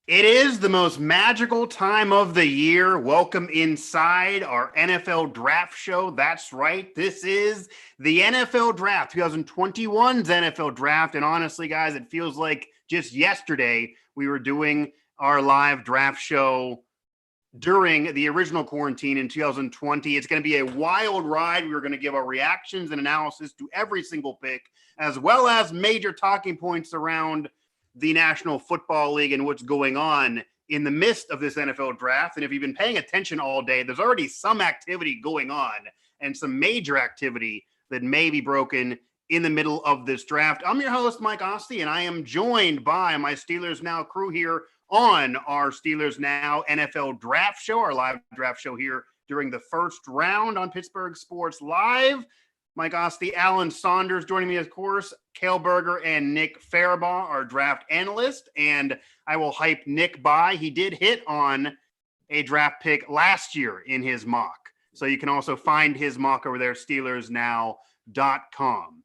It is the most magical time of the year. Welcome inside our NFL Draft Show. That's right. This is the NFL Draft, 2021's NFL Draft. And honestly, guys, it feels like just yesterday we were doing our live draft show during the original quarantine in 2020. It's going to be a wild ride. We're going to give our reactions and analysis to every single pick, as well as major talking points around the National Football League and what's going on in the midst of this NFL draft. And if you've been paying attention all day, there's already some activity going on and some major activity that may be broken in the middle of this draft. I'm your host, Mike Asti, and I am joined by my Steelers Now crew here on our Steelers Now NFL Draft Show, our live draft show here during the first round on Pittsburgh Sports Live. Mike Asti, Alan Saunders joining me, of course, Cale Berger and Nick Farabuagh, our draft analyst. And I will hype Nick by. He did hit on a draft pick last year in his mock. So you can also find his mock over there, SteelersNow.com.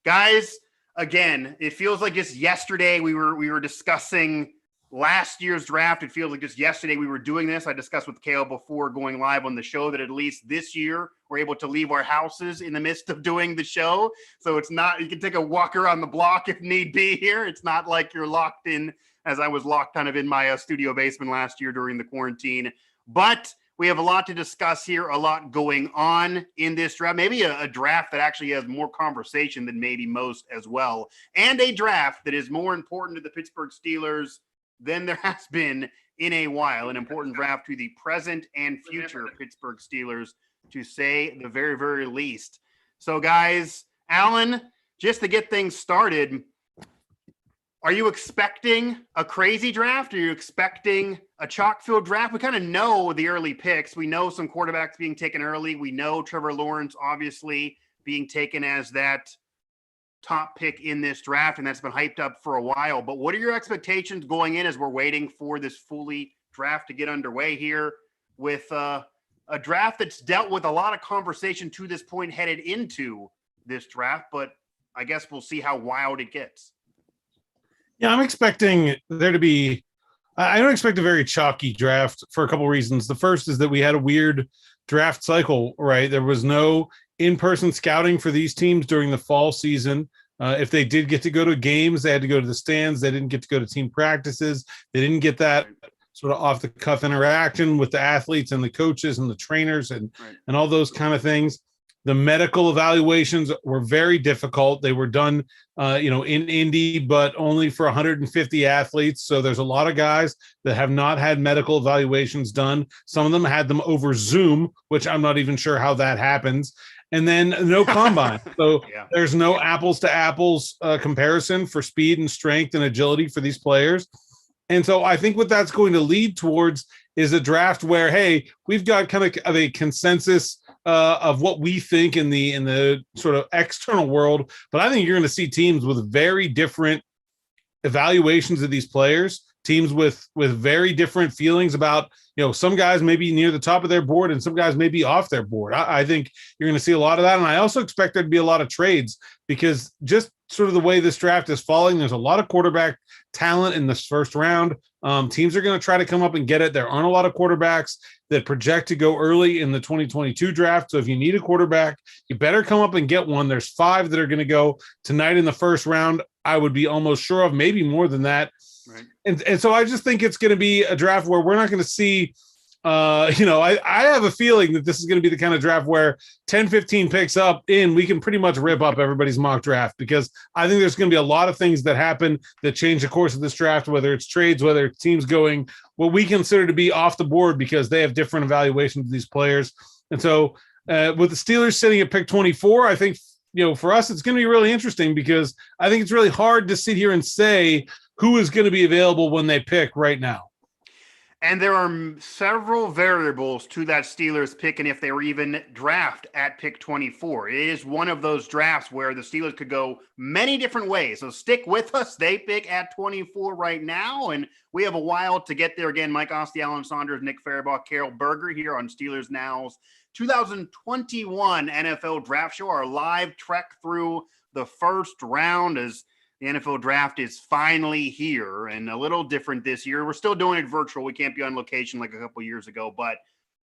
Guys, again, it feels like just yesterday we were discussing last year's draft. It feels like just yesterday we were doing this. I discussed with Cale before going live on the show that at least this year we're able to leave our houses in the midst of doing the show. So it's not, you can take a walk around the block if need be here. It's not like you're locked in as I was locked kind of in my studio basement last year during the quarantine. But we have a lot to discuss here, a lot going on in this draft, maybe a draft that actually has more conversation than maybe most as well, and a draft that is more important to the Pittsburgh Steelers than there has been in a while, an important draft to the present and future Pittsburgh Steelers, to say the very, very least. So, guys, Alan, just to get things started, are you expecting a crazy draft? Are you expecting a chalk-filled draft? We kind of know the early picks. We know some quarterbacks being taken early. We know Trevor Lawrence, obviously, being taken as that top pick in this draft, and that's been hyped up for a while. But what are your expectations going in as we're waiting for this fully draft to get underway here with a draft that's dealt with a lot of conversation to this point headed into this draft, but I guess we'll see how wild it gets. Yeah, I'm expecting there to be – I don't expect a very chalky draft for a couple of reasons. The first is that we had a weird draft cycle, right? There was no in-person scouting for these teams during the fall season. If they did get to go to games, they had to go to the stands. They didn't get to go to team practices. They didn't get that sort of off-the-cuff interaction with the athletes and the coaches and the trainers and all those kind of things. The medical evaluations were very difficult. They were done, in Indy, but only for 150 athletes. So there's a lot of guys that have not had medical evaluations done. Some of them had them over Zoom, which I'm not even sure how that happens. And then no combine. So there's no apples to apples comparison for speed and strength and agility for these players. And so I think what that's going to lead towards is a draft where, hey, we've got kind of a consensus of what we think in the sort of external world. But I think you're going to see teams with very different evaluations of these players, teams with very different feelings about, some guys may be near the top of their board and some guys may be off their board. I think you're going to see a lot of that. And I also expect there to be a lot of trades because just sort of the way this draft is falling, there's a lot of quarterback talent in this first round. Teams are going to try to come up and get it. There aren't a lot of quarterbacks that project to go early in the 2022 draft. So if you need a quarterback, you better come up and get one. There's 5 that are going to go tonight in the first round. I would be almost sure of, maybe more than that. Right. And so I just think it's going to be a draft where we're not going to see, I have a feeling that this is going to be the kind of draft where 10, 15 picks up in, we can pretty much rip up everybody's mock draft, because I think there's going to be a lot of things that happen that change the course of this draft, whether it's trades, whether it's teams going what we consider to be off the board because they have different evaluations of these players. And so with the Steelers sitting at pick 24, I think, for us, it's going to be really interesting because I think it's really hard to sit here and say who is going to be available when they pick right now. And there are several variables to that Steelers pick, and if they were even draft at pick 24. It is one of those drafts where the Steelers could go many different ways. So stick with us. They pick at 24 right now, and we have a while to get there. Again, Mike Asti, Alan Saunders, Nick Farabuagh, Cale Berger here on Steelers Now's 2021 NFL Draft Show, our live trek through the first round as The NFL draft is finally here and a little different this year. We're still doing it virtual. We can't be on location like a couple years ago, but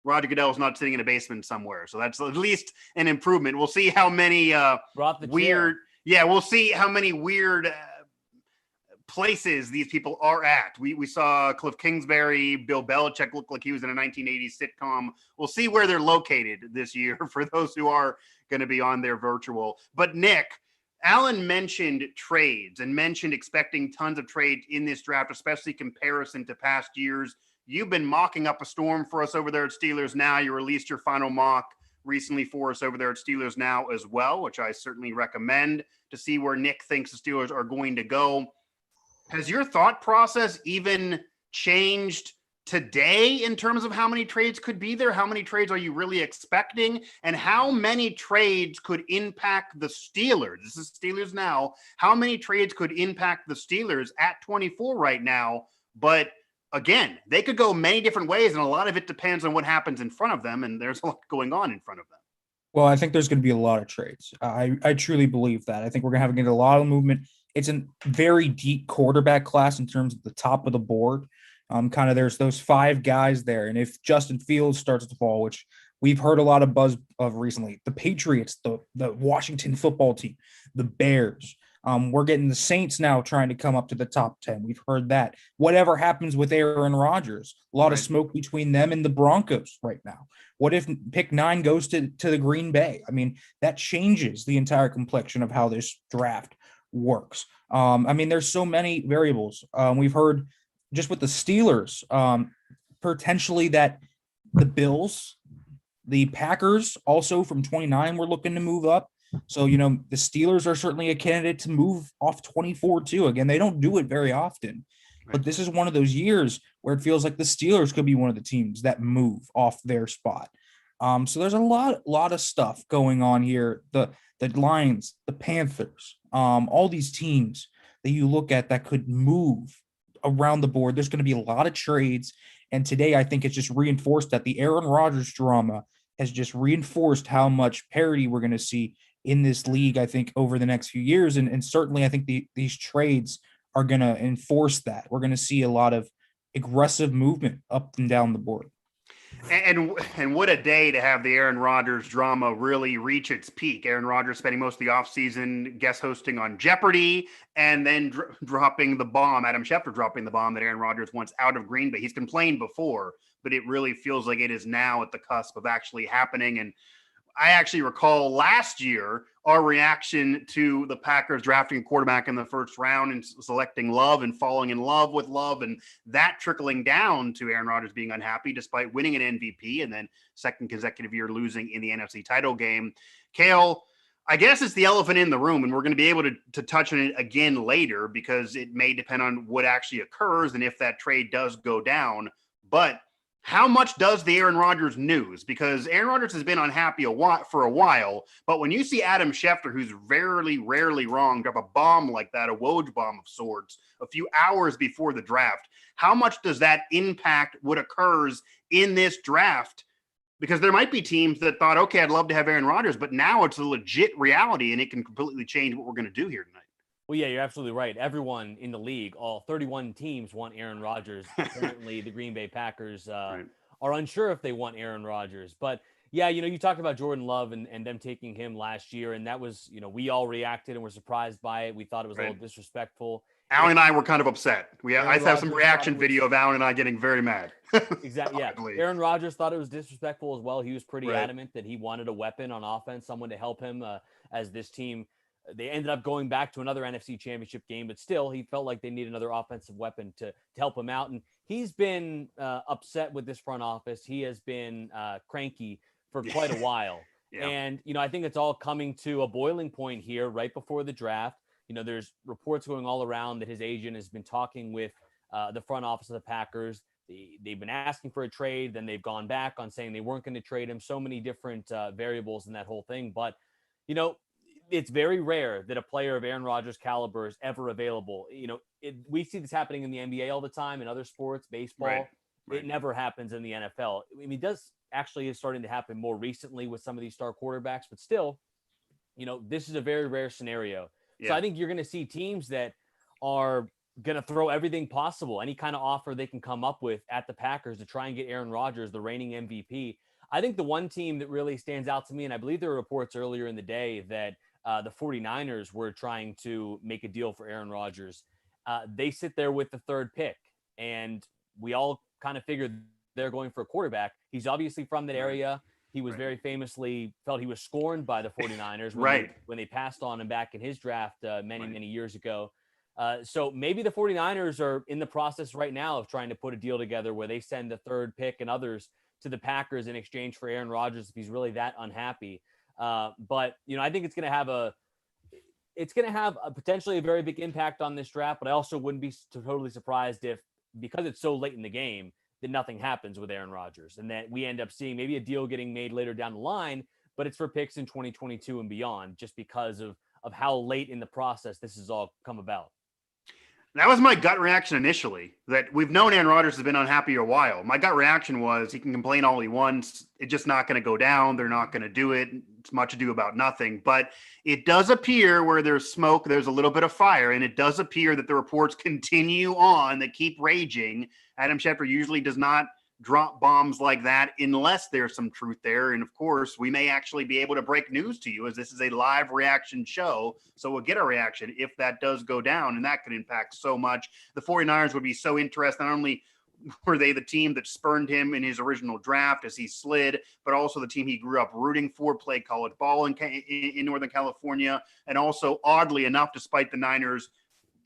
Roger Goodell's not sitting in a basement somewhere. So that's at least an improvement. We'll see how many weird, we'll see how many weird places these people are at. We saw Cliff Kingsbury, Bill Belichick look like he was in a 1980s sitcom. We'll see where they're located this year for those who are going to be on their virtual. But Nick, Alan mentioned trades and mentioned expecting tons of trades in this draft, especially comparison to past years. You've been mocking up a storm for us over there at Steelers Now. You released your final mock recently for us over there at Steelers Now as well, which I certainly recommend to see where Nick thinks the Steelers are going to go. Has your thought process even changed today in terms of how many trades could be there? How many trades are you really expecting? And how many trades could impact the Steelers? This is Steelers Now. How many trades could impact the Steelers at 24 right now? But again, they could go many different ways, and a lot of it depends on what happens in front of them, and there's a lot going on in front of them. Well, I think there's going to be a lot of trades. I truly believe that. I think we're going to get a lot of movement. It's a very deep quarterback class in terms of the top of the board. Kind of there's those 5 guys there. And if Justin Fields starts to fall, which we've heard a lot of buzz of recently, the Patriots, the Washington football team, the Bears, we're getting the Saints now trying to come up to the top 10. We've heard that. Whatever happens with Aaron Rodgers, a lot of smoke between them and the Broncos right now. What if pick 9 goes to the Green Bay? I mean, that changes the entire complexion of how this draft works. I mean, there's so many variables. We've heard just with the Steelers, potentially that the Bills, the Packers also from 29 were looking to move up. So, the Steelers are certainly a candidate to move off 24 too. Again, they don't do it very often, but this is one of those years where it feels like the Steelers could be one of the teams that move off their spot. So there's a lot of stuff going on here. The Lions, the Panthers, all these teams that you look at that could move around the board. There's going to be a lot of trades. And today, I think it's just reinforced that the Aaron Rodgers drama has just reinforced how much parity we're going to see in this league, I think, over the next few years. And certainly, I think these trades are going to enforce that. We're going to see a lot of aggressive movement up and down the board. And what a day to have the Aaron Rodgers drama really reach its peak. Aaron Rodgers spending most of the offseason guest hosting on Jeopardy and then dropping the bomb, Adam Schefter dropping the bomb that Aaron Rodgers wants out of Green Bay. He's complained before, but it really feels like it is now at the cusp of actually happening. And I actually recall last year our reaction to the Packers drafting a quarterback in the first round and selecting Love and falling in love with Love, and that trickling down to Aaron Rodgers being unhappy despite winning an MVP and then second consecutive year losing in the NFC title game. Cale, I guess it's the elephant in the room, and we're going to be able to touch on it again later because it may depend on what actually occurs and if that trade does go down. But how much does the Aaron Rodgers news? Because Aaron Rodgers has been unhappy for a while, but when you see Adam Schefter, who's rarely wrong, drop a bomb like that, a Woj bomb of sorts, a few hours before the draft, how much does that impact what occurs in this draft? Because there might be teams that thought, okay, I'd love to have Aaron Rodgers, but now it's a legit reality and it can completely change what we're going to do here tonight. Well, yeah, you're absolutely right. Everyone in the league, all 31 teams want Aaron Rodgers. Currently, the Green Bay Packers are unsure if they want Aaron Rodgers. But, yeah, you talked about Jordan Love and them taking him last year, and that was, we all reacted and were surprised by it. We thought it was a little disrespectful. Alan and I were kind of upset. I have some reaction video of Alan and I getting very mad. Exactly, yeah. Aaron Rodgers thought it was disrespectful as well. He was pretty adamant that he wanted a weapon on offense, someone to help him as this team. They ended up going back to another NFC championship game, but still he felt like they need another offensive weapon to help him out. And he's been upset with this front office. He has been cranky for quite a while. Yeah. And, I think it's all coming to a boiling point here right before the draft. There's reports going all around that his agent has been talking with the front office of the Packers. They've been asking for a trade. Then they've gone back on saying they weren't going to trade him. So many different variables in that whole thing. But, it's very rare that a player of Aaron Rodgers' caliber is ever available. We see this happening in the NBA all the time, in other sports, baseball. Right. It never happens in the NFL. I mean, it does actually is starting to happen more recently with some of these star quarterbacks, but still, this is a very rare scenario So I think you're going to see teams that are going to throw everything possible, any kind of offer they can come up with at the Packers to try and get Aaron Rodgers, the reigning MVP. I think the one team that really stands out to me, and I believe there were reports earlier in the day that the 49ers were trying to make a deal for Aaron Rodgers. They sit there with the third pick, and we all kind of figured they're going for a quarterback. He's obviously from that area. He was very famously felt he was scorned by the 49ers when they passed on him back in his draft many years ago. So maybe the 49ers are in the process right now of trying to put a deal together where they send the third pick and others to the Packers in exchange for Aaron Rodgers if he's really that unhappy. But, I think it's going to have a potentially a very big impact on this draft, but I also wouldn't be totally surprised if, because it's so late in the game, that nothing happens with Aaron Rodgers and that we end up seeing maybe a deal getting made later down the line, but it's for picks in 2022 and beyond, just because of how late in the process this has all come about. That was my gut reaction initially, that we've known Aaron Rodgers has been unhappy a while. My gut reaction was he can complain all he wants. It's just not going to go down. They're not going to do it. It's much ado about nothing. But it does appear where there's smoke, there's a little bit of fire. And it does appear that the reports continue on, that keep raging. Adam Schefter usually does not drop bombs like that unless there's some truth there. And of course, we may actually be able to break news to you, as this is a live reaction show. So we'll get a reaction if that does go down, and that could impact so much. The 49ers would be so interested. Not only were they the team that spurned him in his original draft as he slid, but also the team he grew up rooting for, played college ball in Northern California. And also, oddly enough, despite the Niners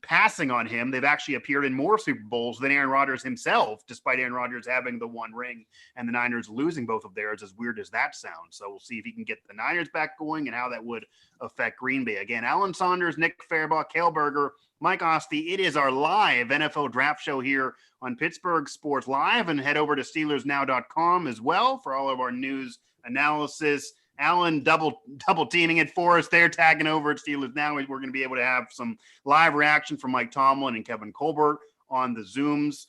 passing on him, they've actually appeared in more Super Bowls than Aaron Rodgers himself, despite Aaron Rodgers having the one ring and the Niners losing both of theirs, as weird as that sounds. So we'll see if he can get the Niners back going and how that would affect Green Bay. Again, Alan Saunders, Nick Farabuagh, Cale Berger, Mike Asti. It is our live NFL draft show here on Pittsburgh Sports Live, and head over to SteelersNow.com as well for all of our news analysis. Alan double teaming it for us. They're tagging over at Steelers Now. We're going to be able to have some live reaction from Mike Tomlin and Kevin Colbert on the Zooms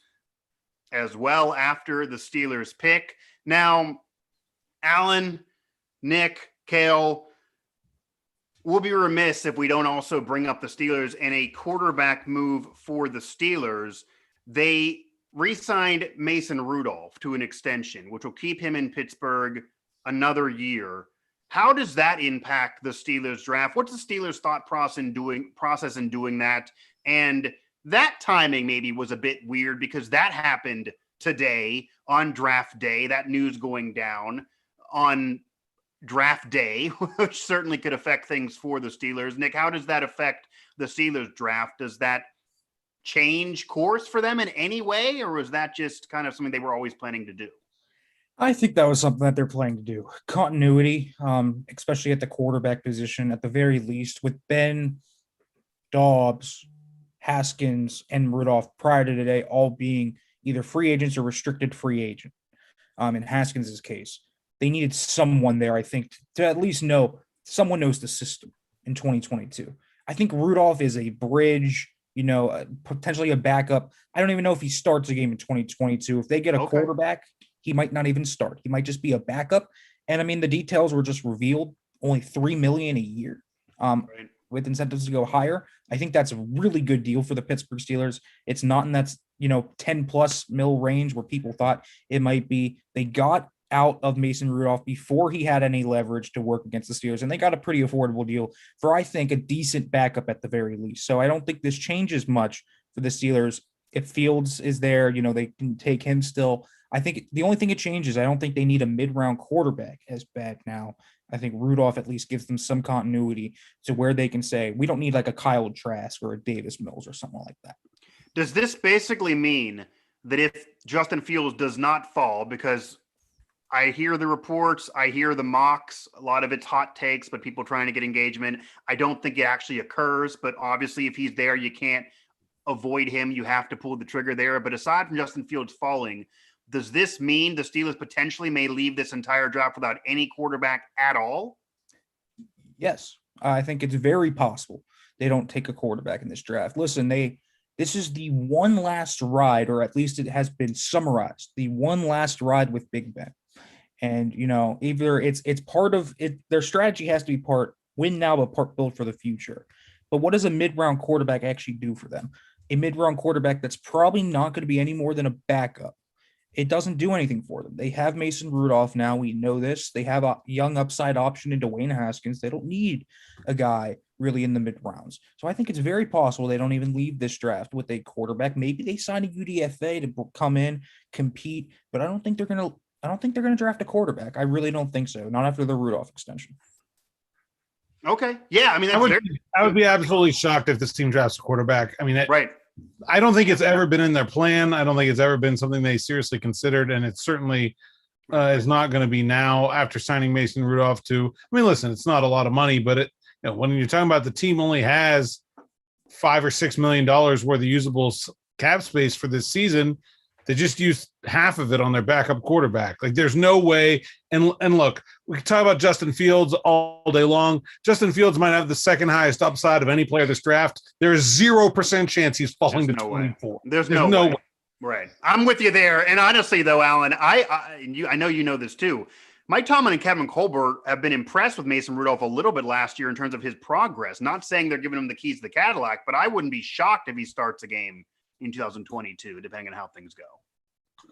as well after the Steelers pick. Now, Alan, Nick, Cale, we'll be remiss if we don't also bring up the Steelers and a quarterback move for the Steelers. They re-signed Mason Rudolph to an extension, which will keep him in Pittsburgh another year. How does that impact the Steelers draft? What's the Steelers thought process in doing that? And that timing maybe was a bit weird because that happened today on draft day, that news going down on draft day, which certainly could affect things for the Steelers. Nick, how does that affect the Steelers draft? Does that change course for them in any way, or was that just kind of something they were always planning to do? I think that was something that they're planning to do. Continuity, especially at the quarterback position, at the very least, with Ben, Dobbs, Haskins, and Rudolph prior to today all being either free agents or restricted free agent. In Haskins' case, they needed someone there, I think, to at least know someone knows the system in 2022. I think Rudolph is a bridge, potentially a backup. I don't even know if he starts a game in 2022. If they get a quarterback, he might not even start. He might just be a backup. And I mean, the details were just revealed. Only $3 million a year, with incentives to go higher. I think that's a really good deal for the Pittsburgh Steelers. It's not in that 10+ mil range where people thought it might be. They got out of Mason Rudolph before he had any leverage to work against the Steelers, and they got a pretty affordable deal for, I think, a decent backup at the very least. So I don't think this changes much for the Steelers. If Fields is there, they can take him still. I think the only thing it changes, I don't think they need a mid-round quarterback as bad now. I think Rudolph at least gives them some continuity to where they can say, we don't need like a Kyle Trask or a Davis Mills or something like that. Does this basically mean that if Justin Fields does not fall, because I hear the reports, I hear the mocks, a lot of it's hot takes, but people trying to get engagement. I don't think it actually occurs, but obviously if he's there, you can't avoid him. You have to pull the trigger there. But aside from Justin Fields falling, does this mean the Steelers potentially may leave this entire draft without any quarterback at all? Yes, I think it's very possible they don't take a quarterback in this draft. Listen, this is the one last ride, or at least it has been summarized, the one last ride with Big Ben. And, either it's part of it, their strategy has to be part win now, but part build for the future. But what does a mid-round quarterback actually do for them? A mid-round quarterback that's probably not going to be any more than a backup. It doesn't do anything for them. They have Mason Rudolph now. We know this. They have a young upside option in Dwayne Haskins. They don't need a guy really in the mid rounds. So I think it's very possible they don't even leave this draft with a quarterback. Maybe they sign a UDFA to come in, compete, but I don't think they're gonna draft a quarterback. I really don't think so. Not after the Rudolph extension. Okay. Yeah. I mean, I would be absolutely shocked if this team drafts a quarterback. I mean, right. I don't think it's ever been in their plan. I don't think it's ever been something they seriously considered, and it certainly is not going to be now after signing Mason Rudolph to. I mean, listen, it's not a lot of money, but when you're talking about the team only has $5 or $6 million worth of usable cap space for this season, they just used half of it on their backup quarterback. Like, there's no way. And look, we can talk about Justin Fields all day long. Justin Fields might have the second highest upside of any player this draft. There is 0% chance he's falling to 24. There's no way. Right. I'm with you there. And honestly, though, Alan, I know you know this too. Mike Tomlin and Kevin Colbert have been impressed with Mason Rudolph a little bit last year in terms of his progress. Not saying they're giving him the keys to the Cadillac, but I wouldn't be shocked if he starts a game in 2022, depending on how things go.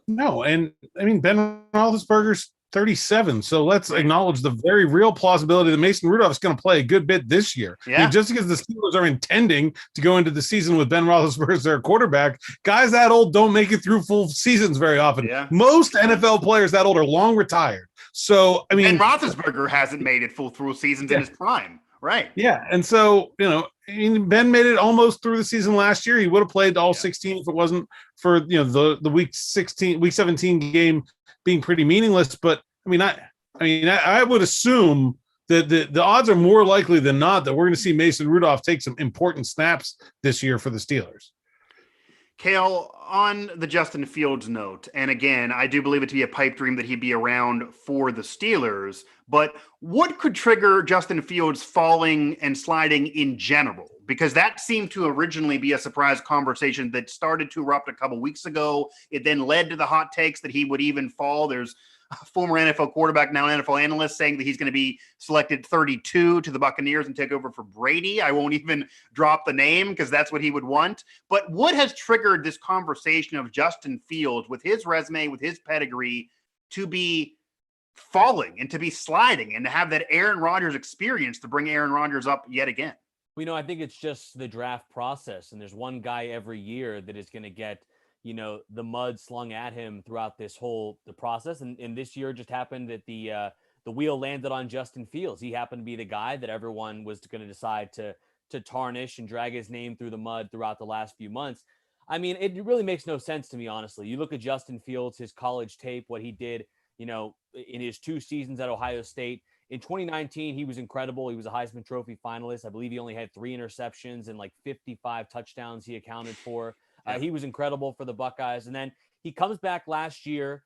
No, and I mean, Ben Roethlisberger's 37, so let's acknowledge the very real plausibility that Mason Rudolph is going to play a good bit this year. Yeah. I mean, just because the Steelers are intending to go into the season with Ben Roethlisberger as their quarterback, guys that old don't make it through full seasons very often. Yeah. Most NFL players that old are long retired. So, I mean, Ben Roethlisberger hasn't made it through seasons in his prime. Right. Yeah. And so, Ben made it almost through the season last year. He would have played all 16 if it wasn't for, the week 17 game being pretty meaningless. But I would assume that the odds are more likely than not that we're going to see Mason Rudolph take some important snaps this year for the Steelers. Cale, on the Justin Fields note, and again, I do believe it to be a pipe dream that he'd be around for the Steelers, but what could trigger Justin Fields falling and sliding in general? Because that seemed to originally be a surprise conversation that started to erupt a couple weeks ago. It then led to the hot takes that he would even fall. There's a former NFL quarterback, now an NFL analyst, saying that he's going to be selected 32 to the Buccaneers and take over for Brady. I won't even drop the name because that's what he would want. But what has triggered this conversation of Justin Fields with his resume, with his pedigree, to be falling and to be sliding and to have that Aaron Rodgers experience to bring Aaron Rodgers up yet again? Well, I think it's just the draft process. And there's one guy every year that is going to get the mud slung at him throughout the process. And this year just happened that the wheel landed on Justin Fields. He happened to be the guy that everyone was going to decide to tarnish and drag his name through the mud throughout the last few months. I mean, it really makes no sense to me, honestly. You look at Justin Fields, his college tape, what he did, in his 2 seasons at Ohio State. In 2019, he was incredible. He was a Heisman Trophy finalist. I believe he only had 3 interceptions and like 55 touchdowns he accounted for. He was incredible for the Buckeyes. And then he comes back last year.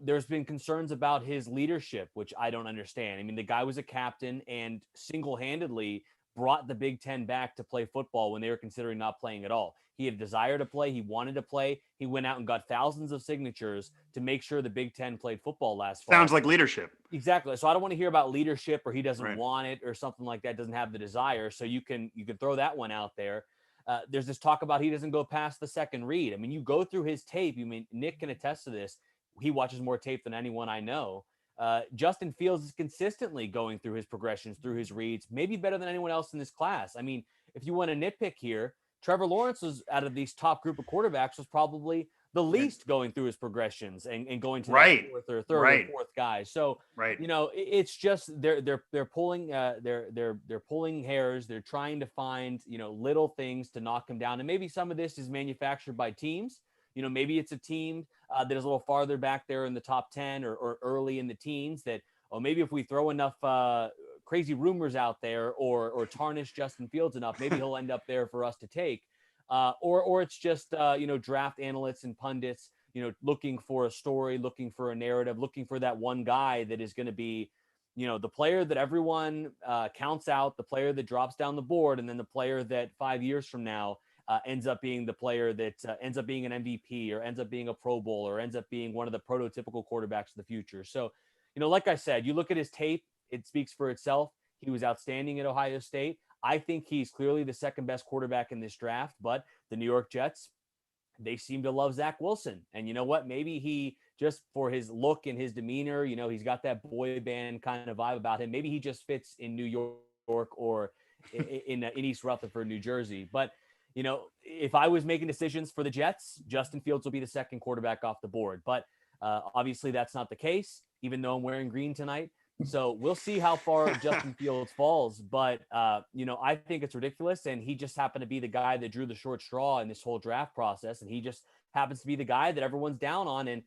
There's been concerns about his leadership, which I don't understand. I mean, the guy was a captain and single-handedly brought the Big Ten back to play football when they were considering not playing at all. He had a desire to play. He wanted to play. He went out and got thousands of signatures to make sure the Big Ten played football last fall. Sounds like leadership. Exactly. So I don't want to hear about leadership or he doesn't want it or something like that, doesn't have the desire. So you can throw that one out there. There's this talk about he doesn't go past the second read. I mean, you go through his tape. Nick can attest to this. He watches more tape than anyone I know. Justin Fields is consistently going through his progressions, through his reads, maybe better than anyone else in this class. I mean, if you want to nitpick here, Trevor Lawrence was out of these top group of quarterbacks was probably the least going through his progressions and going to the fourth or third or fourth guy. So, it's just they're pulling they're pulling hairs. They're trying to find, little things to knock him down. And maybe some of this is manufactured by teams. Maybe it's a team that is a little farther back there in the top 10 or early in the teens that, maybe if we throw enough crazy rumors out there or tarnish Justin Fields enough, maybe he'll end up there for us to take. Or it's just, draft analysts and pundits, looking for a story, looking for a narrative, looking for that one guy that is going to be, the player that everyone counts out, the player that drops down the board, and then the player that 5 years from now ends up being the player that ends up being an MVP or ends up being a Pro Bowl or ends up being one of the prototypical quarterbacks of the future. So, like I said, you look at his tape, it speaks for itself. He was outstanding at Ohio State. I think he's clearly the second best quarterback in this draft, but the New York Jets, they seem to love Zach Wilson. And you know what? Maybe he just for his look and his demeanor, he's got that boy band kind of vibe about him. Maybe he just fits in New York or in East Rutherford, New Jersey. But, if I was making decisions for the Jets, Justin Fields will be the second quarterback off the board. But obviously that's not the case, even though I'm wearing green tonight. So we'll see how far Justin Fields falls. But, I think it's ridiculous. And he just happened to be the guy that drew the short straw in this whole draft process. And he just happens to be the guy that everyone's down on. And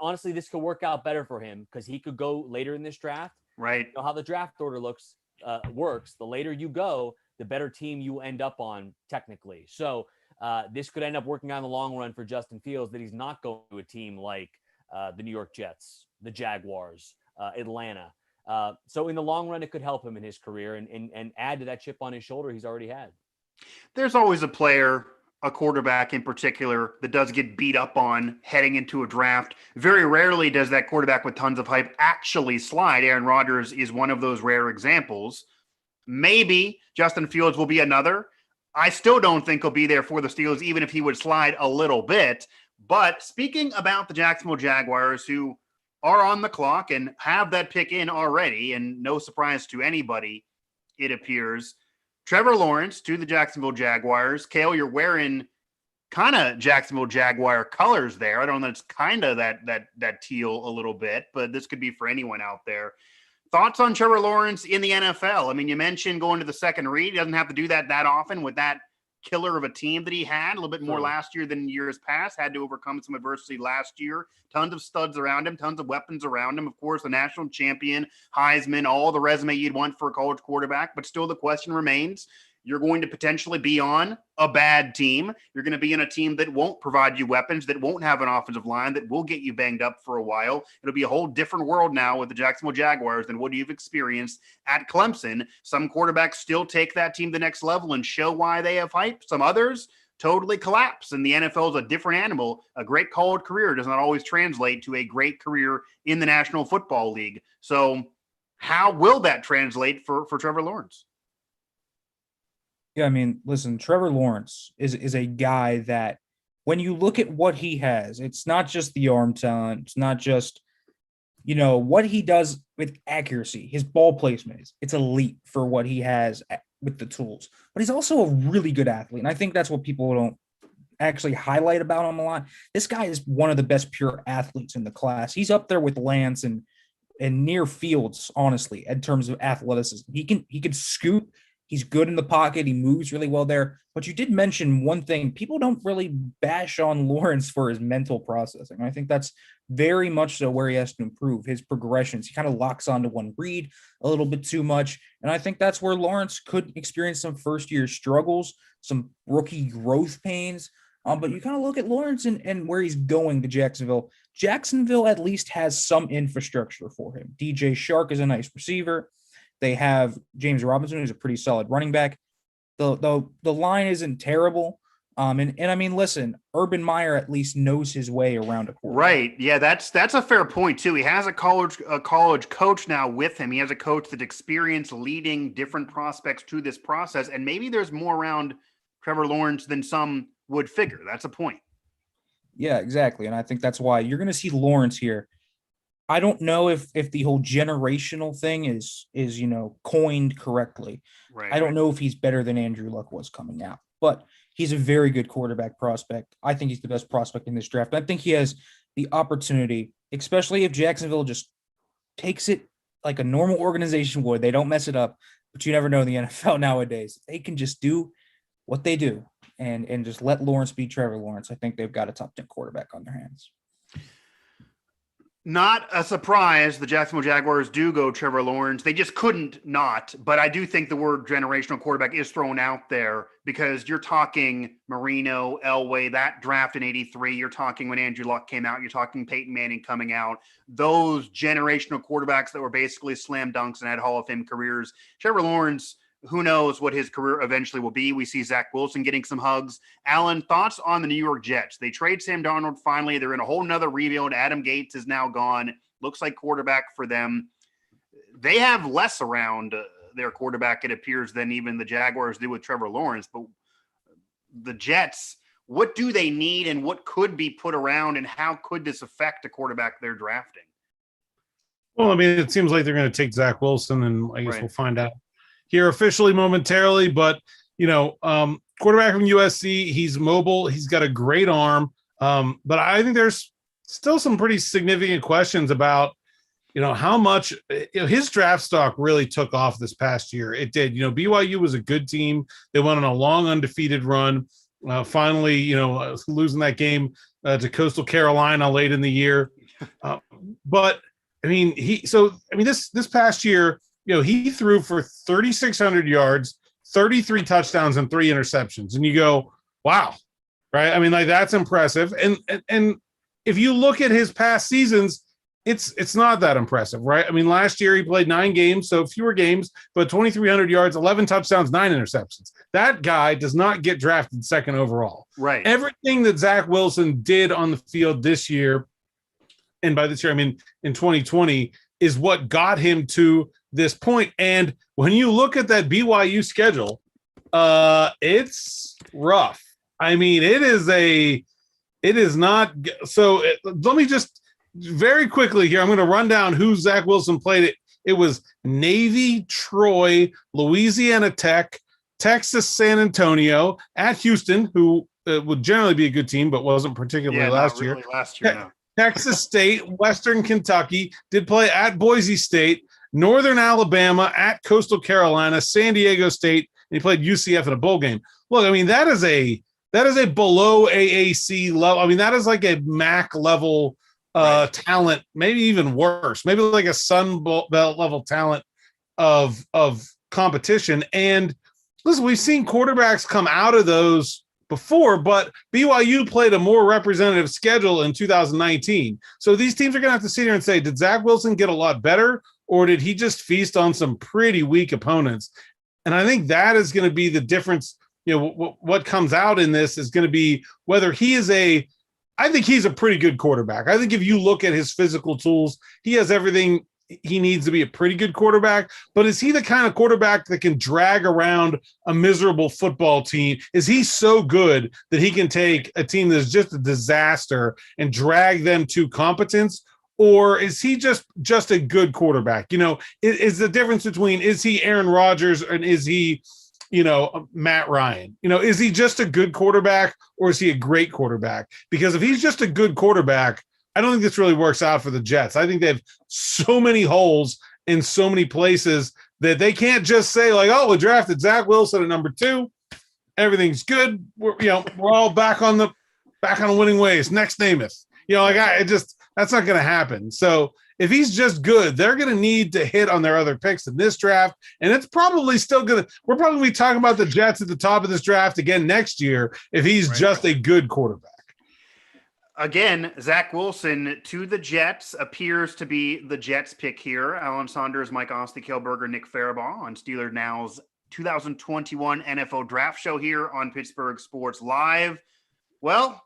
honestly, this could work out better for him because he could go later in this draft. Right. How the draft order works. The later you go, the better team you end up on technically. So this could end up working out in the long run for Justin Fields, that he's not going to a team like the New York Jets, the Jaguars, Atlanta. So in the long run, it could help him in his career and add to that chip on his shoulder he's already had. There's always a player, a quarterback in particular, that does get beat up on heading into a draft. Very rarely does that quarterback with tons of hype actually slide. Aaron Rodgers is one of those rare examples. Maybe Justin Fields will be another. I still don't think he'll be there for the Steelers, even if he would slide a little bit. But speaking about the Jacksonville Jaguars, who are on the clock and have that pick in already, and no surprise to anybody, it appears, Trevor Lawrence to the Jacksonville Jaguars. Cale, you're wearing kind of Jacksonville Jaguar colors there. I don't know, it's kind of that teal a little bit, but this could be for anyone out there. Thoughts on Trevor Lawrence in the NFL? I mean, you mentioned going to the second read. He doesn't have to do that often with that killer of a team that he had, a little bit more last year than years past, had to overcome some adversity last year. Tons of studs around him, tons of weapons around him. Of course, the national champion, Heisman, all the resume you'd want for a college quarterback. But still the question remains, you're going to potentially be on a bad team. You're going to be in a team that won't provide you weapons, that won't have an offensive line, that will get you banged up for a while. It'll be a whole different world now with the Jacksonville Jaguars than what you've experienced at Clemson. Some quarterbacks still take that team to the next level and show why they have hype. Some others totally collapse. And the NFL is a different animal. A great college career does not always translate to a great career in the National Football League. So how will that translate for Trevor Lawrence? Yeah, I mean, listen, Trevor Lawrence is a guy that when you look at what he has, it's not just the arm talent. It's not just, what he does with accuracy. His ball placement it's elite for what he has with the tools. But he's also a really good athlete. And I think that's what people don't actually highlight about him a lot. This guy is one of the best pure athletes in the class. He's up there with Lance and near Fields, honestly, in terms of athleticism. He can scoot. He's good in the pocket. He moves really well there. But you did mention one thing. People don't really bash on Lawrence for his mental processing. I think that's very much so where he has to improve his progressions. He kind of locks onto one read a little bit too much. And I think that's where Lawrence could experience some first-year struggles, some rookie growth pains. But you kind of look at Lawrence and where he's going to Jacksonville. Jacksonville at least has some infrastructure for him. DJ Shark is a nice receiver. They have James Robinson, who's a pretty solid running back. The line isn't terrible. And I mean, listen, Urban Meyer at least knows his way around a quarterback. Right. Yeah, that's a fair point too. He has a college coach now with him. He has a coach that's experienced leading different prospects to this process. And maybe there's more around Trevor Lawrence than some would figure. That's a point. Yeah, exactly. And I think that's why you're going to see Lawrence here. I don't know if the whole generational thing is coined correctly. Right. I don't know if he's better than Andrew Luck was coming out, but he's a very good quarterback prospect. I think he's the best prospect in this draft. I think he has the opportunity, especially if Jacksonville just takes it like a normal organization would. They don't mess it up, but you never know in the NFL nowadays. They can just do what they do and just let Lawrence be Trevor Lawrence. I think they've got a top 10 quarterback on their hands. Not a surprise the Jacksonville Jaguars do go Trevor Lawrence. They just couldn't not. But I do think the word generational quarterback is thrown out there because you're talking Marino, Elway, that draft in 83. You're talking when Andrew Luck came out. You're talking Peyton Manning coming out. Those generational quarterbacks that were basically slam dunks and had Hall of Fame careers. Trevor Lawrence, who knows what his career eventually will be. We see Zach Wilson getting some hugs. Alan, thoughts on the New York Jets? They trade Sam Darnold finally. They're in a whole nother rebuild. Adam Gates is now gone. Looks like quarterback for them. They have less around their quarterback, it appears, than even the Jaguars do with Trevor Lawrence. But the Jets, what do they need and what could be put around, and how could this affect a quarterback they're drafting? Well, I mean, it seems like they're going to take Zach Wilson, and I guess Right. we'll find out here officially momentarily. But, quarterback from USC, he's mobile. He's got a great arm. But I think there's still some pretty significant questions about, how much his draft stock really took off this past year. It did. BYU was a good team. They went on a long undefeated run. Finally, losing that game to Coastal Carolina late in the year. But I mean, this past year, he threw for 3,600 yards, 33 touchdowns, and 3 interceptions. And you go, wow, right? I mean, like, that's impressive. And if you look at his past seasons, it's not that impressive, right? I mean, last year he played 9 games, so fewer games, but 2,300 yards, 11 touchdowns, 9 interceptions. That guy does not get drafted second overall. Right. Everything that Zach Wilson did on the field this year, and by this year, I mean in 2020, is what got him to this point. And when you look at that BYU schedule, it's rough. I mean, it is not. So let me just very quickly here, I'm going to run down who Zach Wilson played. It was Navy, Troy, Louisiana Tech, Texas San Antonio, at Houston, who would generally be a good team, but wasn't particularly last year. No. Texas State, Western Kentucky, did play at Boise State, Northern Alabama, at Coastal Carolina, San Diego State, and he played UCF in a bowl game. Look, I mean, that is a below AAC level. I mean, that is like a MAC level talent, maybe even worse, maybe like a Sun Belt level talent of competition. And listen, we've seen quarterbacks come out of those before, but BYU played a more representative schedule in 2019. So these teams are going to have to sit here and say, did Zach Wilson get a lot better, or did he just feast on some pretty weak opponents? And I think that is going to be the difference. What comes out in this is going to be whether he is I think he's a pretty good quarterback. I think if you look at his physical tools, he has everything he needs to be a pretty good quarterback. But is he the kind of quarterback that can drag around a miserable football team? Is he so good that he can take a team that's just a disaster and drag them to competence? Or is he just a good quarterback? Is the difference between, is he Aaron Rodgers and is he, Matt Ryan? Is he just a good quarterback, or is he a great quarterback? Because if he's just a good quarterback, I don't think this really works out for the Jets. I think they have so many holes in so many places that they can't just say, like, oh, we drafted Zach Wilson at number 2. Everything's good. We're all back on the winning ways. Next Namath. That's not going to happen. So if he's just good, they're going to need to hit on their other picks in this draft. And it's probably still we're probably talking about the Jets at the top of this draft again next year if he's just a good quarterback. Again, Zach Wilson to the Jets appears to be the Jets pick here. Alan Saunders, Mike Asti, Cale Berger, Nick Farabuagh on Steelers Now's 2021 NFL Draft Show here on Pittsburgh Sports Live. Well,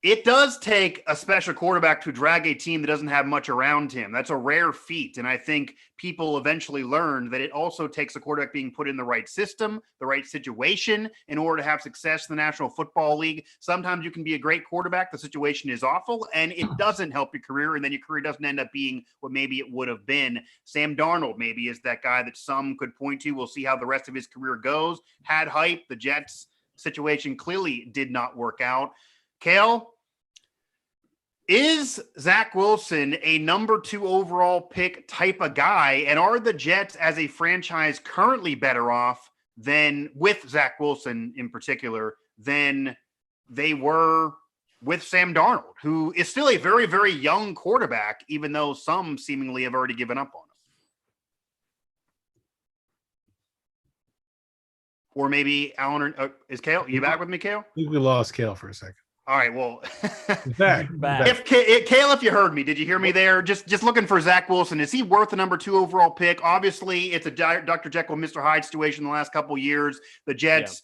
it does take a special quarterback to drag a team that doesn't have much around him. That's a rare feat. And I think people eventually learned that it also takes a quarterback being put in the right system, the right situation in order to have success in the National Football League. Sometimes you can be a great quarterback. The situation is awful and it doesn't help your career. And then your career doesn't end up being what maybe it would have been. Sam Darnold maybe is that guy that some could point to. We'll see how the rest of his career goes. Had hype. The Jets situation clearly did not work out. Cale, is Zach Wilson a number 2 overall pick type of guy? And are the Jets as a franchise currently better off than with Zach Wilson in particular than they were with Sam Darnold, who is still a very, very young quarterback, even though some seemingly have already given up on him? Or maybe Alan, is Cale, you back with me, Cale? I think we lost Cale for a second. All right, well, back. Cale, if you heard me, did you hear me there? Just looking for Zach Wilson. Is he worth a number 2 overall pick? Obviously, it's a Dr. Jekyll, Mr. Hyde situation the last couple of years. The Jets,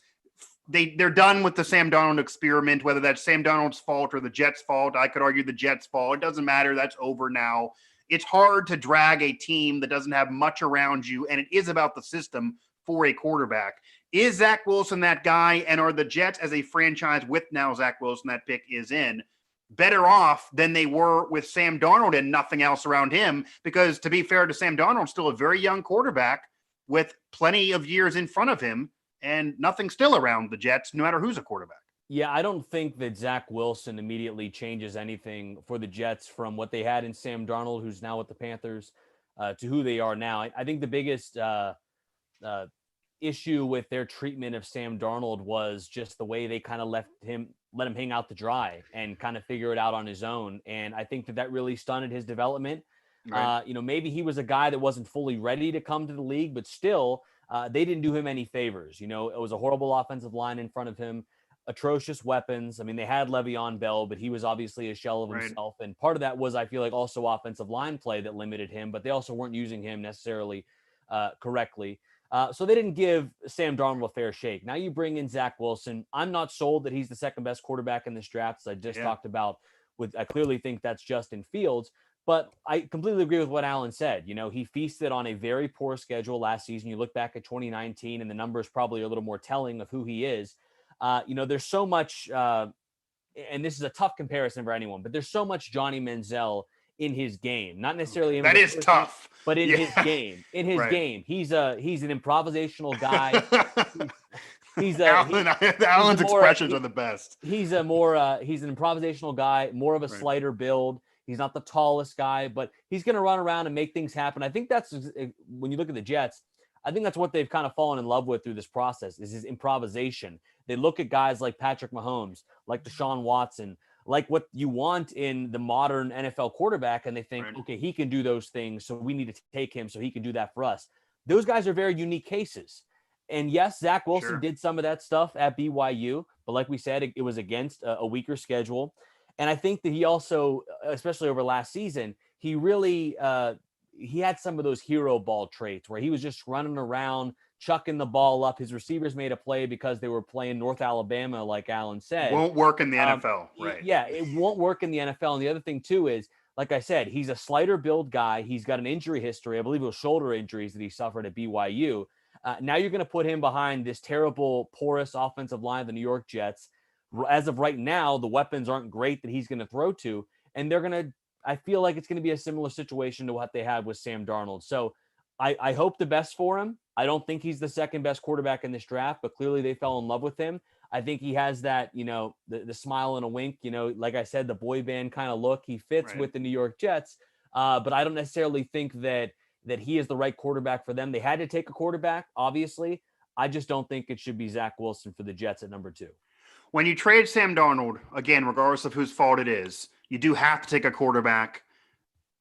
they're done with the Sam Darnold experiment, whether that's Sam Darnold's fault or the Jets' fault. I could argue the Jets' fault. It doesn't matter. That's over now. it's hard to drag a team that doesn't have much around you, and it is about the system for a quarterback. Is Zach Wilson that guy, and are the Jets as a franchise with now Zach Wilson, that pick is in, better off than they were with Sam Darnold and nothing else around him? Because to be fair to Sam Darnold, still a very young quarterback with plenty of years in front of him and nothing still around the Jets, no matter who's a quarterback. Yeah, I don't think that Zach Wilson immediately changes anything for the Jets from what they had in Sam Darnold, who's now with the Panthers, to who they are now. I think the biggest issue with their treatment of Sam Darnold was just the way they kind of let him hang out to dry and kind of figure it out on his own. And I think that really stunted his development. Right. Maybe he was a guy that wasn't fully ready to come to the league, but still they didn't do him any favors. It was a horrible offensive line in front of him, atrocious weapons. I mean, they had Le'Veon Bell, but he was obviously a shell of himself. Right. And part of that was, I feel like, also offensive line play that limited him, but they also weren't using him necessarily correctly. So they didn't give Sam Darnold a fair shake. Now you bring in Zach Wilson. I'm not sold that he's the second best quarterback in this draft, as I just talked about. I clearly think that's Justin Fields, but I completely agree with what Alan said. He feasted on a very poor schedule last season. You look back at 2019, and the numbers probably are a little more telling of who he is. There's so much, and this is a tough comparison for anyone, but there's so much Johnny Manziel in his game, not necessarily. That is tough, but in his game, game, he's an improvisational guy. Alan's expressions are the best. He's an improvisational guy, more of a slighter build. He's not the tallest guy, but he's going to run around and make things happen. I think that's, when you look at the Jets, I think that's what they've kind of fallen in love with through this process, is his improvisation. They look at guys like Patrick Mahomes, like Deshaun Watson, like what you want in the modern NFL quarterback, and they think, okay, he can do those things, so we need to take him so he can do that for us. Those guys are very unique cases. And yes, Zach Wilson did some of that stuff at BYU, but like we said, it was against a weaker schedule. And I think that he also, especially over last season, he really he had some of those hero ball traits where he was just running around, chucking the ball up. His receivers made a play because they were playing North Alabama, like Alan said. Won't work in the NFL, right? Yeah, it won't work in the NFL. And the other thing, too, is, like I said, he's a slighter build guy. He's got an injury history. I believe it was shoulder injuries that he suffered at BYU. Now you're going to put him behind this terrible, porous offensive line of the New York Jets. As of right now, the weapons aren't great that he's going to throw to. And I feel like it's going to be a similar situation to what they had with Sam Darnold. So I hope the best for him. I don't think he's the second best quarterback in this draft, but clearly they fell in love with him. I think he has that, the smile and a wink, like I said, the boy band kind of look. He fits with the New York Jets, but I don't necessarily think that he is the right quarterback for them. They had to take a quarterback, obviously. I just don't think it should be Zach Wilson for the Jets at number 2. When you trade Sam Darnold, again, regardless of whose fault it is, you do have to take a quarterback.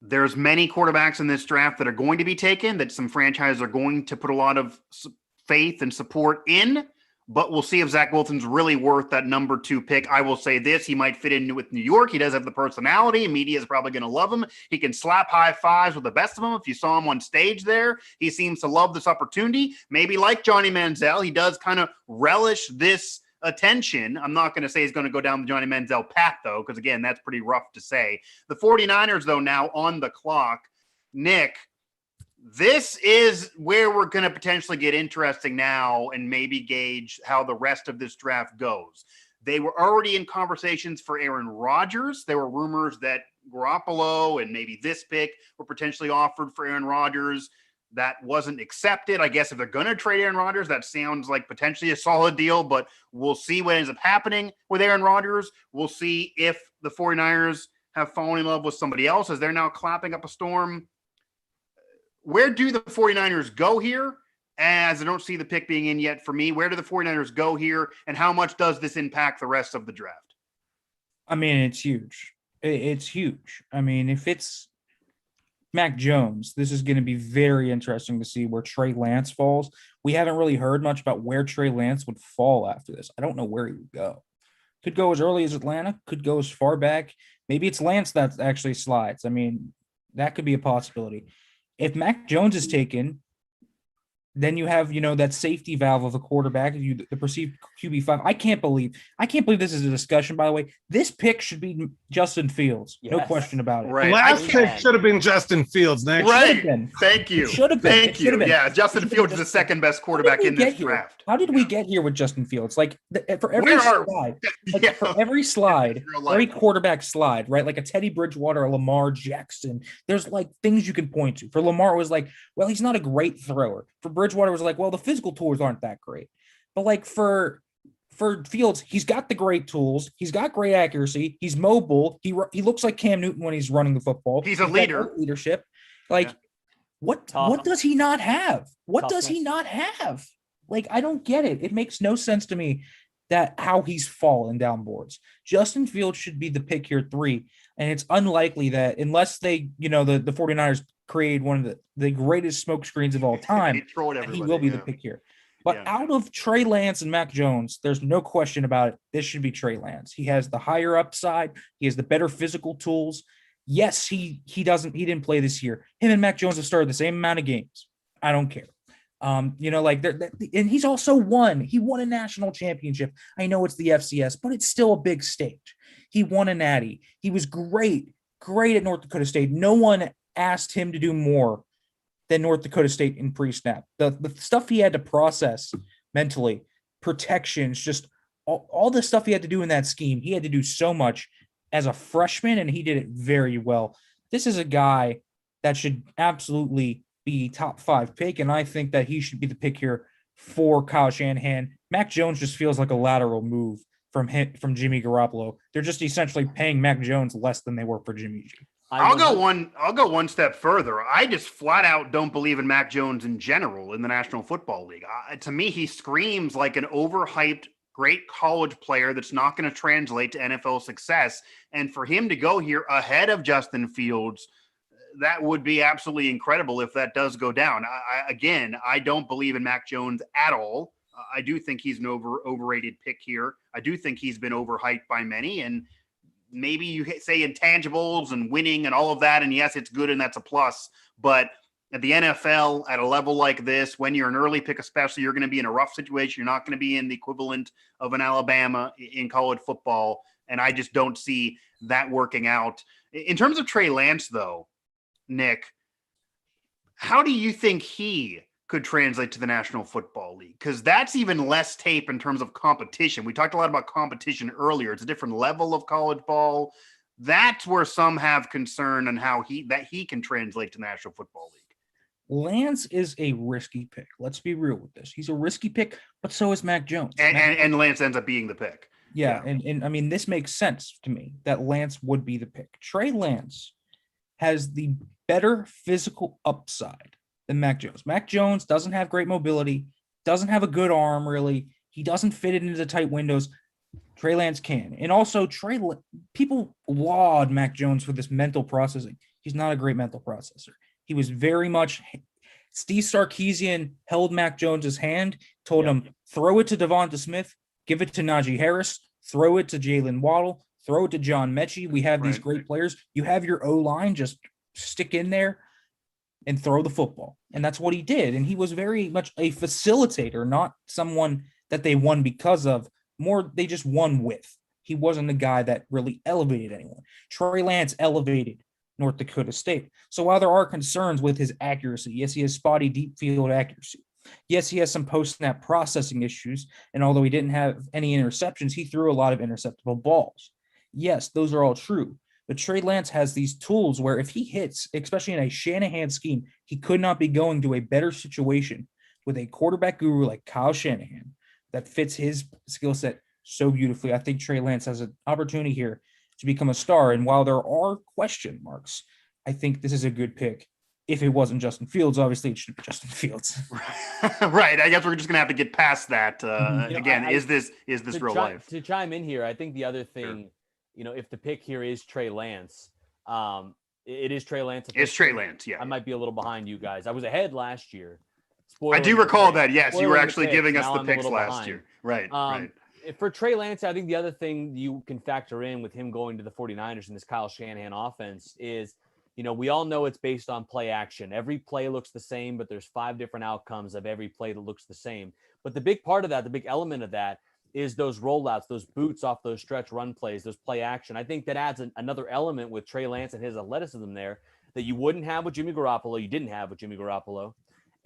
There's many quarterbacks in this draft that are going to be taken, that some franchises are going to put a lot of faith and support in, but we'll see if Zach Wilson's really worth that number 2 pick. I will say this, he might fit in with New York. He does have the personality. Media is probably going to love him. He can slap high fives with the best of them. If you saw him on stage there, he seems to love this opportunity. Maybe like Johnny Manziel, he does kind of relish this attention. I'm not going to say he's going to go down the Johnny Manziel path, though, because, again, that's pretty rough to say. The 49ers, though, now on the clock. Nick, this is where we're going to potentially get interesting now and maybe gauge how the rest of this draft goes. They were already in conversations for Aaron Rodgers. There were rumors that Garoppolo and maybe this pick were potentially offered for Aaron Rodgers. That wasn't accepted. I guess if they're going to trade Aaron Rodgers, that sounds like potentially a solid deal, but we'll see what ends up happening with Aaron Rodgers. We'll see if the 49ers have fallen in love with somebody else as they're now clapping up a storm. Where do the 49ers go here? As I don't see the pick being in yet for me, where do the 49ers go here, and how much does this impact the rest of the draft? I mean, it's huge. It's huge. I mean, if it's Mac Jones, this is going to be very interesting to see where Trey Lance falls. We haven't really heard much about where Trey Lance would fall after this. I don't know where he would go. Could go as early as Atlanta, could go as far back. Maybe it's Lance that actually slides. I mean, that could be a possibility. If Mac Jones is taken, Then you have, that safety valve of a quarterback, the perceived QB5. I can't believe this is a discussion, by the way. This pick should be Justin Fields. Yes. No question about it. Right. Last pick should have been Justin Fields next. Right. Thank you. Should have been. Thank you. Yeah, Justin Fields is the second best quarterback in this draft. How did we get here with Justin Fields? Like for every slide, every quarterback slide, right? Like a Teddy Bridgewater, a Lamar Jackson. There's like things you can point to. For Lamar, it was like, well, he's not a great thrower. For Bridgewater, it was like, well, the physical tools aren't that great. But like for Fields, he's got the great tools. He's got great accuracy. He's mobile. He looks like Cam Newton when he's running the football. He's a leader. Leadership. Like what does he not have? What does he not have? Like, I don't get it. It makes no sense to me that how he's fallen down boards. Justin Fields should be the pick here 3. And it's unlikely that unless they, the 49ers create one of the greatest smoke screens of all time, he will be the pick here. But out of Trey Lance and Mac Jones, there's no question about it. This should be Trey Lance. He has the higher upside. He has the better physical tools. Yes, he didn't play this year. Him and Mac Jones have started the same amount of games. I don't care. And he's also won. He won a national championship. I know it's the FCS, but it's still a big stage. He won a natty. He was great at North Dakota State. No one asked him to do more than North Dakota State in pre-snap. The stuff he had to process mentally, protections, just all the stuff he had to do in that scheme. He had to do so much as a freshman, and he did it very well. This is a guy that should absolutely be top 5 pick, and I think that he should be the pick here for Kyle Shanahan. Mac Jones just feels like a lateral move from Jimmy Garoppolo. They're just essentially paying Mac Jones less than they were for Jimmy G. I'll go one step further. I just flat out don't believe in Mac Jones in general in the National Football League. To me, he screams like an overhyped great college player that's not going to translate to NFL success. And for him to go here ahead of Justin Fields, that would be absolutely incredible if that does go down. I don't believe in Mac Jones at all. I do think he's an overrated pick here. I do think he's been overhyped by many, and maybe you say intangibles and winning and all of that, and yes, it's good and that's a plus. But at the NFL, at a level like this, when you're an early pick especially, you're going to be in a rough situation. You're not going to be in the equivalent of an Alabama in college football, and I just don't see that working out. In terms of Trey Lance, though, Nick, how do you think he could translate to the National Football League? Because that's even less tape in terms of competition. We talked a lot about competition earlier. It's a different level of college ball. That's where some have concern on how he can translate to the National Football League. Lance is a risky pick. Let's be real with this. He's a risky pick, but so is Mac Jones. And Lance ends up being the pick. Yeah. And I mean, this makes sense to me that Lance would be the pick. Trey Lance has the better physical upside than Mac Jones. Mac Jones doesn't have great mobility, doesn't have a good arm, really. He doesn't fit it into the tight windows. Trey Lance can. And also, people laud Mac Jones for this mental processing. He's not a great mental processor. He was very much – Steve Sarkisian held Mac Jones's hand, told him, throw it to Devonta Smith, give it to Najee Harris, throw it to Jalen Waddle, throw it to John Mechie. We have these great players. You have your O-line, just stick in there and throw the football. And that's what he did. And he was very much a facilitator, not someone that they won because of. More, they just won with. He wasn't a guy that really elevated anyone. Trey Lance elevated North Dakota State. So while there are concerns with his accuracy, yes, he has spotty deep field accuracy. Yes, he has some post-snap processing issues. And although he didn't have any interceptions, he threw a lot of interceptable balls. Yes, those are all true. But Trey Lance has these tools where if he hits, especially in a Shanahan scheme, he could not be going to a better situation with a quarterback guru like Kyle Shanahan that fits his skill set so beautifully. I think Trey Lance has an opportunity here to become a star. And while there are question marks, I think this is a good pick. If it wasn't Justin Fields, obviously it should be Justin Fields. Right. I guess we're just going to have to get past that. Is this real life? To chime in here, I think the other thing, if the pick here is Trey Lance, it is Trey Lance. It's Trey Lance, yeah. I might be a little behind you guys. I was ahead last year. I do recall that, yes. You were actually giving us the picks last year. Right, right. For Trey Lance, I think the other thing you can factor in with him going to the 49ers in this Kyle Shanahan offense is we all know it's based on play action. Every play looks the same, but there's 5 different outcomes of every play that looks the same. But the big part of that, the big element of that is those rollouts, those boots off those stretch run plays, those play action. I think that adds another element with Trey Lance and his athleticism there that you wouldn't have with Jimmy Garoppolo. You didn't have with Jimmy Garoppolo,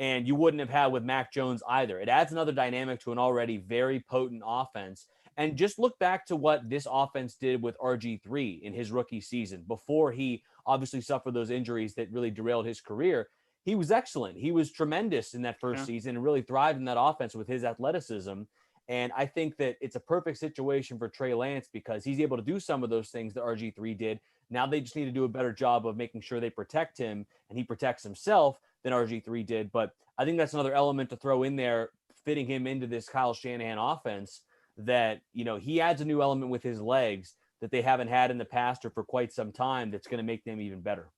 and you wouldn't have had with Mac Jones either. It adds another dynamic to an already very potent offense. And just look back to what this offense did with RG3 in his rookie season before he obviously suffered those injuries that really derailed his career. He was excellent. He was tremendous in that first season and really thrived in that offense with his athleticism. And I think that it's a perfect situation for Trey Lance because he's able to do some of those things that RG3 did. Now they just need to do a better job of making sure they protect him and he protects himself than RG3 did. But I think that's another element to throw in there, fitting him into this Kyle Shanahan offense, that, he adds a new element with his legs that they haven't had in the past or for quite some time that's going to make them even better.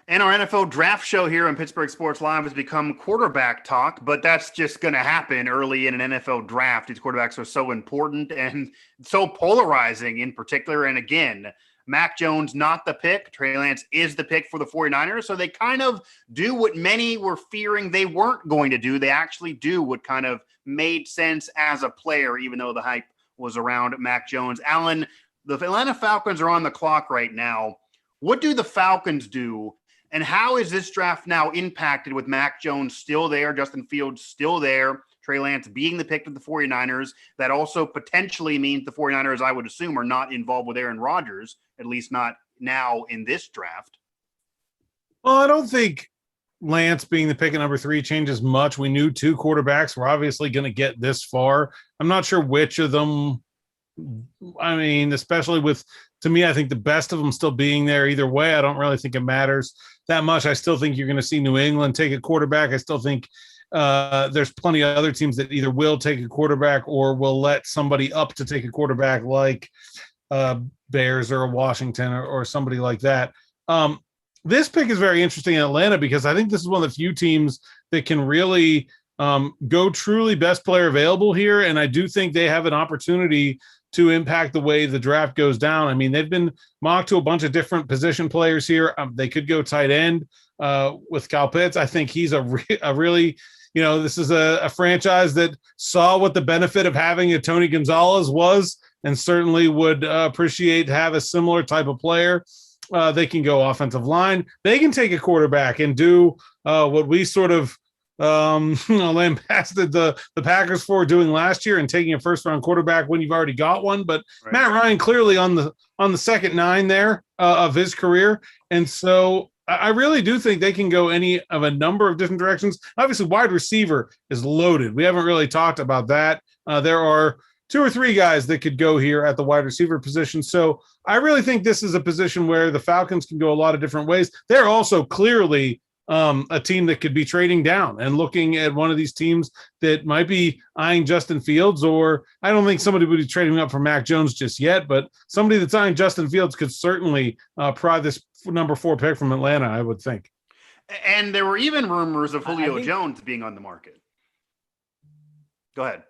And our NFL draft show here on Pittsburgh Sports Live has become quarterback talk, but that's just going to happen early in an NFL draft. These quarterbacks are so important and so polarizing in particular. And again, Mac Jones, not the pick. Trey Lance is the pick for the 49ers. So they kind of do what many were fearing they weren't going to do. They actually do what kind of made sense as a player, even though the hype was around Mac Jones. Alan, the Atlanta Falcons are on the clock right now. What do the Falcons do? And how is this draft now impacted with Mac Jones still there, Justin Fields still there, Trey Lance being the pick of the 49ers? That also potentially means the 49ers, I would assume, are not involved with Aaron Rodgers, at least not now in this draft. Well, I don't think Lance being the pick at number 3 changes much. We knew 2 quarterbacks were obviously going to get this far. I'm not sure which of them. I mean, especially with, to me, I think the best of them still being there either way. I don't really think it matters that much. I still think you're going to see New England take a quarterback. I still think there's plenty of other teams that either will take a quarterback or will let somebody up to take a quarterback, like Bears or Washington or somebody like that. This pick is very interesting in Atlanta because I think this is one of the few teams that can really go truly best player available here. And I do think they have an opportunity to impact the way the draft goes down. I mean, they've been mocked to a bunch of different position players here. They could go tight end with Kyle Pitts. I think he's a really, this is a franchise that saw what the benefit of having a Tony Gonzalez was and certainly would appreciate to have a similar type of player. They can go offensive line. They can take a quarterback and do what we sort of lambasted the Packers for doing last year and taking a first-round quarterback when you've already got one. But right. Matt Ryan clearly on the second 9 there of his career. And so I really do think they can go any of a number of different directions. Obviously, wide receiver is loaded. We haven't really talked about that. There are 2 or 3 guys that could go here at the wide receiver position. So I really think this is a position where the Falcons can go a lot of different ways. They're also clearly a team that could be trading down and looking at one of these teams that might be eyeing Justin Fields, or I don't think somebody would be trading up for Mac Jones just yet, but somebody that's eyeing Justin Fields could certainly pry this number 4 pick from Atlanta, I would think. And there were even rumors of Julio Jones being on the market. Go ahead.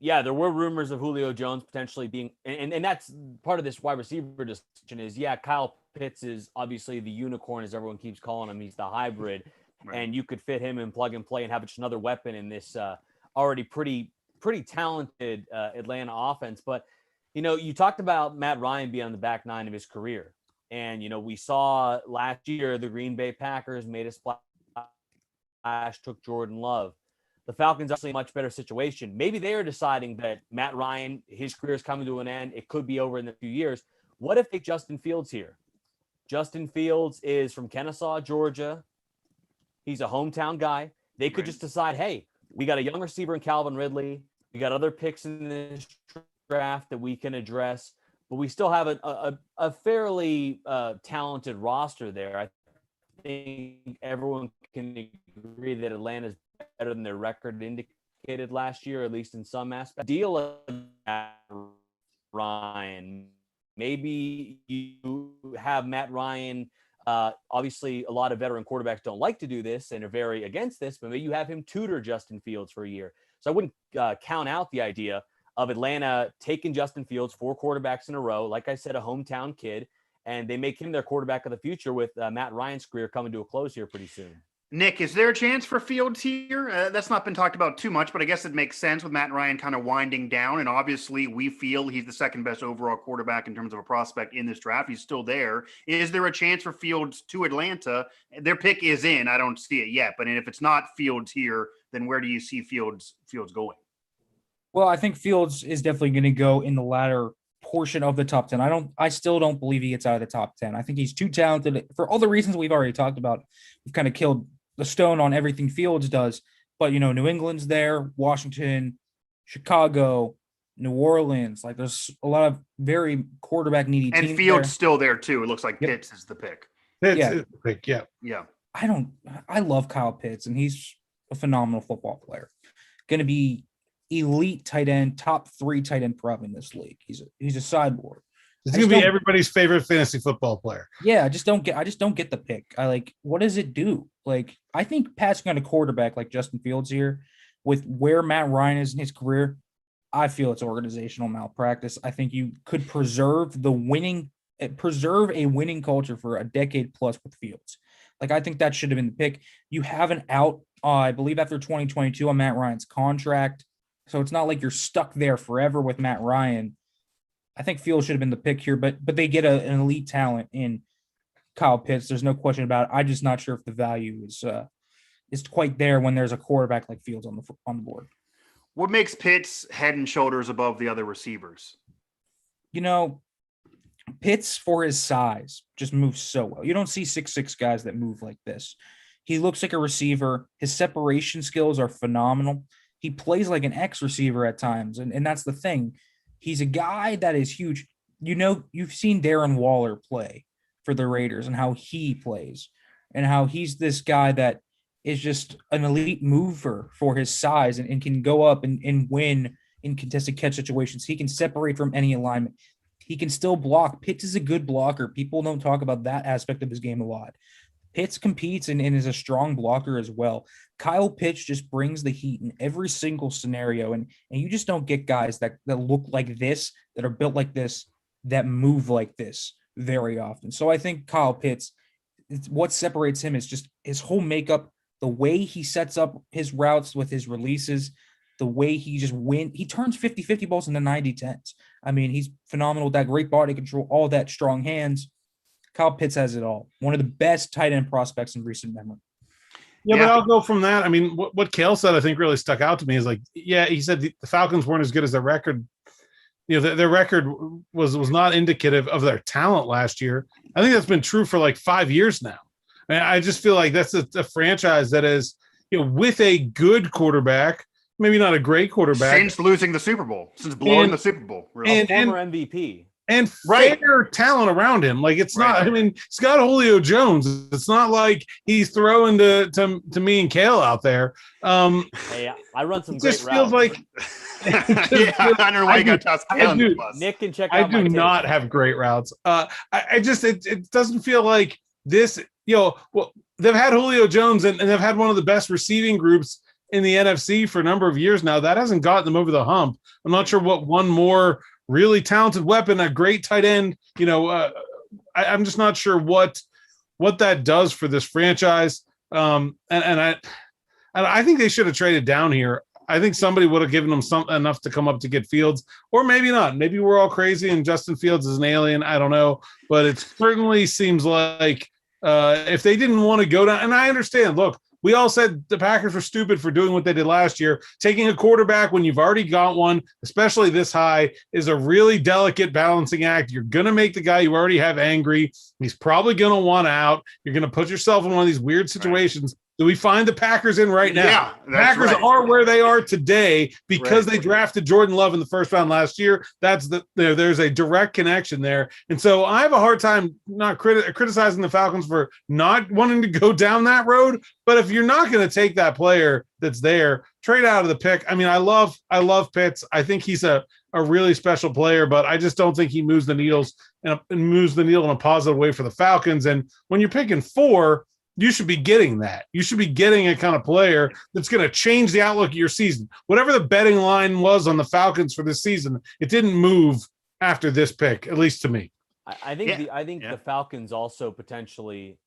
Yeah, there were rumors of Julio Jones potentially being, and that's part of this wide receiver discussion is, Kyle Pitts is obviously the unicorn, as everyone keeps calling him. He's the hybrid, right. And you could fit him in plug and play and have just another weapon in this already pretty talented Atlanta offense. But, you talked about Matt Ryan being on the back 9 of his career. And, we saw last year the Green Bay Packers made a splash, took Jordan Love. The Falcons are actually in a much better situation. Maybe they are deciding that Matt Ryan, his career is coming to an end. It could be over in a few years. What if they Justin Fields here? Justin Fields is from Kennesaw, Georgia. He's a hometown guy. They could just decide, hey, we got a young receiver in Calvin Ridley. We got other picks in this draft that we can address, but we still have a fairly talented roster there. I think everyone can agree that Atlanta's better than their record indicated last year, at least in some aspects. Deal of Ryan. Maybe you have Matt Ryan. Obviously, a lot of veteran quarterbacks don't like to do this and are very against this, but maybe you have him tutor Justin Fields for a year. So I wouldn't count out the idea of Atlanta taking Justin Fields 4 quarterbacks in a row. Like I said, a hometown kid, and they make him their quarterback of the future with Matt Ryan's career coming to a close here pretty soon. Nick, is there a chance for Fields here? That's not been talked about too much, but I guess it makes sense with Matt Ryan kind of winding down. And obviously, we feel he's the second best overall quarterback in terms of a prospect in this draft. He's still there. Is there a chance for Fields to Atlanta? Their pick is in. I don't see it yet. But if it's not Fields here, then where do you see Fields going? Well, I think Fields is definitely going to go in the latter portion of the top 10. I still don't believe he gets out of the top 10. I think he's too talented for all the reasons we've already talked about. We've kind of killed the stone on everything Fields does, but New England's there, Washington, Chicago, New Orleans. Like there's a lot of very quarterback needy teams. And Fields still there too. It looks like Pitts is the pick. Pitts is the pick. Yeah. I love Kyle Pitts, and he's a phenomenal football player. Going to be elite tight end, top 3 tight end probably in this league. He's a sideboard. He's going to be everybody's favorite fantasy football player. Yeah, I just don't get the pick. What does it do? I think passing on a quarterback like Justin Fields here, with where Matt Ryan is in his career, I feel it's organizational malpractice. I think you could preserve a winning culture for a decade plus with Fields. I think that should have been the pick. You have an out, I believe, after 2022 on Matt Ryan's contract. So it's not like you're stuck there forever with Matt Ryan. I think Fields should have been the pick here, but they get an elite talent in Kyle Pitts. There's no question about it. I'm just not sure if the value is quite there when there's a quarterback like Fields on the board. What makes Pitts head and shoulders above the other receivers? Pitts, for his size, just moves so well. You don't see 6'6" guys that move like this. He looks like a receiver. His separation skills are phenomenal. He plays like an X receiver at times, and that's the thing. He's a guy that is huge. You've seen Darren Waller play for the Raiders and how he plays and how he's this guy that is just an elite mover for his size and can go up and win in contested catch situations. He can separate from any alignment. He can still block. Pitts is a good blocker. People don't talk about that aspect of his game a lot. Pitts competes and is a strong blocker as well. Kyle Pitts just brings the heat in every single scenario, and you just don't get guys that look like this, that are built like this, that move like this very often. So I think Kyle Pitts, what separates him is just his whole makeup, the way he sets up his routes with his releases, the way he just he turns 50-50 balls into 90-10s. I mean, he's phenomenal with that great body control, all that strong hands. Kyle Pitts has it all. One of the best tight end prospects in recent memory. Yeah, but I'll go from that. I mean, what Cale said, I think really stuck out to me is he said the Falcons weren't as good as their record. Their record was not indicative of their talent last year. I think that's been true for 5 years now. I just feel like that's a franchise that is, with a good quarterback, maybe not a great quarterback. Since losing the Super Bowl, since blowing the Super Bowl. And former MVP. And fair talent around him. It's not, I mean, he's got Julio Jones. It's not like he's throwing to me and Cale out there. Hey, I run some great routes. Feels like I don't know why you got to toss Cale on the bus. Nick can check out I do not have great routes. It doesn't feel like this, they've had Julio Jones and they've had one of the best receiving groups in the NFC for a number of years now. That hasn't gotten them over the hump. I'm not sure what one more really talented weapon, a great tight end. I'm just not sure what that does for this franchise. And I think they should have traded down here. I think somebody would have given them enough to come up to get Fields, or maybe not. Maybe we're all crazy and Justin Fields is an alien. I don't know, but it certainly seems like if they didn't want to go down, and I understand. Look, we all said the Packers were stupid for doing what they did last year. Taking a quarterback when you've already got one, especially this high, is a really delicate balancing act. You're going to make the guy you already have angry. He's probably going to want out. You're going to put yourself in one of these weird situations that we find the Packers in right now. Yeah, Packers are where they are today because they drafted Jordan Love in the first round last year. There's a direct connection there. And so I have a hard time not criticizing the Falcons for not wanting to go down that road. But if you're not going to take that player that's there, trade out of the pick. I mean, I love Pitts. I think he's a really special player, but I just don't think he moves the needle in a positive way for the Falcons. And when you're picking 4, you should be getting that. You should be getting a kind of player that's going to change the outlook of your season. Whatever the betting line was on the Falcons for this season, it didn't move after this pick, at least to me. I think the Falcons also potentially,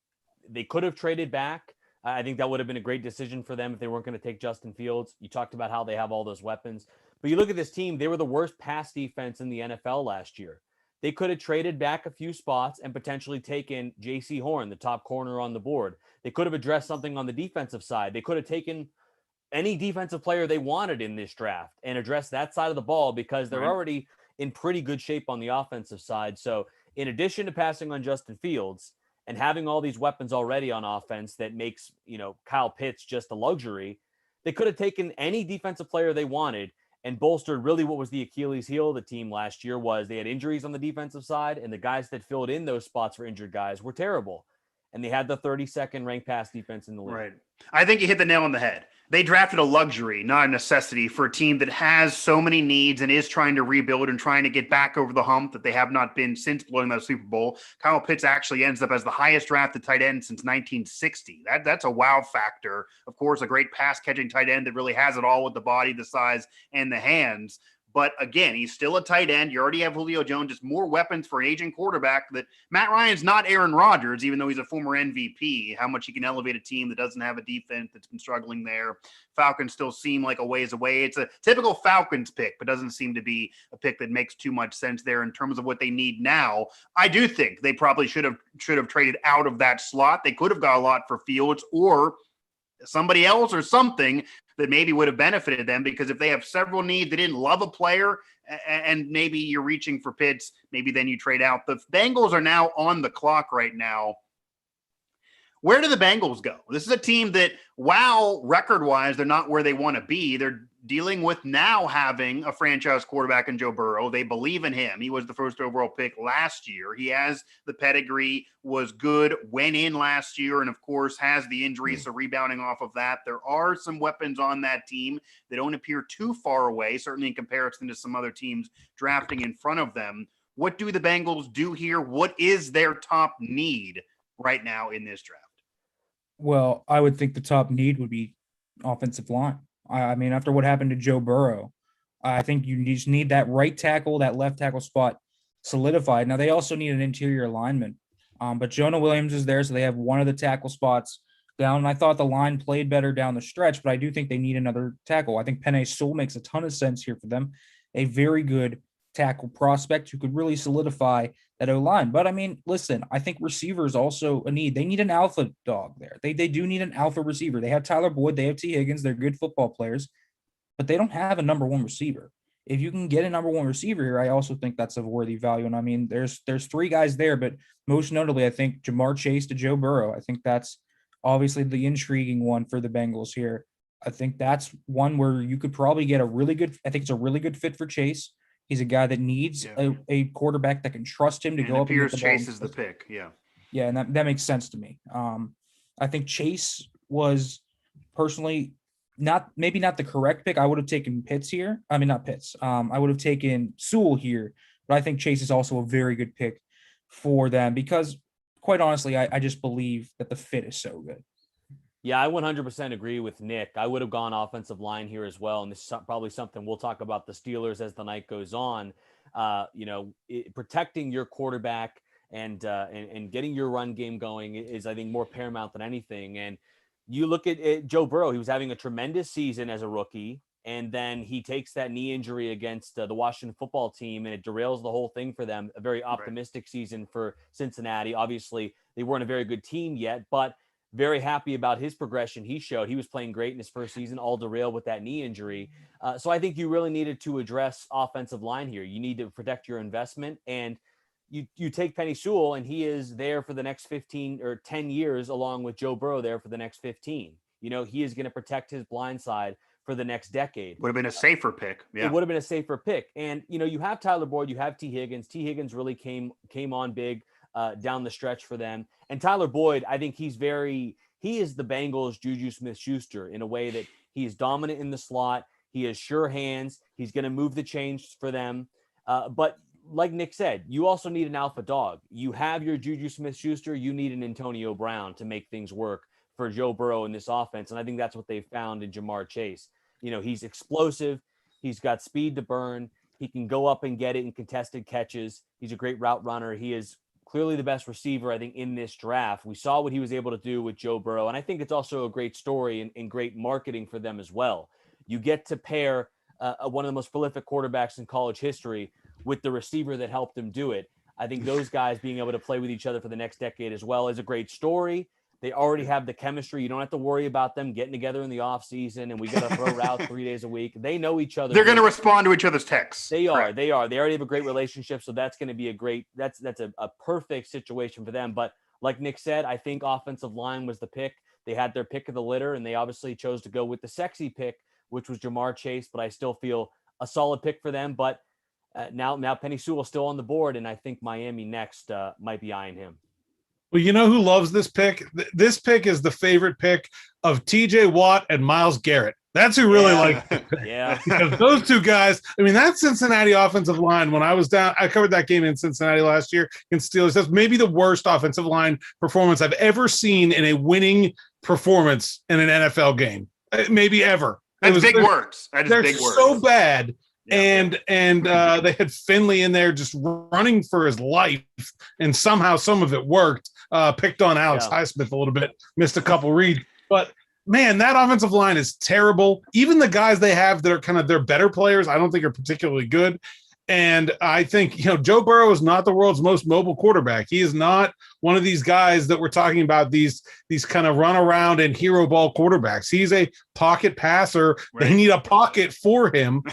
they could have traded back. I think that would have been a great decision for them if they weren't going to take Justin Fields. You talked about how they have all those weapons. But you look at this team, they were the worst pass defense in the NFL last year. They could have traded back a few spots and potentially taken J.C. Horn, the top corner on the board. They could have addressed something on the defensive side. They could have taken any defensive player they wanted in this draft and addressed that side of the ball because they're already in pretty good shape on the offensive side. So in addition to passing on Justin Fields, and having all these weapons already on offense that makes, Kyle Pitts just a luxury, they could have taken any defensive player they wanted and bolstered really what was the Achilles heel of the team last year. Was they had injuries on the defensive side, and the guys that filled in those spots for injured guys were terrible. And they had the 32nd ranked pass defense in the league. Right. I think you hit the nail on the head. They drafted a luxury, not a necessity, for a team that has so many needs and is trying to rebuild and trying to get back over the hump that they have not been since blowing that Super Bowl. Kyle Pitts actually ends up as the highest drafted tight end since 1960. That's a wow factor. Of course, a great pass-catching tight end that really has it all with the body, the size, and the hands. But again, he's still a tight end. You already have Julio Jones, just more weapons for an aging quarterback. That Matt Ryan's not Aaron Rodgers, even though he's a former MVP. How much he can elevate a team that doesn't have a defense that's been struggling there. Falcons still seem like a ways away. It's a typical Falcons pick, but doesn't seem to be a pick that makes too much sense there in terms of what they need now. I do think they probably should have traded out of that slot. They could have got a lot for Fields or somebody else or something that maybe would have benefited them, because if they have several needs, they didn't love a player, and maybe you're reaching for Pitts, maybe then you trade out. The Bengals are now on the clock right now. Where do the Bengals go? This is a team that, while record-wise, they're not where they want to be. They're dealing with now having a franchise quarterback in Joe Burrow. They believe in him. He was the first overall pick last year. He has the pedigree, was good, went in last year, and of course has the injuries, so rebounding off of that. There are some weapons on that team that don't appear too far away, certainly in comparison to some other teams drafting in front of them. What do the Bengals do here? What is their top need right now in this draft? Well, I would think the top need would be offensive line. I mean, after what happened to Joe Burrow, I think you just need that right tackle, that left tackle spot solidified. Now, they also need an interior lineman, but Jonah Williams is there, so they have one of the tackle spots down. And I thought the line played better down the stretch, but I do think they need another tackle. I think Penei Sewell makes a ton of sense here for them. A very good tackle prospect who could really solidify that O-line. But I mean, listen, I think receivers also a need. They need an alpha dog there. They do need an alpha receiver. They have Tyler Boyd, they have T. Higgins, they're good football players, but they don't have a number one receiver. If you can get a number one receiver here, I also think that's of worthy value. And I mean, there's three guys there, but most notably, I think Jamar Chase to Joe Burrow. I think that's obviously the intriguing one for the Bengals here. I think that's one where you could probably get I think it's a really good fit for Chase. He's a guy that needs a quarterback that can trust him to go up and get the ball. Chase is the pick, yeah. Yeah, and that makes sense to me. I think Chase was personally maybe not the correct pick. I would have taken Pitts here. I mean, not Pitts. I would have taken Sewell here, but I think Chase is also a very good pick for them because, quite honestly, I just believe that the fit is so good. Yeah, I 100% agree with Nick. I would have gone offensive line here as well. And this is probably something we'll talk about the Steelers as the night goes on. Protecting your quarterback and getting your run game going is, I think, more paramount than anything. And you look at Joe Burrow, he was having a tremendous season as a rookie. And then he takes that knee injury against the Washington football team, and it derails the whole thing for them. A very optimistic season for Cincinnati. Obviously, they weren't a very good team yet, but very happy about his progression he showed. He was playing great in his first season, all derailed with that knee injury. So I think you really needed to address offensive line here. You need to protect your investment, and you take Penei Sewell, and he is there for the next 15 or 10 years, along with Joe Burrow there for the next 15. He is going to protect his blind side for the next decade. Would have been a safer pick. Yeah. It would have been a safer pick. And, you have Tyler Boyd, you have T. Higgins. T. Higgins really came on big down the stretch for them. And Tyler Boyd, I think he is the Bengals' Juju Smith-Schuster in a way that he is dominant in the slot. He has sure hands. He's going to move the chains for them. But like Nick said, you also need an alpha dog. You have your Juju Smith-Schuster. You need an Antonio Brown to make things work for Joe Burrow in this offense. And I think that's what they've found in Jamar Chase. He's explosive. He's got speed to burn. He can go up and get it in contested catches. He's a great route runner. He is clearly the best receiver, I think, in this draft. We saw what he was able to do with Joe Burrow, and I think it's also a great story and great marketing for them as well. You get to pair one of the most prolific quarterbacks in college history with the receiver that helped him do it. I think those guys being able to play with each other for the next decade as well is a great story. They already have the chemistry. You don't have to worry about them getting together in the offseason and we got to throw routes 3 days a week. They know each other. They're going to respond to each other's texts. They are. Correct. They are. They already have a great relationship. So that's going to be that's a perfect situation for them. But like Nick said, I think offensive line was the pick. They had their pick of the litter, and they obviously chose to go with the sexy pick, which was Jamar Chase. But I still feel a solid pick for them. But now Penny Sewell still on the board, and I think Miami next might be eyeing him. Well, you know who loves this pick? This pick is the favorite pick of TJ Watt and Myles Garrett. That's who really likes it. Yeah. Because those two guys, I mean, that Cincinnati offensive line, when I was down, I covered that game in Cincinnati last year against Steelers. That's maybe the worst offensive line performance I've ever seen in a winning performance in an NFL game. Maybe ever. That's big words. They're so bad. Yeah. And they had Finley in there just running for his life, and somehow some of it worked. Picked on Alex Highsmith a little bit, missed a couple reads, but man, that offensive line is terrible. Even the guys they have that are kind of their better players, I don't think are particularly good. And I think, Joe Burrow is not the world's most mobile quarterback. He is not one of these guys that we're talking about, these kind of run around and hero ball quarterbacks. He's a pocket passer. Right. They need a pocket for him.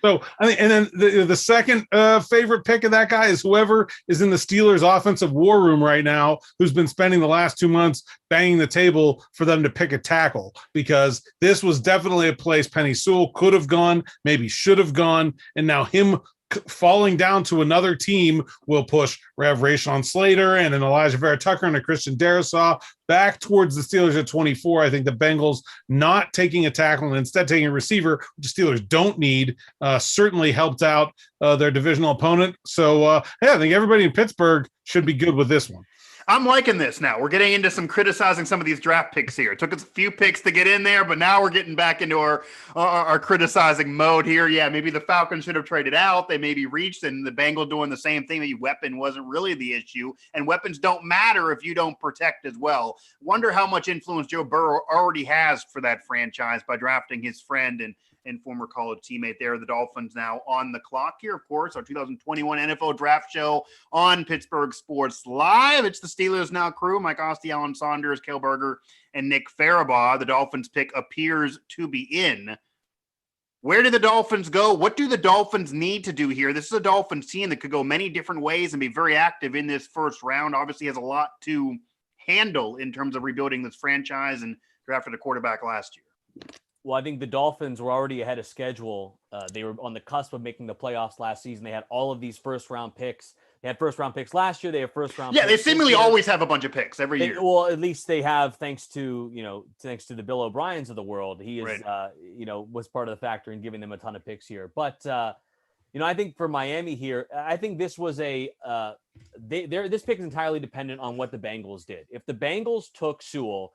So, I mean, and then the second favorite pick of that guy is whoever is in the Steelers' offensive war room right now, who's been spending the last 2 months banging the table for them to pick a tackle, because this was definitely a place Penny Sewell could have gone, maybe should have gone, and now him falling down to another team will push Rashawn Slater and an Elijah Vera Tucker and a Christian Darrisaw back towards the Steelers at 24. I think the Bengals not taking a tackle and instead taking a receiver, which the Steelers don't need, certainly helped out their divisional opponent. So, I think everybody in Pittsburgh should be good with this one. I'm liking this now. We're getting into some criticizing some of these draft picks here. It took us a few picks to get in there, but now we're getting back into our criticizing mode here. Yeah, maybe the Falcons should have traded out. They maybe reached, and the Bengals doing the same thing. Maybe weapon wasn't really the issue, and weapons don't matter if you don't protect as well. Wonder how much influence Joe Burrow already has for that franchise by drafting his friend and former college teammate there. The Dolphins now on the clock here, of course, our 2021 NFL Draft Show on Pittsburgh Sports Live. It's the Steelers Now crew, Mike Asti, Alan Saunders, Cale Berger, and Nick Farabuagh. The Dolphins pick appears to be in. Where do the Dolphins go? What do the Dolphins need to do here? This is a Dolphins team that could go many different ways and be very active in this first round. Obviously has a lot to handle in terms of rebuilding this franchise, and drafted a quarterback last year. Well, I think the Dolphins were already ahead of schedule. They were on the cusp of making the playoffs last season. They had all of these first-round picks. They had first-round picks last year. They have first-round picks. Yeah, they seemingly always have a bunch of picks every year. Well, at least they have, thanks to the Bill O'Briens of the world. He is, right. Was part of the factor in giving them a ton of picks here. But, I think for Miami here, I think this was this pick is entirely dependent on what the Bengals did. If the Bengals took Sewell,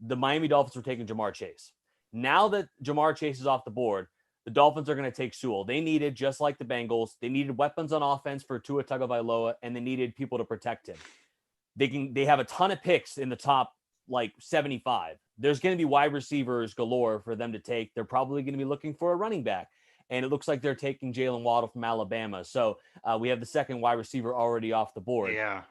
the Miami Dolphins were taking Jamar Chase. Now that Jamar Chase is off the board, the Dolphins are going to take Sewell. They needed, just like the Bengals, they needed weapons on offense for Tua Tagovailoa, and they needed people to protect him. They have a ton of picks in the top 75. There's going to be wide receivers galore for them to take. They're probably going to be looking for a running back, and it looks like they're taking Jalen Waddle from Alabama. So we have the second wide receiver already off the board. Yeah.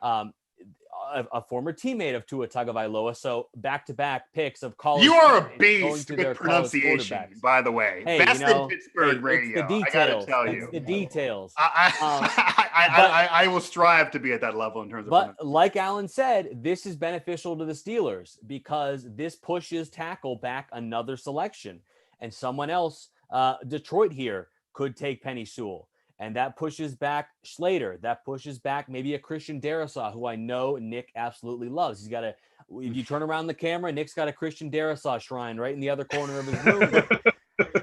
A former teammate of Tua Tagovailoa, so back-to-back picks of college. You are a beast with pronunciation, by the way. Hey, best in Pittsburgh radio. It's the details. I gotta tell you, it's the details. I will strive to be at that level in terms of. But like Alan said, this is beneficial to the Steelers because this pushes tackle back another selection, and someone else, Detroit here, could take Penny Sewell. And that pushes back Slater. That pushes back maybe a Christian Darrisaw, who I know Nick absolutely loves. If you turn around the camera, Nick's got a Christian Darrisaw shrine right in the other corner of his room.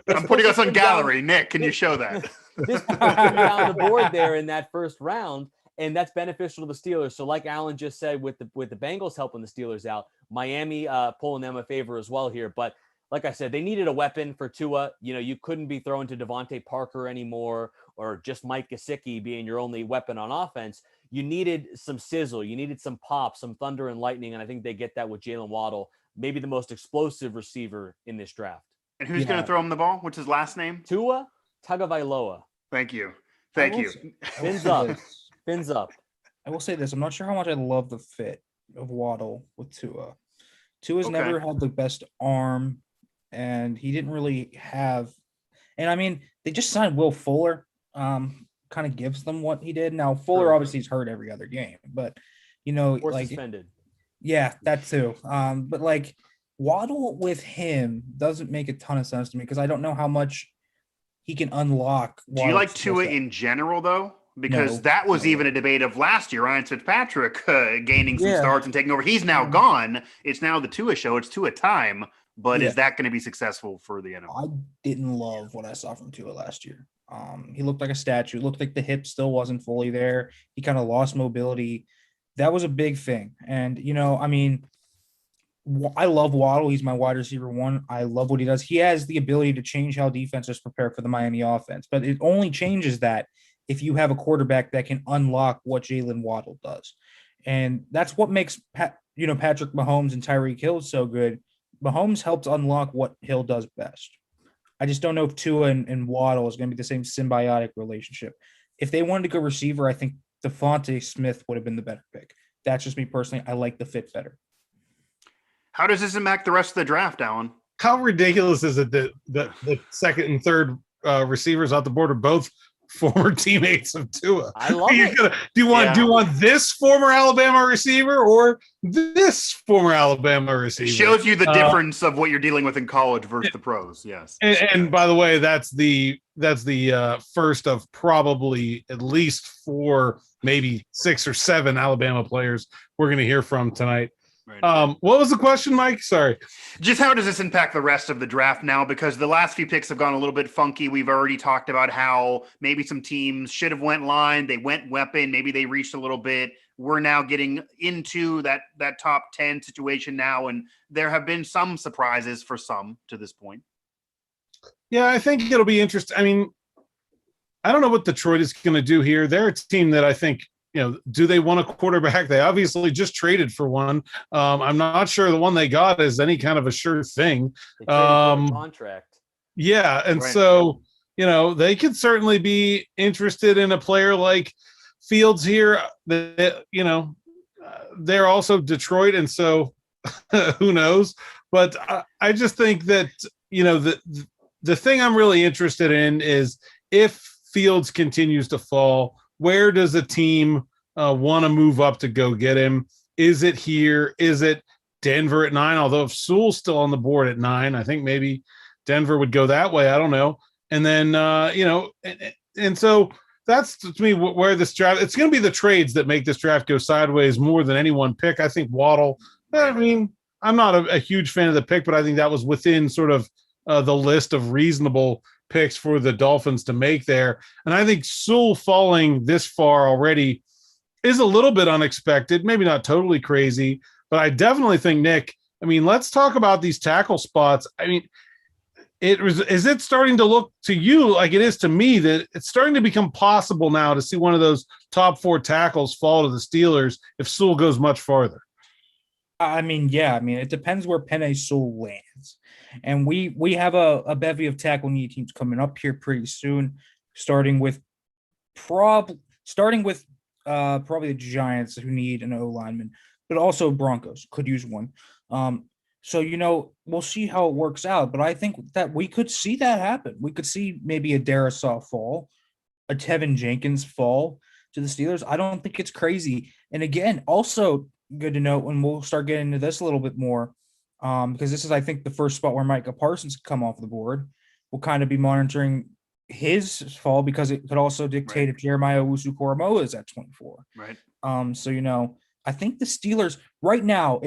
I'm putting us on gallery. Nick, can you show that? This pushes him down the board there in that first round, and that's beneficial to the Steelers. So like Alan just said, with the Bengals helping the Steelers out, Miami pulling them a favor as well here. But like I said, they needed a weapon for Tua. You couldn't be throwing to Devontae Parker anymore or just Mike Gesicki being your only weapon on offense. You needed some sizzle. You needed some pop, some thunder and lightning. And I think they get that with Jalen Waddle, maybe the most explosive receiver in this draft. And who's going to throw him the ball? What's his last name? Tua Tagovailoa. Thank you. Fins up. Fins up. I will say this. I'm not sure how much I love the fit of Waddle with Tua. Tua's never had the best arm, and he didn't really have – and, I mean, they just signed Will Fuller. Kind of gives them what he did. Now, Fuller obviously is hurt every other game, but, or like – suspended. Yeah, that too. But, like, Waddle with him doesn't make a ton of sense to me because I don't know how much he can unlock. Do you like Tua in general, though? Because that was even a debate of last year. Ryan Fitzpatrick gaining some starts and taking over. He's now gone. It's now the Tua show. It's Tua time. But is that going to be successful for the NFL? I didn't love what I saw from Tua last year. He looked like a statue. It looked like the hip still wasn't fully there. He kind of lost mobility. That was a big thing. And, I mean, I love Waddle. He's my wide receiver one. I love what he does. He has the ability to change how defenses prepare for the Miami offense. But it only changes that if you have a quarterback that can unlock what Jalen Waddle does. And that's what makes Patrick Mahomes and Tyreek Hill so good. Mahomes helps unlock what Hill does best. I just don't know if Tua and Waddle is going to be the same symbiotic relationship. If they wanted to go receiver, I think Devontae Smith would have been the better pick. That's just me personally. I like the fit better. How does this impact the rest of the draft, Alan? How ridiculous is it that the second and third receivers off the board are both former teammates of Tua? I love it. Do you want this former Alabama receiver or this former Alabama receiver? It shows you the difference of what you're dealing with in college versus the pros. Yes. And by the way, that's the first of probably at least 4, maybe 6 or 7 Alabama players we're going to hear from tonight. Right. What was the question, Mike? Sorry. Just how does this impact the rest of the draft now? Because the last few picks have gone a little bit funky. We've already talked about how maybe some teams should have went line. They went weapon. Maybe they reached a little bit. We're now getting into that top 10 situation now. And there have been some surprises for some to this point. Yeah, I think it'll be interesting. I mean, I don't know what Detroit is going to do here. They're a team that I think, do they want a quarterback? They obviously just traded for one. I'm not sure the one they got is any kind of a sure thing. They traded for a contract. Yeah, and so, they could certainly be interested in a player like Fields here. They're also Detroit, and so who knows? But I just think that, the thing I'm really interested in is if Fields continues to fall, where does a team want to move up to go get him? Is it here? Is it Denver at 9? Although if Sewell's still on the board at 9, I think maybe Denver would go that way. I don't know. And then, and so that's to me where this draft, it's going to be the trades that make this draft go sideways more than any one pick. I think Waddle, I mean, I'm not a huge fan of the pick, but I think that was within sort of the list of reasonable picks for the Dolphins to make there. And I think Sewell falling this far already is a little bit unexpected, maybe not totally crazy, but I definitely think, Nick, I mean, let's talk about these tackle spots. I mean, is it starting to look to you like it is to me that it's starting to become possible now to see one of those top 4 tackles fall to the Steelers if Sewell goes much farther? I mean, yeah. I mean, it depends where Penei Sewell lands. And we have a bevy of tackle need teams coming up here pretty soon, starting with probably the Giants, who need an O lineman, but also Broncos could use one. So, we'll see how it works out. But I think that we could see that happen. We could see maybe a Darisaw fall, a Tevin Jenkins fall to the Steelers. I don't think it's crazy. And again, also good to note, and we'll start getting into this a little bit more, because this is, I think, the first spot where Micah Parsons could come off the board. We'll kind of be monitoring his fall because it could also dictate if Jeremiah Owusu-Koramoah is at 24. Right. So, I think the Steelers right now,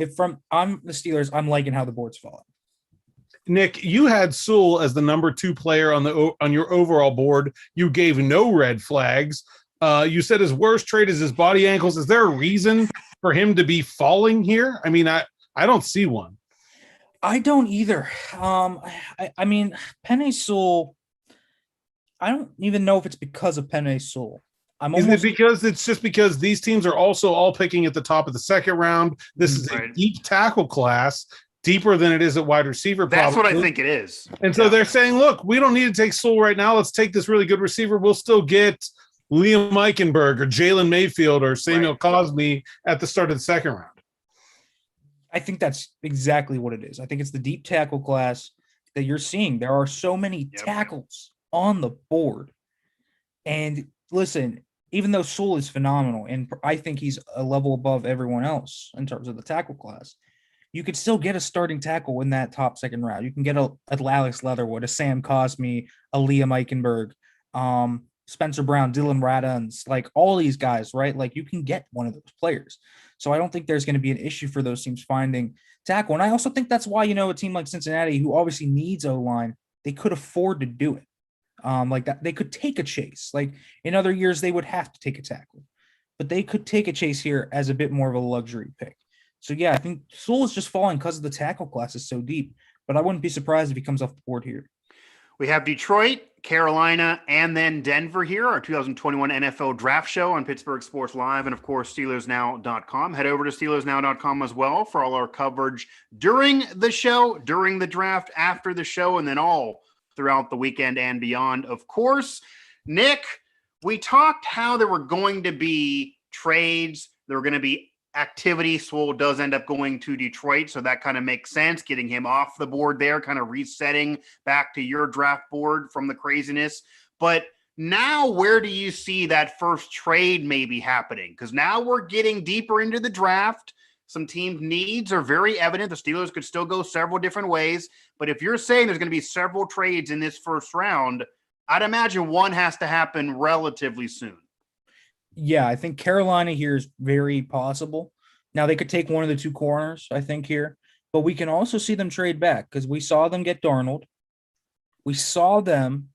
I'm the Steelers, I'm liking how the board's falling. Nick, you had Sewell as the number 2 player on your overall board. You gave no red flags. You said his worst trait is his body ankles. Is there a reason for him to be falling here? I mean, I don't see one. I don't either. I mean, Penei Sewell, I don't even know if it's because of Penei Sewell. Is it because it's just because these teams are also all picking at the top of the second round? This is a deep tackle class, deeper than it is at wide receiver. That's probably. what I think it is. And so they're saying, look, we don't need to take Sewell right now. Let's take this really good receiver. We'll still get Liam Eichenberg or Jalen Mayfield or Samuel Cosme at the start of the second round. I think that's exactly what it is. I think it's the deep tackle class that you're seeing. There are so many tackles on the board. And listen, even though Sewell is phenomenal, and I think he's a level above everyone else in terms of the tackle class, you could still get a starting tackle in that top second round. You can get a Alex Leatherwood, a Sam Cosme, a Liam Eichenberg, Spencer Brown, Dylan Radunz, like all these guys, right? Like you can get one of those players. So I don't think there's going to be an issue for those teams finding tackle. And I also think that's why, a team like Cincinnati, who obviously needs O-line, they could afford to do it. Like that, they could take a chase. Like in other years, they would have to take a tackle, but they could take a chase here as a bit more of a luxury pick. So yeah, I think Sewell is just falling because of the tackle class is so deep, but I wouldn't be surprised if he comes off the board here. We have Detroit, Carolina, and then Denver here, our 2021 NFL Draft Show on Pittsburgh Sports Live and, of course, SteelersNow.com. Head over to SteelersNow.com as well for all our coverage during the show, during the draft, after the show, and then all throughout the weekend and beyond. Of course, Nick, we talked how there were going to be trades, there were going to be activity. Sewell does end up going to Detroit, so that kind of makes sense, getting him off the board there, kind of resetting back to your draft board from the craziness. But now where do you see that first trade maybe happening? Because now we're getting deeper into the draft. Some team needs are very evident. The Steelers could still go several different ways. But if you're saying there's going to be several trades in this first round, I'd imagine one has to happen relatively soon. Yeah, I think Carolina here is very possible. Now, they could take one of the two corners, I think, here. But we can also see them trade back because we saw them get Darnold. We saw them.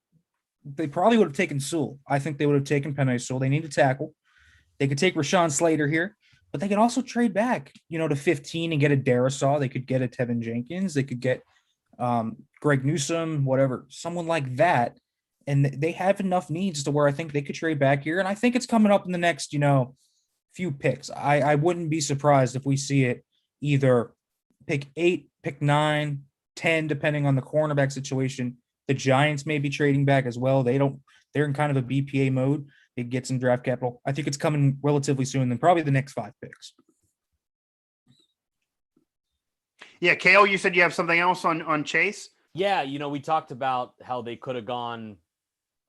They probably would have taken Sewell. I think they would have taken Penei Sewell. They need a tackle. They could take Rashawn Slater here, but they could also trade back, to 15 and get a Darisaw. They could get a Tevin Jenkins. They could get Greg Newsome, whatever, someone like that. And they have enough needs to where I think they could trade back here. And I think it's coming up in the next, few picks. I wouldn't be surprised if we see it either pick 8, pick 9, 10, depending on the cornerback situation. The Giants may be trading back as well. They're in kind of a BPA mode. They get some draft capital. I think it's coming relatively soon, then probably the next 5 picks. Yeah, Cale, you said you have something else on Chase? Yeah, we talked about how they could have gone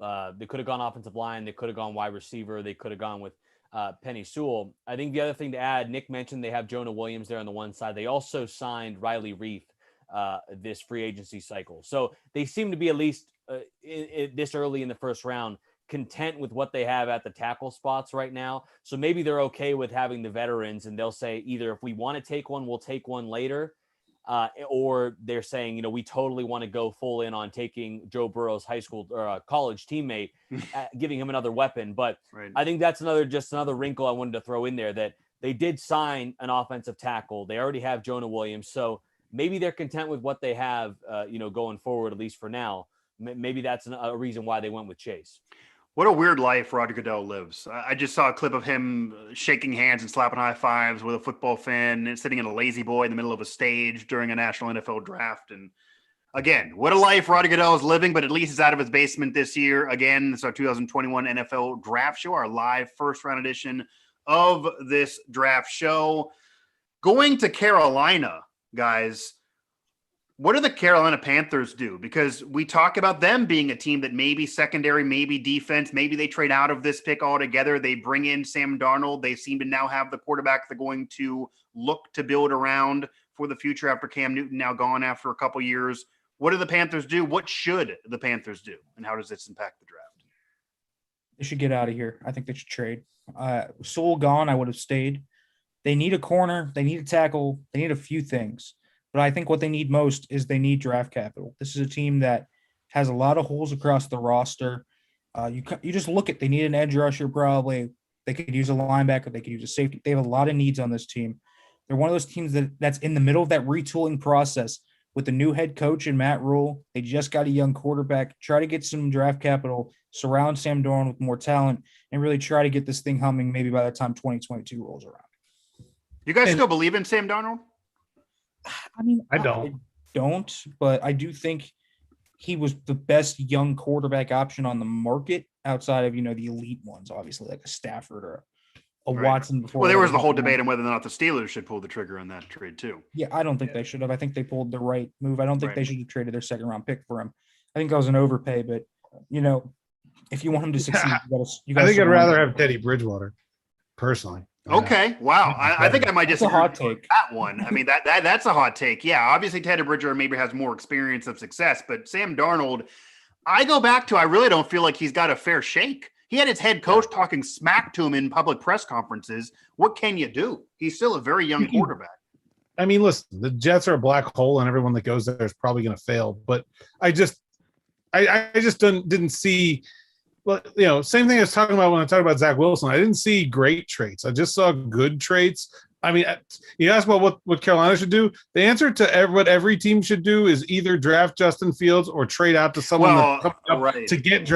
offensive line, they could have gone wide receiver, they could have gone with Penei Sewell. I think the other thing to add, Nick mentioned they have Jonah Williams there on the one side. They also signed Riley Reif this free agency cycle. So they seem to be at least this early in the first round content with what they have at the tackle spots right now. So maybe they're okay with having the veterans and they'll say either if we want to take one, we'll take one later. Or they're saying, we totally want to go full in on taking Joe Burrow's high school or college teammate, giving him another weapon. But right. I think that's another wrinkle I wanted to throw in there, that they did sign an offensive tackle. They already have Jonah Williams. So maybe they're content with what they have, going forward, at least for now. Maybe that's a reason why they went with Chase. What a weird life Roger Goodell lives. I just saw a clip of him shaking hands and slapping high fives with a football fan and sitting in a lazy boy in the middle of a stage during a national NFL draft. And again, what a life Roger Goodell is living, but at least he's out of his basement this year. Again, it's our 2021 NFL Draft Show, our live first-round edition of this draft show. Going to Carolina, guys, what do the Carolina Panthers do? Because we talk about them being a team that maybe secondary, maybe defense, maybe they trade out of this pick altogether. They bring in Sam Darnold. They seem to now have the quarterback they're going to look to build around for the future after Cam Newton now gone after a couple years. What do the Panthers do? What should the Panthers do? And how does this impact the draft? They should get out of here. I think they should trade. Sewell gone, I would have stayed. They need a corner. They need a tackle. They need a few things. But I think what they need most is they need draft capital. This is a team that has a lot of holes across the roster. You just look at, they need an edge rusher probably. They could use a linebacker. They could use a safety. They have a lot of needs on this team. They're one of those teams that's in the middle of that retooling process with the new head coach and Matt Rule. They just got a young quarterback. Try to get some draft capital, surround Sam Darnold with more talent, and really try to get this thing humming maybe by the time 2022 rolls around. You guys still believe in Sam Darnold? I mean, I don't. But I do think he was the best young quarterback option on the market outside of, the elite ones, obviously, like a Stafford or a Right. Watson before. Well, there was the whole debate on whether or not the Steelers should pull the trigger on that trade too. Yeah, I don't think they should have. I think they pulled the right move. I don't think Right. they should have traded their second round pick for him. I think that was an overpay, but if you want him to succeed, you got I think I'd rather have Teddy Bridgewater, personally. Okay. Wow. I think I might That's a disagree hot with take. that one. I mean, that's a hot take. Yeah. Obviously, Teddy Bridgewater maybe has more experience of success, but Sam Darnold, I go back to, I really don't feel like he's got a fair shake. He had his head coach talking smack to him in public press conferences. What can you do? He's still a very young quarterback. I mean, listen, the Jets are a black hole, and everyone that goes there is probably going to fail. But I just didn't see. Well, same thing I was talking about when I talked about Zach Wilson. I didn't see great traits. I just saw good traits. I mean, you ask about what Carolina should do. The answer to what every team should do is either draft Justin Fields or trade out to someone to get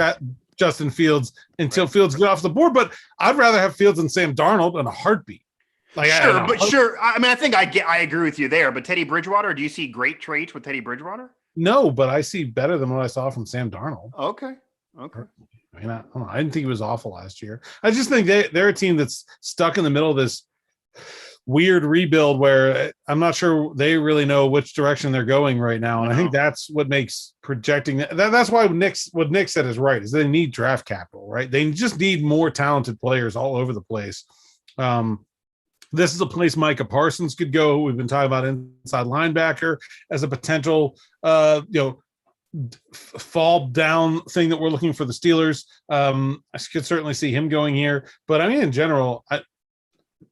Justin Fields until Fields get off the board. But I'd rather have Fields than Sam Darnold in a heartbeat. Sure. I mean, I think I agree with you there. But Teddy Bridgewater, do you see great traits with Teddy Bridgewater? No, but I see better than what I saw from Sam Darnold. Okay. I mean, I don't know. I didn't think he was awful last year. I just think they're a team that's stuck in the middle of this weird rebuild where I'm not sure they really know which direction they're going right now. And I think that's what makes projecting that's why what Nick said is right, is they need draft capital, right? They just need more talented players all over the place. This is a place Micah Parsons could go. We've been talking about inside linebacker as a potential, fall down thing that we're looking for the Steelers. I could certainly see him going here, but I mean, in general, I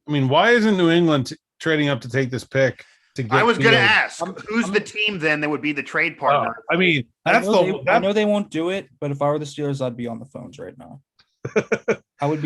mean, why isn't New England trading up to take this pick? I was going to ask, who's the team then that would be the trade partner? I mean, I know they won't do it, but if I were the Steelers, I'd be on the phones right now. That would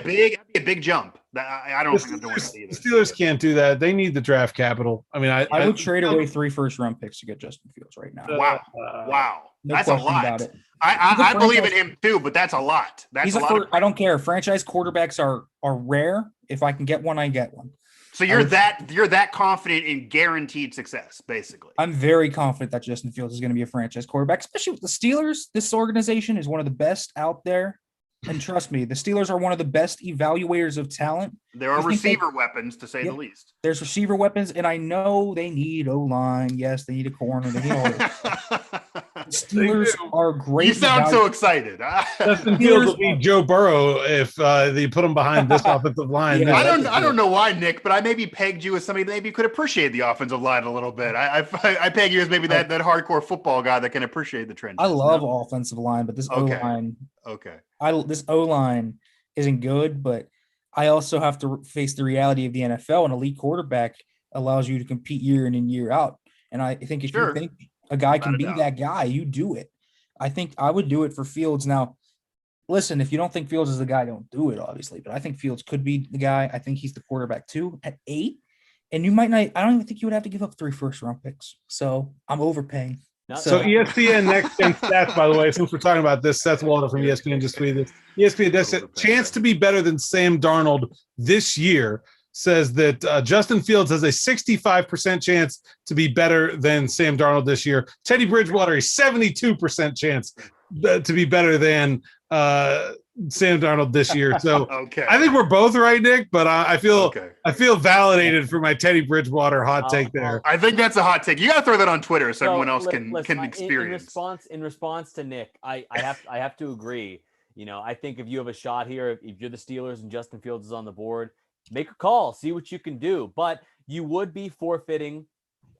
be a big jump. I don't think I'm doing that either. The Steelers can't do that. They need the draft capital. I mean, I would trade away 3 first-round picks to get Justin Fields right now. Wow. No that's a lot. About it. I believe in him too, but that's a lot. That's a lot. I don't care. Franchise quarterbacks are rare. If I can get one, I get one. So you're that confident in guaranteed success, basically. I'm very confident that Justin Fields is going to be a franchise quarterback, especially with the Steelers. This organization is one of the best out there. And trust me, the Steelers are one of the best evaluators of talent. There are receiver weapons, to say the least. There's receiver weapons, and I know they need O-line. Yes, they need a corner. They need all this. The Steelers are great. You sound so excited. Justin Fields will be Joe Burrow if they put him behind this offensive line. Yeah, I don't know why, Nick, but I maybe pegged you as somebody that maybe could appreciate the offensive line a little bit. I peg you as maybe that hardcore football guy that can appreciate the trenches. I love offensive line, but this O-line. Okay. This O-line isn't good, but I also have to face the reality of the NFL. An elite quarterback allows you to compete year in and year out. And I think if you think a guy can be that guy, you do it. I think I would do it for Fields. Now, listen, if you don't think Fields is the guy, don't do it, obviously. But I think Fields could be the guy. I think he's the quarterback too at 8. And you might not – I don't even think you would have to give up 3 first-round picks. So I'm overpaying. So ESPN Next Gen Stats, by the way, since we're talking about this, Seth Walter from ESPN just tweeted this. ESPN does a chance to be better than Sam Darnold this year, says that Justin Fields has a 65% chance to be better than Sam Darnold this year. Teddy Bridgewater, a 72% chance to be better than Sam Darnold this year. So I think we're both right, Nick, but I feel validated for my Teddy Bridgewater hot take there. I think that's a hot take. You got to throw that on Twitter so everyone else can experience. In response to Nick, I have to agree. I think if you have a shot here, if you're the Steelers and Justin Fields is on the board, make a call, see what you can do. But you would be forfeiting,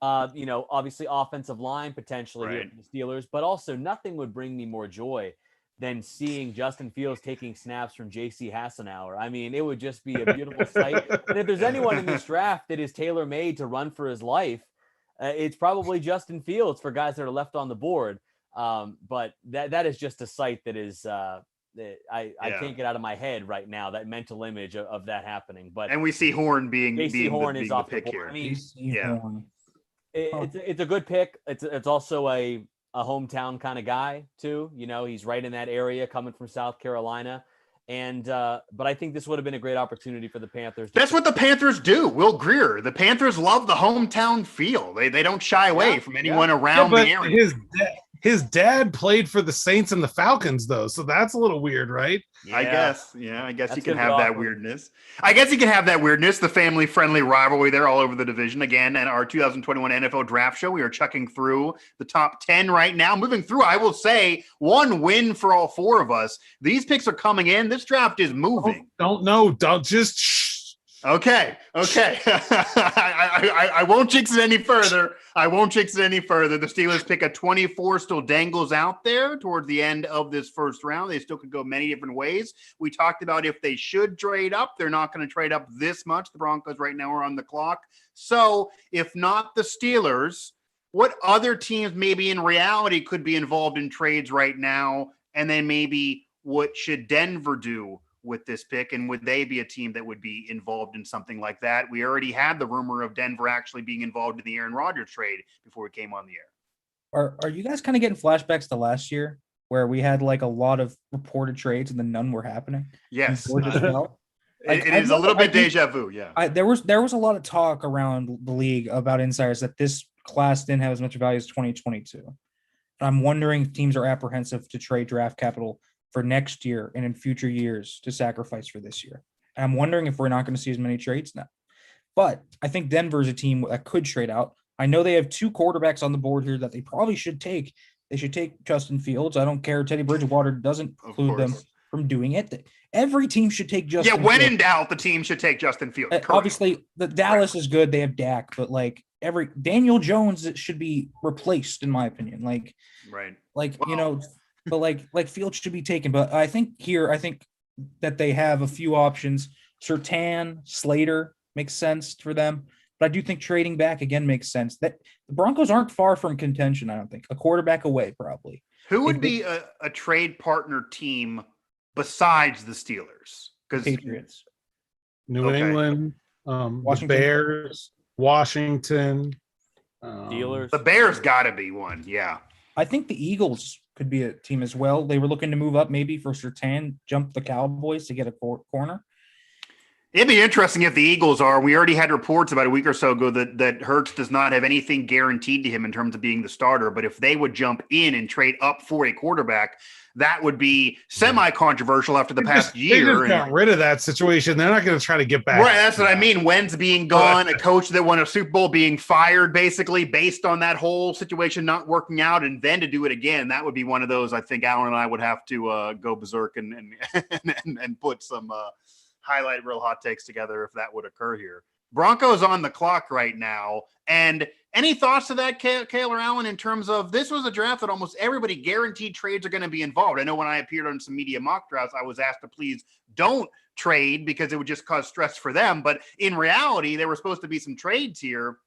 obviously offensive line potentially here for the Steelers, but also nothing would bring me more joy than seeing Justin Fields taking snaps from J.C. Hassenauer. I mean, it would just be a beautiful sight. And if there's anyone in this draft that is tailor-made to run for his life, it's probably Justin Fields for guys that are left on the board. But that is just a sight that is I can't get out of my head right now, that mental image of that happening. But and we see Horn being Horn is the off pick the board. here. I mean, It's a good pick. It's also a hometown kind of guy too. He's right in that area, coming from South Carolina. And but I think this would have been a great opportunity for the Panthers. That's what the Panthers do. Will Greer. The Panthers love the hometown feel. They don't shy away from anyone around the area. His dad played for the Saints and the Falcons, though, so that's a little weird, right? Yeah. I guess he can have that weirdness. The family-friendly rivalry there all over the division. Again, and our 2021 NFL Draft Show, we are chucking through the top 10 right now. Moving through, I will say, one win for all four of us. These picks are coming in. This draft is moving. Don't just shh. Okay. I won't jinx it any further. The Steelers pick a 24 still dangles out there towards the end of this first round. They still could go many different ways. We talked about if they should trade up. They're not going to trade up this much. The Broncos right now are on the clock. So if not the Steelers, what other teams maybe in reality could be involved in trades right now? And then maybe what should Denver do with this pick, and would they be a team that would be involved in something like that? We already had the rumor of Denver actually being involved in the Aaron Rodgers trade before we came on the air. Are you guys kind of getting flashbacks to last year where we had like a lot of reported trades and then none were happening? Yes. It is a little bit deja vu. Yeah. There was a lot of talk around the league about insiders that this class didn't have as much value as 2022. And I'm wondering if teams are apprehensive to trade draft capital for next year and in future years to sacrifice for this year. And I'm wondering if we're not going to see as many trades now. But I think Denver is a team that could trade out. I know they have two quarterbacks on the board here that they probably should take. They should take Justin Fields. I don't care. Teddy Bridgewater doesn't preclude them from doing it. Every team should take Justin Fields. Yeah, when in doubt, the team should take Justin Fields. Obviously, the Dallas is good. They have Dak, but like Daniel Jones should be replaced, in my opinion. But like Fields should be taken. But I think that they have a few options. Surtain, Slater makes sense for them. But I do think trading back again makes sense. That the Broncos aren't far from contention, I don't think. A quarterback away, probably. Who would be a trade partner team besides the Steelers? Because Patriots. New England, the Bears, Washington. Steelers. The Bears got to be one, yeah. I think the Eagles could be a team as well. They were looking to move up maybe for Surtain, jump the Cowboys to get a corner. It'd be interesting if the Eagles are. We already had reports about a week or so ago that Hurts does not have anything guaranteed to him in terms of being the starter. But if they would jump in and trade up for a quarterback, that would be semi-controversial after the past year. They just got rid of that situation. They're not going to try to get back. Right, that's what I mean. Wentz being gone, a coach that won a Super Bowl being fired, basically based on that whole situation not working out, and then to do it again, that would be one of those. I think Alan and I would have to go berserk and put some highlight real hot takes together if that would occur here. Broncos on the clock right now. And any thoughts to that, Cale or Allen, in terms of this was a draft that almost everybody guaranteed trades are going to be involved? I know when I appeared on some media mock drafts, I was asked to please don't trade because it would just cause stress for them. But in reality, there were supposed to be some trades here.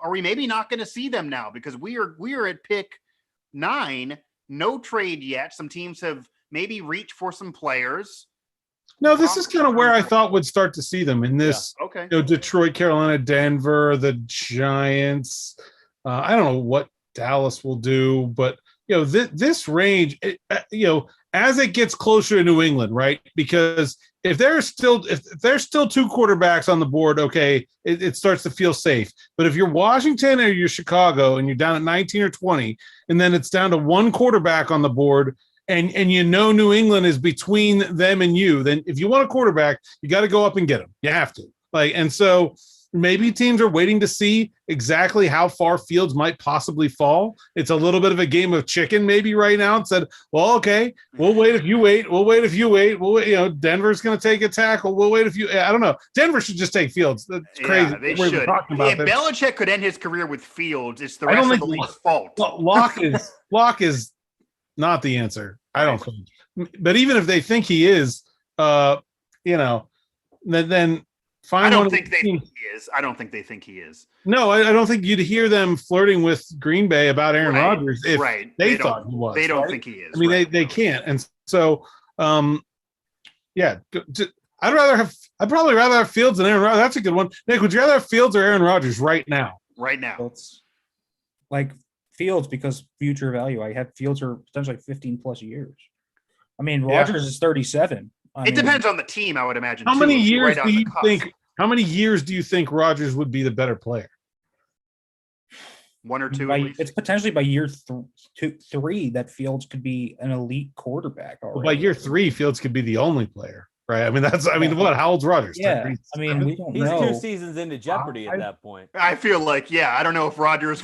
Are we maybe not going to see them now? Because we are at pick 9, no trade yet. Some teams have maybe reached for some players. No, this is kind of where I thought we'd start to see them in this. Yeah. Okay. Detroit, Carolina, Denver, the Giants. I don't know what Dallas will do, but this range, as it gets closer to New England, right? Because if there's still two quarterbacks on the board, okay, it starts to feel safe. But if you're Washington or you're Chicago and you're down at 19 or 20, and then it's down to one quarterback on the board, and New England is between them and you, then if you want a quarterback, you got to go up and get him. You have to. And so maybe teams are waiting to see exactly how far Fields might possibly fall. It's a little bit of a game of chicken maybe right now, and said, well, okay, we'll wait if you wait. We'll wait if you wait. We'll wait, Denver's going to take a tackle. We'll wait if you – I don't know. Denver should just take Fields. That's crazy. Yeah, they should. If Belichick could end his career with Fields, it's the rest of the league's fault. Locke is not the answer. I don't think. But even if they think he is, then fine. I don't think they think he is. I don't think they think he is. No, I don't think you'd hear them flirting with Green Bay about Aaron Rodgers if they thought he was. They don't think he is. I mean, they can't. And so, I'd probably rather have Fields than Aaron Rodgers. That's a good one. Nick, would you rather have Fields or Aaron Rodgers right now? right now. It's like Fields, because future value. I have Fields for potentially 15 plus years. I mean, Rodgers is 37. It depends on the team, I would imagine. How many years right do you think? How many years do you think Rodgers would be the better player? 1 or 2. It's potentially by year 3 that Fields could be an elite quarterback already. Well, by year 3, Fields could be the only player, right? I mean, what? How old's Rodgers? Yeah, I mean, we don't know. He's 2 seasons into jeopardy at that point. I feel like, I don't know if Rodgers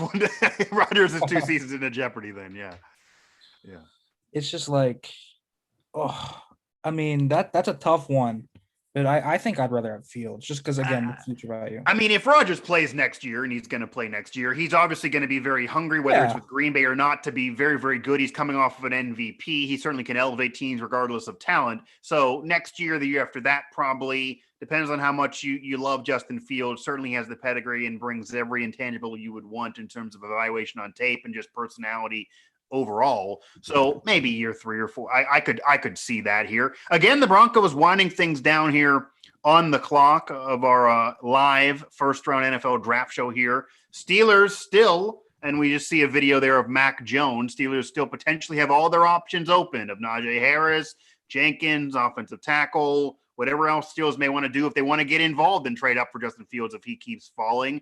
Rodgers is 2 seasons into jeopardy. Then, yeah. It's just like, I mean, that's a tough one. But I think I'd rather have Fields just because, again, the future value. I mean, if Rodgers plays next year, and he's going to play next year, he's obviously going to be very hungry, whether it's with Green Bay or not, to be very, very good. He's coming off of an MVP. He certainly can elevate teams regardless of talent. So next year, the year after that, probably depends on how much you love Justin Fields. Certainly has the pedigree and brings every intangible you would want in terms of evaluation on tape and just personality overall. So maybe year 3 or 4. I could see that here. Again, the Broncos winding things down here on the clock of our live first round NFL draft show here. Steelers still, and we just see a video there of Mac Jones. Steelers still potentially have all their options open of Najee Harris, Jenkins, offensive tackle, whatever else Steelers may want to do if they want to get involved and trade up for Justin Fields if he keeps falling.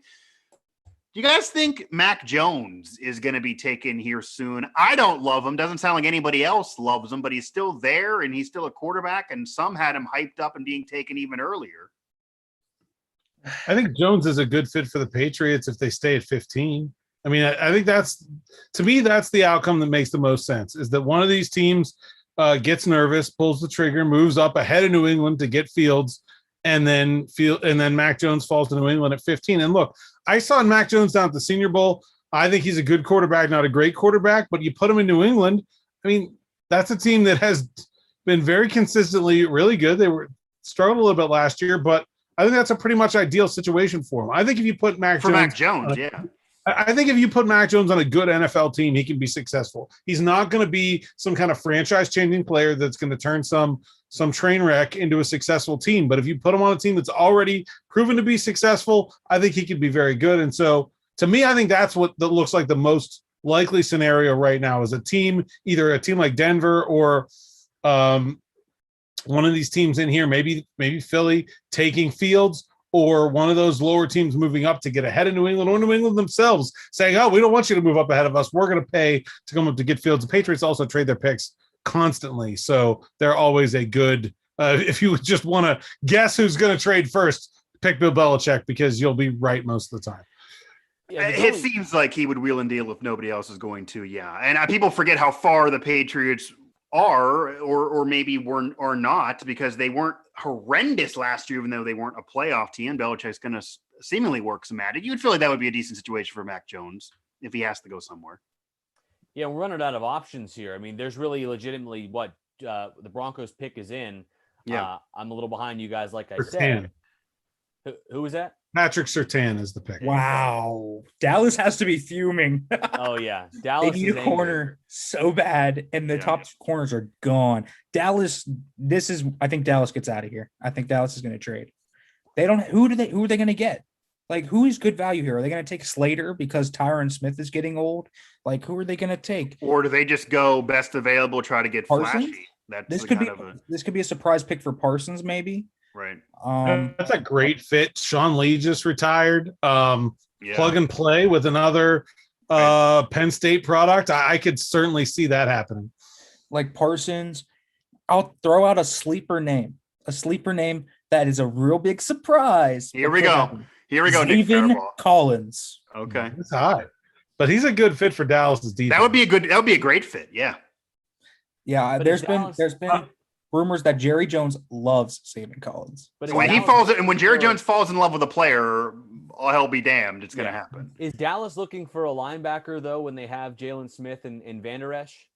Do you guys think Mac Jones is going to be taken here soon? I don't love him. Doesn't sound like anybody else loves him, but he's still there and he's still a quarterback, and some had him hyped up and being taken even earlier. I think Jones is a good fit for the Patriots if they stay at 15. I mean, I think that's the outcome that makes the most sense, is that one of these teams gets nervous, pulls the trigger, moves up ahead of New England to get Fields, and then Mac Jones falls to New England at 15. And look, I saw Mac Jones down at the Senior Bowl. I think he's a good quarterback, not a great quarterback, but you put him in New England. I mean, that's a team that has been very consistently really good. They struggled a little bit last year, but I think that's a pretty much ideal situation for him. I think if you put Mac Jones, I think if you put Mac Jones on a good NFL team, he can be successful. He's not going to be some kind of franchise-changing player that's going to turn some train wreck into a successful team. But if you put him on a team that's already proven to be successful, I think he could be very good. And so, to me, I think that's what that looks like the most likely scenario right now, is either a team like Denver or one of these teams in here, maybe Philly taking Fields, or one of those lower teams moving up to get ahead of New England, or New England themselves saying, "Oh, we don't want you to move up ahead of us. We're going to pay to come up to get Fields." The Patriots also trade their picks constantly, so they're always a good. If you just want to guess who's going to trade first, pick Bill Belichick, because you'll be right most of the time. Yeah, it seems like he would wheel and deal if nobody else is going to. Yeah, and people forget how far the Patriots are, or maybe were or not, because they weren't horrendous last year, even though they weren't a playoff team. Belichick's going to seemingly work some magic. You would feel like that would be a decent situation for Mac Jones if he has to go somewhere. Yeah, we're running out of options here. I mean, there's really legitimately what the Broncos pick is in. Yeah, I'm a little behind you guys, like I Surtain. said. Who was that? Patrick Surtain is the pick. Wow. Dallas has to be fuming. Oh, yeah. Dallas they need a corner so bad, and the top corners are gone. Dallas, I think Dallas gets out of here. I think Dallas is going to trade. Who are they going to get? Like, who is good value here? Are they going to take Slater because Tyron Smith is getting old? Like, who are they going to take? Or do they just go best available, try to get Parsons? flashy? This could be a surprise pick for Parsons, maybe. Right. That's a great fit. Sean Lee just retired. Plug and play with another Penn State product. I could certainly see that happening. Like Parsons, I'll throw out a sleeper name that is a real big surprise. Here we go. Stephen Collins. Okay. That's high. But he's a good fit for Dallas's defense. That would be a great fit. Yeah. Yeah. There's been rumors that Jerry Jones loves Stephen Collins. But when Jerry Jones falls in love with a player, all hell be damned, it's going to happen. Is Dallas looking for a linebacker, though, when they have Jalen Smith and Van Der Esch?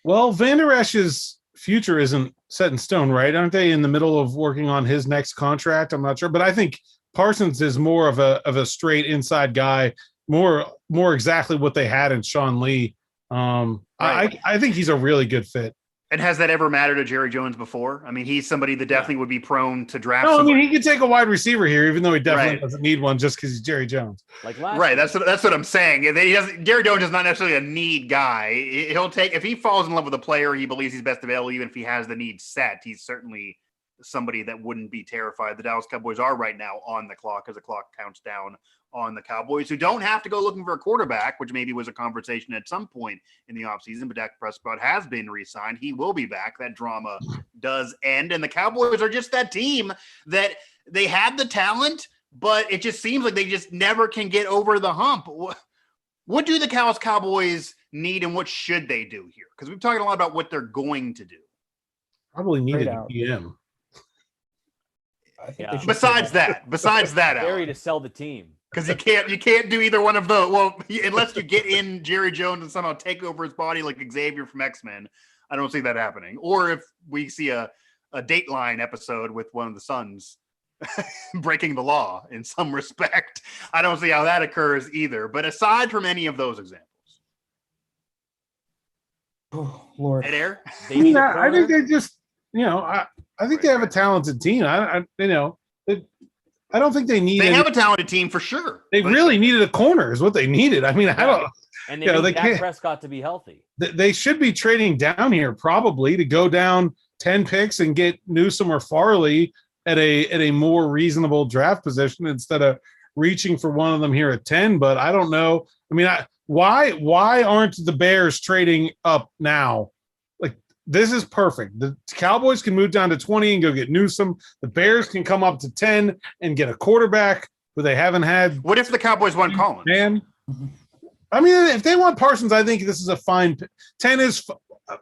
Well, Van Der Esch's future isn't set in stone, right? Aren't they in the middle of working on his next contract? I'm not sure, but I think Parsons is more of a straight inside guy, more exactly what they had in Sean Lee. I think he's a really good fit. And has that ever mattered to Jerry Jones before? I mean, he's somebody that definitely would be prone to draft. No, I somebody. mean, he could take a wide receiver here, even though he definitely doesn't need one just because he's Jerry Jones. Like last right. year. That's what I'm saying. He doesn't. Jerry Jones is not necessarily a need guy. He'll take, if he falls in love with a player, he believes he's best available, even if he has the need set. He's certainly somebody that wouldn't be terrified. The Dallas Cowboys are right now on the clock as the clock counts down on the Cowboys, who don't have to go looking for a quarterback, which maybe was a conversation at some point in the offseason, but Dak Prescott has been re-signed. He will be back. That drama does end. And the Cowboys are just that team that they have the talent, but it just seems like they just never can get over the hump. What do the Cowboys need, and what should they do here? Because we've talked a lot about what they're going to do. Probably needed a PM. Besides that, Barry to sell the team. Because you can't do either one of those. Well, unless you get in Jerry Jones and somehow take over his body like Xavier from X-Men, I don't see that happening. Or if we see a Dateline episode with one of the sons breaking the law in some respect, I don't see how that occurs either. But aside from any of those examples, oh Lord, Ed Air, I think they just, I think they have a talented team. I don't think they need. They have a talented team for sure. They really needed a corner, is what they needed. I mean, I don't. And they need Dak Prescott to be healthy. They should be trading down here probably to go down 10 picks and get Newsome or Farley at a more reasonable draft position instead of reaching for one of them here at 10. But I don't know. I mean, why aren't the Bears trading up now? This is perfect. The Cowboys can move down to 20 and go get Newsome. The Bears can come up to 10 and get a quarterback who they haven't had. What if the Cowboys want Collins? Man, I mean, if they want Parsons, I think this is a fine. 10 is,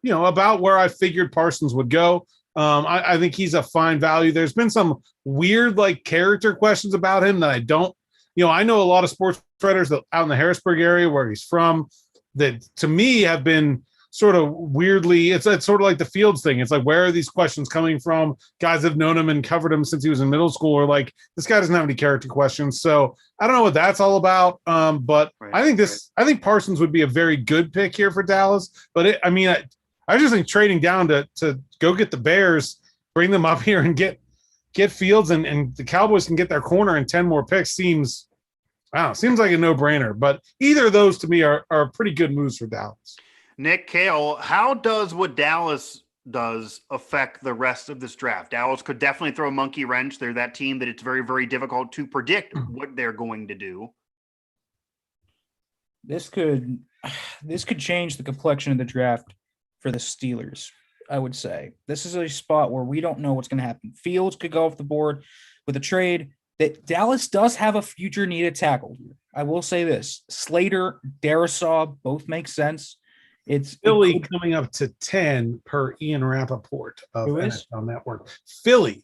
about where I figured Parsons would go. I think he's a fine value. There's been some weird character questions about him that I don't. I know a lot of sports writers that out in the Harrisburg area where he's from that to me have been sort of weirdly, it's sort of like the Fields thing. It's like, where are these questions coming from? Guys have known him and covered him since he was in middle school, or this guy doesn't have any character questions. So I don't know what that's all about. But right, I think Parsons would be a very good pick here for Dallas. But I just think trading down to go get the Bears, bring them up here and get Fields and the Cowboys can get their corner and 10 more picks seems like a no-brainer. But either of those to me are pretty good moves for Dallas. Nick, Cale, how does what Dallas does affect the rest of this draft? Dallas could definitely throw a monkey wrench. They're that team that it's very, very difficult to predict what they're going to do. This could change the complexion of the draft for the Steelers, I would say. This is a spot where we don't know what's going to happen. Fields could go off the board with a trade. That Dallas does have a future needed tackle here. I will say this. Slater, Darisaw both make sense. It's Philly coming up to 10 per Ian Rappaport of NFL Network. Philly.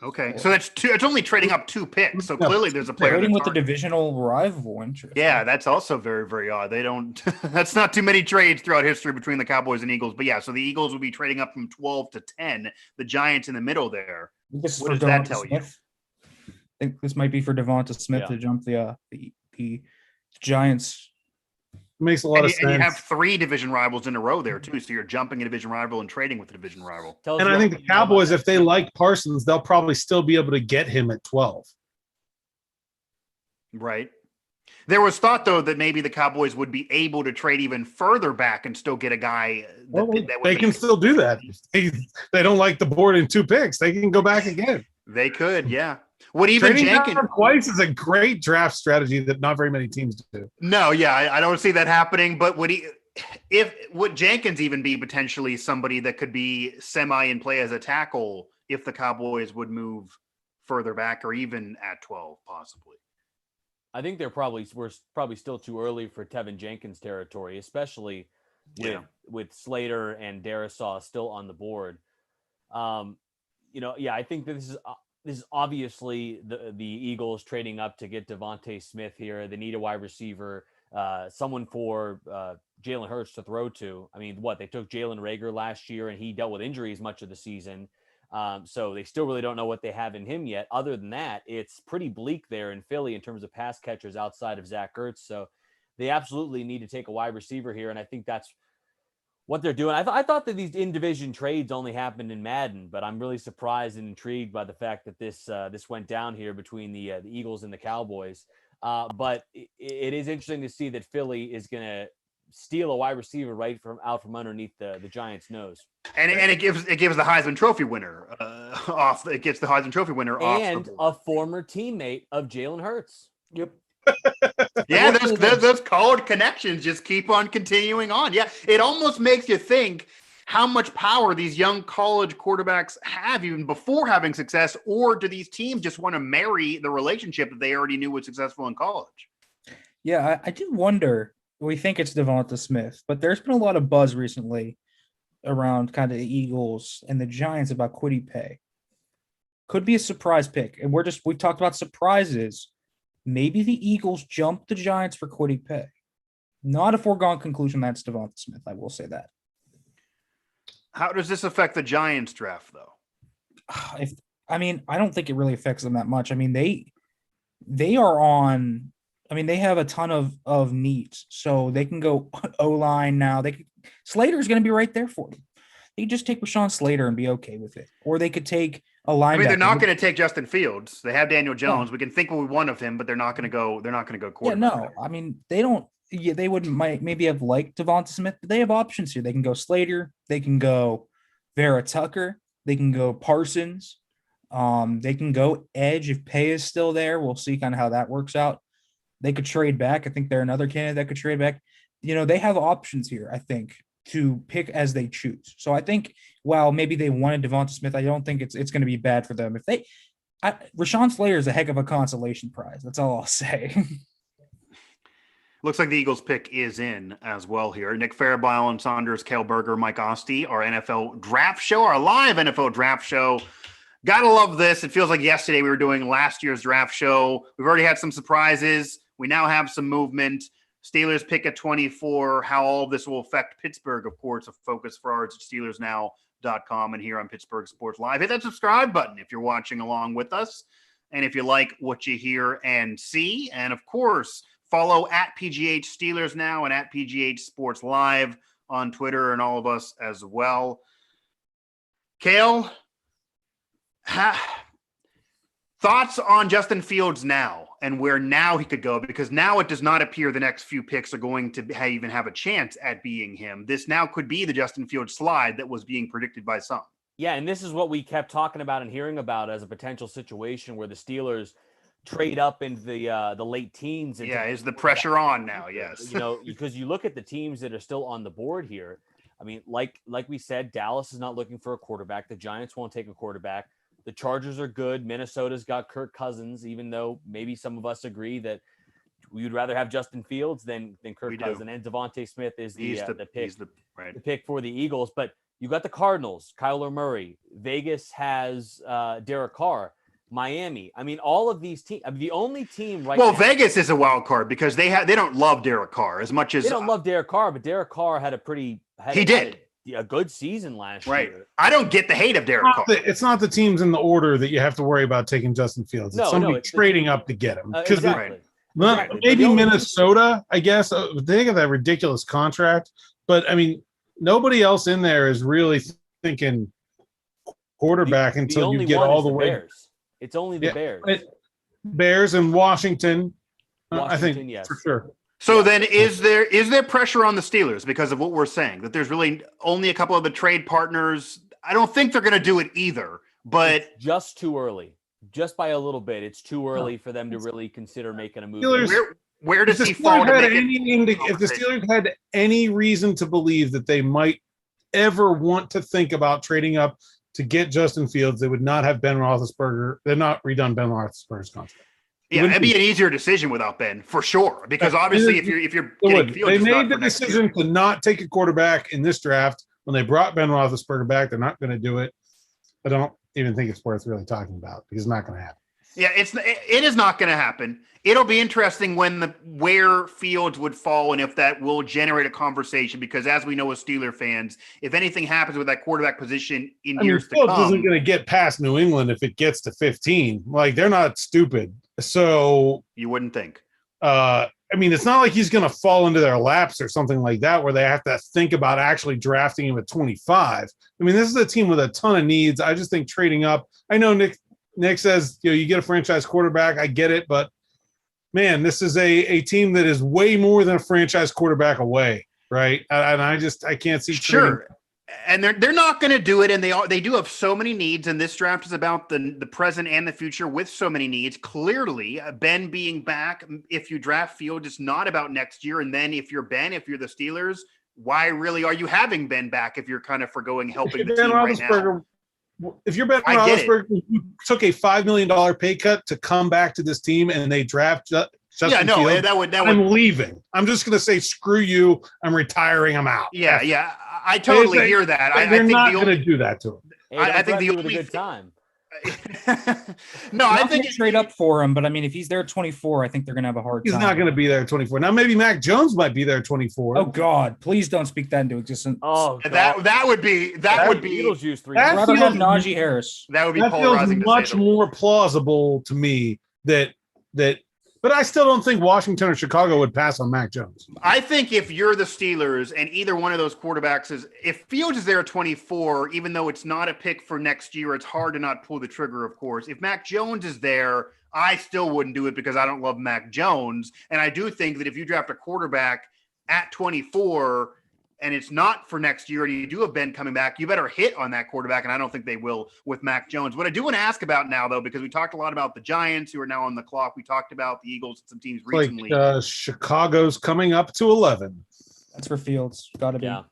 Okay, so that's two. It's only trading up 2 picks. So clearly, there's a player trading with the divisional rival interest. Yeah, that's also very, very odd. They don't. That's not too many trades throughout history between the Cowboys and Eagles. But yeah, so the Eagles will be trading up from 12 to 10. The Giants in the middle there. What does that tell you? I think this might be for Devonta Smith to jump the Giants. Makes a lot of sense. And you have 3 division rivals in a row there too. So you're jumping a division rival and trading with a division rival. And I think the Cowboys, if they like Parsons, they'll probably still be able to get him at 12. Right. There was thought though that maybe the Cowboys would be able to trade even further back and still get a guy. They can still do that. If they don't like the board in 2 picks, they can go back again. They could, yeah. What even trading Jenkins twice is a great draft strategy that not very many teams do. No, yeah, I don't see that happening. But would Jenkins even be potentially somebody that could be semi in play as a tackle if the Cowboys would move further back or even at 12 possibly? I think we're probably still too early for Tevin Jenkins territory, especially with Slater and Darisaw still on the board. I think that this is obviously the Eagles trading up to get Devontae Smith here. They need a wide receiver, someone for Jalen Hurts to throw to. I mean, they took Jalen Reagor last year, and he dealt with injuries much of the season. So they still really don't know what they have in him yet. Other than that, it's pretty bleak there in Philly in terms of pass catchers outside of Zach Ertz. So they absolutely need to take a wide receiver here, and I think that's what they're doing. I thought that these in-division trades only happened in Madden, but I'm really surprised and intrigued by the fact that this went down here between the Eagles and the Cowboys. But it is interesting to see that Philly is going to steal a wide receiver right out from underneath the Giants' nose. And it gives the Heisman Trophy winner off. It gets the Heisman Trophy winner off. And a former teammate of Jalen Hurts. Yep. Yeah, those college connections just keep on continuing on. Yeah, it almost makes you think how much power these young college quarterbacks have even before having success, or do these teams just want to marry the relationship that they already knew was successful in college? Yeah, I do wonder. We think it's Devonta Smith, but there's been a lot of buzz recently around kind of the Eagles and the Giants about Kwity Paye. Could be a surprise pick, and we talked about surprises. Maybe the Eagles jump the Giants for Kwity Paye. Not a foregone conclusion that's Devonta Smith. I will say that. How does this affect the Giants draft, though? I don't think it really affects them that much. I mean, they are on. I mean, they have a ton of needs, so they can go O-line now. Slater is going to be right there for them. They can just take Rashawn Slater and be okay with it, or they could take a linebacker. I mean, they're not going to take Justin Fields. They have Daniel Jones. We can think what we want of him, but they're not going to go. They're not going to go quarterback. Yeah, no. I mean, they don't. Yeah, they might maybe have liked Devonta Smith, but they have options here. They can go Slater. They can go Vera Tucker. They can go Parsons. They can go edge if Paye is still there. We'll see kind of how that works out. They could trade back. I think they're another candidate that could trade back. They have options here, I think, to pick as they choose. So I think while maybe they wanted Devonta Smith, I don't think it's going to be bad for them. Rashawn Slater is a heck of a consolation prize. That's all I'll say. Looks like the Eagles pick is in as well here. Nick Farabuagh and Saunders, Cale Berger, Mike Asti, our NFL draft show, our live NFL draft show. Gotta love this. It feels like yesterday we were doing last year's draft show. We've already had some surprises. We now have some movement. Steelers pick at 24. How all of this will affect Pittsburgh, of course, a focus for ours at SteelersNow.com and here on Pittsburgh Sports Live. Hit that subscribe button if you're watching along with us. And if you like what you hear and see. And, of course, follow at PGH Steelers Now and at PGH Sports Live on Twitter and all of us as well. Cale, thoughts on Justin Fields now and where now he could go, because now it does not appear the next few picks are going to even have a chance at being him. This now could be the Justin Fields slide that was being predicted by some. Yeah, and this is what we kept talking about and hearing about as a potential situation where the Steelers trade up into the late teens. Yeah, is the pressure on now? Yes. Because you look at the teams that are still on the board here. I mean, like we said, Dallas is not looking for a quarterback. The Giants won't take a quarterback. The Chargers are good. Minnesota's got Kirk Cousins, even though maybe some of us agree that we would rather have Justin Fields than Kirk Cousins. And Devontae Smith is the pick for the Eagles. But you got the Cardinals, Kyler Murray. Vegas has Derek Carr. Miami. I mean, all of these teams. The only team right now. Well, Vegas is a wild card because they don't love Derek Carr as much as they don't love Derek Carr, but Derek Carr had a good season last year. I don't get the hate of Derek Carr. It's not the teams in the order that you have to worry about taking Justin Fields. It's somebody trading up to get him. Exactly. Maybe Minnesota, I guess. They got that ridiculous contract, but I mean, nobody else in there is really thinking quarterback until you get all the way. Bears. It's only the Bears. Bears and Washington. I think yes. for sure. So then is there pressure on the Steelers because of what we're saying, that there's really only a couple of the trade partners? I don't think they're going to do it either, but it's just too early. Just by a little bit. It's too early for them to really consider making a move. Where does he fall? If the Steelers had any reason to believe that they might ever want to think about trading up to get Justin Fields, they would not have Ben Roethlisberger. They're not redone Ben Roethlisberger's contract. Yeah, it'd be an easier decision without Ben for sure. Because obviously, if you're getting Fields, they made the decision to not take a quarterback in this draft when they brought Ben Roethlisberger back. They're not going to do it. I don't even think it's worth really talking about because it's not going to happen. Yeah, it is not going to happen. It'll be interesting where Fields would fall and if that will generate a conversation, because as we know as Steeler fans, if anything happens with that quarterback position in years to come. Fields isn't going to get past New England if it gets to 15. Like, they're not stupid. So you wouldn't think. I mean, it's not like he's going to fall into their laps or something like that where they have to think about actually drafting him at 25. I mean, this is a team with a ton of needs. I just think trading up. I know Nick says, you get a franchise quarterback. I get it, but man, this is a team that is way more than a franchise quarterback away, right? And I can't see sure. And they're not going to do it, and they do have so many needs, and this draft is about the present and the future with so many needs. Clearly, Ben being back, if you draft Fields, it's not about next year. And then if you're the Steelers, why really are you having Ben back if you're kind of forgoing helping the team right now? If you're Ben Roethlisberger, you took a $5 million pay cut to come back to this team, and they draft Justin Fields, that would. I'm leaving. I'm just going to say, screw you. I'm retiring. I'm out. Yeah. I totally hear that. They're not going to do that to him. Hey, I think the only good time. No, I think straight up for him, but I mean, if he's there at 24, I think they're going to have a hard time. He's not going to be there at 24. Now, maybe Mac Jones might be there at 24. Oh God, please don't speak that into existence. Oh, that would be Beetlejuice 3. I'd rather have Najee Harris. That would be polarizing. Feels much more plausible to me that. But I still don't think Washington or Chicago would pass on Mac Jones. I think if you're the Steelers and either one of those quarterbacks if Fields is there at 24, even though it's not a pick for next year, it's hard to not pull the trigger, of course. If Mac Jones is there, I still wouldn't do it because I don't love Mac Jones. And I do think that if you draft a quarterback at 24 and it's not for next year and you do have Ben coming back, you better hit on that quarterback. And I don't think they will with Mac Jones. What I do want to ask about now, though, because we talked a lot about the Giants who are now on the clock. We talked about the Eagles and some teams recently. Chicago's coming up to 11. That's for Fields. Got to be. Yeah.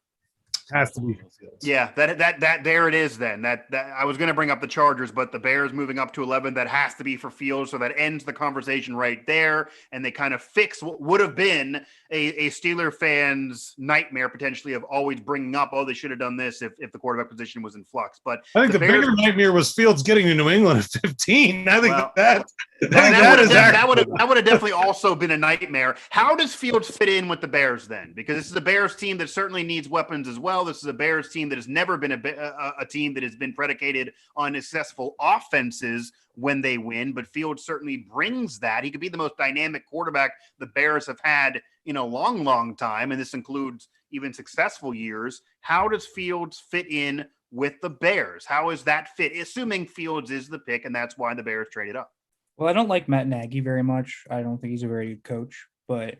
Has to be for Fields. Yeah, that there it is then. That I was going to bring up the Chargers, but the Bears moving up to 11, that has to be for Fields. So that ends the conversation right there. And they kind of fix what would have been a Steeler fan's nightmare potentially of always bringing up, they should have done this if the quarterback position was in flux. But I think the bigger nightmare was Fields getting to New England at 15. I think that would have definitely also been a nightmare. How does Fields fit in with the Bears then? Because this is a Bears team that certainly needs weapons as well. This is a Bears team that has never been a team that has been predicated on successful offenses when they win, but Fields certainly brings that. He could be the most dynamic quarterback the Bears have had in a long, long time, and this includes even successful years. How does Fields fit in with the Bears? How is that fit, assuming Fields is the pick, and that's why the Bears traded up? Well, I don't like Matt Nagy very much. I don't think he's a very good coach, but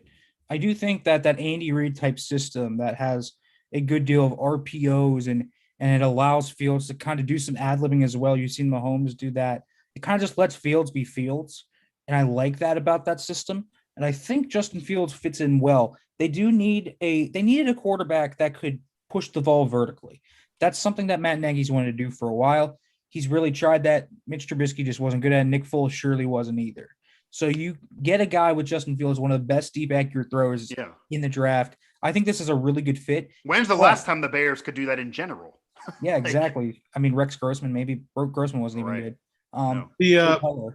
I do think that Andy Reid type system that has a good deal of RPOs and it allows Fields to kind of do some ad-libbing as well. You've seen Mahomes do that. It kind of just lets Fields be Fields, and I like that about that system. And I think Justin Fields fits in well. They needed a quarterback that could push the ball vertically. That's something that Matt Nagy's wanted to do for a while. He's really tried that. Mitch Trubisky just wasn't good at it. Nick Foles surely wasn't either. So you get a guy with Justin Fields, one of the best deep accurate throwers in the draft. I think this is a really good fit. When's the last time the Bears could do that in general? Yeah, exactly. I mean, Rex Grossman, maybe Grossman wasn't even good.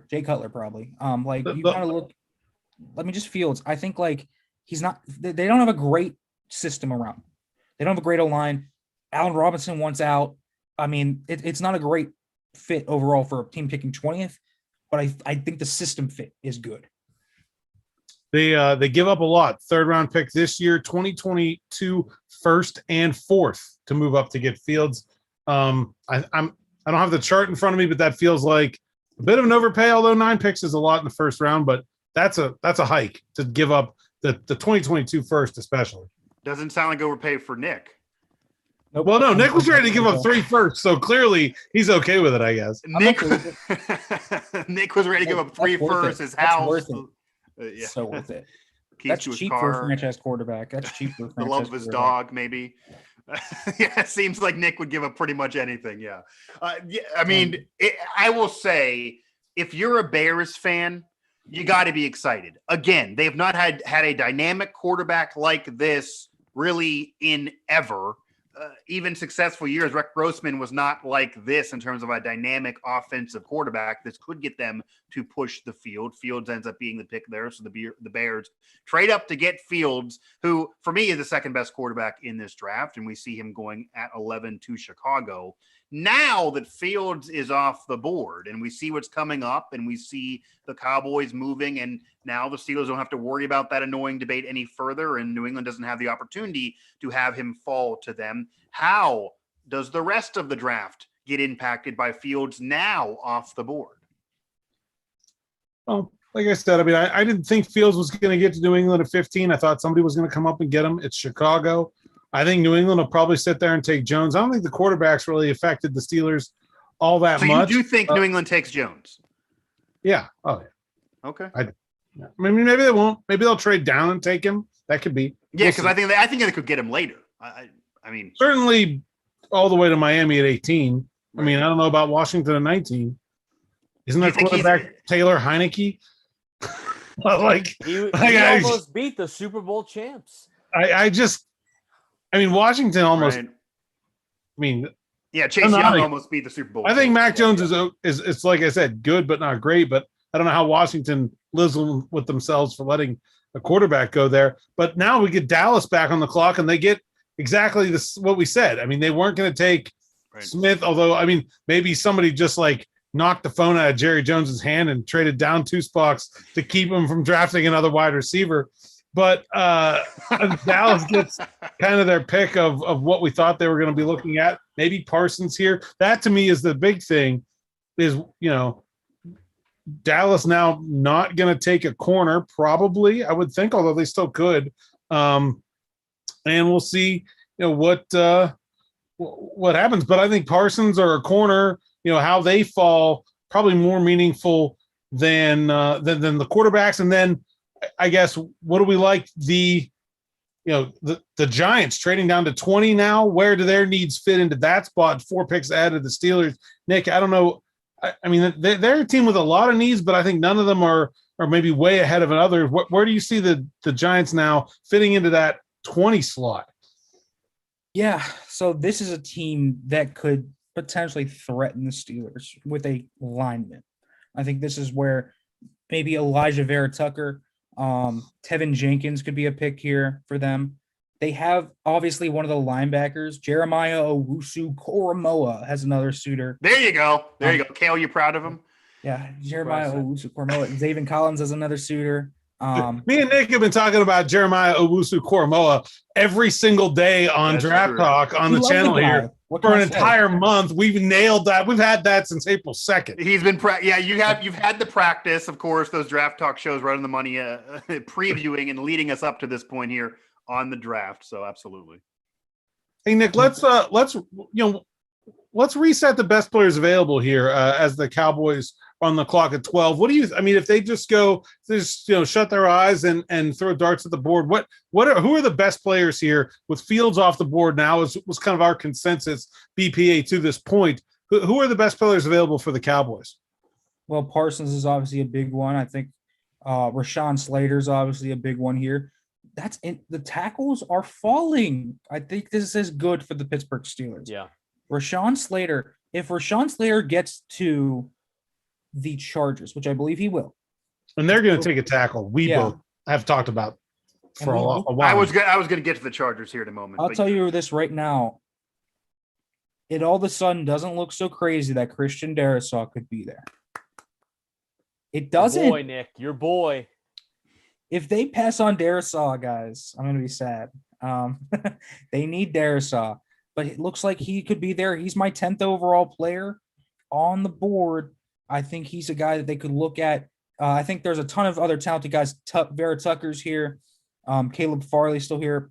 Jay Cutler probably. You kind of look. Let me just Fields. I think he's not. They don't have a great system around. They don't have a great O-line. Allen Robinson wants out. I mean, it's not a great fit overall for a team picking 20th, but I think the system fit is good. They give up a lot. 3rd round pick this year, 2022 first and 4th to move up to get Fields. I don't have the chart in front of me, but that feels like a bit of an overpay. Although 9 picks is a lot in the 1st round, but that's a hike to give up the 2022 first, especially. Doesn't sound like overpay for Nick. Nope. Well, no, Nick was ready to give up 3 firsts, so clearly he's okay with it, I guess. Nick was ready to give up 3 firsts. His house. Worth it. So worth it. That's cheap for a franchise quarterback. That's cheap for a franchise the love of his dog, maybe. Yeah, it seems like Nick would give up pretty much anything. Yeah. I mean, I will say, if you're a Bears fan, you got to be excited. Again, they have not had a dynamic quarterback like this really in ever. Even successful years, Rex Grossman was not like this in terms of a dynamic offensive quarterback. This could get them to push the field. Fields ends up being the pick there, so the Bears trade up to get Fields, who for me is the 2nd best quarterback in this draft, and we see him going at 11 to Chicago. Now that Fields is off the board and we see what's coming up and we see the Cowboys moving, and now the Steelers don't have to worry about that annoying debate any further, and New England doesn't have the opportunity to have him fall to them. How does the rest of the draft get impacted by Fields now off the board? Well, like I said, I mean, I didn't think Fields was going to get to New England at 15. I thought somebody was going to come up and get him. It's Chicago. I think New England will probably sit there and take Jones. I don't think the quarterbacks really affected the Steelers all that much. So you do think New England takes Jones? Yeah. Oh, yeah. Okay. I mean, maybe they won't. Maybe they'll trade down and take him. That could be. Yeah, because I think they could get him later. I mean, certainly all the way to Miami at 18. Right. I mean, I don't know about Washington at 19. Isn't that quarterback Taylor Heineke? He almost beat the Super Bowl champs. I mean, Washington almost. Right. I mean, yeah, Chase Young almost beat the Super Bowl. I think Mac Jones is like I said, good but not great. But I don't know how Washington lives with themselves for letting a quarterback go there. But now we get Dallas back on the clock, and they get exactly what we said. I mean, they weren't going to take Smith, although I mean, maybe somebody just knocked the phone out of Jerry Jones's hand and traded down 2 spots to keep him from drafting another wide receiver. But Dallas gets kind of their pick of what we thought they were going to be looking at. Maybe Parsons here. That to me is the big thing is, Dallas now not going to take a corner, probably, I would think, although they still could. And we'll see, what happens. But I think Parsons or a corner, how they fall, probably more meaningful than the quarterbacks. And then I guess, what do we like the Giants trading down to 20 now? Where do their needs fit into that spot? 4 picks added the Steelers. Nick, I don't know. I mean, they're a team with a lot of needs, but I think none of them are maybe way ahead of another. Where do you see the Giants now fitting into that 20 slot? Yeah, so this is a team that could potentially threaten the Steelers with a lineman. I think this is where maybe Elijah Vera-Tucker, Tevin Jenkins could be a pick here for them. They have obviously one of the linebackers, Jeremiah Owusu-Koramoah, has another suitor. There you go. Cale, you proud of him? Yeah, Jeremiah Owusu-Koramoah. Zaven Collins has another suitor. Me and Nick have been talking about Jeremiah Owusu-Koramoah every single day on Draft Talk on the channel here for an entire month. We've nailed that. We've had that since April 2nd. He's been you've had the practice, of course, those Draft Talk shows right on the money, previewing and leading us up to this point here on the draft. So absolutely. Hey Nick, let's reset the best players available here as the Cowboys on the clock at 12. What do you? I mean, if they just shut their eyes and throw darts at the board, who are the best players here with Fields off the board now? Was kind of our consensus BPA to this point. Who are the best players available for the Cowboys? Well, Parsons is obviously a big one. I think Rashawn Slater is obviously a big one here. The tackles are falling. I think this is good for the Pittsburgh Steelers. Yeah. Rashawn Slater, if Rashawn Slater gets to the Chargers, which I believe he will. And they're going to take a tackle. We both have talked about for a while. I was going to get to the Chargers here in a moment. I'll tell you this right now. It all of a sudden doesn't look so crazy that Christian Darrisaw could be there. It doesn't. Your boy, Nick. Your boy. If they pass on Darrisaw, guys, I'm going to be sad. They need Darrisaw. But it looks like he could be there. He's my 10th overall player on the board. I think he's a guy that they could look at. I think there's a ton of other talented guys. Vera-Tucker's here. Caleb Farley's still here.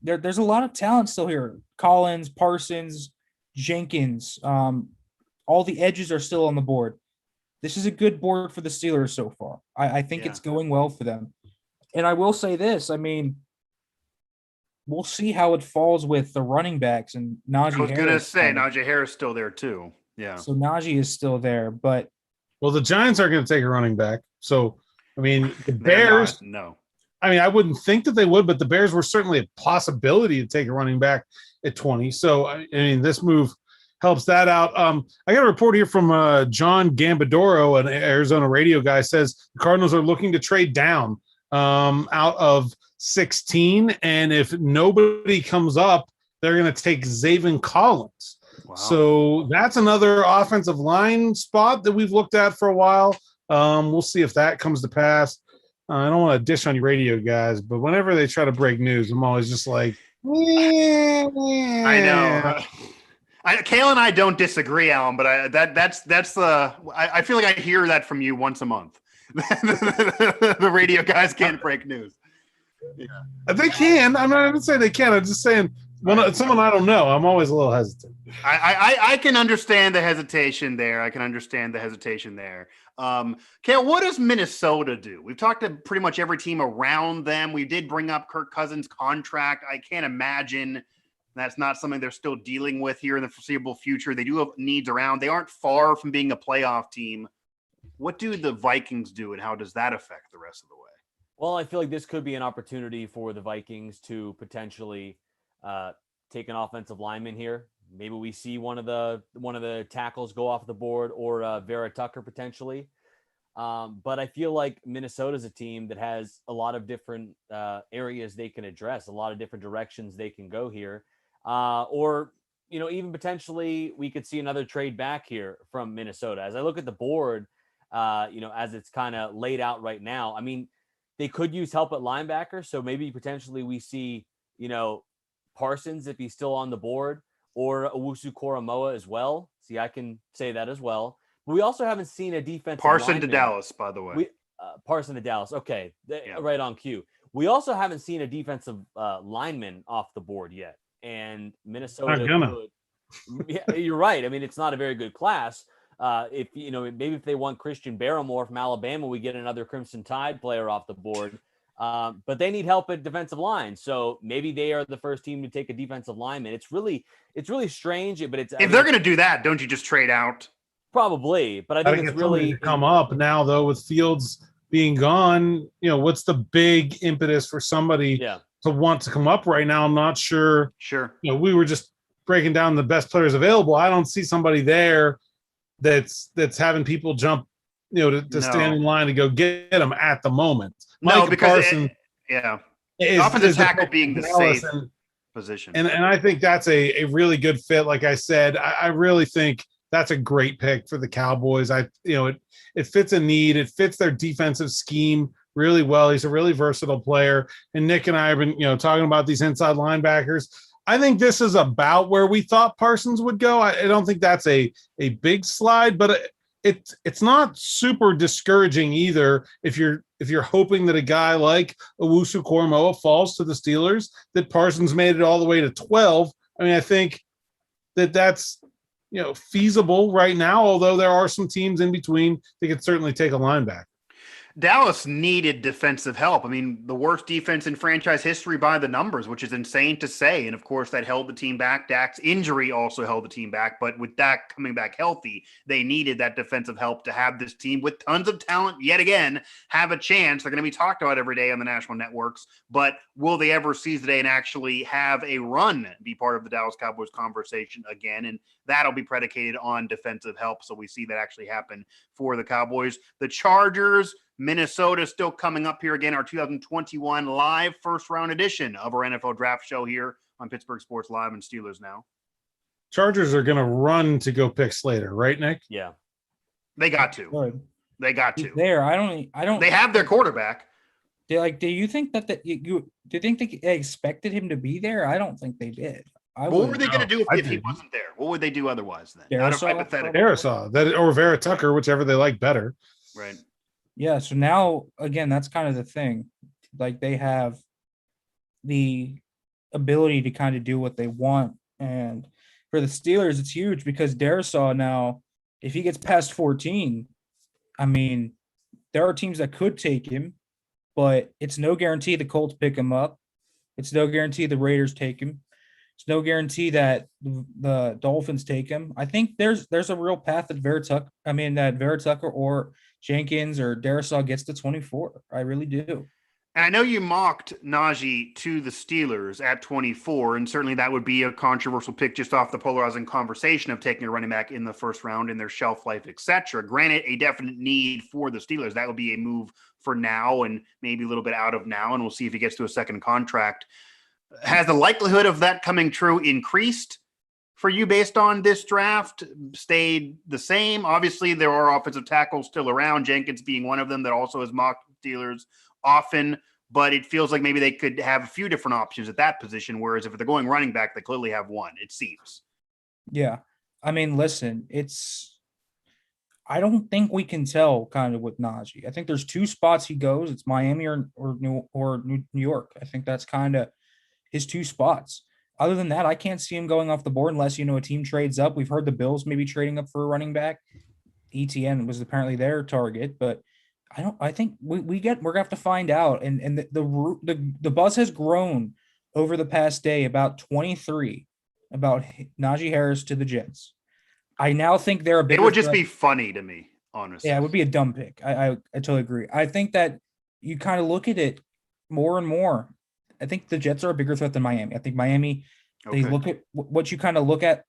There's a lot of talent still here. Collins, Parsons, Jenkins. All the edges are still on the board. This is a good board for the Steelers so far. I think it's going well for them. And I will say this. I mean, we'll see how it falls with the running backs and Najee Harris. I was going to say Najee Harris still there too. Yeah. So Najee is still there, but the Giants aren't going to take a running back. So, I mean, the Bears. No. I mean, I wouldn't think that they would, but the Bears were certainly a possibility to take a running back at 20. So, I mean, this move helps that out. I got a report here from John Gambadoro, an Arizona radio guy, says the Cardinals are looking to trade down out of 16. And if nobody comes up, they're going to take Zaven Collins. Wow. So that's another offensive line spot that we've looked at for a while. We'll see if that comes to pass. I don't want to dish on your radio guys, but whenever they try to break news, I'm always just like, I know. Cale and I don't disagree, Alan, but that's the I feel like I hear that from you once a month. The radio guys can't break news. Yeah. They can. I'm not even saying they can. I'm just saying someone I don't know. I'm always a little hesitant. I can understand the hesitation there. Cale, what does Minnesota do? We've talked to pretty much every team around them. We did bring up Kirk Cousins' contract. I can't imagine that's not something they're still dealing with here in the foreseeable future. They do have needs around. They aren't far from being a playoff team. What do the Vikings do, and how does that affect the rest of the way? Well, I feel like this could be an opportunity for the Vikings to potentially take an offensive lineman here. Maybe we see one of the tackles go off the board, or Vera Tucker potentially. But I feel like Minnesota's a team that has a lot of different areas they can address, a lot of different directions they can go here. Or, even potentially we could see another trade back here from Minnesota. As I look at the board, as it's kind of laid out right now, I mean, they could use help at linebacker. So maybe potentially we see, Parsons, if he's still on the board, or Owusu-Koramoah as well. See, I can say that as well. But we also haven't seen a defensive Parson lineman. to Dallas, by the way. Parson to Dallas. Okay. Right on cue. We also haven't seen a defensive lineman off the board yet. And Minnesota could, yeah, you're right. I mean, it's not a very good class. Maybe if they want Christian Barrymore from Alabama, we get another Crimson Tide player off the board. But they need help at defensive line. So maybe they are the first team to take a defensive lineman. It's really strange, but if they're going to do that, don't you just trade out? Probably, but I think it's really to come up now though, with Fields being gone. What's the big impetus for somebody to want to come up right now? I'm not sure. Sure. We were just breaking down the best players available. I don't see somebody there that's having people jump, to stand in line to go get them at the moment. No, because offensive tackle being the safe position. And I think that's a really good fit. Like I said, I really think that's a great pick for the Cowboys. It fits a need. It fits their defensive scheme really well. He's a really versatile player. And Nick and I have been, talking about these inside linebackers. I think this is about where we thought Parsons would go. I don't think that's a big slide, but it's not super discouraging either. If you're hoping that a guy like Owusu-Koramoah falls to the Steelers, that Parsons made it all the way to 12. I mean, I think that's feasible right now, although there are some teams in between that could certainly take a linebacker. Dallas needed defensive help. I mean, the worst defense in franchise history by the numbers, which is insane to say. And of course, that held the team back. Dak's injury also held the team back. But with Dak coming back healthy, they needed that defensive help to have this team with tons of talent yet again have a chance. They're going to be talked about every day on the national networks. But will they ever seize the day and actually have a run, be part of the Dallas Cowboys conversation again? And that'll be predicated on defensive help. So we see that actually happen for the Cowboys. The Chargers, Minnesota still coming up here again, our 2021 live first round edition of our NFL draft show here on Pittsburgh Sports Live and Steelers Now. Chargers are going to run to go pick Slater, right, Nick? Yeah. They got to. Good. They got to. There. I don't. They have their quarterback. Do you think do you think they expected him to be there? I don't think they did. What were they going to do if he wasn't there? What would they do otherwise then? Darisaw, that or Vera Tucker, whichever they like better. Right. Yeah. So now again, that's kind of the thing. Like they have the ability to kind of do what they want, and for the Steelers, it's huge because Darisaw now, if he gets past 14, I mean, there are teams that could take him, but it's no guarantee the Colts pick him up. It's no guarantee the Raiders take him. It's no guarantee that the Dolphins take him. I think there's a real path that Vera Tucker or Jenkins or Darisaw gets to 24. I really do. And I know you mocked Najee to the Steelers at 24, and certainly that would be a controversial pick just off the polarizing conversation of taking a running back in the first round in their shelf life, etc. Granted, a definite need for the Steelers. That would be a move for now and maybe a little bit out of now, and we'll see if he gets to a second contract. Has the likelihood of that coming true increased? for you based on this draft stayed the same? Obviously, there are offensive tackles still around, Jenkins being one of them that also has mocked Steelers often, but it feels like maybe they could have a few different options at that position, whereas if they're going running back, they clearly have one, it seems. Yeah. I mean, listen, I don't think we can tell kind of with Najee. I think there's two spots he goes. It's Miami or New York. I think that's kind of his two spots. Other than that, I can't see him going off the board unless, a team trades up. We've heard the Bills maybe trading up for a running back. ETN was apparently their target, but I think we're gonna have to find out. And the buzz has grown over the past day about 23 about Najee Harris to the Jets. I now think they're a bigger. It would just be funny to me, honestly. Yeah, it would be a dumb pick. I totally agree. I think that you kind of look at it more and more. I think the Jets are a bigger threat than Miami. I think Miami, they look at what you kind of look at.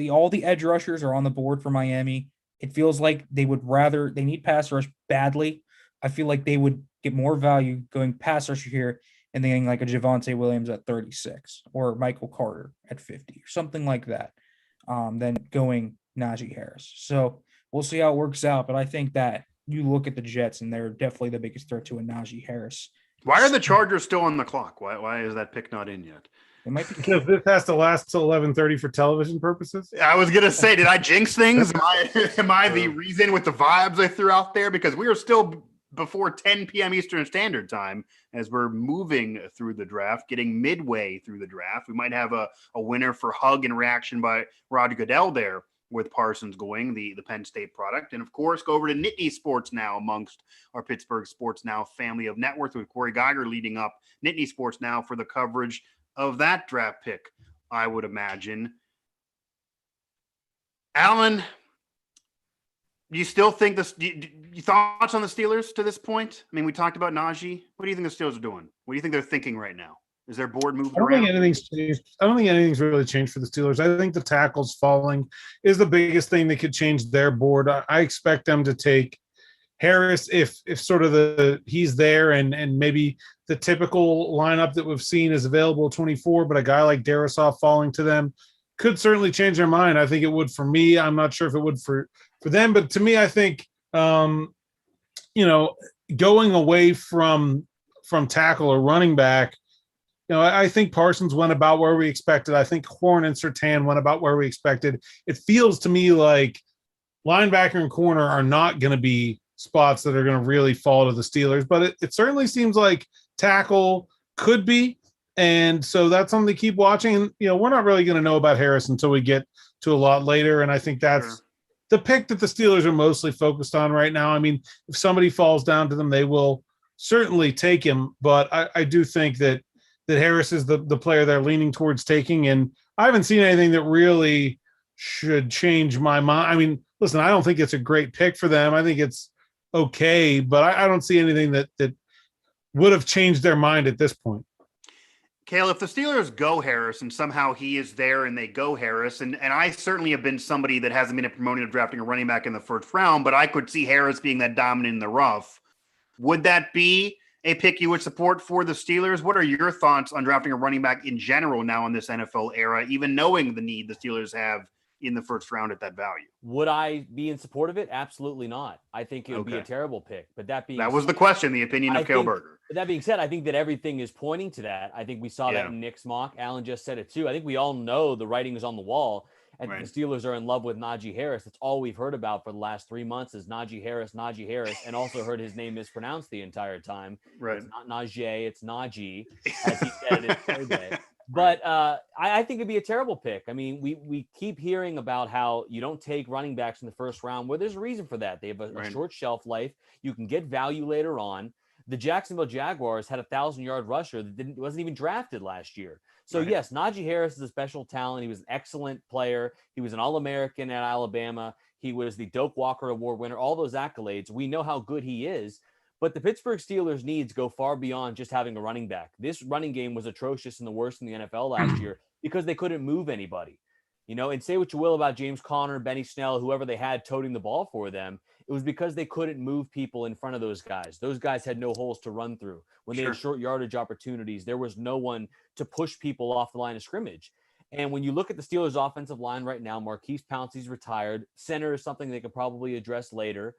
All the edge rushers are on the board for Miami. It feels like they need pass rush badly. I feel like they would get more value going pass rusher here and then like a Javonte Williams at 36 or Michael Carter at 50 or something like that than going Najee Harris. So we'll see how it works out. But I think that you look at the Jets and they're definitely the biggest threat to a Najee Harris. Why are the Chargers still on the clock? Why is that pick not in yet? It might be because this has to last till 11:30 for television purposes. I was gonna say, did I jinx things? Am I the reason with the vibes I threw out there? Because we are still before 10 p.m. Eastern Standard Time as we're moving through the draft, getting midway through the draft. We might have a winner for hug and reaction by Roger Goodell there with Parsons going, the Penn State product. And, of course, go over to Nittany Sports Now amongst our Pittsburgh Sports Now family of networks with Corey Geiger leading up Nittany Sports Now for the coverage of that draft pick, I would imagine. Alan, you still think this? You thoughts on the Steelers to this point? I mean, we talked about Najee. What do you think the Steelers are doing? What do you think they're thinking right now? Is their board moved around? I don't think anything's really changed for the Steelers. I think the tackles falling is the biggest thing that could change their board. I expect them to take Harris if sort of he's there and maybe the typical lineup that we've seen is available 24, but a guy like Darisaw falling to them could certainly change their mind. I think it would for me. I'm not sure if it would for them, but to me, I think going away from tackle or running back, I think Parsons went about where we expected. I think Horn and Surtain went about where we expected. It feels to me like linebacker and corner are not going to be spots that are going to really fall to the Steelers, but it certainly seems like tackle could be. And so that's something to keep watching. And, we're not really going to know about Harris until we get to a lot later. And I think that's the pick that the Steelers are mostly focused on right now. I mean, if somebody falls down to them, they will certainly take him. But I do think that Harris is the player they're leaning towards taking. And I haven't seen anything that really should change my mind. I mean, listen, I don't think it's a great pick for them. I think it's okay, but I don't see anything that would have changed their mind at this point. Cale, if the Steelers go Harris and somehow he is there and they go Harris, and I certainly have been somebody that hasn't been promoted of drafting a running back in the first round, but I could see Harris being that dominant in the rough. Would that be a pick you would support for the Steelers? What are your thoughts on drafting a running back in general now in this NFL era, even knowing the need the Steelers have in the first round at that value? Would I be in support of it? Absolutely not. I think it would be a terrible pick. But that was the question, the opinion of Cale Berger. That being said, I think that everything is pointing to that. I think we saw that in Nick's mock. Alan just said it too. I think we all know the writing is on the wall. And the Steelers are in love with Najee Harris. That's all we've heard about for the last 3 months is Najee Harris, and also heard his name mispronounced the entire time. Right. It's not Najee, it's Najee, as he said in survey. But I think it'd be a terrible pick. I mean, we keep hearing about how you don't take running backs in the first round. Well, there's a reason for that. They have a short shelf life. You can get value later on. The Jacksonville Jaguars had a 1,000-yard rusher that wasn't even drafted last year. So, yes, Najee Harris is a special talent. He was an excellent player. He was an All-American at Alabama. He was the Doak Walker Award winner, all those accolades. We know how good he is. But the Pittsburgh Steelers' needs go far beyond just having a running back. This running game was atrocious and the worst in the NFL last year because they couldn't move anybody. And say what you will about James Conner, Benny Snell, whoever they had toting the ball for them. It was because they couldn't move people in front of those guys. Those guys had no holes to run through. When they had short yardage opportunities, there was no one to push people off the line of scrimmage. And when you look at the Steelers' offensive line right now, Marquise Pouncey's retired. Center is something they could probably address later.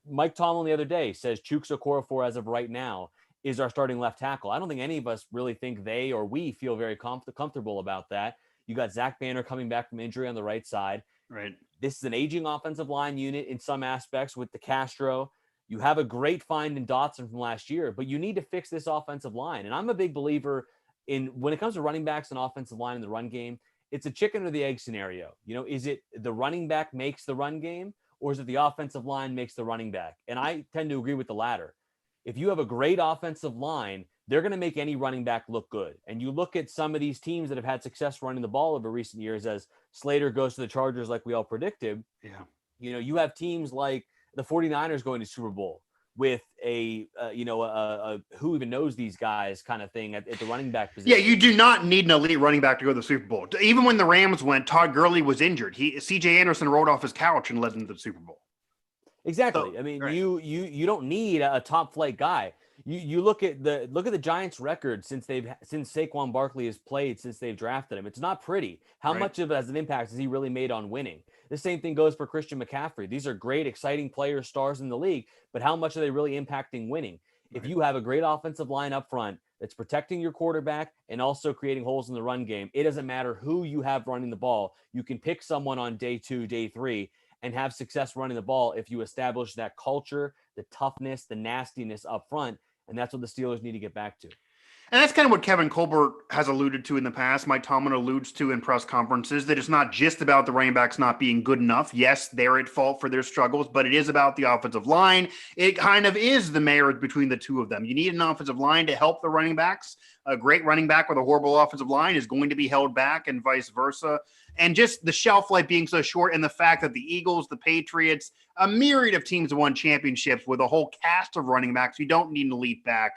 Mike Tomlin the other day says Chuks Okorafor, as of right now, is our starting left tackle. I don't think any of us really think they or we feel very comfortable about that. You got Zach Banner coming back from injury on the right side. Right. This is an aging offensive line unit in some aspects with the Castro. You have a great find in Dotson from last year, but you need to fix this offensive line. And I'm a big believer in when it comes to running backs and offensive line in the run game, it's a chicken or the egg scenario. Is it the running back makes the run game, or is it the offensive line makes the running back? And I tend to agree with the latter. If you have a great offensive line, they're going to make any running back look good. And you look at some of these teams that have had success running the ball over recent years, as Slater goes to the Chargers like we all predicted. Yeah. You have teams like the 49ers going to Super Bowl with a who even knows these guys kind of thing at the running back position. Yeah, you do not need an elite running back to go to the Super Bowl. Even when the Rams went, Todd Gurley was injured. C.J. Anderson rolled off his couch and led them to the Super Bowl. Exactly. So, I mean, right. you don't need a top flight guy. You look at the Giants' record since Saquon Barkley has played, since they've drafted him. It's not pretty. How much of it has an impact has he really made on winning? The same thing goes for Christian McCaffrey. These are great, exciting players, stars in the league, but how much are they really impacting winning? If you have a great offensive line up front that's protecting your quarterback and also creating holes in the run game, it doesn't matter who you have running the ball. You can pick someone on day 2, day 3, and have success running the ball if you establish that culture, the toughness, the nastiness up front. And that's what the Steelers need to get back to. And that's kind of what Kevin Colbert has alluded to in the past. Mike Tomlin alludes to in press conferences that it's not just about the running backs not being good enough. Yes, they're at fault for their struggles, but it is about the offensive line. It kind of is the marriage between the two of them. You need an offensive line to help the running backs. A great running back with a horrible offensive line is going to be held back and vice versa. And just the shelf life being so short, and the fact that the Eagles, the Patriots, a myriad of teams won championships with a whole cast of running backs. You don't need an elite back.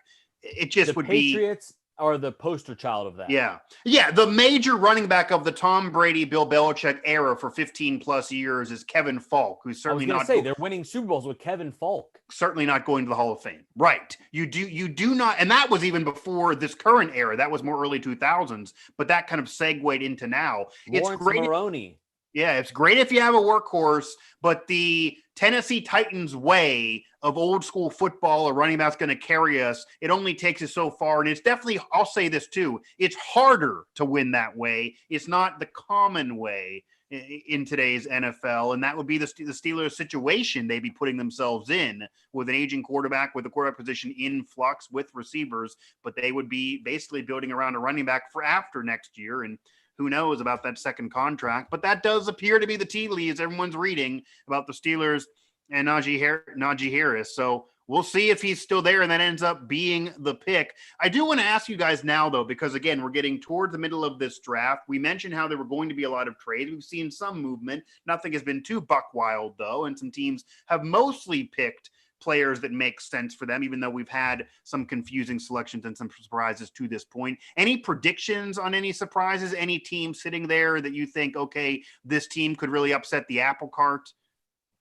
It just would be. The Patriots are the poster child of that. Yeah. Yeah. The major running back of the Tom Brady, Bill Belichick era for 15 plus years is Kevin Falk, who's certainly not. They're winning Super Bowls with Kevin Falk. Certainly not going to the Hall of Fame. Right. You do not. And that was even before this current era. That was more early 2000s, but that kind of segued into now. Lawrence it's great. Maroney. Yeah, it's great if you have a workhorse, but the Tennessee Titans way of old school football, a running back's going to carry us. It only takes us so far. And it's definitely, I'll say this too, it's harder to win that way. It's not the common way in today's NFL. And that would be the Steelers situation they'd be putting themselves in with an aging quarterback, with the quarterback position in flux with receivers, but they would be basically building around a running back for after next year. And who knows about that second contract, but that does appear to be the tea leaves everyone's reading about the Steelers and Najee Harris. So we'll see if he's still there and that ends up being the pick. I do want to ask you guys now, though, because, again, we're getting toward the middle of this draft. We mentioned how there were going to be a lot of trades. We've seen some movement. Nothing has been too buck wild, though, and some teams have mostly picked players that make sense for them, even though we've had some confusing selections and some surprises to this point. Any predictions on any surprises? Any team sitting there that you think, okay, this team could really upset the apple cart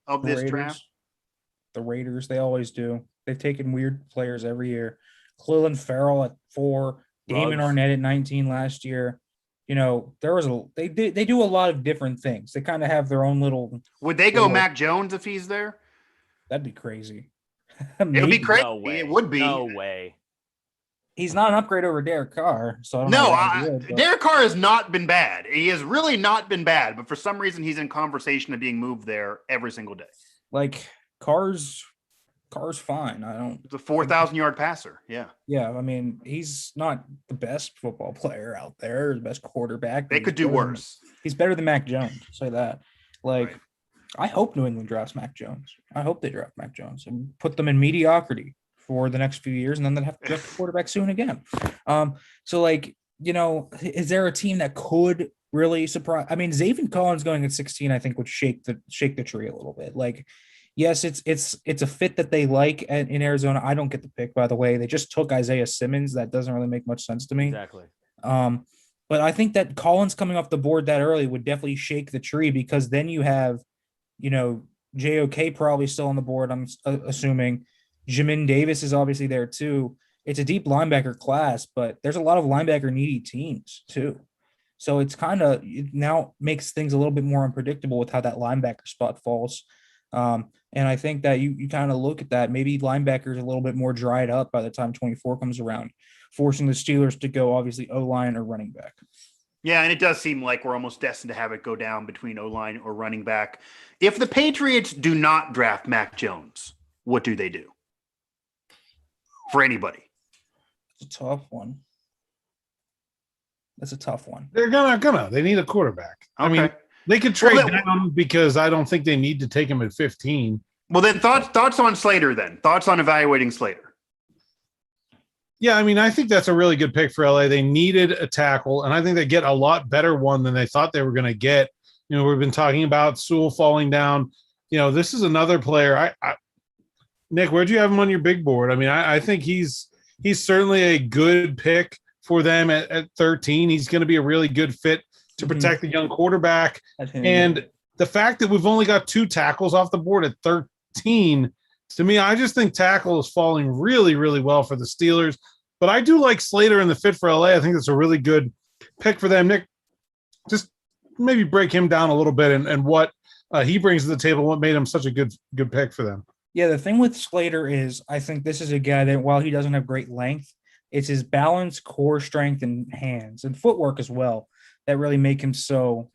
of this draft? The Raiders, they always do. They've taken weird players every year. Cleveland Farrell at 4, Damon Arnett at 19 last year. They do a lot of different things. They kind of have their own little. Would they go Mac Jones if he's there? That'd be crazy. It would be crazy. No way. It would be. No way. He's not an upgrade over Derek Carr, so I don't know. Derek Carr has not been bad. He has really not been bad, but for some reason he's in conversation of being moved there every single day. Like Carr's fine. It's a 4,000-yard passer. Yeah. Yeah. I mean, he's not the best football player out there, the best quarterback. They could do worse. He's better than Mac Jones. I'll say that. Like. Right. I hope New England drafts Mac Jones. I hope they draft Mac Jones and put them in mediocrity for the next few years, and then they'll have to draft a quarterback soon again. Is there a team that could really surprise? I mean, Zaven Collins going at 16, I think would shake the tree a little bit. Like, yes, it's a fit that they like in Arizona. I don't get the pick, by the way. They just took Isaiah Simmons. That doesn't really make much sense to me. Exactly. But I think that Collins coming off the board that early would definitely shake the tree, because then you have JOK probably still on the board, I'm assuming. Jamin Davis is obviously there too. It's a deep linebacker class, but there's a lot of linebacker needy teams too. So it's it now makes things a little bit more unpredictable with how that linebacker spot falls. And I think that you kind of look at that. Maybe linebackers a little bit more dried up by the time 24 comes around, forcing the Steelers to go obviously O-line or running back. Yeah, and it does seem like we're almost destined to have it go down between O-line or running back. If the Patriots do not draft Mac Jones, what do they do? For anybody. It's a tough one. That's a tough one. They're gonna. They need a quarterback. Okay. I mean, they could trade down because I don't think they need to take him at 15. Well, then thoughts on Slater then. Thoughts on evaluating Slater. Yeah, I mean, I think that's a really good pick for LA. They needed a tackle, and I think they get a lot better one than they thought they were going to get. You know, we've been talking about Sewell falling down. You know, this is another player. Nick, where'd you have him on your big board? I mean, I think he's certainly a good pick for them at 13. He's going to be a really good fit to protect the young quarterback. And the fact that we've only got 2 tackles off the board at 13, to me, I just think tackle is falling really, really well for the Steelers. But I do like Slater in the fit for LA. I think that's a really good pick for them. Nick, just maybe break him down a little bit and what he brings to the table, what made him such a good pick for them. Yeah, the thing with Slater is I think this is a guy that while he doesn't have great length, it's his balance, core strength, and hands and footwork as well that really make him so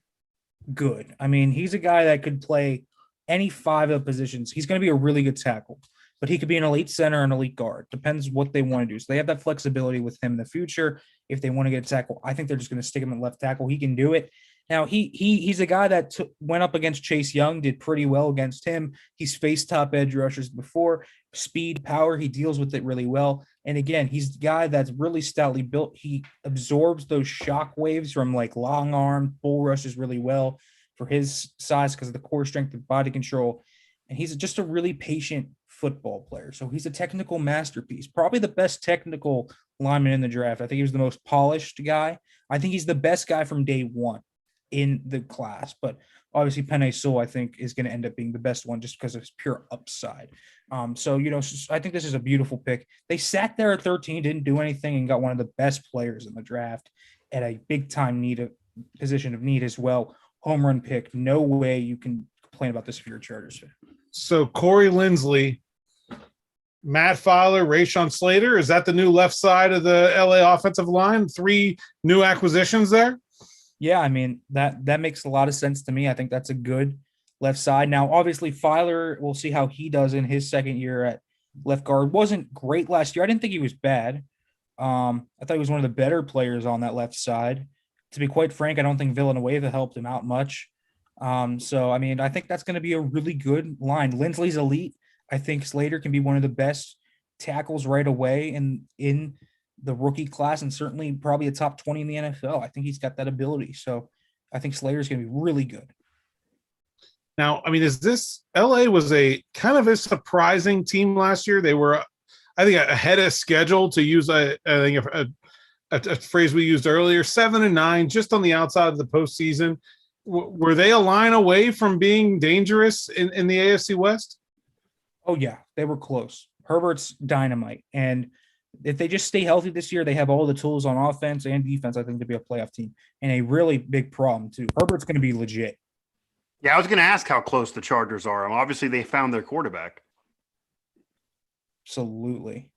good. I mean, he's a guy that could play any 5 of the positions. He's going to be a really good tackle, but he could be an elite center and elite guard. Depends what they want to do. So they have that flexibility with him in the future. If they want to get a tackle, I think they're just going to stick him at left tackle. He can do it. Now, he's a guy that went up against Chase Young, did pretty well against him. He's faced top edge rushers before. Speed, power, he deals with it really well. And again, he's the guy that's really stoutly built. He absorbs those shock waves from like long arm bull rushes really well for his size because of the core strength and body control. And he's just a really patient football player. So he's a technical masterpiece, probably the best technical lineman in the draft. I think he was the most polished guy. I think he's the best guy from day one in the class, but obviously Penei Sewell, I think, is going to end up being the best one just because of his pure upside. So, you know, I think this is a beautiful pick. They sat there at 13, didn't do anything, and got one of the best players in the draft at a big-time position of need as well. Home run pick. No way you can complain about this if you're a Chargers fan. So Corey Linsley, Matt Filer, Rashawn Slater, is that the new left side of the LA offensive line? 3 new acquisitions there? Yeah, I mean, that makes a lot of sense to me. I think that's a good left side. Now, obviously, Filer, we'll see how he does in his second year at left guard. Wasn't great last year. I didn't think he was bad. I thought he was one of the better players on that left side. To be quite frank, I don't think Villanueva helped him out much. So, I mean, I think that's going to be a really good line. Linsley's elite. I think Slater can be one of the best tackles right away in the rookie class, and certainly probably a top 20 in the NFL. I think he's got that ability. So I think Slater's going to be really good. Now, I mean, is this LA was a kind of a surprising team last year. They were, I think, ahead of schedule, to use a phrase we used earlier, 7-9, just on the outside of the postseason. Were they a line away from being dangerous in the AFC West? Oh yeah, they were close. Herbert's dynamite. And if they just stay healthy this year, they have all the tools on offense and defense, I think, to be a playoff team. And a really big problem, too. Herbert's going to be legit. Yeah, I was going to ask how close the Chargers are. Obviously, they found their quarterback. Absolutely.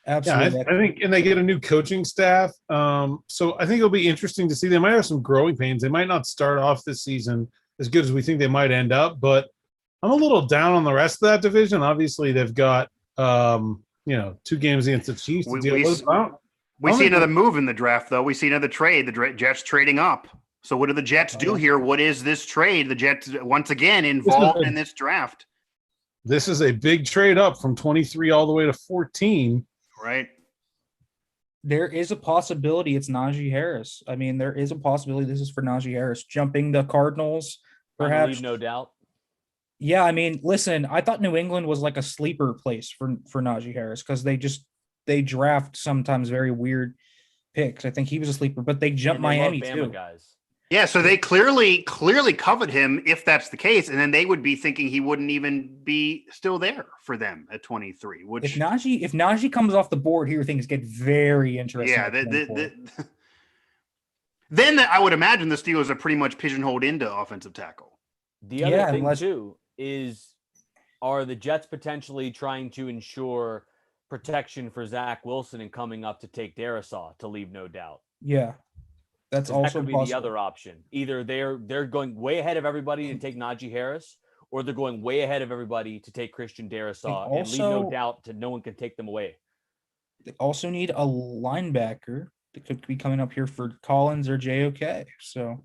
Yeah, I think, and they get a new coaching staff. So I think it'll be interesting to see. They might have some growing pains. They might not start off this season as good as we think they might end up, but I'm a little down on the rest of that division. Obviously, they've got 2 games against the Chiefs to deal with. We see another move in the draft, though. We see another trade. The Jets trading up. So what do the Jets do here? What is this trade? The Jets, once again, involved in this draft. This is a big trade up from 23 all the way to 14. Right. There is a possibility it's Najee Harris. I mean, there is a possibility this is for Najee Harris. Jumping the Cardinals, perhaps. No doubt. Yeah, I mean, listen, I thought New England was like a sleeper place for Najee Harris because they draft sometimes very weird picks. I think he was a sleeper, but they jumped Miami too. Guys. Yeah, so they clearly coveted him if that's the case, and then they would be thinking he wouldn't even be still there for them at 23. Which if Najee comes off the board here, things get very interesting. Yeah, then I would imagine the Steelers are pretty much pigeonholed into offensive tackle. The other thing too is, are the Jets potentially trying to ensure protection for Zach Wilson and coming up to take Darisaw to leave no doubt? Yeah, that's also that could be possible. the other option. Either they're going way ahead of everybody to take Najee Harris, or they're going way ahead of everybody to take Christian Darisaw and leave no doubt to no one can take them away. They also need a linebacker that could be coming up here for Collins or JOK. So,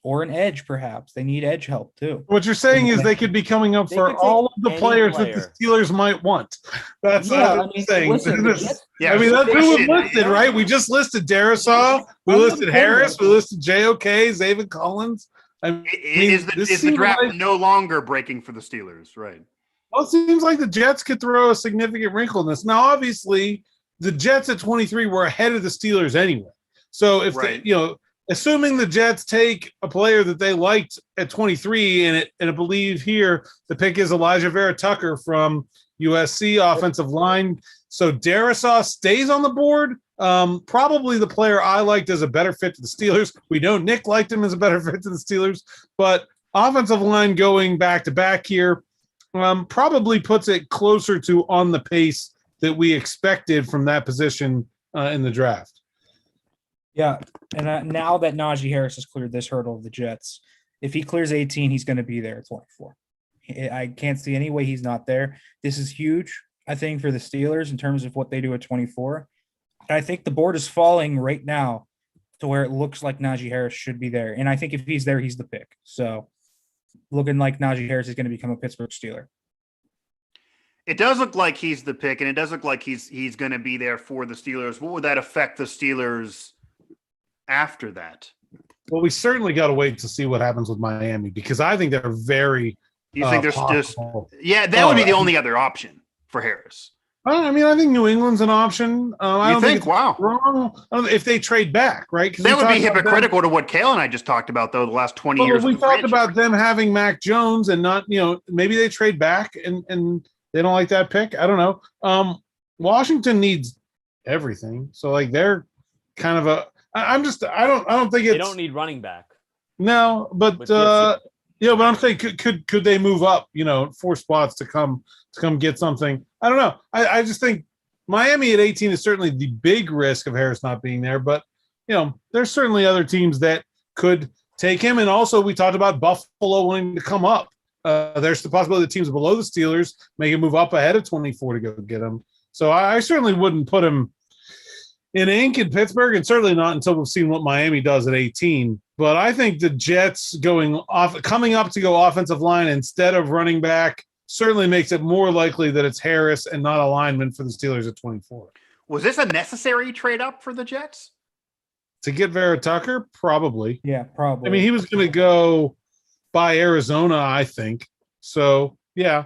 or an edge, perhaps. They need edge help too. What you're saying is they could be coming up for all of the players that the Steelers might want. That's what I'm saying. Listen, that's who we listed, right? We just listed Darisaw, we listed Harris, we listed JOK, Zaven Collins. Is the draft no longer breaking for the Steelers, right? Well, it seems like the Jets could throw a significant wrinkle in this. Now, obviously, the Jets at 23 were ahead of the Steelers anyway. So if they, assuming the Jets take a player that they liked at 23, and I believe here the pick is Elijah Vera Tucker from USC, offensive line. So Darisaw stays on the board. Probably the player I liked as a better fit to the Steelers. We know Nick liked him as a better fit to the Steelers, but offensive line going back to back here probably puts it closer to on the pace that we expected from that position in the draft. Yeah, and now that Najee Harris has cleared this hurdle of the Jets, if he clears 18, he's going to be there at 24. I can't see any way he's not there. This is huge, I think, for the Steelers in terms of what they do at 24. And I think the board is falling right now to where it looks like Najee Harris should be there. And I think if he's there, he's the pick. So looking like Najee Harris is going to become a Pittsburgh Steeler. It does look like he's the pick, and it does look like he's going to be there for the Steelers. What would that affect the Steelers after that? Well, we certainly got to wait to see what happens with Miami, because I think they're very. You think there's just that would be the only other option for Harris. I mean, I think New England's an option. I don't think it's wrong. If they trade back, right? That would be hypocritical to what Cale and I just talked about, though, the last 20 years. We talked about them having Mac Jones and not, maybe they trade back and they don't like that pick. I don't know. Washington needs everything. So, like, they're kind of I don't think it's. They don't need running back. No, but but I'm saying could they move up, 4 spots to come get something? I don't know. I just think Miami at 18 is certainly the big risk of Harris not being there, but there's certainly other teams that could take him. And also we talked about Buffalo wanting to come up. There's the possibility that teams below the Steelers make a move up ahead of 24 to go get him. So I certainly wouldn't put him in ink in Pittsburgh, and certainly not until we've seen what Miami does at 18. But I think the Jets coming up to go offensive line instead of running back certainly makes it more likely that it's Harris and not a lineman for the Steelers at 24. Was this a necessary trade up for the Jets? To get Vera Tucker? Probably. Yeah, probably. I mean, he was going to go by Arizona, I think. So, yeah.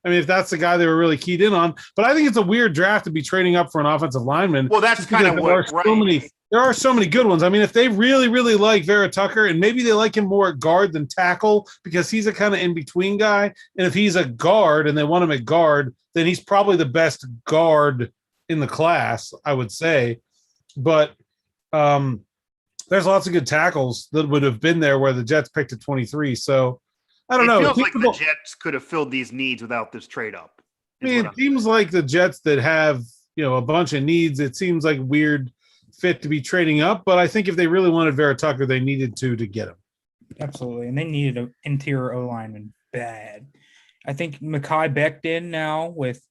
I mean, if that's the guy they were really keyed in on. But I think it's a weird draft to be trading up for an offensive lineman. Well, that's kind of what, right. There are so many good ones. I mean, if they really, really like Vera Tucker, and maybe they like him more at guard than tackle because he's a kind of in-between guy, and if he's a guard and they want him at guard, then he's probably the best guard in the class, I would say. But there's lots of good tackles that would have been there where the Jets picked at 23. So I don't know. It feels like the Jets could have filled these needs without this trade up. I mean, it seems like the Jets that have, a bunch of needs, it seems like weird fit to be trading up. But I think if they really wanted Vera Tucker, they needed to get him. Absolutely. And they needed an interior O-lineman bad. I think Mekhi Becton now with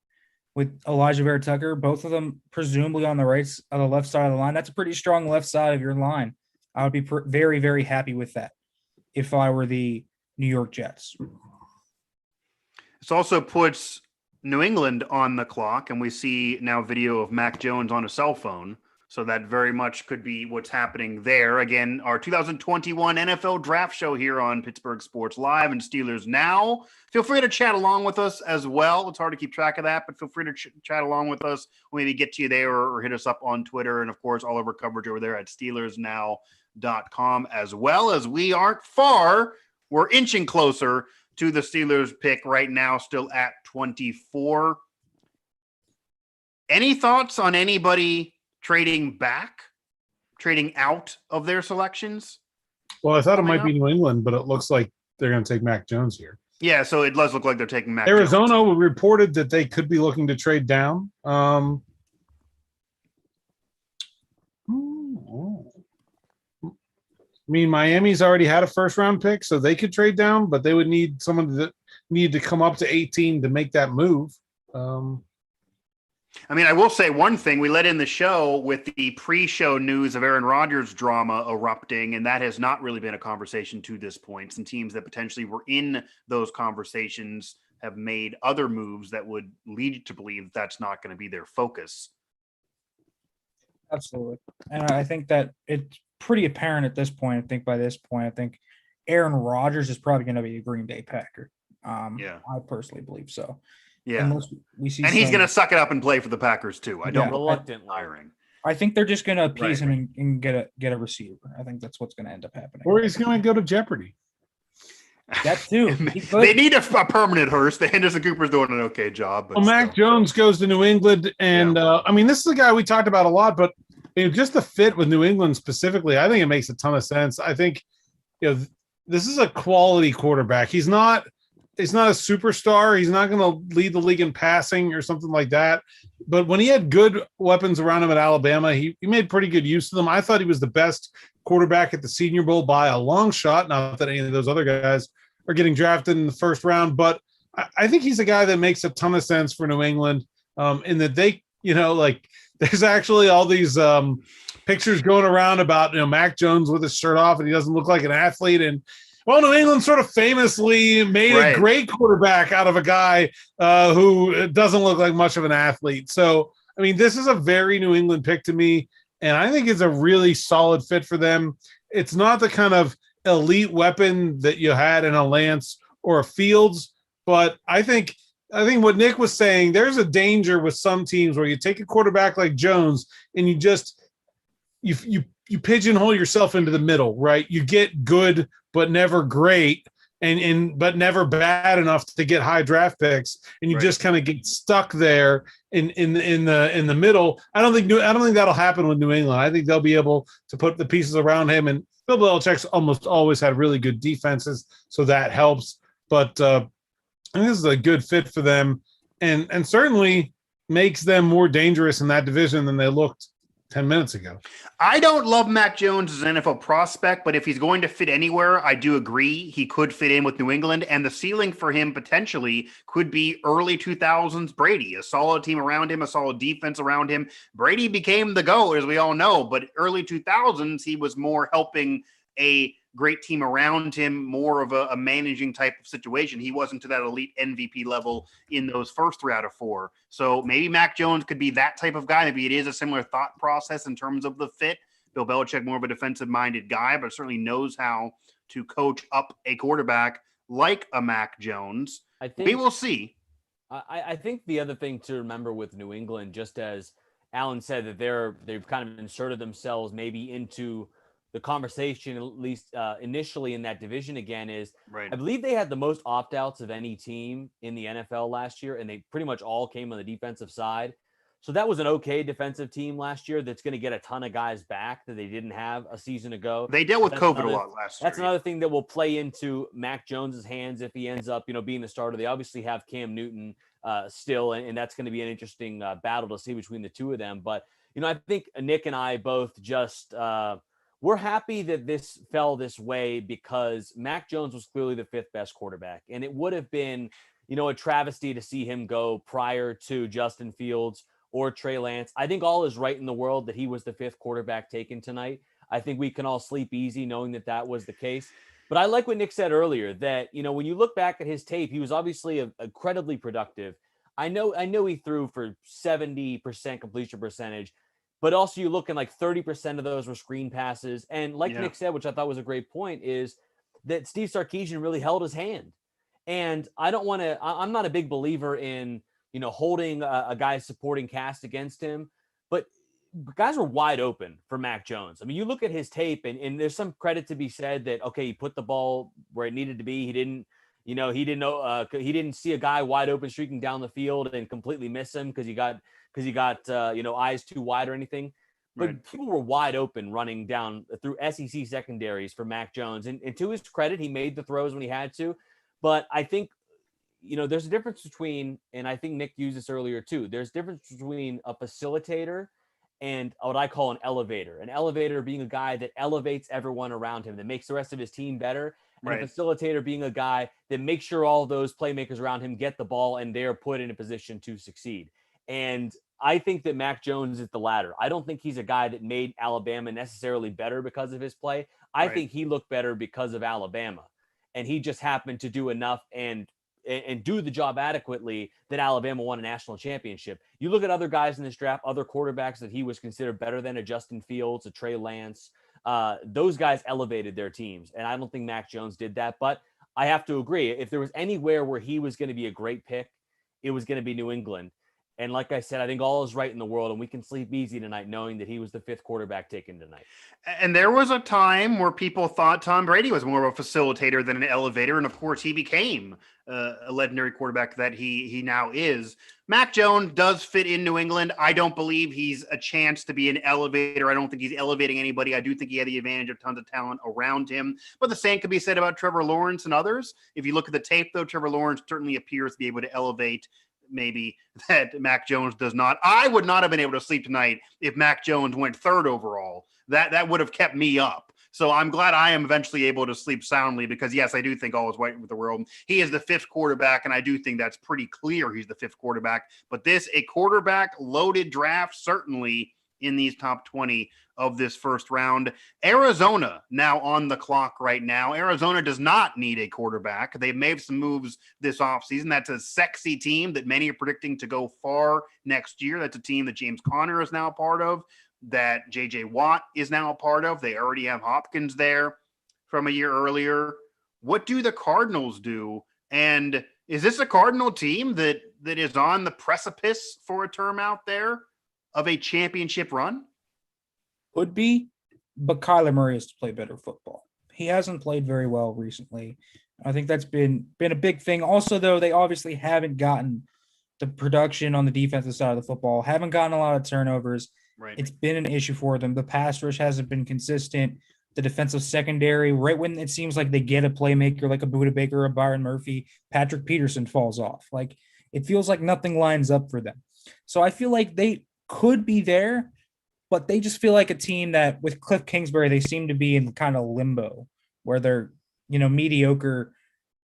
Elijah Vera Tucker, both of them presumably on the left side of the line. That's a pretty strong left side of your line. I would be very, very happy with that if I were the New York Jets. This also puts New England on the clock, and we see now video of Mac Jones on a cell phone. So that very much could be what's happening there. Again, our 2021 NFL Draft Show here on Pittsburgh Sports Live and Steelers Now. Feel free to chat along with us as well. It's hard to keep track of that, but feel free to chat along with us. We'll maybe get to you there or hit us up on Twitter. And, of course, all of our coverage over there at SteelersNow.com, as well as we aren't far. We're inching closer to the Steelers pick right now, still at 24. Any thoughts on anybody trading back trading out of their selections. Well, I thought it might be New England, but it looks like they're going to take Mac Jones here. Yeah, so it does look like they're taking Mac Arizona Jones. reported that they could be looking to trade down. I mean, Miami's already had a first-round pick, so they could trade down, but they would need someone that need to come up to 18 to make that move. I mean, I will say one thing. We let in the show with the pre-show news of Aaron Rodgers drama erupting, and that has not really been a conversation to this point. Some teams that potentially were in those conversations have made other moves that would lead you to believe that's not going to be their focus. Absolutely. And I think that it's pretty apparent at this point. I think by this point, I think Aaron Rodgers is probably going to be a Green Bay Packer. Yeah. I personally believe so. Yeah. Unless we see and he's going to suck it up and play for the Packers too. I don't reluctant hiring. I think they're just going to appease him and get a receiver. I think that's what's going to end up happening. Or he's going to go to Jeopardy. That too. They need a permanent Hurst. The Henderson Cooper's doing an okay job. But well, Mac Jones goes to New England, and I mean, this is a guy we talked about a lot, but just the fit with New England specifically, I think it makes a ton of sense. I think this is a quality quarterback. He's not a superstar. He's not going to lead the league in passing or something like that. But when he had good weapons around him at Alabama, he made pretty good use of them. I thought he was the best quarterback at the Senior Bowl by a long shot. Not that any of those other guys are getting drafted in the first round, but I think he's a guy that makes a ton of sense for New England in that they, there's actually all these pictures going around about, Mac Jones with his shirt off and he doesn't look like an athlete. And well, New England sort of famously made a great quarterback out of a guy who doesn't look like much of an athlete. So, I mean, this is a very New England pick to me, and I think it's a really solid fit for them. It's not the kind of elite weapon that you had in a Lance or a Fields, but I think what Nick was saying, there's a danger with some teams where you take a quarterback like Jones and you just you pigeonhole yourself into the middle, right? You get good but never great, but never bad enough to get high draft picks, and you just kind of get stuck there in the middle. I don't think that'll happen with New England. I think they'll be able to put the pieces around him, and Bill Belichick's almost always had really good defenses, so that helps. But I think this is a good fit for them, and certainly makes them more dangerous in that division than they looked 10 minutes ago. I don't love Mac Jones as an NFL prospect, but if he's going to fit anywhere, I do agree he could fit in with New England, and the ceiling for him potentially could be early 2000s Brady, a solid team around him, a solid defense around him. Brady became the GOAT, as we all know, but early 2000s, he was more helping a great team around him, more of a managing type of situation. He wasn't to that elite MVP level in those first 3 out of 4. So maybe Mac Jones could be that type of guy. Maybe it is a similar thought process in terms of the fit. Bill Belichick, more of a defensive-minded guy, but certainly knows how to coach up a quarterback like a Mac Jones. We will see. I think the other thing to remember with New England, just as Alan said, that they've kind of inserted themselves maybe into the conversation, at least initially in that division again, is I believe they had the most opt-outs of any team in the NFL last year, and they pretty much all came on the defensive side. So that was an okay defensive team last year that's going to get a ton of guys back that they didn't have a season ago. They dealt with COVID a lot last year. That's another thing that will play into Mac Jones's hands if he ends up, being the starter. They obviously have Cam Newton still, and that's going to be an interesting battle to see between the two of them. But, I think Nick and I both just we're happy that this fell this way because Mac Jones was clearly the 5th best quarterback. And it would have been, a travesty to see him go prior to Justin Fields or Trey Lance. I think all is right in the world that he was the 5th quarterback taken tonight. I think we can all sleep easy knowing that that was the case. But I like what Nick said earlier, that, when you look back at his tape, he was obviously incredibly productive. I know he threw for 70% completion percentage, but also you look in like 30% of those were screen passes. And like Nick said, which I thought was a great point, is that Steve Sarkisian really held his hand. And I'm not a big believer in, holding a guy's supporting cast against him, but guys were wide open for Mac Jones. I mean, you look at his tape and there's some credit to be said that, okay, he put the ball where it needed to be. He didn't see a guy wide open streaking down the field and completely miss him because he got eyes too wide or anything. but Right. people were wide open running down through SEC secondaries for Mac Jones. And to his credit, he made the throws when he had to. But I think, there's a difference between, and I think Nick used this earlier too, there's a difference between a facilitator and what I call an elevator. An elevator being a guy that elevates everyone around him, that makes the rest of his team better. And Right. a facilitator being a guy that makes sure all those playmakers around him get the ball and they're put in a position to succeed. And I think that Mac Jones is the latter. I don't think he's a guy that made Alabama necessarily better because of his play. I think he looked better because of Alabama. And he just happened to do enough and do the job adequately that Alabama won a national championship. You look at other guys in this draft, other quarterbacks that he was considered better than, a Justin Fields, a Trey Lance. Those guys elevated their teams. And I don't think Mac Jones did that. But I have to agree, if there was anywhere where he was going to be a great pick, it was going to be New England. And like I said, I think all is right in the world, and we can sleep easy tonight knowing that he was the 5th quarterback taken tonight. And there was a time where people thought Tom Brady was more of a facilitator than an elevator. And of course, he became a legendary quarterback that he now is. Mac Jones does fit in New England. I don't believe he's a chance to be an elevator. I don't think he's elevating anybody. I do think he had the advantage of tons of talent around him. But the same could be said about Trevor Lawrence and others. If you look at the tape, though, Trevor Lawrence certainly appears to be able to elevate maybe that Mac Jones does not. I would not have been able to sleep tonight if Mac Jones went 3rd overall. That would have kept me up. So I'm glad I am eventually able to sleep soundly because, yes, I do think all is right with the world. He is the 5th quarterback, and I do think that's pretty clear he's the 5th quarterback. But a quarterback-loaded draft, certainly in these top 20 of this first round. Arizona now on the clock right now. Arizona does not need a quarterback. They've made some moves this offseason. That's a sexy team that many are predicting to go far next year. That's a team that James Conner is now a part of, that J.J. Watt is now a part of. They already have Hopkins there from a year earlier. What do the Cardinals do? And is this a Cardinal team that is on the precipice, for a term out there, of a championship run? Could be, but Kyler Murray has to play better football. He hasn't played very well recently. I think that's been a big thing. Also, though, they obviously haven't gotten the production on the defensive side of the football, haven't gotten a lot of turnovers. Right. It's been an issue for them. The pass rush hasn't been consistent. The defensive secondary, right when it seems like they get a playmaker like a Budda Baker or a Byron Murphy, Patrick Peterson falls off. Like, it feels like nothing lines up for them. So I feel like they could be there, but they just feel like a team that with Cliff Kingsbury, they seem to be in kind of limbo where they're, mediocre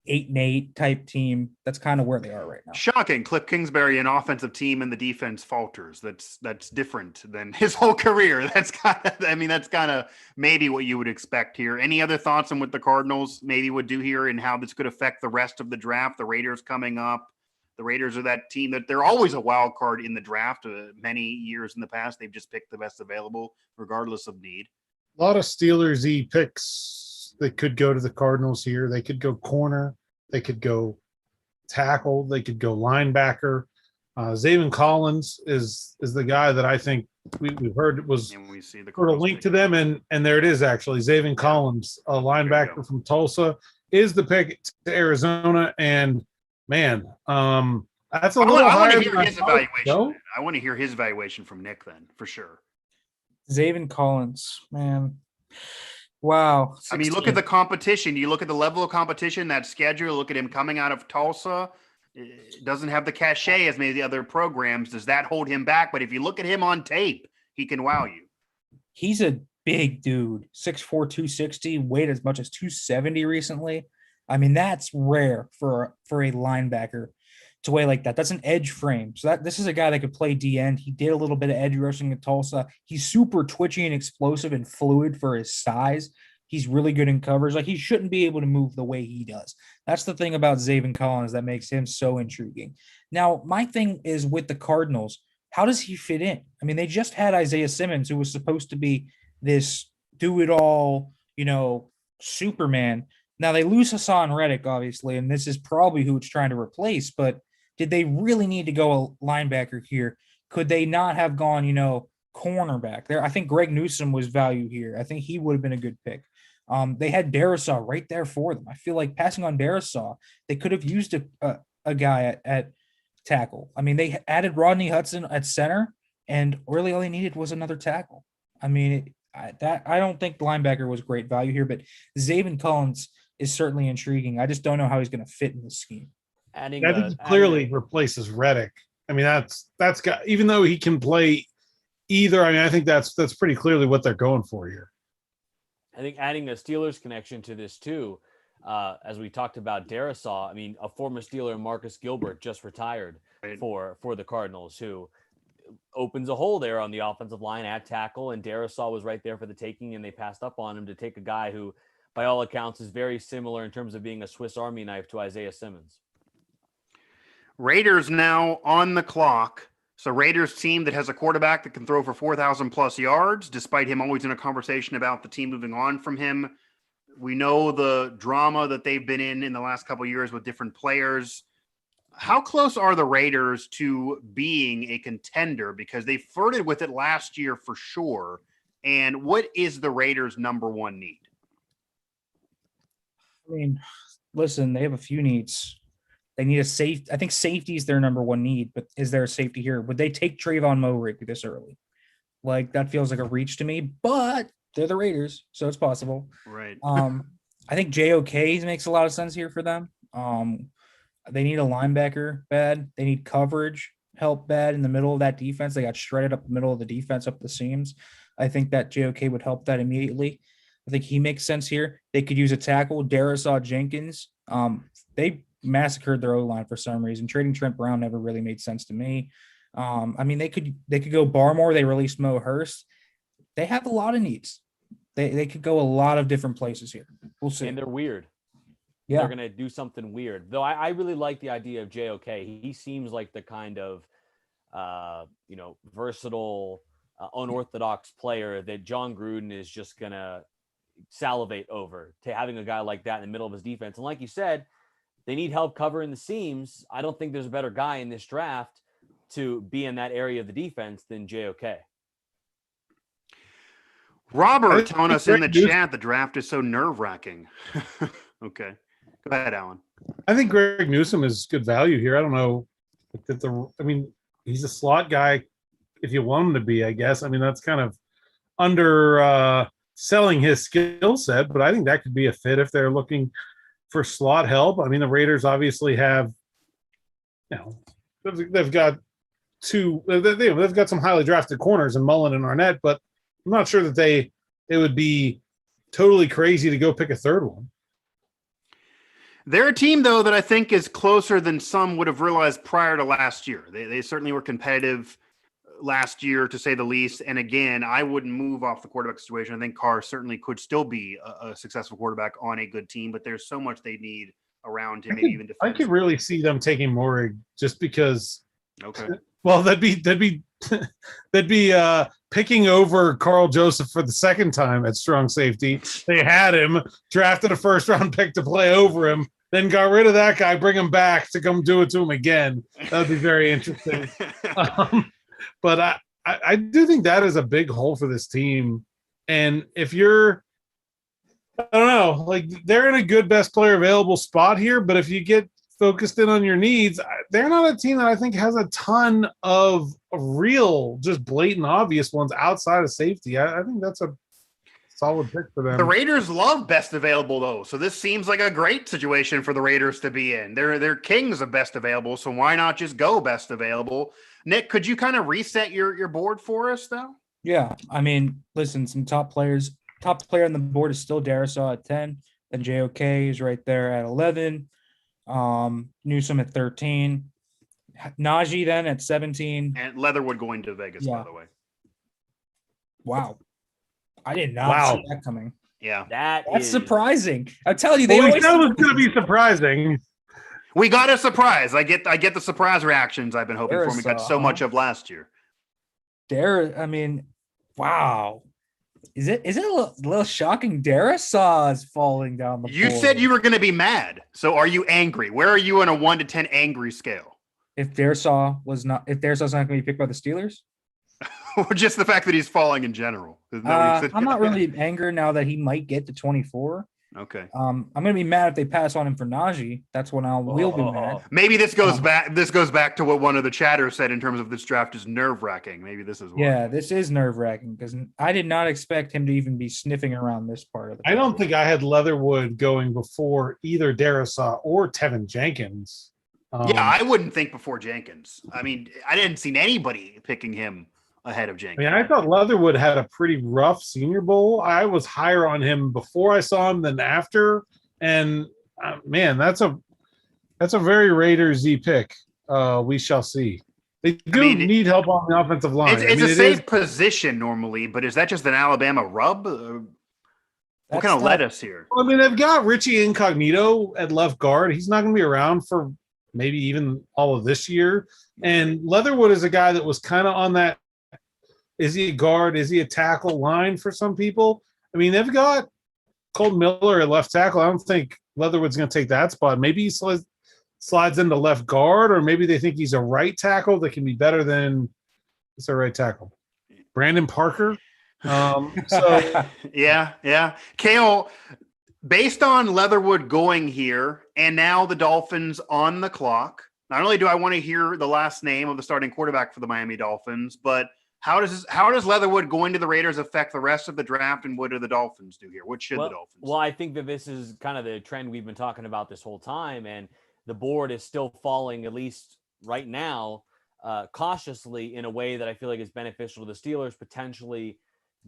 8-8 type team. That's kind of where they are right now. Shocking. Cliff Kingsbury, an offensive team, and the defense falters. That's different than his whole career. That's kind of maybe what you would expect here. Any other thoughts on what the Cardinals maybe would do here and how this could affect the rest of the draft? The Raiders coming up. The Raiders are that team that they're always a wild card in the draft. Many years in the past, they've just picked the best available, regardless of need. A lot of Steelers-y picks that could go to the Cardinals here. They could go corner. They could go tackle. They could go linebacker. Zaven Collins is the guy that I think we've heard was and we see the sort of linked to them, and there it is actually. Zaven Collins, a linebacker from Tulsa, is the pick to Arizona, and man, that's a little higher. I want to hear his evaluation. I want to hear his evaluation from Nick then, for sure. Zaven Collins, man. Wow. 16. I mean, look at the competition. You look at the level of competition, that schedule, look at him coming out of Tulsa. It doesn't have the cachet as many of the other programs. Does that hold him back? But if you look at him on tape, he can wow you. He's a big dude, 6'4", 260, weighed as much as 270 recently. I mean, that's rare for a linebacker to weigh like that. That's an edge frame. So this is a guy that could play D end. He did a little bit of edge rushing at Tulsa. He's super twitchy and explosive and fluid for his size. He's really good in coverage. Like, he shouldn't be able to move the way he does. That's the thing about Zaven Collins that makes him so intriguing. Now, my thing is with the Cardinals, how does he fit in? I mean, they just had Isaiah Simmons, who was supposed to be this do-it-all, Superman. Now, they lose Hassan Reddick, obviously, and this is probably who it's trying to replace, but did they really need to go a linebacker here? Could they not have gone, cornerback there? I think Greg Newsome was value here. I think he would have been a good pick. They had Darisaw right there for them. I feel like passing on Darisaw, they could have used a guy at tackle. I mean, they added Rodney Hudson at center, and really all they needed was another tackle. I mean, I don't think linebacker was great value here, but Zaven Collins is certainly intriguing. I just don't know how he's going to fit in the scheme. I think he clearly replaces Reddick. I mean, that's got, even though he can play either. I mean, I think that's pretty clearly what they're going for here. I think adding a Steelers connection to this too, as we talked about Darisaw. I mean, a former Steeler, Marcus Gilbert, just retired for the Cardinals, who opens a hole there on the offensive line at tackle, and Darisaw was right there for the taking, and they passed up on him to take a guy who, by all accounts, is very similar in terms of being a Swiss Army knife to Isaiah Simmons. Raiders now on the clock. So Raiders team that has a quarterback that can throw for 4,000 plus yards, despite him always in a conversation about the team moving on from him. We know the drama that they've been in the last couple of years with different players. How close are the Raiders to being a contender? Because they flirted with it last year for sure. And what is the Raiders' number one need? I mean, listen, they have a few needs. They need a safe. I think safety is their number one need, but is there a safety here? Would they take Trayvon Moehrig this early? Like, that feels like a reach to me, but they're the Raiders, so it's possible. Right. I think JOK makes a lot of sense here for them. They need a linebacker bad. They need coverage help bad in the middle of that defense. They got shredded up the middle of the defense, up the seams. I think that JOK would help that immediately. I think he makes sense here. They could use a tackle, Darisaw Jenkins. They massacred their O-line for some reason. Trading Trent Brown never really made sense to me. I mean, they could go Barmore. They released Mo Hurst. They have a lot of needs. They could go a lot of different places here. We'll see. And they're weird. Yeah. They're going to do something weird. Though I really like the idea of JOK. He seems like the kind of, versatile, unorthodox player that John Gruden is just going to salivate over, to having a guy like that in the middle of his defense. And like you said, they need help covering the seams. I don't think there's a better guy in this draft to be in that area of the defense than JOK. Robert telling us in the chat the draft is so nerve-wracking. Okay. Go ahead, Alan. I think Greg Newsome is good value here. I don't know. He's a slot guy if you want him to be, I guess. I mean, that's kind of under selling his skill set, but I think that could be a fit if they're looking for slot help. I mean, the Raiders obviously have, they've got they've got some highly drafted corners in Mullen and Arnett, but I'm not sure that it would be totally crazy to go pick a third one. They're a team, though, that I think is closer than some would have realized prior to last year. They certainly were competitive last year, to say the least. And again, I wouldn't move off the quarterback situation. I think Carr certainly could still be a successful quarterback on a good team, but there's so much they need around him. I could really see them taking Moehrig just because. Okay. Well, that'd be picking over Carl Joseph for the second time at strong safety. They had him, drafted a first-round pick to play over him, then got rid of that guy, bring him back to come do it to him again. That would be very interesting. But I do think that is a big hole for this team. And if you're, I don't know, like, they're in a good best player available spot here, but if you get focused in on your needs, they're not a team that I think has a ton of real, just blatant, obvious ones outside of safety. I think that's a solid pick for them. The Raiders love best available, though, so this seems like a great situation for the Raiders to be in. They're kings of best available, so why not just go best available? Nick, could you kind of reset your board for us, though? Yeah, I mean, listen, some top players. Top player on the board is still Darisaw at 10. Then JOK is right there at 11. Newsome at 13. Najee then at 17. And Leatherwood going to Vegas, by the way. Wow. I did not see that coming. Yeah. That's surprising. I'm telling you, we said it was going to be surprising. We got a surprise. I get the surprise reactions I've been hoping for. We got so much of last year. Wow. Is it a little shocking? Darisaw is falling down the You board. said you were going to be mad. So are you angry? Where are you on a 1 to 10 angry scale? If Darisaw's not going to be picked by the Steelers? Or just the fact that he's falling in general? I'm not really angry now that he might get to 24. Okay. I'm going to be mad if they pass on him for Najee. That's when we'll be mad. Maybe this goes back. This goes back to what one of the chatters said in terms of this draft is nerve wracking. Maybe this is why. Yeah, this is nerve wracking because I did not expect him to even be sniffing around this part of the draft. I don't think I had Leatherwood going before either Darrisaw or Tevin Jenkins. Yeah, I wouldn't think before Jenkins. I mean, I didn't see anybody picking him ahead of Jenkins. I mean, I thought Leatherwood had a pretty rough Senior Bowl. I was higher on him before I saw him than after. And man, that's a very Raiders-y pick. We shall see. They do need help on the offensive line. It's a safe position normally, but is that just an Alabama rub? What kind of lettuce here? Well, I mean, they've got Richie Incognito at left guard. He's not going to be around for maybe even all of this year. And Leatherwood is a guy that was kind of on that. Is he a guard? Is he a tackle line for some people? I mean, they've got Colt Miller at left tackle. I don't think Leatherwood's going to take that spot. Maybe he slides into left guard, or maybe they think he's a right tackle that can be better than it's a right tackle. Brandon Parker. Yeah. Cale, based on Leatherwood going here and now the Dolphins on the clock, not only do I want to hear the last name of the starting quarterback for the Miami Dolphins, but how does Leatherwood going to the Raiders affect the rest of the draft, and what do the Dolphins do here? What should the Dolphins do? Well, I think that this is kind of the trend we've been talking about this whole time, and the board is still falling, at least right now, cautiously in a way that I feel like is beneficial to the Steelers, potentially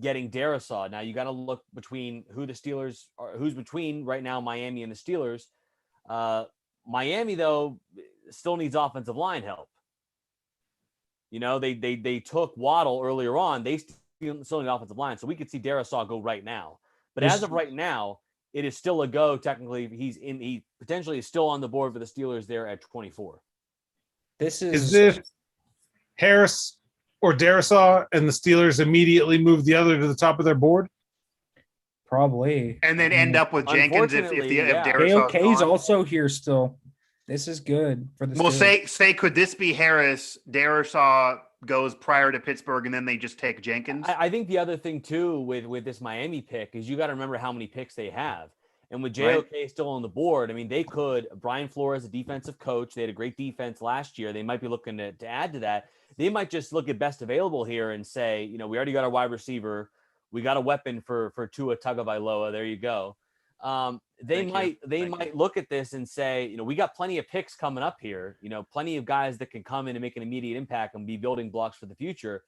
getting Darrisaw. Now, you got to look between who's between right now Miami and the Steelers. Miami, though, still needs offensive line help. You know, they took Waddle earlier on. They still need offensive line. So we could see Darrisaw go right now. But as of right now, it is still a go. Technically, he potentially is still on the board for the Steelers there at 24. Is this Harris or Darrisaw and the Steelers immediately move the other to the top of their board? Probably. And then end up with Jenkins if Darrisaw. KOK's also here still. This is good for the Steelers. Well, say could this be Harris? Darrisaw goes prior to Pittsburgh, and then they just take Jenkins? I think the other thing, too, with this Miami pick is you got to remember how many picks they have. And with JOK still on the board, I mean, they could – Brian Flores, a defensive coach. They had a great defense last year. They might be looking to add to that. They might just look at best available here and say, you know, we already got our wide receiver. We got a weapon for Tua Tagovailoa. There you go. They might look at this and say, you know, we got plenty of picks coming up here, you know, plenty of guys that can come in and make an immediate impact and be building blocks for the future.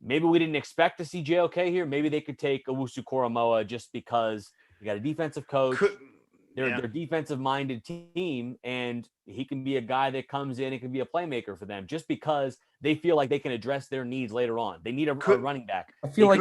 Maybe we didn't expect to see JOK here. Maybe they could take Owusu Koromoa just because you got a defensive coach. They're a defensive minded team, and he can be a guy that comes in and can be a playmaker for them just because they feel like they can address their needs later on. They need a running back. I feel like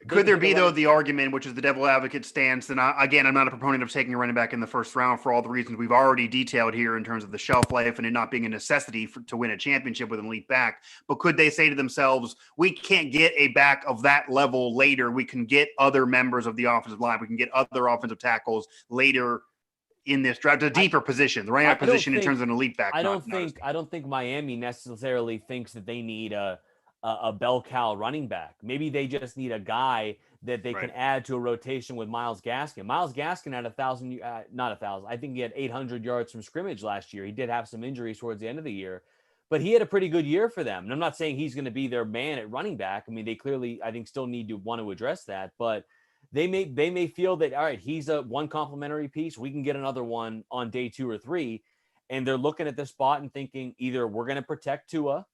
could there be, though, the argument, which is the devil advocate stance, and again, I'm not a proponent of taking a running back in the first round for all the reasons we've already detailed here in terms of the shelf life and it not being a necessity to win a championship with an elite back. But could they say to themselves, we can't get a back of that level later. We can get other members of the offensive line. We can get other offensive tackles later in this draft, a deeper position, the running back position in terms of an elite back. I don't think Miami necessarily thinks that they need a bell cow running back. Maybe they just need a guy that they can add to a rotation with Myles Gaskin. Myles Gaskin had 1,000, not 1,000. I think he had 800 yards from scrimmage last year. He did have some injuries towards the end of the year, but he had a pretty good year for them. And I'm not saying he's going to be their man at running back. I mean, they clearly, I think, still need to want to address that, but they may feel that, all right, he's a one complimentary piece. We can get another one on day 2 or 3. And they're looking at this spot and thinking either we're going to protect Tua,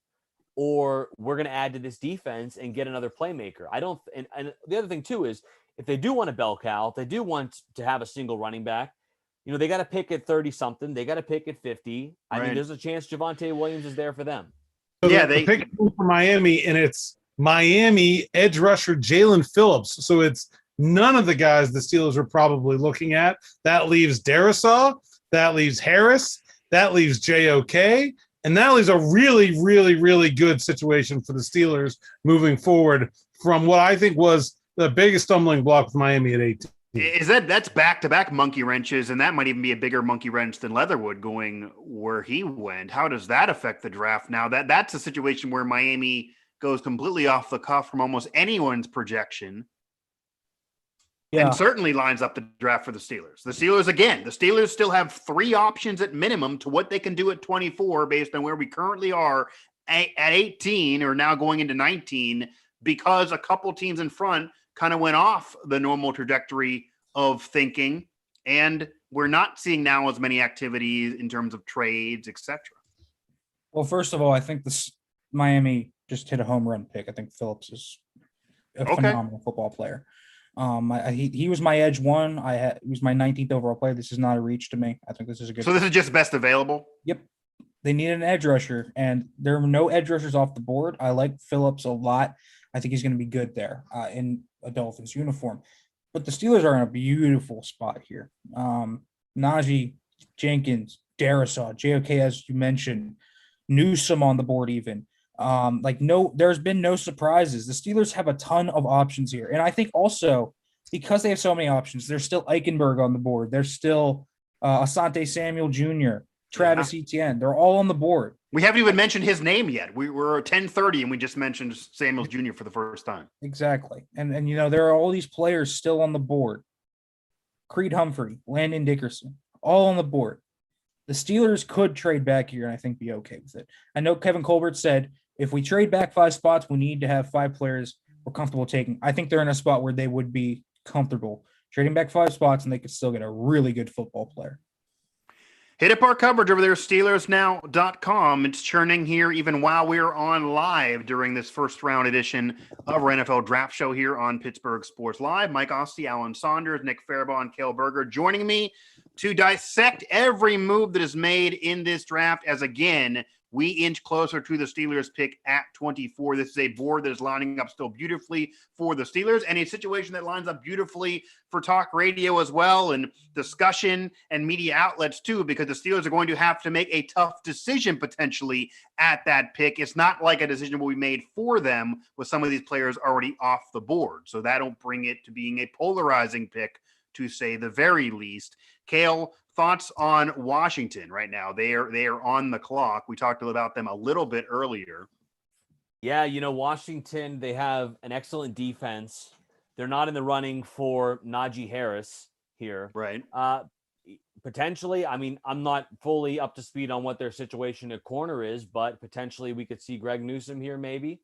or we're going to add to this defense and get another playmaker. And the other thing too is if they do want a bell cow, if they do want to have a single running back, you know, they got to pick at 30 something. They got to pick at 50. I mean, there's a chance Javonte Williams is there for them. So they pick for Miami, and it's Miami edge rusher Jalen Phillips. So it's none of the guys the Steelers were probably looking at. That leaves Darrisaw. That leaves Harris. That leaves JOK. And that leaves a really, really, really good situation for the Steelers moving forward from what I think was the biggest stumbling block with Miami at 18. Is that's back-to-back monkey wrenches, and that might even be a bigger monkey wrench than Leatherwood going where he went. How does that affect the draft now? That's a situation where Miami goes completely off the cuff from almost anyone's projection. and certainly lines up the draft for the Steelers. The Steelers still have 3 options at minimum to what they can do at 24 based on where we currently are at 18 or now going into 19, because a couple teams in front kind of went off the normal trajectory of thinking, and we're not seeing now as many activities in terms of trades, etc. Well, first of all, I think Miami just hit a home run pick. I think Phillips is a phenomenal football player. He was my edge one. He was my 19th overall player. This is not a reach to me. I think this is a good. So this is just best available? Yep. They need an edge rusher, and there were no edge rushers off the board. I like Phillips a lot. I think he's going to be good there in a Dolphins uniform. But the Steelers are in a beautiful spot here. Najee, Jenkins, Darisaw, JOK, as you mentioned, Newsome on the board even. There's been no surprises. The Steelers have a ton of options here. And I think also because they have so many options, there's still Eichenberg on the board. There's still Asante Samuel Jr., Travis Etienne. They're all on the board. We haven't even mentioned his name yet. We're at 10:30 and we just mentioned Samuel Jr. for the first time. Exactly. And there are all these players still on the board. Creed Humphrey, Landon Dickerson, all on the board. The Steelers could trade back here and I think be okay with it. I know Kevin Colbert said if we trade back 5 spots, we need to have 5 players we're comfortable taking. I think they're in a spot where they would be comfortable trading back 5 spots and they could still get a really good football player. Hit up our coverage over there, SteelersNow.com. It's churning here even while we're on live during this first round edition of our NFL Draft Show here on Pittsburgh Sports Live. Mike Asti, Alan Saunders, Nick Farabuagh, and Cale Berger joining me to dissect every move that is made in this draft as, again, we inch closer to the Steelers pick at 24. This is a board that is lining up still beautifully for the Steelers and a situation that lines up beautifully for talk radio as well and discussion and media outlets too, because the Steelers are going to have to make a tough decision potentially at that pick. It's not like a decision will be made for them with some of these players already off the board. So that'll bring it to being a polarizing pick, to say the very least. Cale, thoughts on Washington right now? They are on the clock. We talked about them a little bit earlier. Yeah, Washington, they have an excellent defense. They're not in the running for Najee Harris here. Right. Potentially, I'm not fully up to speed on what their situation at corner is, but potentially we could see Greg Newsome here maybe.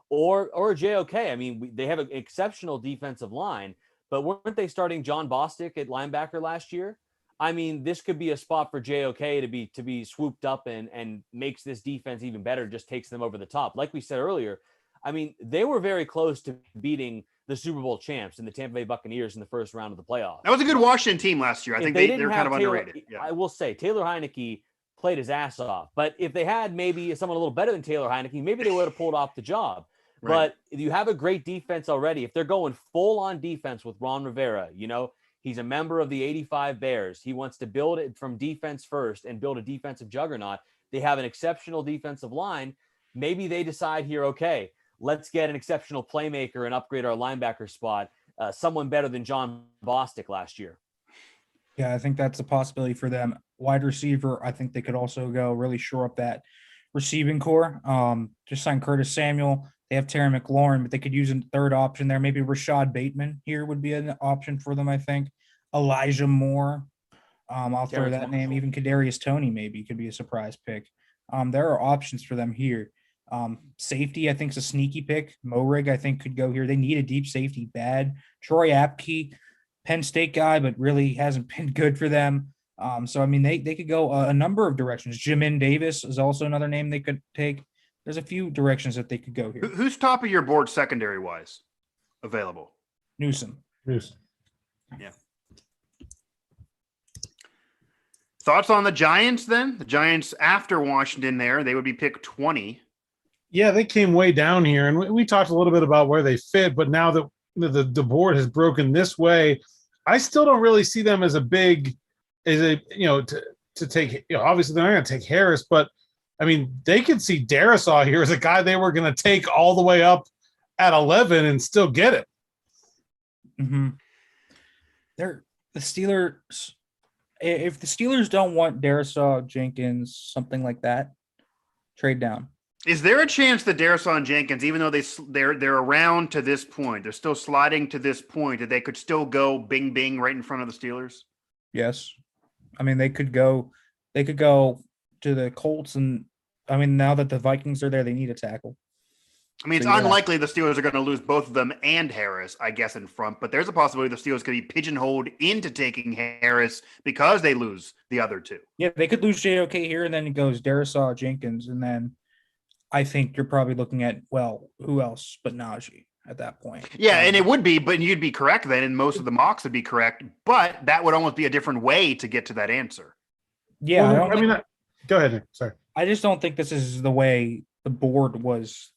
Or JOK. They have an exceptional defensive line, but weren't they starting John Bostic at linebacker last year? This could be a spot for JOK to be swooped up and makes this defense even better, just takes them over the top. Like we said earlier, they were very close to beating the Super Bowl champs in the Tampa Bay Buccaneers in the first round of the playoffs. That was a good Washington team last year. I think they were kind of underrated. Yeah. I will say Taylor Heineke played his ass off, but if they had maybe someone a little better than Taylor Heineke, maybe they would have pulled off the job. Right. But you have a great defense already. If they're going full on defense with Ron Rivera, he's a member of the 85 Bears. He wants to build it from defense first and build a defensive juggernaut. They have an exceptional defensive line. Maybe they decide here, okay, let's get an exceptional playmaker and upgrade our linebacker spot. Someone better than John Bostic last year. Yeah, I think that's a possibility for them. Wide receiver, I think they could also go really shore up that receiving core. Just sign Curtis Samuel. They have Terry McLaurin, but they could use a third option there. Maybe Rashad Bateman here would be an option for them, I think. Elijah Moore. I'll throw that name. Even Kadarius Toney maybe could be a surprise pick. There are options for them here. Safety, I think, is a sneaky pick. Morig, I think, could go here. They need a deep safety bad. Troy Apke, Penn State guy, but really hasn't been good for them. They could go a number of directions. Jamin Davis is also another name they could take. There's a few directions that they could go here. Who's top of your board secondary-wise available? Newsome. Yeah. Thoughts on the Giants then? The Giants after Washington there, they would be pick 20. Yeah, they came way down here, and we talked a little bit about where they fit, but now that the board has broken this way, I still don't really see them as to take, obviously they're not going to take Harris, but they could see Darisaw here as a guy they were going to take all the way up at 11 and still get it. Mm-hmm. The Steelers, if the Steelers don't want Darisaw, Jenkins, something like that, trade down. Is there a chance that Darrison Jenkins, even though they're around to this point, they're still sliding to this point, that they could still go bing bing right in front of the Steelers? Yes. I mean, they could go to the Colts, and I mean, now that the Vikings are there, they need a tackle. I mean, it's unlikely the Steelers are going to lose both of them and Harris, I guess, in front, but there's a possibility the Steelers could be pigeonholed into taking Harris because they lose the other two. Yeah, they could lose JOK here, and then it goes Darrison Jenkins, and then I think you're probably looking at, well, who else but Najee at that point? Yeah, and it would be, but you'd be correct then, and most of the mocks would be correct, but that would almost be a different way to get to that answer. Yeah, well, go ahead, Nick. Sorry. I just don't think this is the way the board was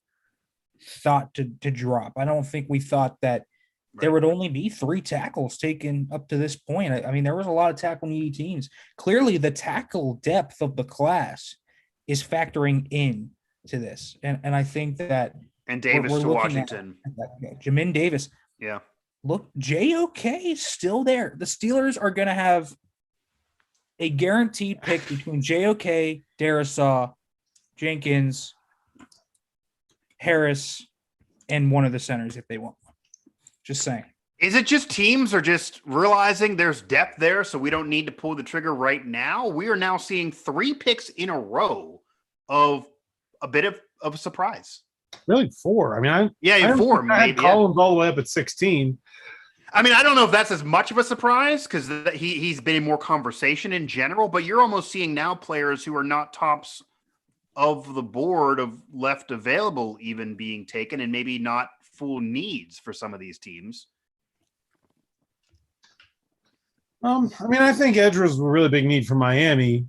thought to drop. I don't think we thought that there would only be 3 tackles taken up to this point. I mean, there was a lot of tackle needy teams. Clearly, the tackle depth of the class is factoring in to this, and I think that and Davis to Washington, Jamin Davis. Yeah, look, JOK is still there. The Steelers are going to have a guaranteed pick between JOK, Darrison, Jenkins, Harris, and one of the centers if they want one. Just saying. Is it just teams are just realizing there's depth there, so we don't need to pull the trigger right now? We are now seeing 3 picks in a row of a bit of a surprise. Really, 4. I mean, I 4. I had Collins all the way up at 16. I mean, I don't know if that's as much of a surprise because he's been in more conversation in general, but you're almost seeing now players who are not tops of the board of left available even being taken, and maybe not full needs for some of these teams. I mean, I think edge was a really big need for Miami.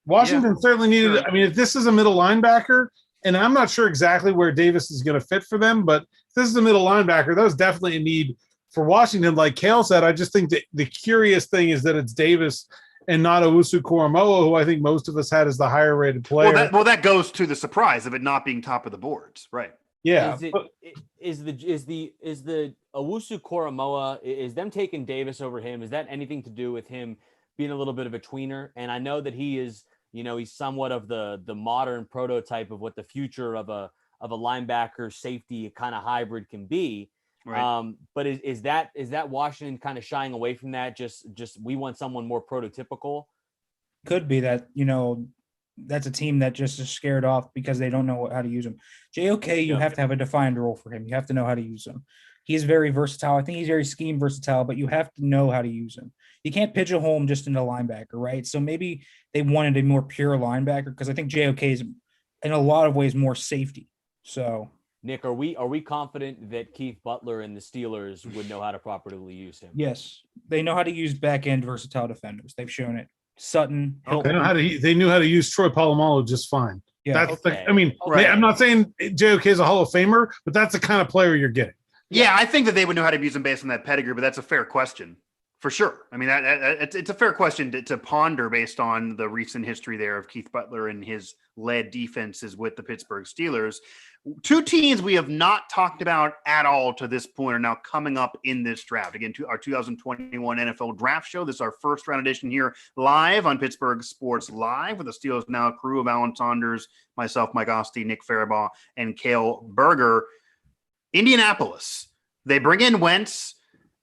Washington certainly needed. Sure. I mean, if this is a middle linebacker, and I'm not sure exactly where Davis is going to fit for them, but if this is a middle linebacker, that was definitely a need for Washington. Like Cale said, I just think that the curious thing is that it's Davis and not Owusu-Koramoah, who I think most of us had as the higher rated player. Well, that goes to the surprise of it not being top of the boards, right? Yeah. Is the Owusu-Koramoah, is them taking Davis over him, is that anything to do with him being a little bit of a tweener? And I know that he is, he's somewhat of the modern prototype of what the future of a linebacker safety kind of hybrid can be. Right. But is that Washington kind of shying away from that? Just we want someone more prototypical. Could be that, that's a team that just is scared off because they don't know how to use him. JOK, you have to have a defined role for him. You have to know how to use him. He is very versatile. I think he's very scheme versatile, but you have to know how to use him. You can't pigeonhole him just into linebacker, right? So maybe they wanted a more pure linebacker because I think JOK is in a lot of ways more safety. So Nick, are we confident that Keith Butler and the Steelers would know how to properly use him? Yes, they know how to use back end versatile defenders. They've shown it. Sutton, Hilton. They knew how to use Troy Polamalu just fine. Yeah, that's I'm not saying JOK is a Hall of Famer, but that's the kind of player you're getting. Yeah, I think that they would know how to use him based on that pedigree, but that's a fair question for sure. I mean, it's a fair question to ponder based on the recent history there of Keith Butler and his led defenses with the Pittsburgh Steelers. 2 teams we have not talked about at all to this point are now coming up in this draft. Again, to our 2021 NFL Draft Show. This is our first round edition here live on Pittsburgh Sports Live with the Steelers Now crew of Alan Saunders, myself, Mike Asti, Nick Farabuagh, and Cale Berger. Indianapolis, they bring in Wentz.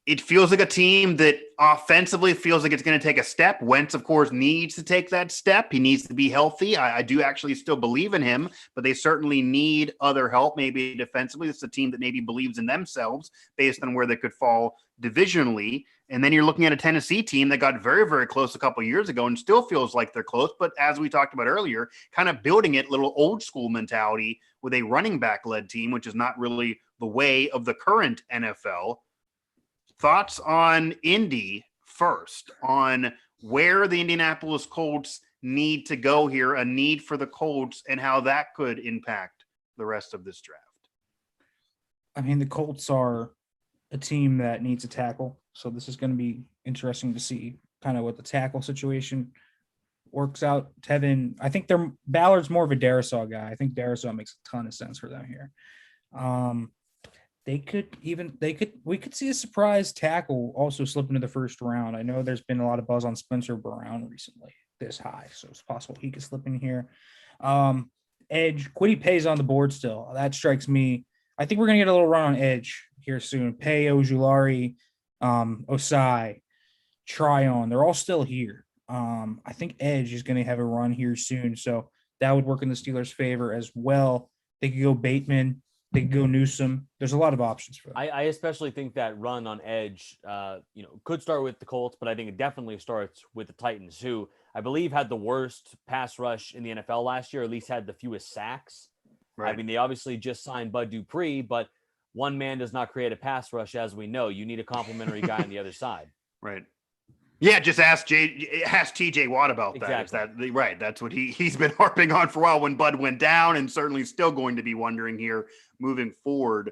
It feels like a team that offensively feels like it's going to take a step. Wentz, of course, needs to take that step. He needs to be healthy. I do actually still believe in him, but they certainly need other help, maybe defensively. It's a team that maybe believes in themselves based on where they could fall divisionally. And then you're looking at a Tennessee team that got very, very close a couple of years ago and still feels like they're close. But as we talked about earlier, kind of building it, little old school mentality with a running back led team, which is not really the way of the current NFL. Thoughts on Indy first, on where the Indianapolis Colts need to go here, a need for the Colts, and how that could impact the rest of this draft. I mean, the Colts are a team that needs a tackle, so this is going to be interesting to see kind of what the tackle situation works out. Tevin, I think Ballard's more of a Darrison guy. I think Darrison makes a ton of sense for them here. We could see a surprise tackle also slip into the first round. I know there's been a lot of buzz on Spencer Brown recently this high, so it's possible he could slip in here. Edge, Quiddy Pay's on the board still. That strikes me. I think we're gonna get a little run on edge here soon. Pay, Ojulari, Osai, Tryon, they're all still here. I think edge is gonna have a run here soon, so that would work in the Steelers' favor as well. They could go Bateman, they could go Newsome. There's a lot of options for them. I especially think that run on edge, could start with the Colts, but I think it definitely starts with the Titans, who I believe had the worst pass rush in the NFL last year, at least had the fewest sacks. Right. I mean, they obviously just signed Bud Dupree, but one man does not create a pass rush, as we know. You need a complimentary guy on the other side. Right. Yeah, just ask TJ Watt about that. Exactly. Right? That's what he's been harping on for a while when Bud went down, and certainly still going to be wondering here moving forward.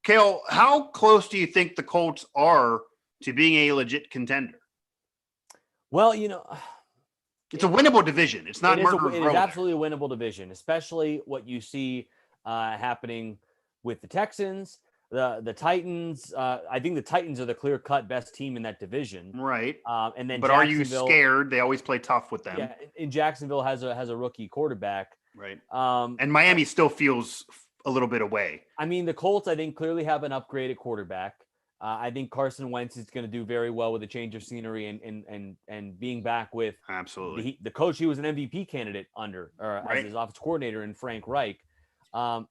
Cale, how close do you think the Colts are to being a legit contender? Well, it's a winnable division. It's not murder. It is absolutely a winnable division, especially what you see happening with the Texans. The Titans, I think the Titans are the clear-cut best team in that division. Right. And then, but are you scared? They always play tough with them. Yeah, and Jacksonville has a rookie quarterback. Right. And Miami still feels a little bit away. I mean, the Colts, I think, clearly have an upgraded quarterback. I think Carson Wentz is going to do very well with a change of scenery and being back with absolutely the coach he was an MVP candidate under, or as his offensive coordinator in Frank Reich. I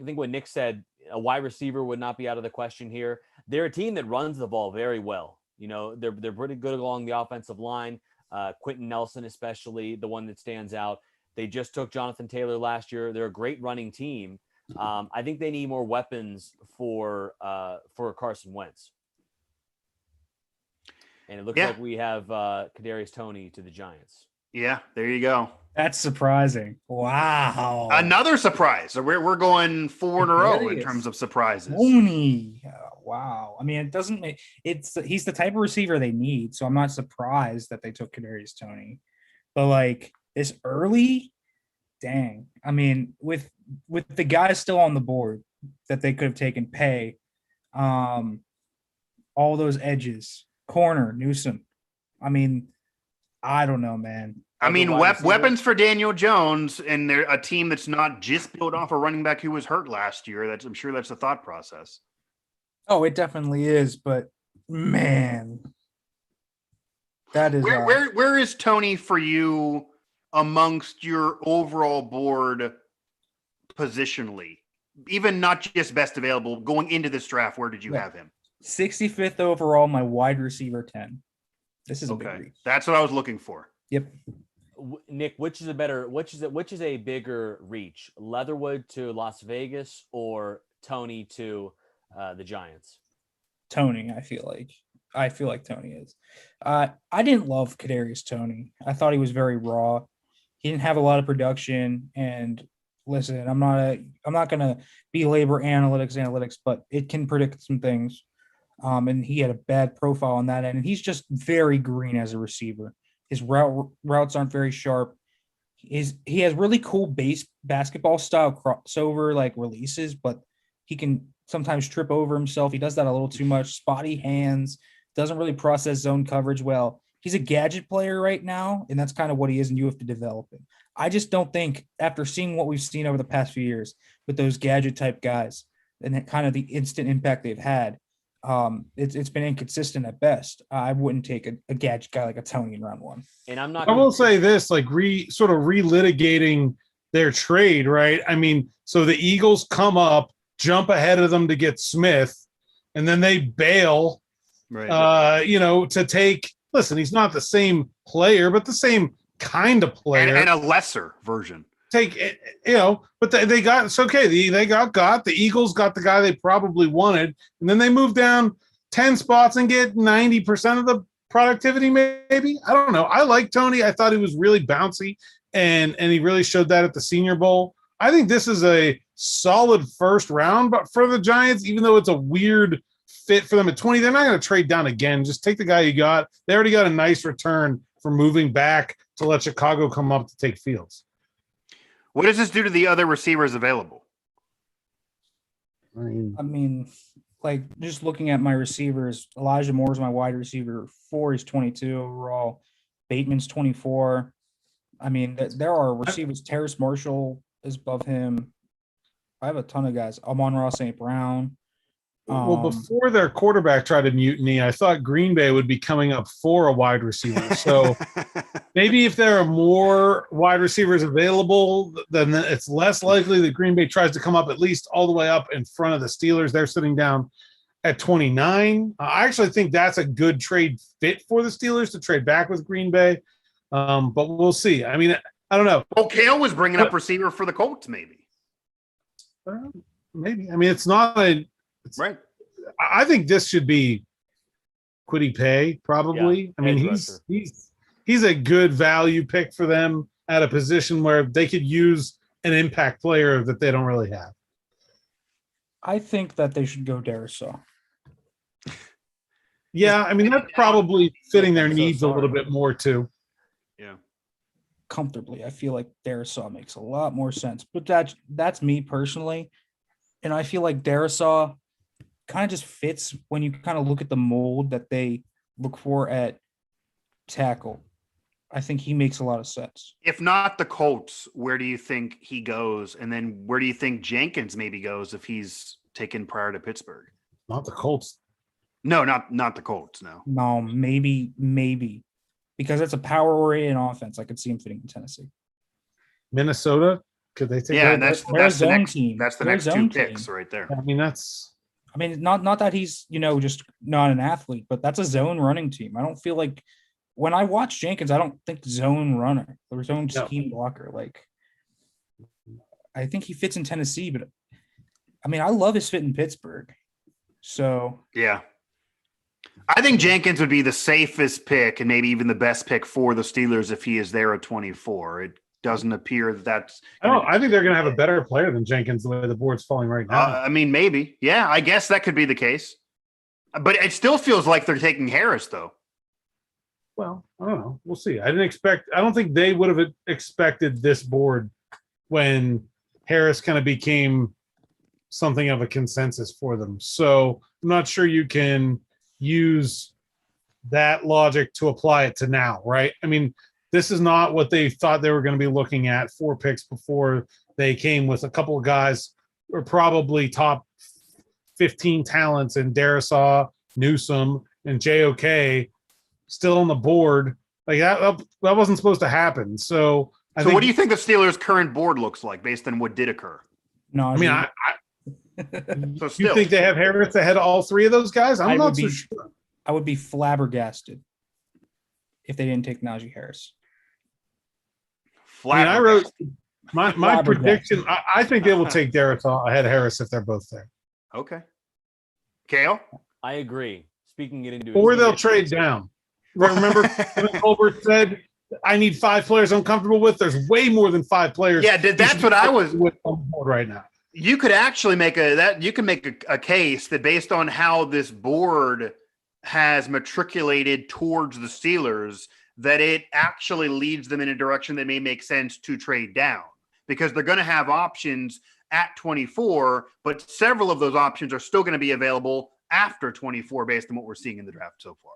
think what Nick said, a wide receiver would not be out of the question here. They're a team that runs the ball very well. They're pretty good along the offensive line. Quentin Nelson, especially, the one that stands out. They just took Jonathan Taylor last year. They're a great running team. I think they need more weapons for Carson Wentz. And it looks like we have Kadarius Toney to the Giants. Yeah, there you go. That's surprising. Wow. Another surprise. So we're going 4 in a row in terms of surprises. Toney. Wow. I mean, it doesn't make he's the type of receiver they need, so I'm not surprised that they took Kadarius Toney. But this early, dang. I mean, with the guys still on the board that they could have taken Pay, all those edges, corner, Newsome. I mean, I don't know, man. I mean, weapons for Daniel Jones, and they're a team that's not just built off a running back who was hurt last year. I'm sure that's the thought process. Oh, it definitely is, but man, that is where is Toney for you amongst your overall board positionally? Even not just best available, going into this draft, where did you have him? 65th overall, my wide receiver 10. This is a big reach. That's what I was looking for. Yep. Nick, which is a bigger reach? Leatherwood to Las Vegas or Toney to the Giants? Toney, I feel like Toney is. I didn't love Kadarius Toney. I thought he was very raw. He didn't have a lot of production. And listen, I'm not gonna belabor analytics, but it can predict some things. And he had a bad profile on that end, and he's just very green as a receiver. His routes aren't very sharp. He has really cool base basketball style crossover releases, but he can sometimes trip over himself. He does that a little too much. Spotty hands, doesn't really process zone coverage well. He's a gadget player right now, and that's kind of what he is, and you have to develop him. I just don't think, after seeing what we've seen over the past few years with those gadget type guys and kind of the instant impact they've had, it's been inconsistent at best. I wouldn't take a gadget guy like a Toney in round 1. And I'm not. I will say this, relitigating their trade, right? I mean, so the Eagles come up, jump ahead of them to get Smith, and then they bail, right? To take. Listen, he's not the same player, but the same kind of player and a lesser version. But they got, it's okay. They got the Eagles got the guy they probably wanted, and then they move down 10 spots and get 90% of the productivity, maybe. I don't know. I like Toney. I thought he was really bouncy, and he really showed that at the Senior Bowl. I think this is a solid first round, but for the Giants, even though it's a weird fit for them at 20, they're not going to trade down again. Just take the guy you got. They already got a nice return for moving back to let Chicago come up to take Fields. What does this do to the other receivers available? I mean, just looking at my receivers, Elijah Moore's my wide receiver 4. He's 22 overall. Bateman's 24. I mean, there are receivers. Terrace Marshall is above him. I have a ton of guys. Amon-Ra St. Brown. Well, before their quarterback tried to mutiny, I thought Green Bay would be coming up for a wide receiver. So maybe if there are more wide receivers available, then it's less likely that Green Bay tries to come up at least all the way up in front of the Steelers. They're sitting down at 29. I actually think that's a good trade fit for the Steelers to trade back with Green Bay. But we'll see. I mean, I don't know. Well, Cale was bringing up receiver for the Colts, maybe. Maybe. I mean, it's not a – right. I think this should be Kwity Paye, probably. Yeah, I mean, he's a good value pick for them at a position where they could use an impact player that they don't really have. I think that they should go Darisaw. Yeah, I mean, that's probably fitting their needs a little bit more, too. Yeah. Comfortably. I feel like Darisaw makes a lot more sense. But that's me personally. And I feel like Darisaw kind of just fits when you kind of look at the mold that they look for at tackle. I think he makes a lot of sense. If not the Colts, where do you think he goes? And then where do you think Jenkins maybe goes if he's taken prior to Pittsburgh? Not the Colts. No, not the Colts, no. No, maybe. Because it's a power-oriented offense. I could see him fitting in Tennessee. Minnesota? Could they take and that's the next team. That's the next two picks right there. I mean, not that he's, just not an athlete, but that's a zone running team. I don't feel like when I watch Jenkins, I don't think zone runner or zone scheme blocker. Like, I think he fits in Tennessee, but I mean, I love his fit in Pittsburgh. So yeah, I think Jenkins would be the safest pick and maybe even the best pick for the Steelers if he is there at 24. It doesn't appear that's. I think they're going to have a better player than Jenkins the way the board's falling right now. I mean, maybe. Yeah, I guess that could be the case. But it still feels like they're taking Harris, though. Well, I don't know. We'll see. I don't think they would have expected this board when Harris kind of became something of a consensus for them. So I'm not sure you can use that logic to apply it to now, right? I mean, this is not what they thought they were going to be looking at 4 picks before they came with a couple of guys who are probably top 15 talents in Darisaw, Newsome, and JOK still on the board. Like that wasn't supposed to happen. So what do you think the Steelers' current board looks like based on what did occur? No, I mean, so still, you think they have Harris ahead of all 3 of those guys? I'm not so sure. I would be flabbergasted if they didn't take Najee Harris. I wrote my prediction. I think they will take Darisaw ahead of Harris if they're both there. Okay. Cale? I agree. Speaking it into or they'll trade down. Remember Colbert said, I need 5 players I'm comfortable with. There's way more than 5 players. Yeah, that's what I was with on board right now. You could actually make a case that based on how this board has matriculated towards the Steelers, that it actually leads them in a direction that may make sense to trade down because they're going to have options at 24, but several of those options are still going to be available after 24 based on what we're seeing in the draft so far.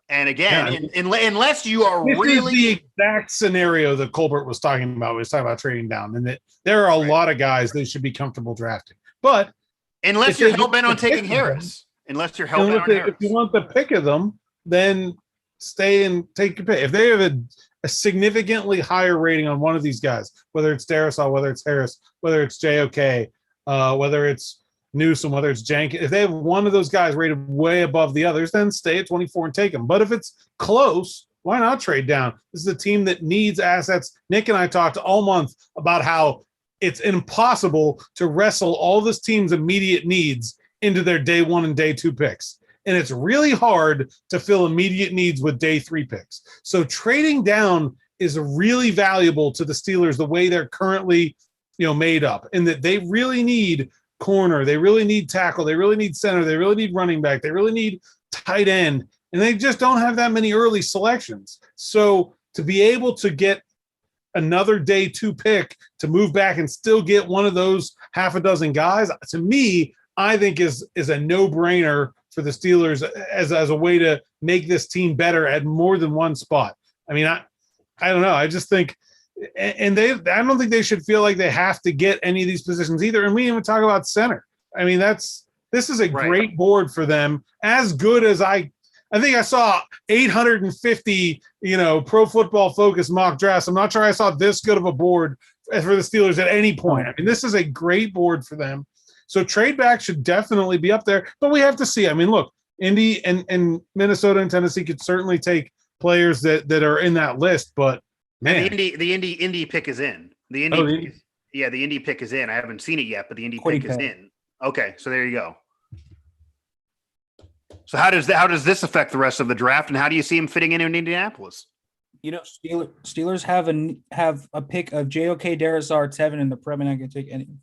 And again, unless you are this really is the exact scenario that Colbert was talking about. He was talking about trading down, and that there are a lot of guys they should be comfortable drafting. But unless you're hell bent on taking Harris, if you want the pick of them, then stay and take your pick. If they have a significantly higher rating on one of these guys, whether it's Darisaw, whether it's Harris, whether it's JOK, whether it's Newsome, whether it's Jenkins, if they have one of those guys rated way above the others, then stay at 24 and take them. But if it's close, why not trade down? This is a team that needs assets. Nick and I talked all month about how it's impossible to wrestle all this team's immediate needs into their day 1 and day 2 picks. And it's really hard to fill immediate needs with day 3 picks. So trading down is really valuable to the Steelers the way they're currently, made up, in that they really need corner, they really need tackle, they really need center, they really need running back, they really need tight end, and they just don't have that many early selections. So to be able to get another day 2 pick to move back and still get one of those half a dozen guys, to me, I think is a no-brainer for the Steelers as a way to make this team better at more than one spot. I mean, I don't know. I just think, and I don't think they should feel like they have to get any of these positions either. And we didn't even talk about center. I mean, this is a great board for them. As good as I think I saw 850, Pro Football Focus mock drafts. I'm not sure I saw this good of a board for the Steelers at any point. I mean, this is a great board for them. So trade back should definitely be up there, but we have to see. I mean, look, Indy and Minnesota and Tennessee could certainly take players that are in that list, but man, the Indy pick is in. The Indy pick is in. I haven't seen it yet, but the Indy pick is in. Okay, so there you go. So how does this affect the rest of the draft, and how do you see him fitting in Indianapolis? Steelers have a pick of JOK, Darrisaw, Tevin, and they're probably not going to take anyone.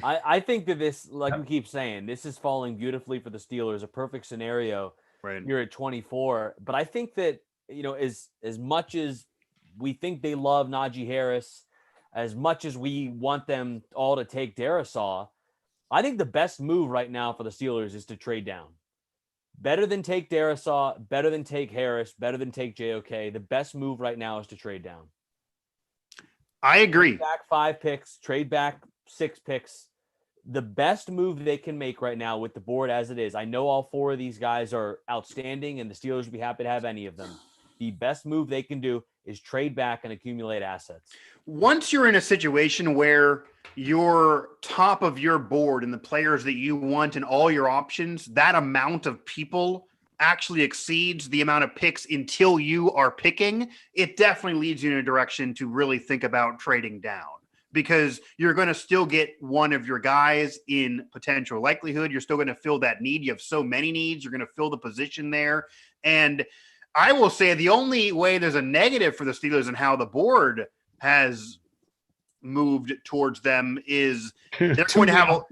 I think that this, like we keep saying, this is falling beautifully for the Steelers, a perfect scenario here at 24. But I think that, as much as we think they love Najee Harris, as much as we want them all to take Darrisaw, I think the best move right now for the Steelers is to trade down. Better than take Darrisaw, better than take Harris, better than take JOK. The best move right now is to trade down. I agree. Trade back 5 picks, trade back 6 picks. The best move they can make right now with the board as it is. I know all 4 of these guys are outstanding, and the Steelers would be happy to have any of them. The best move they can do is trade back and accumulate assets. Once you're in a situation where you're top of your board and the players that you want and all your options, that amount of people actually exceeds the amount of picks until you are picking, it definitely leads you in a direction to really think about trading down, because you're going to still get one of your guys in potential likelihood. You're still going to fill that need. You have so many needs. You're going to fill the position there. And I will say the only way there's a negative for the Steelers and how the board has moved towards them is they're going to have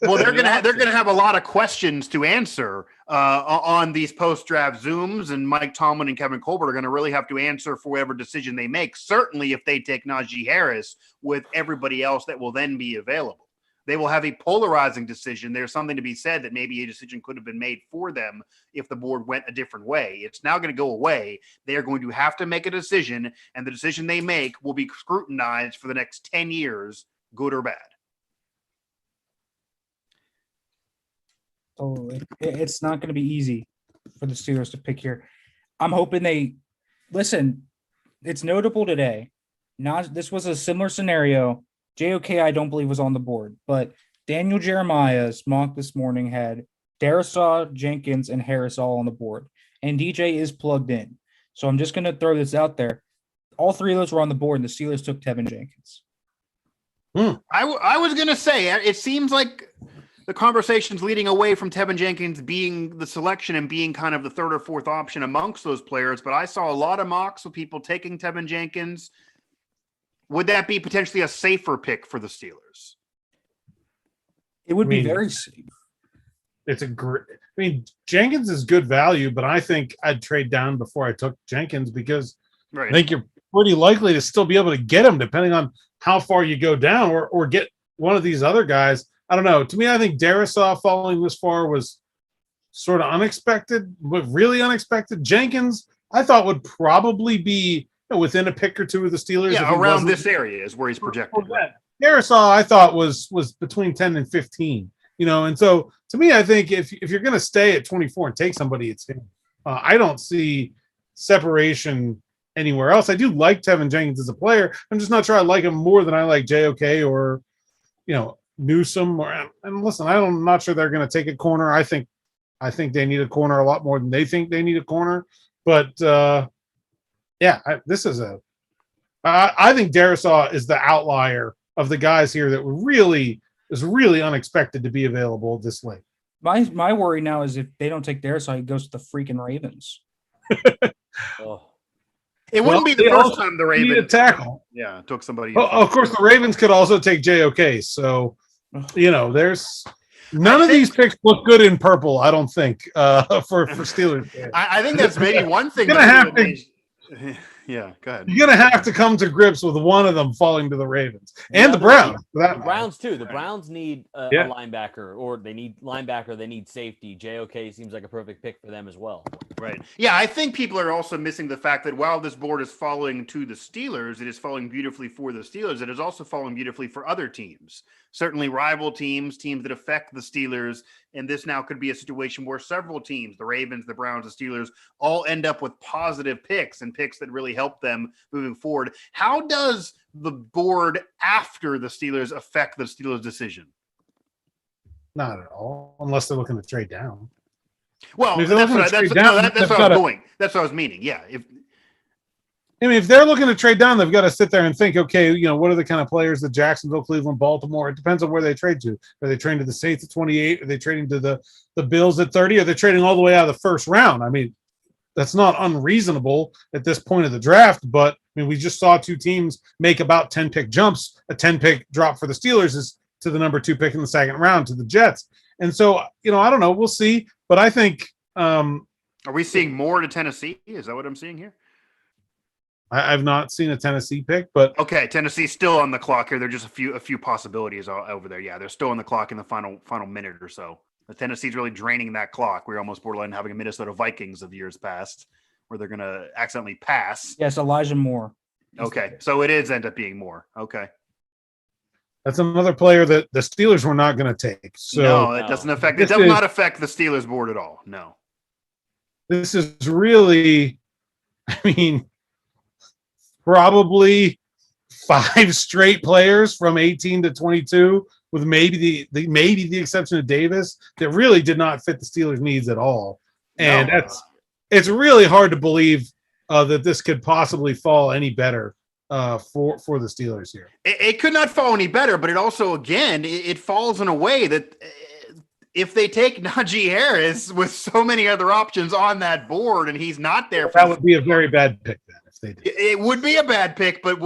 they're going to have a lot of questions to answer on these post-draft Zooms, and Mike Tomlin and Kevin Colbert are going to really have to answer for whatever decision they make. Certainly if they take Najee Harris with everybody else that will then be available. They will have a polarizing decision. There's something to be said that maybe a decision could have been made for them if the board went a different way. It's now going to go away. They are going to have to make a decision, and the decision they make will be scrutinized for the next 10 years, good or bad. Totally. It's not going to be easy for the Steelers to pick here. I'm hoping listen, it's notable today. This was a similar scenario. JOK, I don't believe, was on the board, but Daniel Jeremiah's mock this morning had Darrisaw, Jenkins, and Harris all on the board, and DJ is plugged in. So I'm just going to throw this out there. All 3 of those were on the board, and the Steelers took Tevin Jenkins. I was going to say, it seems like the conversation's leading away from Tevin Jenkins being the selection and being kind of the 3rd or 4th option amongst those players, but I saw a lot of mocks with people taking Tevin Jenkins. Would that be potentially a safer pick for the Steelers? It would be very safe. It's Jenkins is good value, but I think I'd trade down before I took Jenkins because I think you're pretty likely to still be able to get him depending on how far you go down or get one of these other guys. I don't know. To me, I think Darrisaw falling this far was sort of unexpected, but really unexpected. Jenkins, I thought would probably be within a pick or 2 of the Steelers. Yeah, around this area is where he's projected. Darrisaw, I thought was between 10 and 15. And so to me, I think if you're going to stay at 24 and take somebody, it's him. I don't see separation anywhere else. I do like Tevin Jenkins as a player. I'm just not sure I like him more than I like JOK or Newsome. And listen, I'm not sure they're going to take a corner. I think they need a corner a lot more than they think they need a corner. But I think Darrisaw is the outlier of the guys here that is really unexpected to be available this late. My worry now is if they don't take Darrisaw, he goes to the freaking Ravens. It wouldn't be the first time the Ravens need a tackle. Yeah, took somebody. Of course, the Ravens could also take JOK. So, there's none of these picks look good in purple. I don't think for Steelers. I think that's maybe one thing. Yeah, Yeah, go ahead. You're going to have to come to grips with one of them falling to the Ravens and the Browns. The Browns too. The Browns need a linebacker, or they need linebacker. They need safety. JOK seems like a perfect pick for them as well. Right. Yeah, I think people are also missing the fact that while this board is falling to the Steelers, it is falling beautifully for the Steelers. It is also falling beautifully for other teams, certainly rival teams, teams that affect the Steelers. And this now could be a situation where several teams, the Ravens, the Browns, the Steelers, all end up with positive picks and picks that really help them moving forward. How does the board after the Steelers affect the Steelers' decision? Not at all, unless they're looking to trade down. Well, that's what I was going. That's what I was meaning. Yeah. If they're looking to trade down, they've got to sit there and think, okay, what are the kind of players that Jacksonville, Cleveland, Baltimore, it depends on where they trade to. Are they trading to the Saints at 28? Are they trading to the Bills at 30? Are they trading all the way out of the first round? I mean, that's not unreasonable at this point of the draft, but we just saw two teams make about 10 pick jumps. A 10 pick drop for the Steelers is to the number 2 pick in the second round to the Jets. And so, I don't know. We'll see. But I think are we seeing more to Tennessee? Is that what I'm seeing here? I've not seen a Tennessee pick, but okay, Tennessee's still on the clock here. There's just a few possibilities over there. Yeah, they're still on the clock in the final minute or so. But Tennessee's really draining that clock. We're almost borderline having a Minnesota Vikings of years past, where they're going to accidentally pass. Yes, Elijah Moore. Okay, so it is end up being Moore. Okay. That's another player that the Steelers were not going to take. So no, it doesn't affect. It does not affect the Steelers board at all. No. This is really, probably 5 straight players from 18 to 22, with maybe the exception of Davis, that really did not fit the Steelers' needs at all. And it's really hard to believe that this could possibly fall any better. For the Steelers here. It could not fall any better, but it also, again, it falls in a way that if they take Najee Harris with so many other options on that board and he's not there, that would be a very bad pick then if they did. It would be a bad pick, but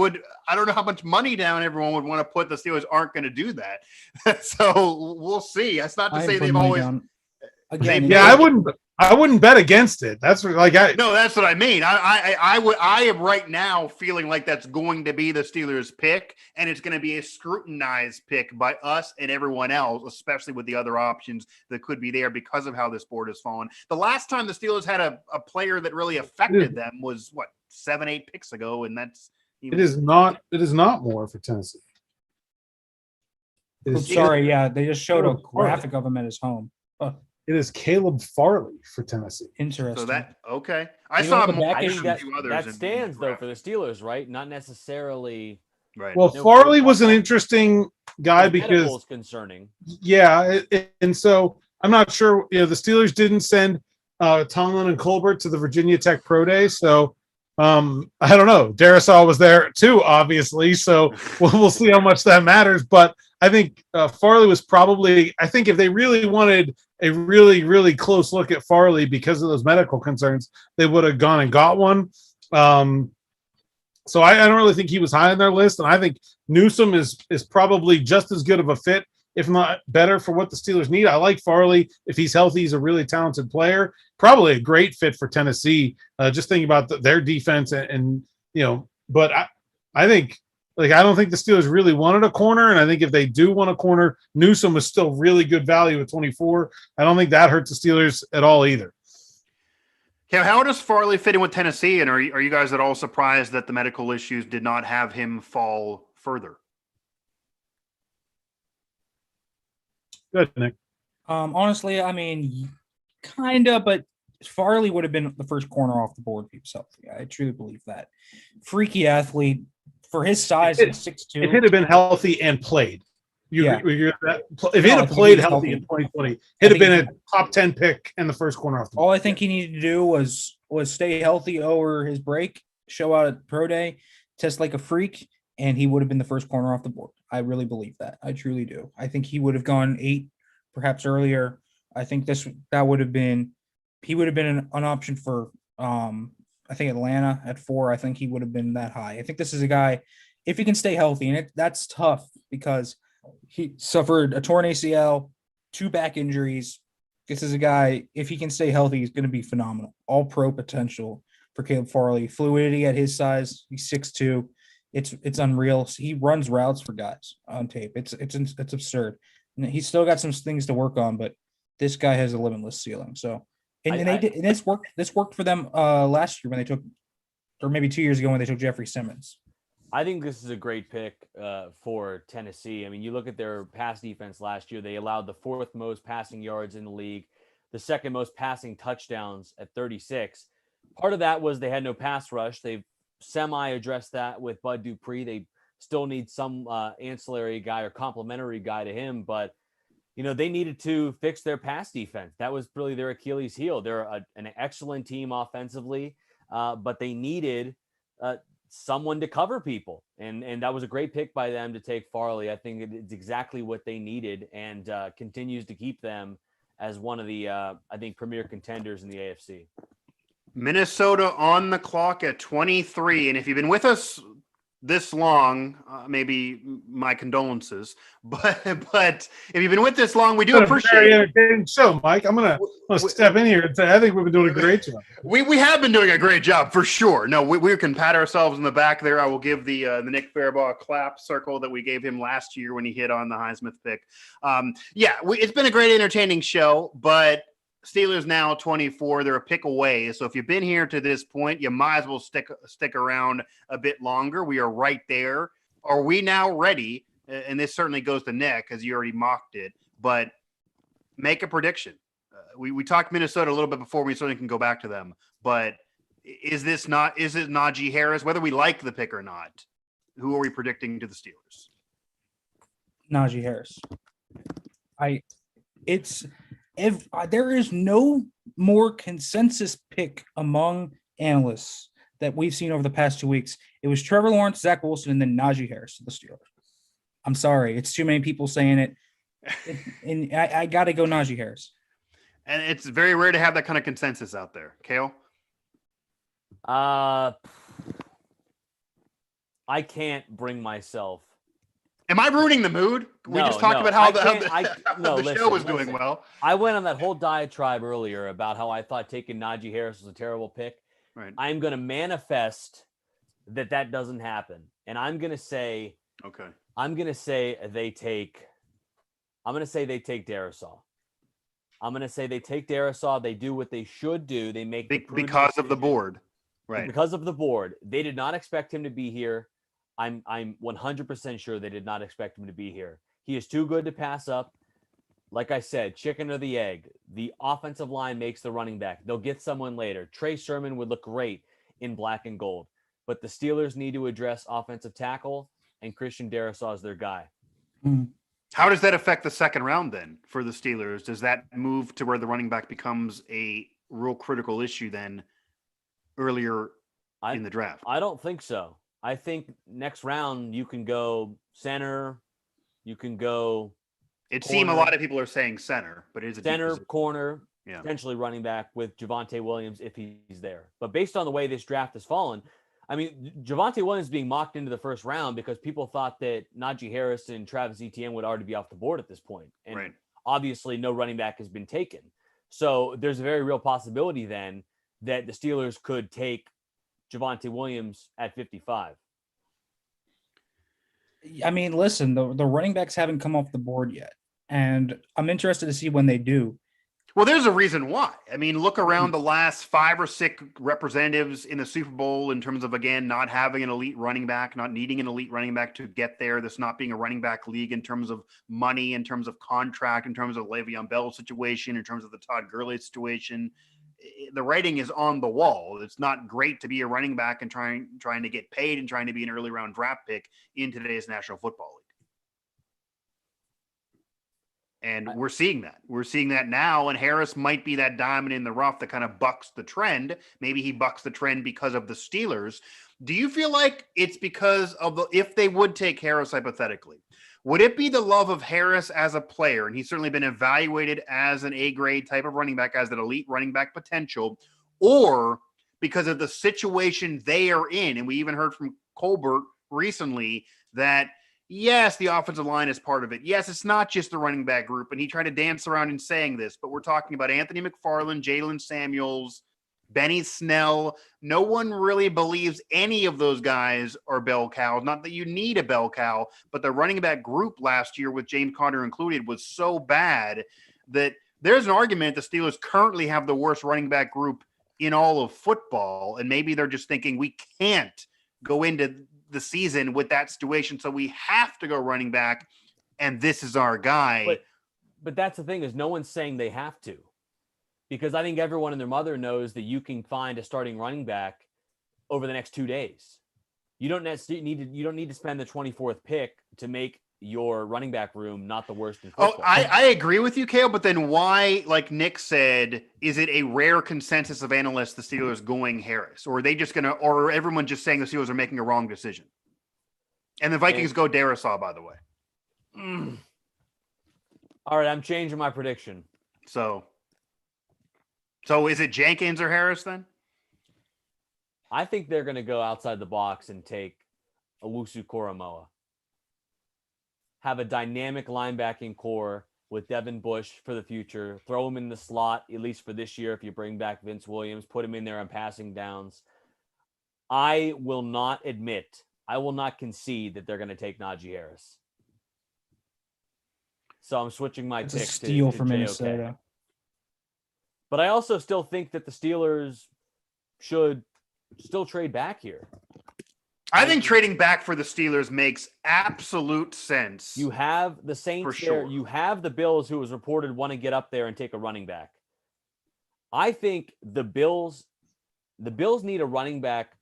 I don't know how much money down everyone would want to put. The Steelers aren't going to do that. So we'll see. That's not to say they've always. Again, I wouldn't bet against it. That's no, that's what I mean. I am right now feeling like that's going to be the Steelers' pick, and it's going to be a scrutinized pick by us and everyone else, especially with the other options that could be there because of how this board has fallen. The last time the Steelers had a player that really affected them was 7-8 picks ago, and that's it is not more for Tennessee. Sorry, they just showed a graphic of him at his home. It is Caleb Farley for Tennessee. Interesting. So okay. I saw him. I think that stands though for the Steelers, right? Not necessarily. Right. Well, Farley was an interesting guy because it's concerning. Yeah, and so I'm not sure. The Steelers didn't send Tomlin and Colbert to the Virginia Tech Pro Day, so I don't know. Darisaw was there too, obviously. So we'll see how much that matters. But I think Farley was probably. I think if they really wanted a really, really close look at Farley because of those medical concerns, they would have gone and got one. So I don't really think he was high on their list. And I think Newsome is probably just as good of a fit, if not better, for what the Steelers need. I like Farley. If he's healthy, he's a really talented player. Probably a great fit for Tennessee. Just thinking about their defense and but I think, I don't think the Steelers really wanted a corner, and I think if they do want a corner, Newsome was still really good value at 24. I don't think that hurts the Steelers at all either. Cam, how does Farley fit in with Tennessee, and are you guys at all surprised that the medical issues did not have him fall further? Good, Nick. Honestly, kind of, but Farley would have been the first corner off the board if he was healthy. I truly believe that. Freaky athlete. For his size, 6'2". If it had been healthy and played, if it had played healthy in 2020, it'd have been a top 10 pick and the first corner off the board. All I think he needed to do was stay healthy over his break, show out at Pro Day, test like a freak, and he would have been the first corner off the board. I really believe that. I truly do. I think he would have gone 8, perhaps earlier. I think he would have been an option for I think Atlanta at 4. I think he would have been that high. I think this is a guy, if he can stay healthy, and that's tough because he suffered a torn ACL, 2 back injuries. This is a guy, if he can stay healthy, he's going to be phenomenal. All pro potential for Caleb Farley. Fluidity at his size. He's 6'2". It's unreal. He runs routes for guys on tape. It's absurd. And he's still got some things to work on, but this guy has a limitless ceiling. So, and this worked. This worked for them last year when they took, or maybe 2 years ago when they took Jeffrey Simmons. I think this is a great pick for Tennessee. I mean, you look at their pass defense last year, they allowed the 4th most passing yards in the league, the 2nd most passing touchdowns at 36. Part of that was they had no pass rush. They've semi-addressed that with Bud Dupree. They still need some ancillary guy or complementary guy to him, but they needed to fix their pass defense. That was really their Achilles heel. They're an excellent team offensively, but they needed someone to cover people. And that was a great pick by them to take Farley. I think it's exactly what they needed and continues to keep them as one of the, I think, premier contenders in the AFC. Minnesota on the clock at 23. And if you've been with us this long, maybe my condolences, but if you've been with this long, we do appreciate very entertaining show, Mike. I'm gonna step in here and say I think we've been doing a great job. We have been doing a great job for sure. No, we can pat ourselves in the back there. I will give the Nick Farabuagh a clap circle that we gave him last year when he hit on the Heisman pick. It's been a great entertaining show, but Steelers now 24. They're a pick away. So if you've been here to this point, you might as well stick around a bit longer. We are right there. Are we now ready? And this certainly goes to Nick because you already mocked it, but make a prediction. We talked Minnesota a little bit before. We certainly can go back to them, but is it Najee Harris, whether we like the pick or not? Who are we predicting to the Steelers? Najee Harris. If there is no more consensus pick among analysts that we've seen over the past 2 weeks, it was Trevor Lawrence, Zach Wilson, and then Najee Harris to the Steelers. I'm sorry. It's too many people saying it. And I got to go Najee Harris. And it's very rare to have that kind of consensus out there. Cale? I can't bring myself. Am I ruining the mood? We just talked about how the show was doing well. I went on that whole diatribe earlier about how I thought taking Najee Harris was a terrible pick. Right. I'm going to manifest that doesn't happen. And I'm going to say, they take Darrisaw. I'm going to say they take Darrisaw. They do what they should do. They make because of the board. Right. Because of the board. They did not expect him to be here. I'm 100% sure they did not expect him to be here. He is too good to pass up. Like I said, chicken or the egg. The offensive line makes the running back. They'll get someone later. Trey Sermon would look great in black and gold. But the Steelers need to address offensive tackle, and Christian Darrisaw is their guy. How does that affect the second round then for the Steelers? Does that move to where the running back becomes a real critical issue then earlier in the draft? I don't think so. I think next round you can go center, you can go. It seems a lot of people are saying center, but it is a center, corner, potentially running back with Javonte Williams if he's there. But based on the way this draft has fallen, I mean, Javonte Williams being mocked into the first round because people thought that Najee Harris and Travis Etienne would already be off the board at this point. And obviously no running back has been taken. So there's a very real possibility then that the Steelers could take Javonte Williams at 55. I mean, listen, the running backs haven't come off the board yet. And I'm interested to see when they do. Well, there's a reason why. I mean, look around the last 5 or 6 representatives in the Super Bowl in terms of, again, not having an elite running back, not needing an elite running back to get there. This not being a running back league in terms of money, in terms of contract, in terms of Le'Veon Bell situation, in terms of the Todd Gurley situation. The writing is on the wall. It's not great to be a running back and trying to get paid and trying to be an early round draft pick in today's National Football League. And we're seeing that. We're seeing that now, and Harris might be that diamond in the rough that kind of bucks the trend. Maybe he bucks the trend because of the Steelers. Do you feel like it's because of if they would take Harris hypothetically, would it be the love of Harris as a player? And he's certainly been evaluated as an A-grade type of running back, as an elite running back potential, or because of the situation they are in? And we even heard from Colbert recently that, yes, the offensive line is part of it. Yes, it's not just the running back group. And he tried to dance around in saying this, but we're talking about Anthony McFarland, Jalen Samuels, Benny Snell. No one really believes any of those guys are bell cows. Not that you need a bell cow, but the running back group last year with James Conner included was so bad that there's an argument the Steelers currently have the worst running back group in all of football. And maybe they're just thinking we can't go into the season with that situation. So we have to go running back. And this is our guy. But that's the thing is no one's saying they have to. Because I think everyone and their mother knows that you can find a starting running back over the next 2 days. You don't need to spend the 24th pick to make your running back room not the worst in football. I agree with you, Cale, but then why, like Nick said, is it a rare consensus of analysts the Steelers going Harris? Or are they just going to, or everyone just saying the Steelers are making a wrong decision? And the Vikings go Darisaw, by the way. All right, I'm changing my prediction. So is it Jenkins or Harris then? I think they're going to go outside the box and take Owusu Koramoah. Have a dynamic linebacking core with Devin Bush for the future. Throw him in the slot, at least for this year, if you bring back Vince Williams. Put him in there on passing downs. I will not concede that they're going to take Najee Harris. So I'm switching my pick to steal for JOK. Minnesota. But I also still think that the Steelers should still trade back here. I think trading back for the Steelers makes absolute sense. You have the Saints For there. sure. You have the Bills, who was reported want to get up there and take a running back. I think the Bills need a running back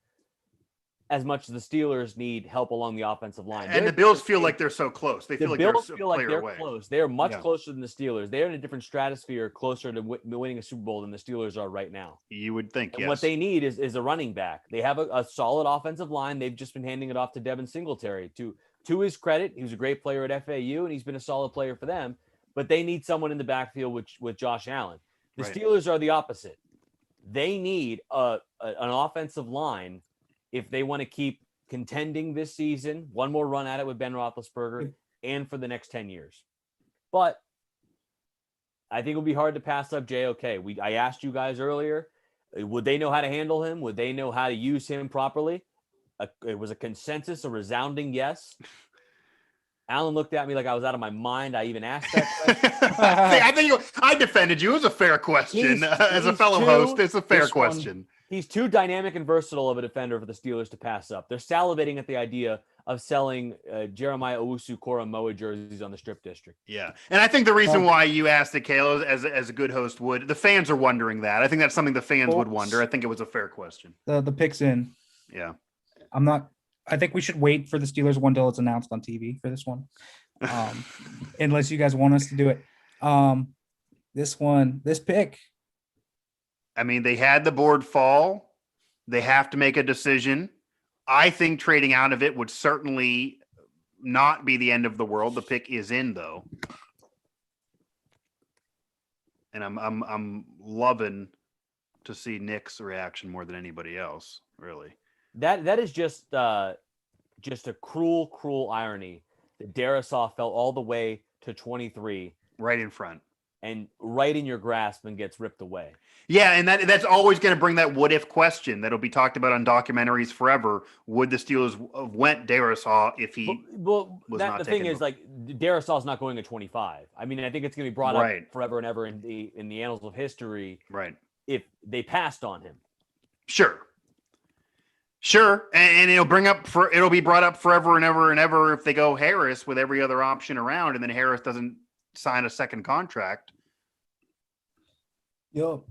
as much as the Steelers need help along the offensive line. And the Bills feel like they're so close. They feel like Bills they're feel like they're away. close. They are much closer than the Steelers. They're in a different stratosphere, closer to winning a Super Bowl than the Steelers are right now. You would think, And yes. what they need is a running back. They have a solid offensive line. They've just been handing it off to Devin Singletary. To his credit, he was a great player at FAU, and he's been a solid player for them. But they need someone in the backfield with Josh Allen. The Steelers are the opposite. They need an offensive line if they want to keep contending this season, one more run at it with Ben Roethlisberger, and for the next 10 years. But I think it would be hard to pass up JOK. I asked you guys earlier, would they know how to handle him? Would they know how to use him properly? It was a consensus, a resounding yes. Alan looked at me like I was out of my mind. I even asked that question. I think I defended you. It was a fair question. As a fellow host, it's a fair question. He's too dynamic and versatile of a defender for the Steelers to pass up. They're salivating at the idea of selling Jeremiah Owusu-Koramoah jerseys on the Strip District. Yeah, and I think the reason why you asked it, Cale, as a good host would, the fans are wondering that. I think that's something the fans would wonder. I think it was a fair question. The pick's in. Yeah. I think we should wait for the Steelers one till it's announced on TV for this one. Unless you guys want us to do it. This pick. I mean, they had the board fall. They have to make a decision. I think trading out of it would certainly not be the end of the world. The pick is in, though. And I'm loving to see Nick's reaction more than anybody else, really. That is just a cruel irony that Darisaw fell all the way to 23. Right in front. And right in your grasp and gets ripped away. Yeah, and that's always going to bring that what if question that'll be talked about on documentaries forever. Would the Steelers have went Darisaw if he was not the taken? thing is, like, Darisaw's not going at 25. I mean, I think it's going to be brought up forever and ever in the annals of history. Right. If they passed on him. Sure, and it'll be brought up forever and ever and ever if they go Harris with every other option around, and then Harris doesn't sign a second contract. Yep.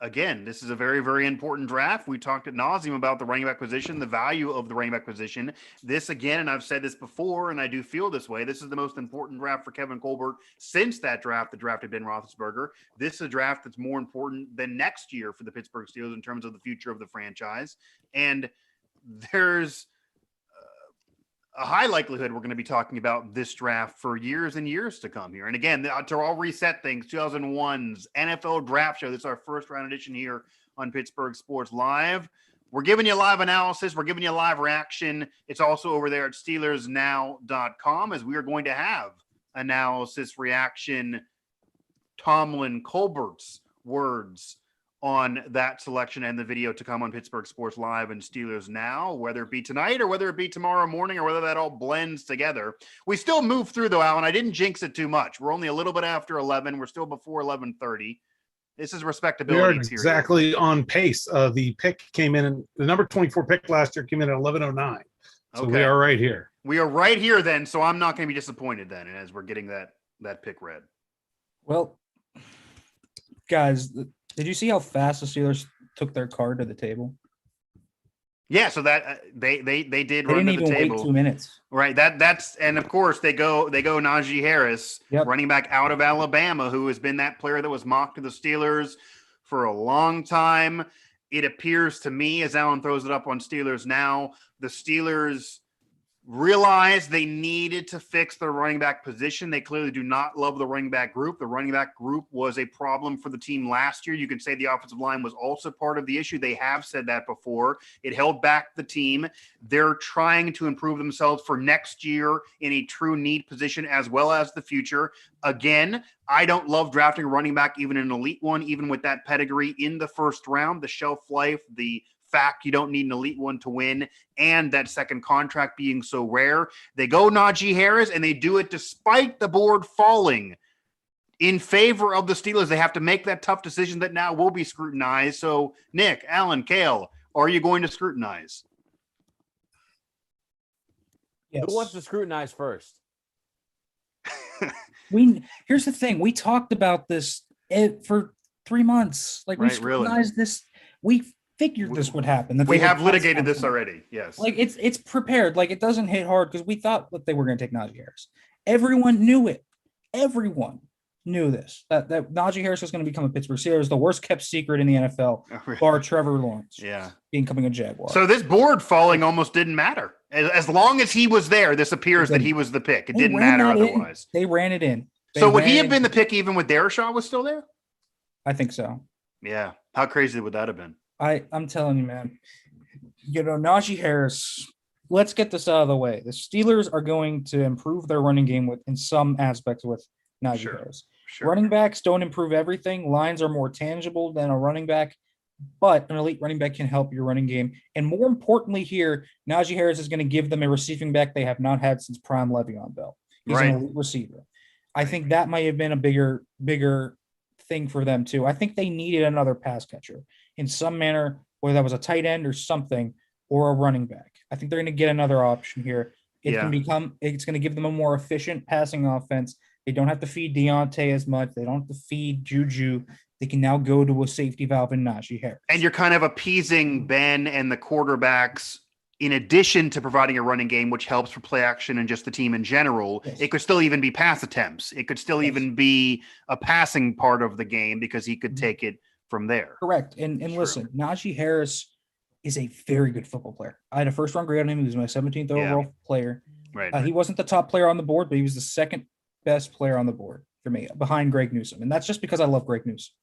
Again, this is a very, very important draft. We talked ad nauseum about the running back position, the value of the running back position. This, again, and I've said this before, and I do feel this way, this is the most important draft for Kevin Colbert since that draft that drafted Ben Roethlisberger. This is a draft that's more important than next year for the Pittsburgh Steelers in terms of the future of the franchise. And there's a high likelihood we're going to be talking about this draft for years and years to come here. And again, to all reset things, 2001's NFL Draft Show. This is our first round edition here on Pittsburgh Sports Live. We're giving you live analysis. We're giving you live reaction. It's also over there at SteelersNow.com as we are going to have analysis, reaction, Tomlin, Colbert's words on that selection and the video to come on Pittsburgh Sports Live and Steelers Now, whether it be tonight or whether it be tomorrow morning or whether that all blends together. We still move through though, Alan. I didn't jinx it too much. We're only a little bit after 11. We're still before 11:30. This is respectability. We are exactly on pace. The pick came in, and the number 24 pick last year came in at 11:09. So we are right here. We are right here then, so I'm not going to be disappointed then as we're getting that pick read. Well, guys, did you see how fast the Steelers took their card to the table? Yeah, so that they did they run didn't to the even table. wait 2 minutes. Right. That's and of course they go Najee Harris, running back out of Alabama, who has been that player that was mocked to the Steelers for a long time. It appears to me, as Alan throws it up on Steelers Now, the Steelers realized they needed to fix their running back position. They clearly do not love the running back group. The running back group was a problem for the team last year. You could say the offensive line was also part of the issue. They have said that before. It held back the team. They're trying to improve themselves for next year in a true need position as well as the future. Again, I don't love drafting a running back, even an elite one, even with that pedigree in the first round, the shelf life, the fact you don't need an elite one to win, and that second contract being so rare. They go Najee Harris, and they do it despite the board falling in favor of the Steelers. They have to make that tough decision that now will be scrutinized. So, Nick, Alan, Cale, are you going to scrutinize? Yes. Who wants to scrutinize first? Here's the thing. We talked about this for 3 months. Like, we scrutinized this. We figured this would happen. We have litigated this already. Yes. Like, it's prepared. Like, it doesn't hit hard because we thought that they were going to take Najee Harris. Everyone knew it. Everyone knew this. That Najee Harris was going to become a Pittsburgh Steelers, the worst kept secret in the NFL, bar Trevor Lawrence. Yeah. Becoming a Jaguar. So this board falling almost didn't matter. As long as he was there, this appears that he was the pick. It didn't matter otherwise. They ran it in. So would he have been the pick even with Darashaw was still there? I think so. Yeah. How crazy would that have been? I'm telling you, man. You know, Najee Harris, let's get this out of the way. The Steelers are going to improve their running game in some aspects with Najee Harris. Sure. Running backs don't improve everything. Lines are more tangible than a running back, but an elite running back can help your running game. And more importantly here, Najee Harris is going to give them a receiving back they have not had since prime Le'Veon Bell. He's an elite receiver. I think that might have been a bigger thing for them too. I think they needed another pass catcher in some manner, whether that was a tight end or something, or a running back. I think they're going to get another option here. It's going to give them a more efficient passing offense. They don't have to feed Deontay as much. They don't have to feed Juju. They can now go to a safety valve in Najee Harris. And you're kind of appeasing Ben and the quarterbacks in addition to providing a running game, which helps for play action and just the team in general. Yes. It could still even be pass attempts. It could still even be a passing part of the game because he could take it from there. Correct. And listen, Najee Harris is a very good football player. I had a first round grade on him. He was my 17th overall player. Right. He wasn't the top player on the board, but he was the second best player on the board for me, behind Greg Newsome. And that's just because I love Greg Newsome.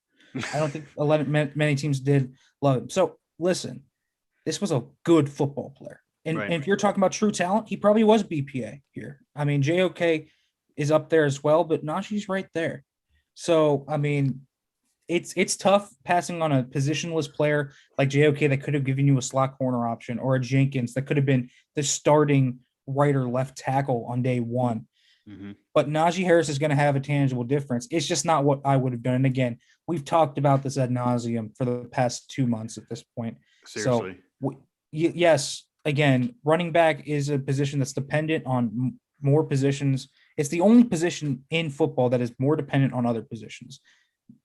I don't think many teams did love him. So listen, this was a good football player. And if you're talking about true talent, he probably was BPA here. I mean, JOK is up there as well, but Najee's right there. So, I mean, it's tough passing on a positionless player like JOK that could have given you a slot corner option, or a Jenkins that could have been the starting right or left tackle on day one. Mm-hmm. But Najee Harris is going to have a tangible difference. It's just not what I would have done. And again, we've talked about this ad nauseum for the past 2 months at this point. Seriously. So, yes, again, running back is a position that's dependent on more positions. It's the only position in football that is more dependent on other positions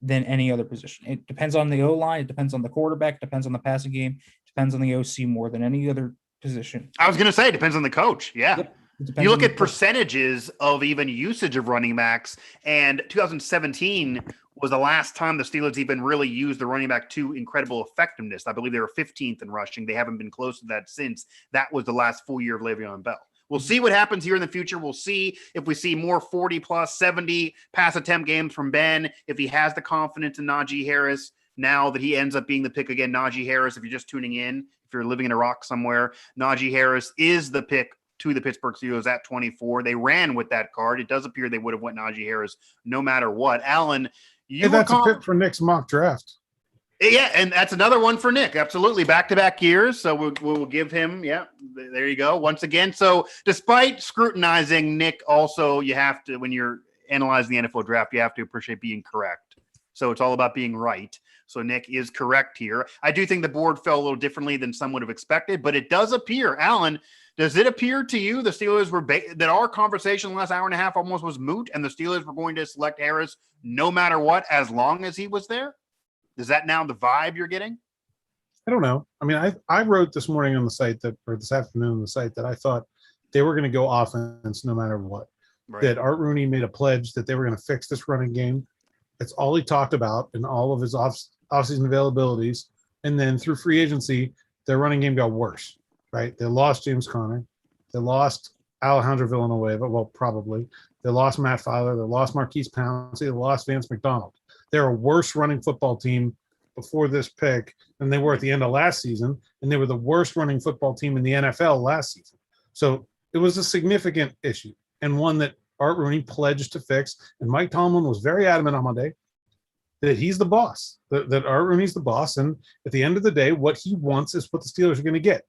than any other position. It depends on the O-line. It depends on the quarterback. It depends on the passing game. It depends on the OC more than any other position. I was going to say it depends on the coach. Yeah. Yep. You look at percentages of even usage of running backs, and 2017 was the last time the Steelers even really used the running back to incredible effectiveness. I believe they were 15th in rushing. They haven't been close to that since. That was the last full year of Le'Veon Bell. We'll see what happens here in the future. We'll see if we see more 40-plus, 70 pass attempt games from Ben, if he has the confidence in Najee Harris now that he ends up being the pick again. Najee Harris, if you're just tuning in, if you're living in a rock somewhere, Najee Harris is the pick to the Pittsburgh Steelers at 24. They ran with that card. It does appear they would have went Najee Harris no matter what. Alan, that's a pick for Nick's mock draft. Yeah, and that's another one for Nick. Absolutely, back-to-back years. So we'll give him. Yeah, there you go. Once again. So despite scrutinizing Nick, also you have to, when you're analyzing the NFL draft, you have to appreciate being correct. So it's all about being right. So Nick is correct here. I do think the board fell a little differently than some would have expected, but it does appear, Alan. Does it appear to you the Steelers were that our conversation last hour and a half almost was moot, and the Steelers were going to select Harris no matter what, as long as he was there? Is that now the vibe you're getting? I don't know. I mean, I wrote this morning on the site or this afternoon on the site that I thought they were going to go offense no matter what. Right. That Art Rooney made a pledge that they were going to fix this running game. That's all he talked about in all of his offseason availabilities. And then through free agency, their running game got worse, right? They lost James Conner. They lost Alejandro Villanueva, well, probably. They lost Matt Filer. They lost Marquise Pouncey. They lost Vance McDonald. They're a worse running football team before this pick than they were at the end of last season, and they were the worst running football team in the NFL last season. So it was a significant issue and one that Art Rooney pledged to fix. And Mike Tomlin was very adamant on Monday that he's the boss, that Art Rooney's the boss. And at the end of the day, what he wants is what the Steelers are going to get.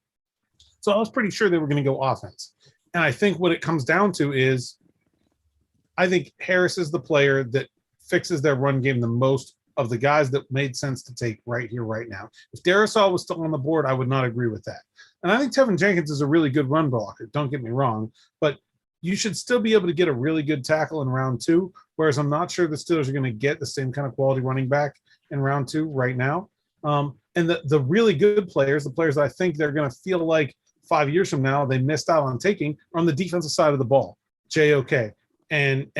So I was pretty sure they were going to go offense. And I think what it comes down to is I think Harris is the player that fixes their run game the most of the guys that made sense to take right here, right now. If Darrisaw was still on the board, I would not agree with that. And I think Tevin Jenkins is a really good run blocker. Don't get me wrong, but you should still be able to get a really good tackle in round 2, whereas I'm not sure the Steelers are going to get the same kind of quality running back in round 2 right now. And the really good players, the players that I think they're going to feel like 5 years from now they missed out on taking, are on the defensive side of the ball. JOK and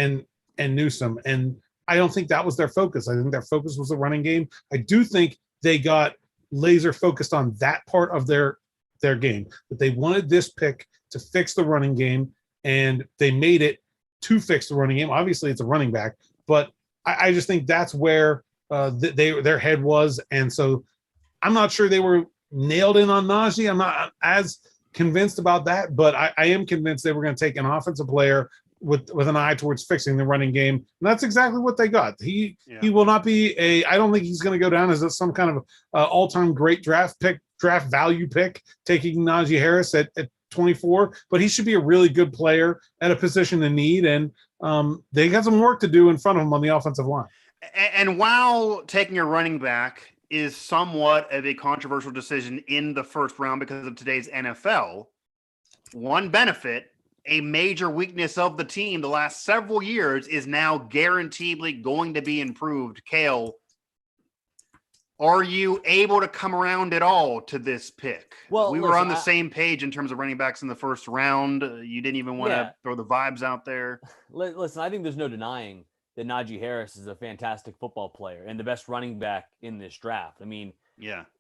Newsome. And I don't think that was their focus. I think their focus was the running game. I do think they got laser focused on that part of their game, that they wanted this pick to fix the running game, and they made it to fix the running game. Obviously, it's a running back, but I just think that's where their head was. And so I'm not sure they were nailed in on Najee. I'm not as convinced about that, but I am convinced they were going to take an offensive player with an eye towards fixing the running game. And that's exactly what they got. He will not be I don't think he's going to go down as some kind of all-time great draft value pick, taking Najee Harris at 24, but he should be a really good player at a position in need. And they got some work to do in front of him on the offensive line. And while taking a running back is somewhat of a controversial decision in the first round because of today's NFL, one benefit, a major weakness of the team the last several years, is now guaranteedly going to be improved. Cale, are you able to come around at all to this pick? Well, we were on the same page in terms of running backs in the first round. You didn't even want to throw the vibes out there. Listen, I think there's no denying that Najee Harris is a fantastic football player and the best running back in this draft. I mean,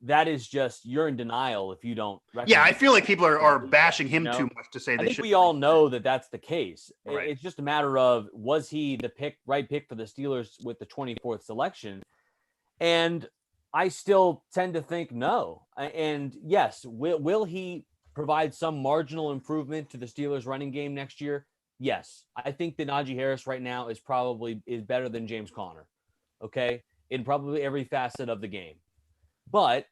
that is just, you're in denial if you don't recognize. Yeah, I feel like people are bashing him too much to say I think we all know that that's the case. Right. It's just a matter of, was he the right pick for the Steelers with the 24th selection? And I still tend to think no. And yes, will he provide some marginal improvement to the Steelers running game next year? Yes. I think that Najee Harris right now is better than James Conner. Okay. In probably every facet of the game. But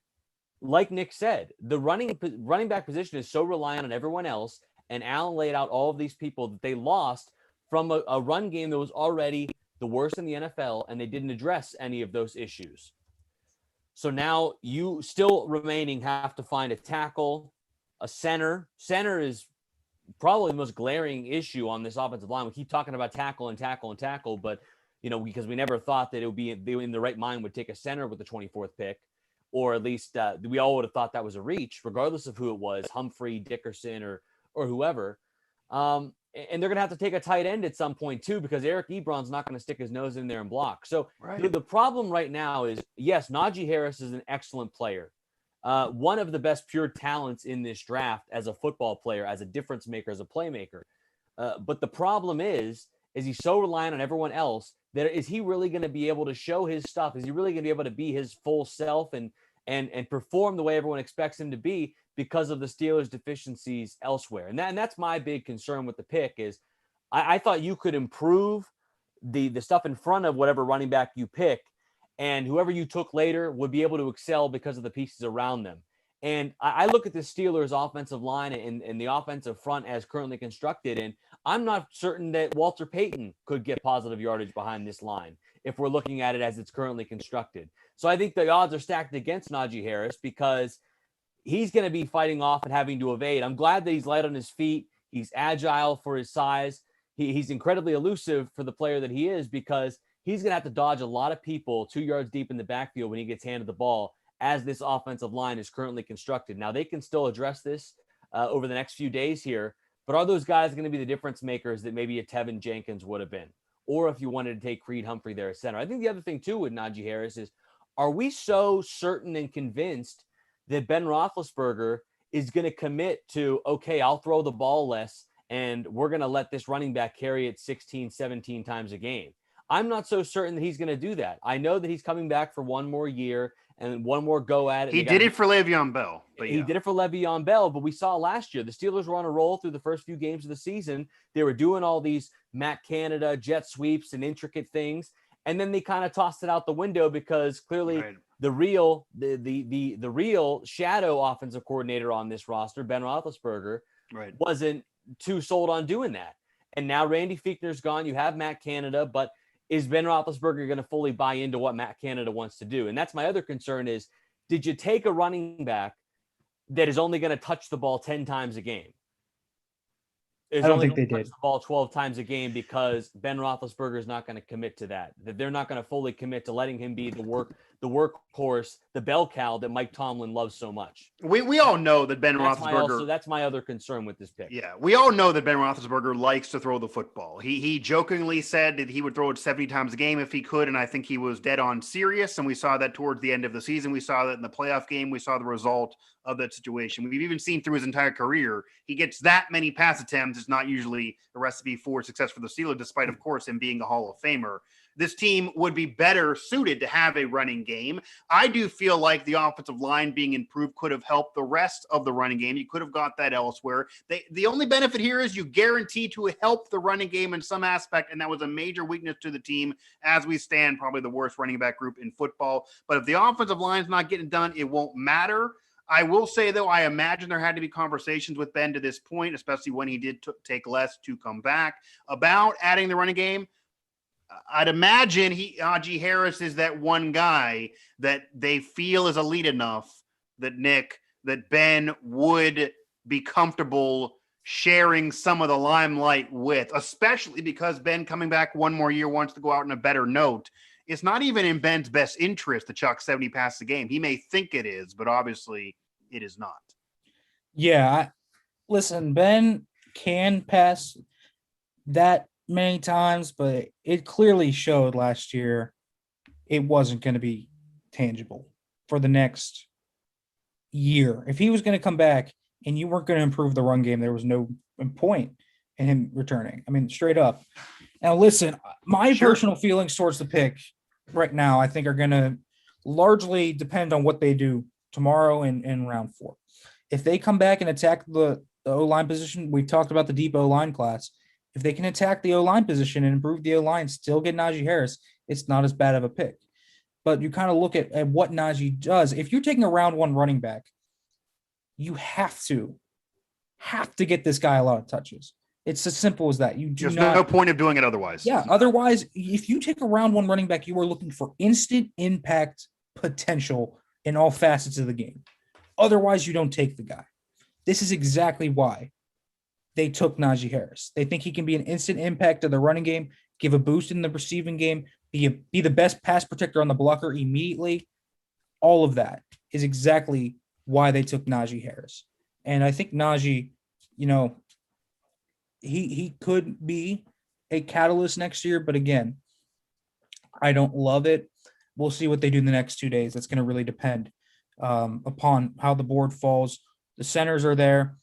like Nick said, the running back position is so reliant on everyone else. And Allen laid out all of these people that they lost from a run game that was already the worst in the NFL. And they didn't address any of those issues. So now you still remaining have to find a tackle, a center. Center is probably the most glaring issue on this offensive line. We keep talking about tackle, but because we never thought that it would be in the right mind would take a center with the 24th pick, or at least we all would have thought that was a reach, regardless of who it was, Humphrey, Dickerson, or whoever. And they're going to have to take a tight end at some point too, because Eric Ebron's not going to stick his nose in there and block. So the problem right now is, yes, Najee Harris is an excellent player. One of the best pure talents in this draft as a football player, as a difference maker, as a playmaker. But the problem is he's so reliant on everyone else that is he really going to be able to show his stuff? Is he really going to be able to be his full self and perform the way everyone expects him to be because of the Steelers' deficiencies elsewhere? And that's my big concern with the pick is I thought you could improve the stuff in front of whatever running back you pick and whoever you took later would be able to excel because of the pieces around them. And I look at the Steelers' offensive line and the offensive front as currently constructed, and I'm not certain that Walter Payton could get positive yardage behind this line if we're looking at it as it's currently constructed. So I think the odds are stacked against Najee Harris because he's going to be fighting off and having to evade. I'm glad that he's light on his feet. He's agile for his size. He's incredibly elusive for the player that he is because he's going to have to dodge a lot of people 2 yards deep in the backfield when he gets handed the ball as this offensive line is currently constructed. Now, they can still address this over the next few days here, but are those guys going to be the difference makers that maybe a Tevin Jenkins would have been? Or if you wanted to take Creed Humphrey there at center. I think the other thing, too, with Najee Harris is, are we so certain and convinced that Ben Roethlisberger is going to commit to, okay, I'll throw the ball less, and we're going to let this running back carry it 16, 17 times a game? I'm not so certain that he's going to do that. I know that he's coming back for one more year and one more go at it. He did it for Le'Veon Bell. He did it for Le'Veon Bell, but we saw last year, the Steelers were on a roll through the first few games of the season. They were doing all these Matt Canada jet sweeps and intricate things. And then they kind of tossed it out the window because clearly the real shadow offensive coordinator on this roster, Ben Roethlisberger, wasn't too sold on doing that. And now Randy Fichtner's gone. You have Matt Canada, but is Ben Roethlisberger going to fully buy into what Matt Canada wants to do? And that's my other concern is, did you take a running back that is only going to touch the ball 10 times a game? I don't think they did. The ball 12 times a game because Ben Roethlisberger is not going to commit to that. That they're not going to fully commit to letting him be the workhorse, the bell cow that Mike Tomlin loves so much. We all know that Ben Roethlisberger. That's my other concern with this pick. Yeah, we all know that Ben Roethlisberger likes to throw the football. He jokingly said that he would throw it 70 times a game if he could, and I think he was dead on serious. And we saw that towards the end of the season. We saw that in the playoff game. We saw the result of that situation. We've even seen through his entire career, he gets that many pass attempts. It's not usually a recipe for success for the Steelers, despite, of course, him being a Hall of Famer. This team would be better suited to have a running game. I do feel like the offensive line being improved could have helped the rest of the running game. You could have got that elsewhere. The only benefit here is you guarantee to help the running game in some aspect, and that was a major weakness to the team as we stand, probably the worst running back group in football. But if the offensive line's not getting done, it won't matter. I will say, though, I imagine there had to be conversations with Ben to this point, especially when he did take less to come back, about adding the running game. I'd imagine Najee Harris is that one guy that they feel is elite enough that Ben would be comfortable sharing some of the limelight with, especially because Ben coming back one more year wants to go out on a better note. It's not even in Ben's best interest to chuck 70 passes a game. He may think it is, but obviously it is not. Yeah. Listen, Ben can pass that many times, but it clearly showed last year it wasn't going to be tangible for the next year. If he was going to come back and you weren't going to improve the run game, there was no point in him returning. I mean, straight up. Now, listen, my personal feelings towards the pick right now, I think, are going to largely depend on what they do tomorrow in round 4. If they come back and attack the O-line position, we've talked about the deep O-line class. If they can attack the O-line position and improve the O-line, still get Najee Harris, it's not as bad of a pick. But you kind of look at what Najee does. If you're taking a round 1 running back, you have to get this guy a lot of touches. It's as simple as that. There's no point of doing it otherwise. Yeah. Otherwise, if you take a round 1 running back, you are looking for instant impact potential in all facets of the game. Otherwise, you don't take the guy. This is exactly why they took Najee Harris. They think he can be an instant impact to the running game, give a boost in the receiving game, be the best pass protector on the blocker immediately. All of that is exactly why they took Najee Harris. And I think Najee, he could be a catalyst next year, but again, I don't love it. We'll see what they do in the next 2 days. That's going to really depend upon how the board falls. The centers are there.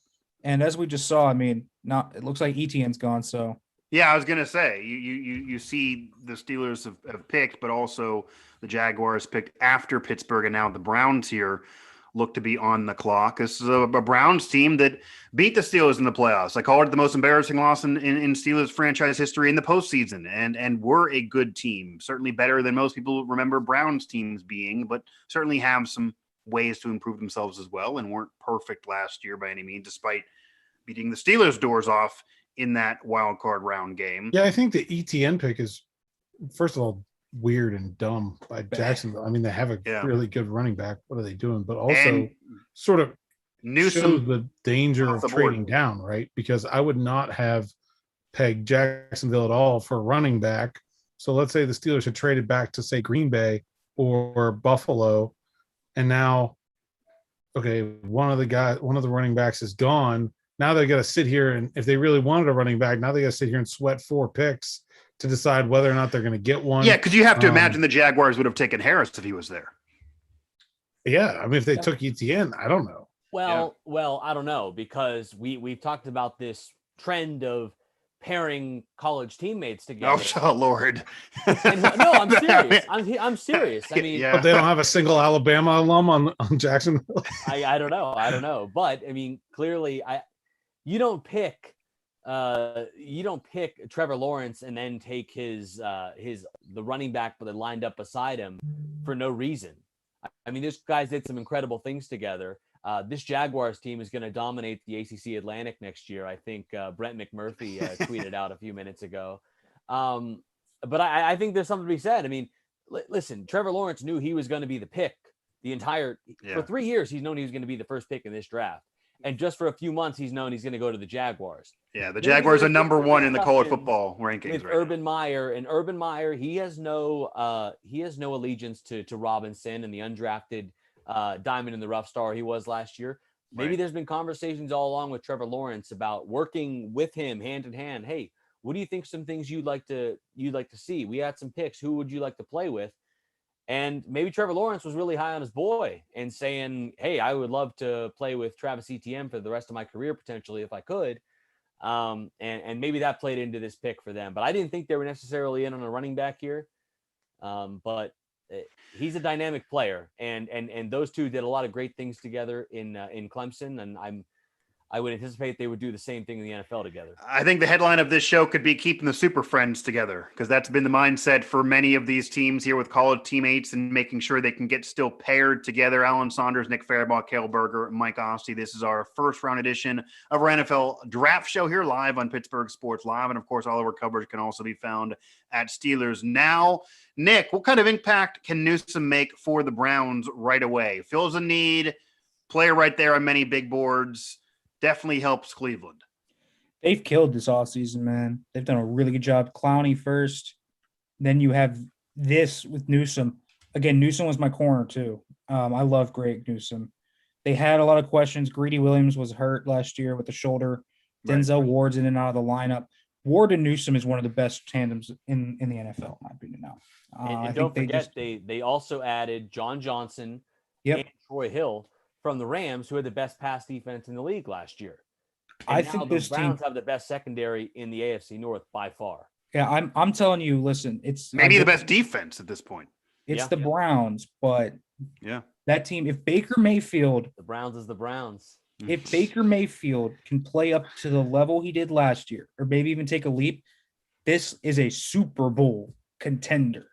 And as we just saw, it looks like Etienne's gone. So yeah, I was gonna say you see the Steelers have picked, but also the Jaguars picked after Pittsburgh, and now the Browns here look to be on the clock. This is a Browns team that beat the Steelers in the playoffs. I call it the most embarrassing loss in Steelers franchise history in the postseason, and we're a good team, certainly better than most people remember Browns teams being, but certainly have some ways to improve themselves as well, and weren't perfect last year by any means, despite beating the Steelers' doors off in that wild card round game. Yeah, I think the ETN pick is, first of all, weird and dumb by Jacksonville. I mean, they have a really good running back. What are they doing? But also sort of shows the danger of trading down, right? Because I would not have pegged Jacksonville at all for a running back. So let's say the Steelers had traded back to, say, Green Bay or Buffalo, and now, okay, one of the running backs is gone. Now they got to sit here, and if they really wanted a running back, now they got to sit here and sweat 4 picks to decide whether or not they're going to get one. Yeah, because you have to imagine the Jaguars would have taken Harris if he was there. Yeah, I mean, if they took ETN, I don't know. Well, I don't know, because we've talked about this trend of pairing college teammates together. Oh Lord! No, I'm serious. I'm serious. I mean, but they don't have a single Alabama alum on Jacksonville. I don't know. But I mean, clearly, you don't pick Trevor Lawrence and then take the running back that lined up beside him for no reason. I mean, these guys did some incredible things together. This Jaguars team is going to dominate the ACC Atlantic next year. I think Brent McMurphy tweeted out a few minutes ago. But I think there's something to be said. I mean, listen, Trevor Lawrence knew he was going to be the pick for 3 years. He's known he was going to be the first pick in this draft. And just for a few months, he's known he's going to go to the Jaguars. Yeah, the Jaguars are number 1 in the college football rankings. With Urban Meyer, and Urban Meyer, he has no allegiance to Robinson and the undrafted diamond in the rough star he was last year. Maybe there's been conversations all along with Trevor Lawrence about working with him hand in hand. Hey, what do you think? Some things you'd like to see? We had some picks. Who would you like to play with? And maybe Trevor Lawrence was really high on his boy and saying, hey, I would love to play with Travis Etienne for the rest of my career, potentially, if I could. And maybe that played into this pick for them. But I didn't think they were necessarily in on a running back here. But he's a dynamic player. And those two did a lot of great things together in Clemson. And I would anticipate they would do the same thing in the NFL together. I think the headline of this show could be keeping the super friends together, because that's been the mindset for many of these teams here with college teammates and making sure they can get still paired together. Alan Saunders, Nick Farabuagh, Cale Berger, Mike Asti. This is our first round edition of our NFL draft show here live on Pittsburgh Sports Live. And of course, all of our coverage can also be found at Steelers Now. Nick, what kind of impact can Newsome make for the Browns right away? Fills a need, player right there on many big boards. Definitely helps Cleveland. They've killed this offseason, man. They've done a really good job. Clowney first. Then you have this with Newsome. Again, Newsome was my corner too. I love Greg Newsome. They had a lot of questions. Greedy Williams was hurt last year with the shoulder. Denzel Ward's in and out of the lineup. Ward and Newsome is one of the best tandems in the NFL, in my opinion now. And don't forget, they also added John Johnson and Troy Hill from the Rams, who had the best pass defense in the league last year. And I think the Browns have the best secondary in the AFC North by far. Yeah, I'm telling you, listen, it's maybe the best defense at this point. It's the Browns, but that team, if Baker Mayfield, the Browns is the Browns. If Baker Mayfield can play up to the level he did last year, or maybe even take a leap, this is a Super Bowl contender.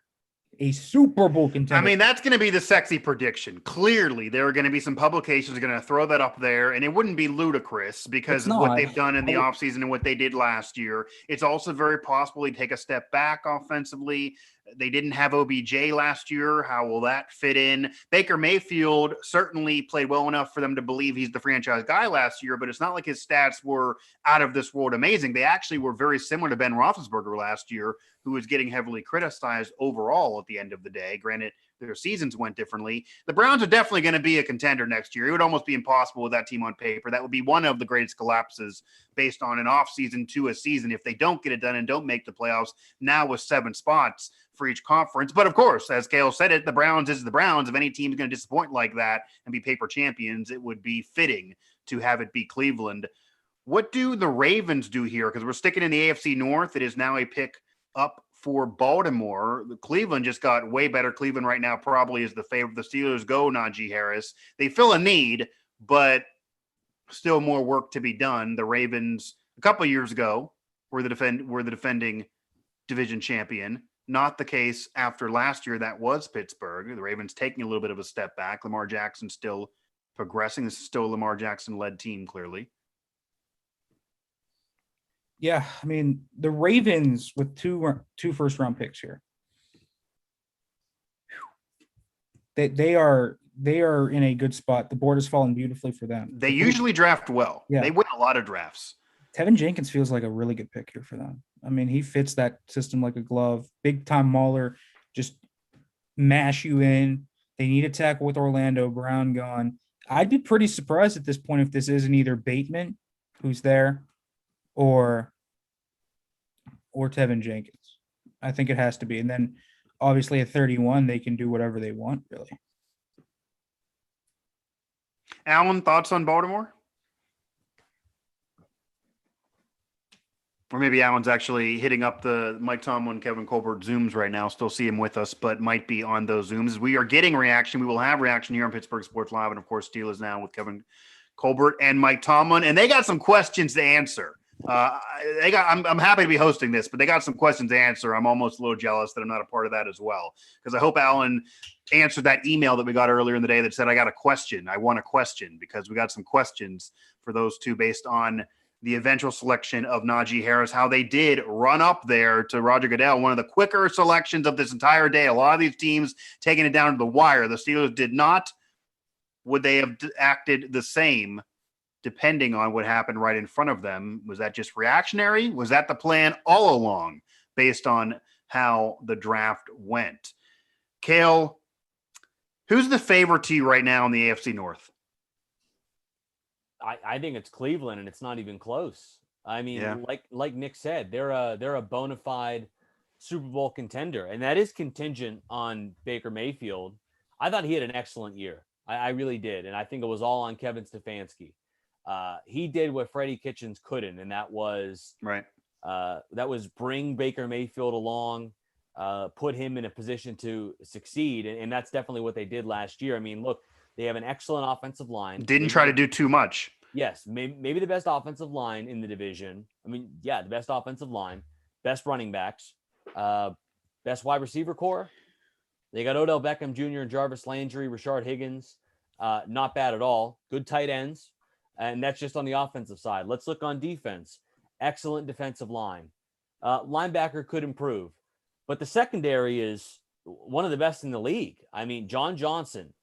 A Super Bowl contender. I mean, that's going to be the sexy prediction. Clearly, there are going to be some publications going to throw that up there, and it wouldn't be ludicrous because of what they've done in the offseason and what they did last year. It's also very possible they take a step back offensively. They didn't have OBJ last year. How will that fit in? Baker Mayfield certainly played well enough for them to believe he's the franchise guy last year, but it's not like his stats were out of this world amazing. They actually were very similar to Ben Roethlisberger last year, who was getting heavily criticized overall at the end of the day. Granted, their seasons went differently. The Browns are definitely going to be a contender next year. It would almost be impossible with that team on paper. That would be one of the greatest collapses based on an offseason to a season if they don't get it done and don't make the playoffs now with 7 spots for each conference. But of course, as Cale said it, the Browns is the Browns. If any team is going to disappoint like that and be paper champions, it would be fitting to have it be Cleveland. What do the Ravens do here? Because we're sticking in the AFC North. It is now a pick up for Baltimore, Cleveland just got way better. Cleveland right now probably is the favorite. The Steelers go Najee Harris. They fill a need, but still more work to be done. The Ravens a couple of years ago were the defending division champion. Not the case after last year. That was Pittsburgh. The Ravens taking a little bit of a step back. Lamar Jackson still progressing. This is still a Lamar Jackson-led team, clearly. Yeah, I mean, the Ravens with two first-round picks here. They are in a good spot. The board has fallen beautifully for them. They usually draft well. Yeah. They win a lot of drafts. Tevin Jenkins feels like a really good pick here for them. I mean, he fits that system like a glove. Big-time mauler, just mash you in. They need a tackle with Orlando Brown gone. I'd be pretty surprised at this point if this isn't either Bateman, who's there, or Tevin Jenkins. I think it has to be. And then obviously at 31, they can do whatever they want, really. Alan, thoughts on Baltimore? Or maybe Alan's actually hitting up the Mike Tomlin, Kevin Colbert Zooms right now. Still see him with us, but might be on those Zooms. We are getting reaction. We will have reaction here on Pittsburgh Sports Live. And, of course, Steelers Now with Kevin Colbert and Mike Tomlin. And they got some questions to answer. I'm happy to be hosting this, but they got some questions to answer. I'm almost a little jealous that I'm not a part of that as well, because I hope Alan answered that email that we got earlier in the day that said, I got a question. I want a question, because we got some questions for those two based on the eventual selection of Najee Harris, how they did run up there to Roger Goodell, one of the quicker selections of this entire day. A lot of these teams taking it down to the wire. The Steelers did not. Would they have acted the same depending on what happened right in front of them? Was that just reactionary? Was that the plan all along based on how the draft went? Cale, who's the favorite to you right now in the AFC North? I think it's Cleveland, and it's not even close. I mean, Yeah. like Nick said, they're a bona fide Super Bowl contender, and that is contingent on Baker Mayfield. I thought he had an excellent year. I really did, and I think it was all on Kevin Stefanski. He did what Freddie Kitchens couldn't, and that was bring Baker Mayfield along, put him in a position to succeed, and that's definitely what they did last year. I mean, look, they have an excellent offensive line. Didn't try to do too much. Yes, maybe the best offensive line in the division. I mean, yeah, the best offensive line, best running backs, best wide receiver core. They got Odell Beckham Jr. and Jarvis Landry, Rashard Higgins. Not bad at all. Good tight ends. And that's just on the offensive side. Let's look on defense. Excellent defensive line. Linebacker could improve. But the secondary is one of the best in the league. I mean, John Johnson.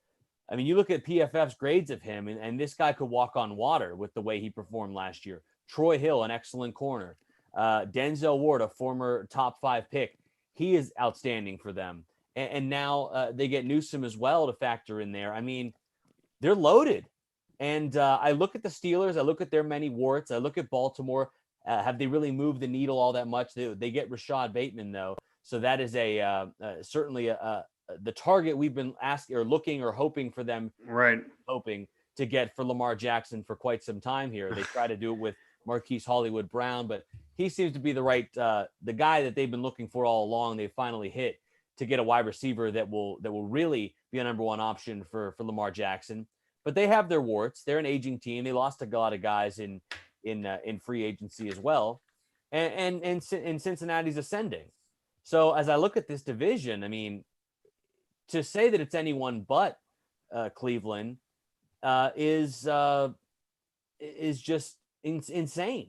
I mean, you look at PFF's grades of him, and this guy could walk on water with the way he performed last year. Troy Hill, an excellent corner. Denzel Ward, a former top 5 pick. He is outstanding for them. And now they get Newsome as well to factor in there. I mean, they're loaded. And I look at the Steelers. I look at their many warts. I look at Baltimore. Have they really moved the needle all that much? They get Rashad Bateman, though. So that is certainly the target we've been asking or looking or hoping for them. Right. Hoping to get for Lamar Jackson for quite some time here. They try to do it with Marquise Hollywood Brown, but he seems to be the guy that they've been looking for all along. They finally hit to get a wide receiver that will really be a number one option for Lamar Jackson. But they have their warts. They're an aging team. They lost a lot of guys in free agency as well, and Cincinnati's ascending. So as I look at this division, I mean, to say that it's anyone but Cleveland is just insane.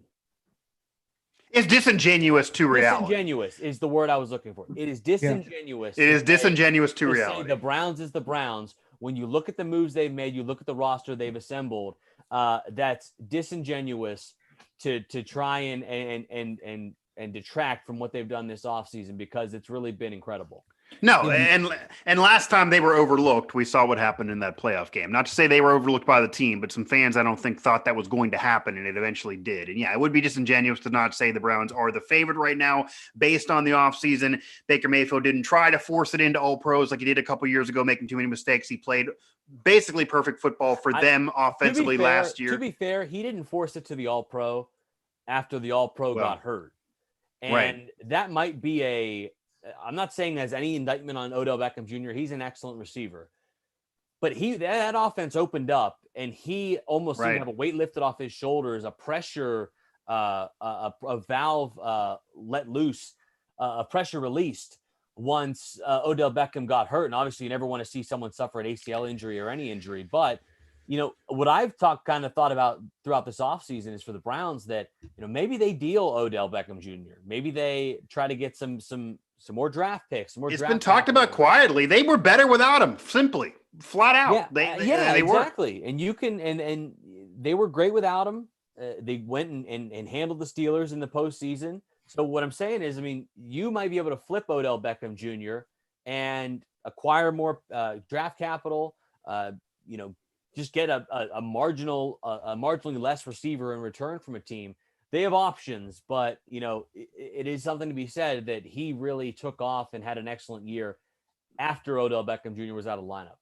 It's disingenuous to reality. Disingenuous is the word I was looking for. It is disingenuous. It is disingenuous to reality. The Browns is the Browns. When you look at the moves they've made, you look at the roster they've assembled, that's disingenuous to try and detract from what they've done this offseason, because it's really been incredible. No, and last time they were overlooked, we saw what happened in that playoff game. Not to say they were overlooked by the team, but some fans I don't think thought that was going to happen, and it eventually did. And yeah, it would be disingenuous to not say the Browns are the favorite right now based on the offseason. Baker Mayfield didn't try to force it into all pros like he did a couple years ago, making too many mistakes. He played basically perfect football for them offensively last year. To be fair, he didn't force it to the all-pro after the all-pro got hurt. And that might be I'm not saying there's any indictment on Odell Beckham Jr. He's an excellent receiver. But that offense opened up, and he almost seemed to have a weight lifted off his shoulders, a pressure, a valve let loose, a pressure released once Odell Beckham got hurt. And obviously, you never want to see someone suffer an ACL injury or any injury. But, what I've thought about throughout this offseason is for the Browns that, maybe they deal Odell Beckham Jr. Maybe they try to get some more draft picks. It's been talked about quietly. They were better without him, simply. Flat out. Yeah, they exactly. Were. And you can, and they were great without him. They went and handled the Steelers in the postseason. So what I'm saying is, you might be able to flip Odell Beckham Jr. and acquire more draft capital, just get a marginally less receiver in return from a team. They have options, but it is something to be said that he really took off and had an excellent year after Odell Beckham Jr. was out of the lineup.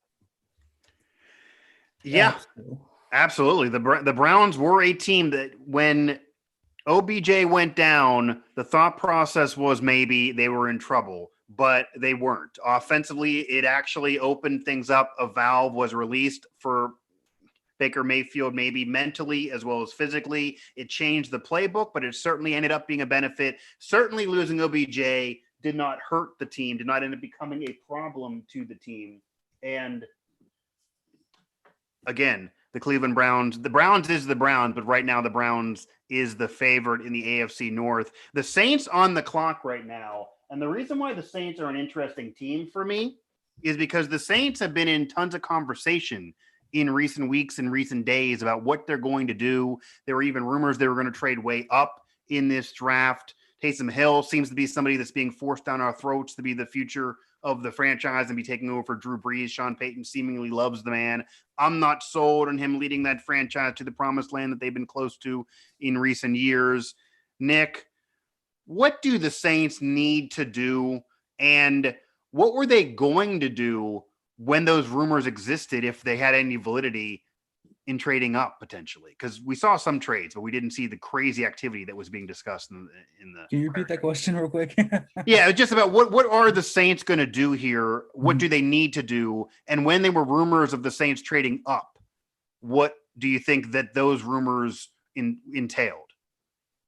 Yeah, absolutely. The Browns were a team that when OBJ went down, the thought process was maybe they were in trouble, but they weren't. Offensively, it actually opened things up. A valve was released for Baker Mayfield, maybe mentally as well as physically. It changed the playbook, but it certainly ended up being a benefit. Certainly losing OBJ did not hurt the team, did not end up becoming a problem to the team. And again, the Cleveland Browns, the Browns is the Browns, but right now the Browns is the favorite in the AFC North. The Saints on the clock right now. And the reason why the Saints are an interesting team for me is because the Saints have been in tons of conversation in recent weeks and recent days about what they're going to do. There were even rumors they were going to trade way up in this draft. Taysom Hill seems to be somebody that's being forced down our throats to be the future of the franchise and be taking over for Drew Brees. Sean Payton seemingly loves the man. I'm not sold on him leading that franchise to the promised land that they've been close to in recent years. Nick, what do the Saints need to do, and what were they going to do when those rumors existed, if they had any validity in trading up potentially? Because we saw some trades, but we didn't see the crazy activity that was being discussed in the. Can you repeat that question real quick? Yeah, it's just about what are the Saints going to do here? What do they need to do? And when there were rumors of the Saints trading up, what do you think that those rumors entailed?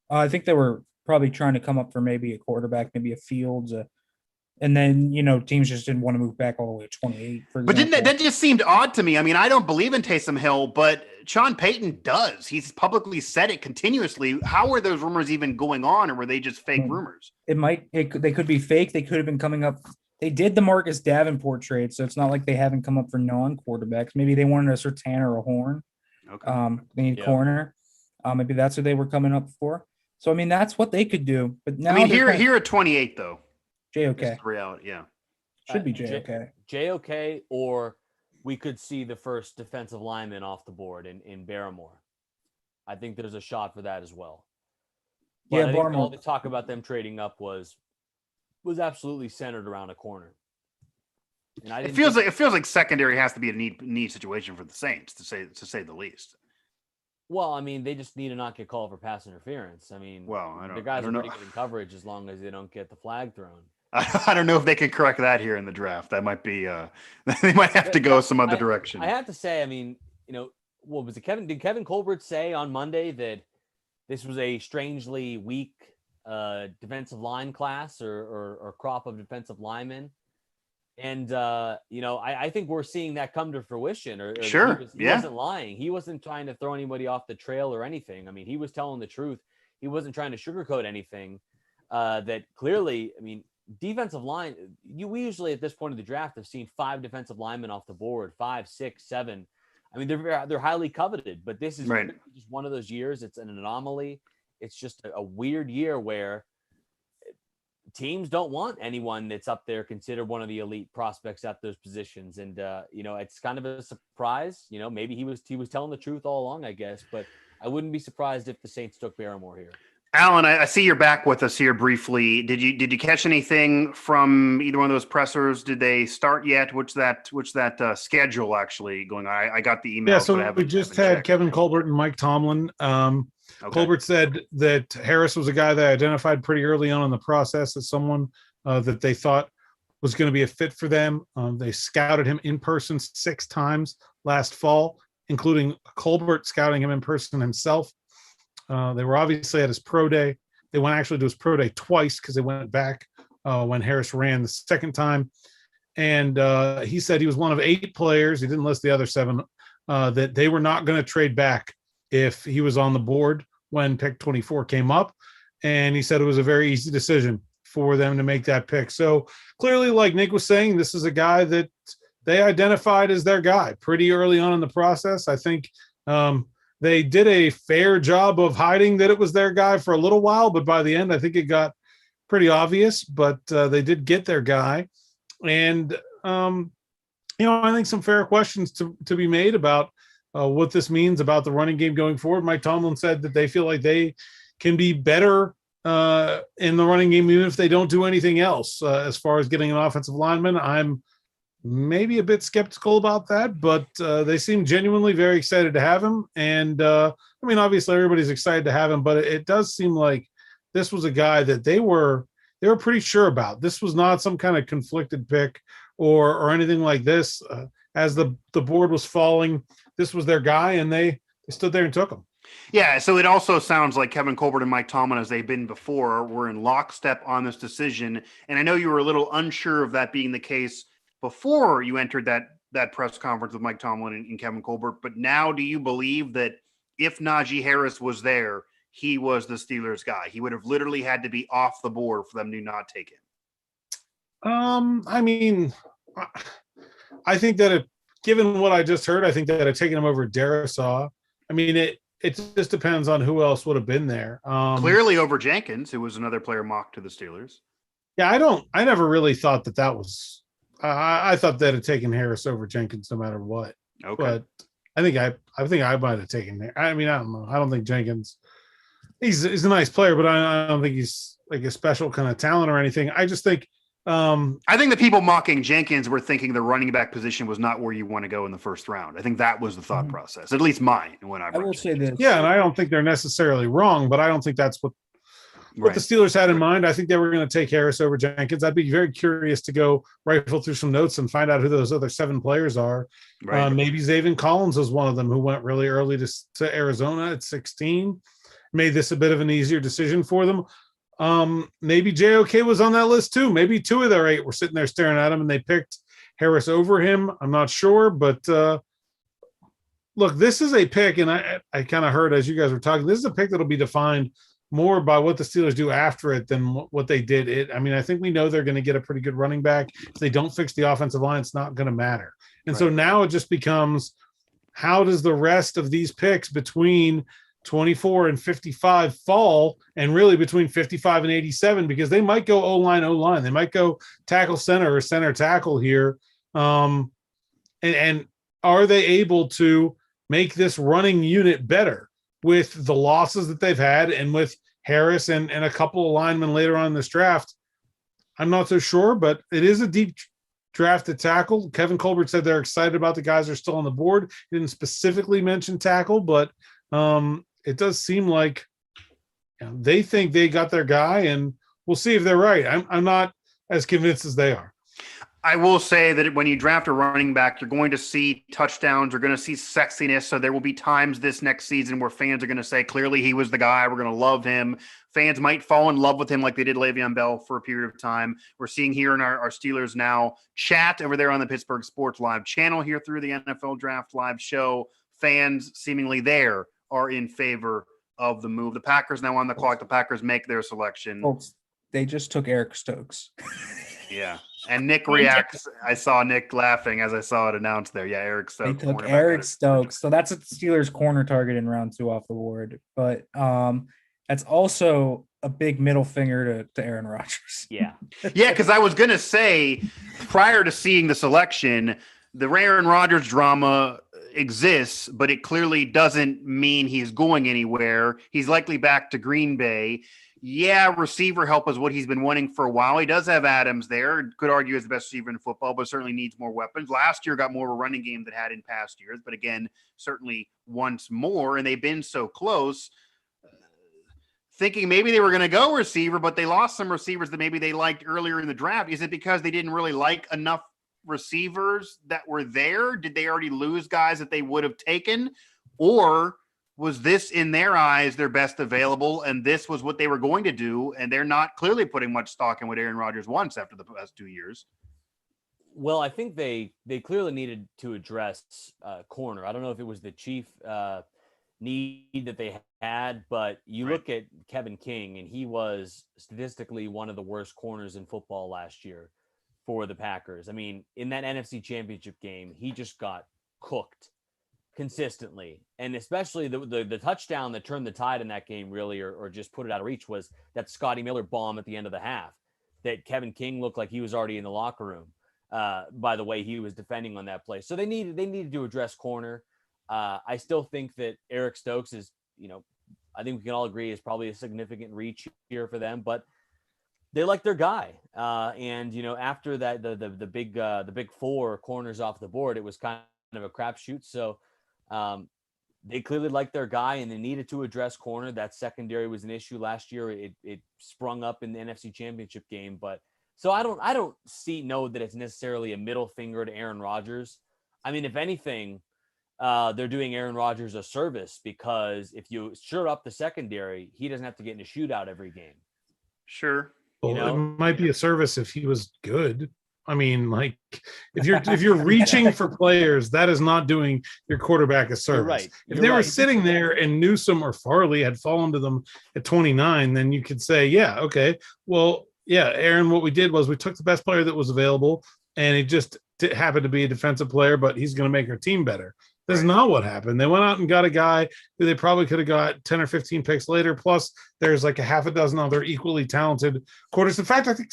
I think they were probably trying to come up for maybe a quarterback, maybe a Fields, and then, teams just didn't want to move back all the way to 28. But that just seemed odd to me. I don't believe in Taysom Hill, but Sean Payton does. He's publicly said it continuously. How were those rumors even going on, or were they just fake rumors? They could be fake. They could have been coming up. They did the Marcus Davenport trade, so it's not like they haven't come up for non-quarterbacks. Maybe they wanted a Surtain or a Horn. Okay. They need corner. Maybe that's what they were coming up for. So, that's what they could do. But now here at 28, though. JOK. Reality, yeah. Should be JOK. JOK, or we could see the first defensive lineman off the board in Barrymore. I think there's a shot for that as well. But I think all the talk about them trading up was absolutely centered around a corner. And it feels like secondary has to be a need situation for the Saints, to say the least. Well, they just need to not get called for pass interference. The guys are pretty good in coverage as long as they don't get the flag thrown. I don't know if they can correct that here in the draft. That might be they might have to go some other direction. I have to say, what was it? Did Kevin Colbert say on Monday that this was a strangely weak defensive line class or crop of defensive linemen? And I think we're seeing that come to fruition. Sure, he wasn't lying. He wasn't trying to throw anybody off the trail or anything. He was telling the truth. He wasn't trying to sugarcoat anything. That clearly, defensive line. We usually at this point of the draft have seen 5 defensive linemen off the board, 5, 6, 7. They're highly coveted, but this is just one of those years. It's an anomaly. It's just a weird year where teams don't want anyone that's up there considered one of the elite prospects at those positions. And, it's kind of a surprise. Maybe he was telling the truth all along, I guess, but I wouldn't be surprised if the Saints took Barrymore here. Alan, I see you're back with us here briefly. Did you catch anything from either one of those pressers? Did they start yet? What's that schedule actually going on? I got the email. Yeah, so we just had Kevin Colbert and Mike Tomlin. Colbert said that Harris was a guy that identified pretty early on in the process as someone that they thought was going to be a fit for them. They scouted him in person 6 times last fall, including Colbert scouting him in person himself. They were obviously at his pro day. They went actually to his pro day twice because they went back when Harris ran the second time. And he said he was one of 8 players, he didn't list the other 7, that they were not going to trade back if he was on the board when pick 24 came up. And he said it was a very easy decision for them to make that pick. So clearly, like Nick was saying, this is a guy that they identified as their guy pretty early on in the process. I think they did a fair job of hiding that it was their guy for a little while, but by the end, I think it got pretty obvious, but they did get their guy. And, I think some fair questions to be made about what this means about the running game going forward. Mike Tomlin said that they feel like they can be better in the running game, even if they don't do anything else as far as getting an offensive lineman. I'm maybe a bit skeptical about that, but they seem genuinely very excited to have him. And obviously everybody's excited to have him, but it does seem like this was a guy that they were pretty sure about. This was not some kind of conflicted pick or anything like this. As the board was falling, this was their guy, and they stood there and took him. Yeah, so it also sounds like Kevin Colbert and Mike Tomlin, as they've been before, were in lockstep on this decision. And I know you were a little unsure of that being the case before you entered that press conference with Mike Tomlin and Kevin Colbert. But now, do you believe that if Najee Harris was there, he was the Steelers guy? He would have literally had to be off the board for them to not take him. I think that given what I just heard, I think that I'd taken him over Darisaw. It just depends on who else would have been there. Clearly over Jenkins, who was another player mocked to the Steelers. Yeah, I never really thought that was. I thought that had taken Harris over Jenkins no matter what. Okay. But I think I might have taken there. I don't know. I don't think Jenkins. He's a nice player, but I don't think he's like a special kind of talent or anything. I just think. I think the people mocking Jenkins were thinking the running back position was not where you want to go in the first round. I think that was the thought process, at least mine when I will say this. Yeah, and I don't think they're necessarily wrong, but I don't think that's what the Steelers had in mind. I think they were going to take Harris over Jenkins. I'd be very curious to go rifle through some notes and find out who those other 7 players are. Right. Maybe Zaven Collins was one of them who went really early to Arizona at 16. Made this a bit of an easier decision for them. Maybe JOK was on that list too. Maybe 2 of their 8 were sitting there staring at him and they picked Harris over him. I'm not sure, but look, this is a pick, and I kind of heard as you guys were talking, this is a pick that'll be defined more by what the Steelers do after it than what they did. I think we know they're going to get a pretty good running back. If they don't fix the offensive line, it's not going to matter. And so now it just becomes, how does the rest of these picks between 24 and 55 fall, and really between 55 and 87, because they might go O-line. They might go tackle center or center tackle here. And are they able to make this running unit better with the losses that they've had and with Harris and a couple of linemen later on in this draft? I'm not so sure, but it is a deep draft at tackle. Kevin Colbert said they're excited about the guys that are still on the board. He didn't specifically mention tackle, but it does seem like they think they got their guy, and we'll see if they're right. I'm not as convinced as they are. I will say that when you draft a running back, you're going to see touchdowns, you're going to see sexiness. So there will be times this next season where fans are going to say, clearly he was the guy. We're going to love him. Fans might fall in love with him like they did Le'Veon Bell for a period of time. We're seeing here in our Steelers Now chat over there on the Pittsburgh Sports Live channel here through the NFL Draft Live show. Fans seemingly there are in favor of the move. The Packers now on the clock. The Packers make their selection. Folks, they just took Eric Stokes. Yeah. And Nick reacts. I saw Nick laughing as I saw it announced there. Yeah, Eric Stokes. They took Eric Stokes. So that's a Steelers corner target in round 2 off the board. But that's also a big middle finger to Aaron Rodgers. Yeah. Yeah, because I was going to say, prior to seeing the selection, the Aaron Rodgers drama exists, but it clearly doesn't mean he's going anywhere. He's likely back to Green Bay. Yeah, receiver help is what he's been wanting for a while. He does have Adams there. Could argue as the best receiver in football, but certainly needs more weapons. Last year got more of a running game than had in past years, but again, certainly wants more, and they've been so close. thinking maybe they were going to go receiver, but they lost some receivers that maybe they liked earlier in the draft. Is it because they didn't really like enough receivers that were there? Did they already lose guys that they would have taken? Or was this, in their eyes, their best available, and this was what they were going to do, and they're not clearly putting much stock in what Aaron Rodgers wants after the past 2 years? Well, I think they clearly needed to address corner. I don't know if it was the chief need that they had, but you look at Kevin King, and he was statistically one of the worst corners in football last year for the Packers. I mean, in that NFC Championship game, he just got cooked consistently. And especially the touchdown that turned the tide in that game, really, or just put it out of reach, was that Scotty Miller bomb at the end of the half that Kevin King looked like he was already in the locker room by the way he was defending on that play. So they needed to address corner. I still think that Eric Stokes is, I think we can all agree is probably a significant reach here for them, but they like their guy. And after that, the big four corners off the board, it was kind of a crapshoot. So they clearly like their guy, and they needed to address corner. That secondary was an issue last year. It sprung up in the NFC Championship game, but so I don't know that it's necessarily a middle finger to Aaron Rodgers. I mean, if anything, they're doing Aaron Rodgers a service, because if you shore up the secondary, he doesn't have to get in a shootout every game. Sure. Well, it might be a service if he was good. I mean, like, if you're reaching for players, that is not doing your quarterback a service. Right. If they were sitting there and Newsome or Farley had fallen to them at 29, then you could say, yeah, okay, well, yeah, Aaron, what we did was we took the best player that was available, and it just happened to be a defensive player, but he's going to make our team better. That's not what happened. They went out and got a guy who they probably could have got 10 or 15 picks later. Plus, there's like a half a dozen other equally talented quarters. In fact, I think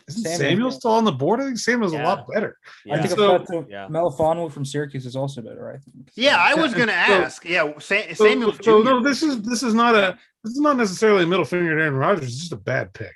Samuel still on the board. I think Samuel's a lot better. Yeah. I think Melifonwu from Syracuse is also better, I think. Yeah, I was going to ask. Samuel. So no, this is not necessarily a middle finger to Aaron Rodgers. It's just a bad pick.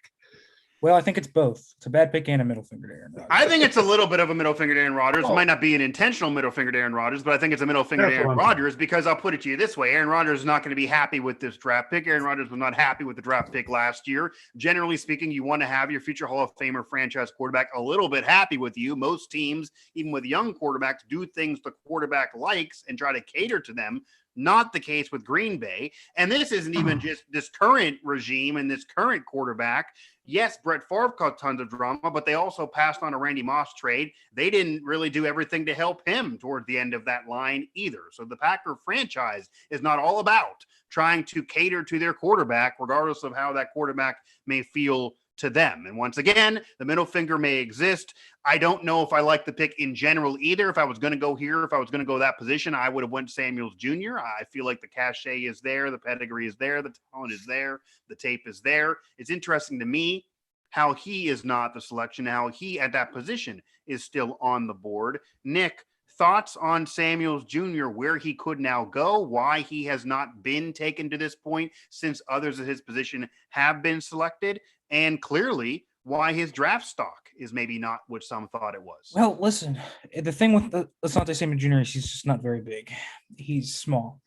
Well, I think it's both. It's a bad pick and a middle finger to Aaron Rodgers. I think it's a little bit of a middle finger to Aaron Rodgers. It might not be an intentional middle finger to Aaron Rodgers, but I think it's a middle finger to Aaron Rodgers, because I'll put it to you this way. Aaron Rodgers is not going to be happy with this draft pick. Aaron Rodgers was not happy with the draft pick last year. Generally speaking, you want to have your future Hall of Famer franchise quarterback a little bit happy with you. Most teams, even with young quarterbacks, do things the quarterback likes and try to cater to them. Not the case with Green Bay. And this isn't even just this current regime and this current quarterback. Yes, Brett Favre caused tons of drama, but they also passed on a Randy Moss trade. They didn't really do everything to help him toward the end of that line either. So the Packer franchise is not all about trying to cater to their quarterback, regardless of how that quarterback may feel to them. And once again, the middle finger may exist. I don't know if I like the pick in general either. If I was going to go here, if I was going to go that position, I would have went Samuels Jr. I feel like the cachet is there. The pedigree is there. The talent is there. The tape is there. It's interesting to me how he is not the selection, how he at that position is still on the board. Nick, thoughts on Samuels Jr., where he could now go, why he has not been taken to this point since others at his position have been selected, and clearly why his draft stock is maybe not what some thought it was. Well, listen, the thing with Asante Samuel Jr. is he's just not very big. He's small.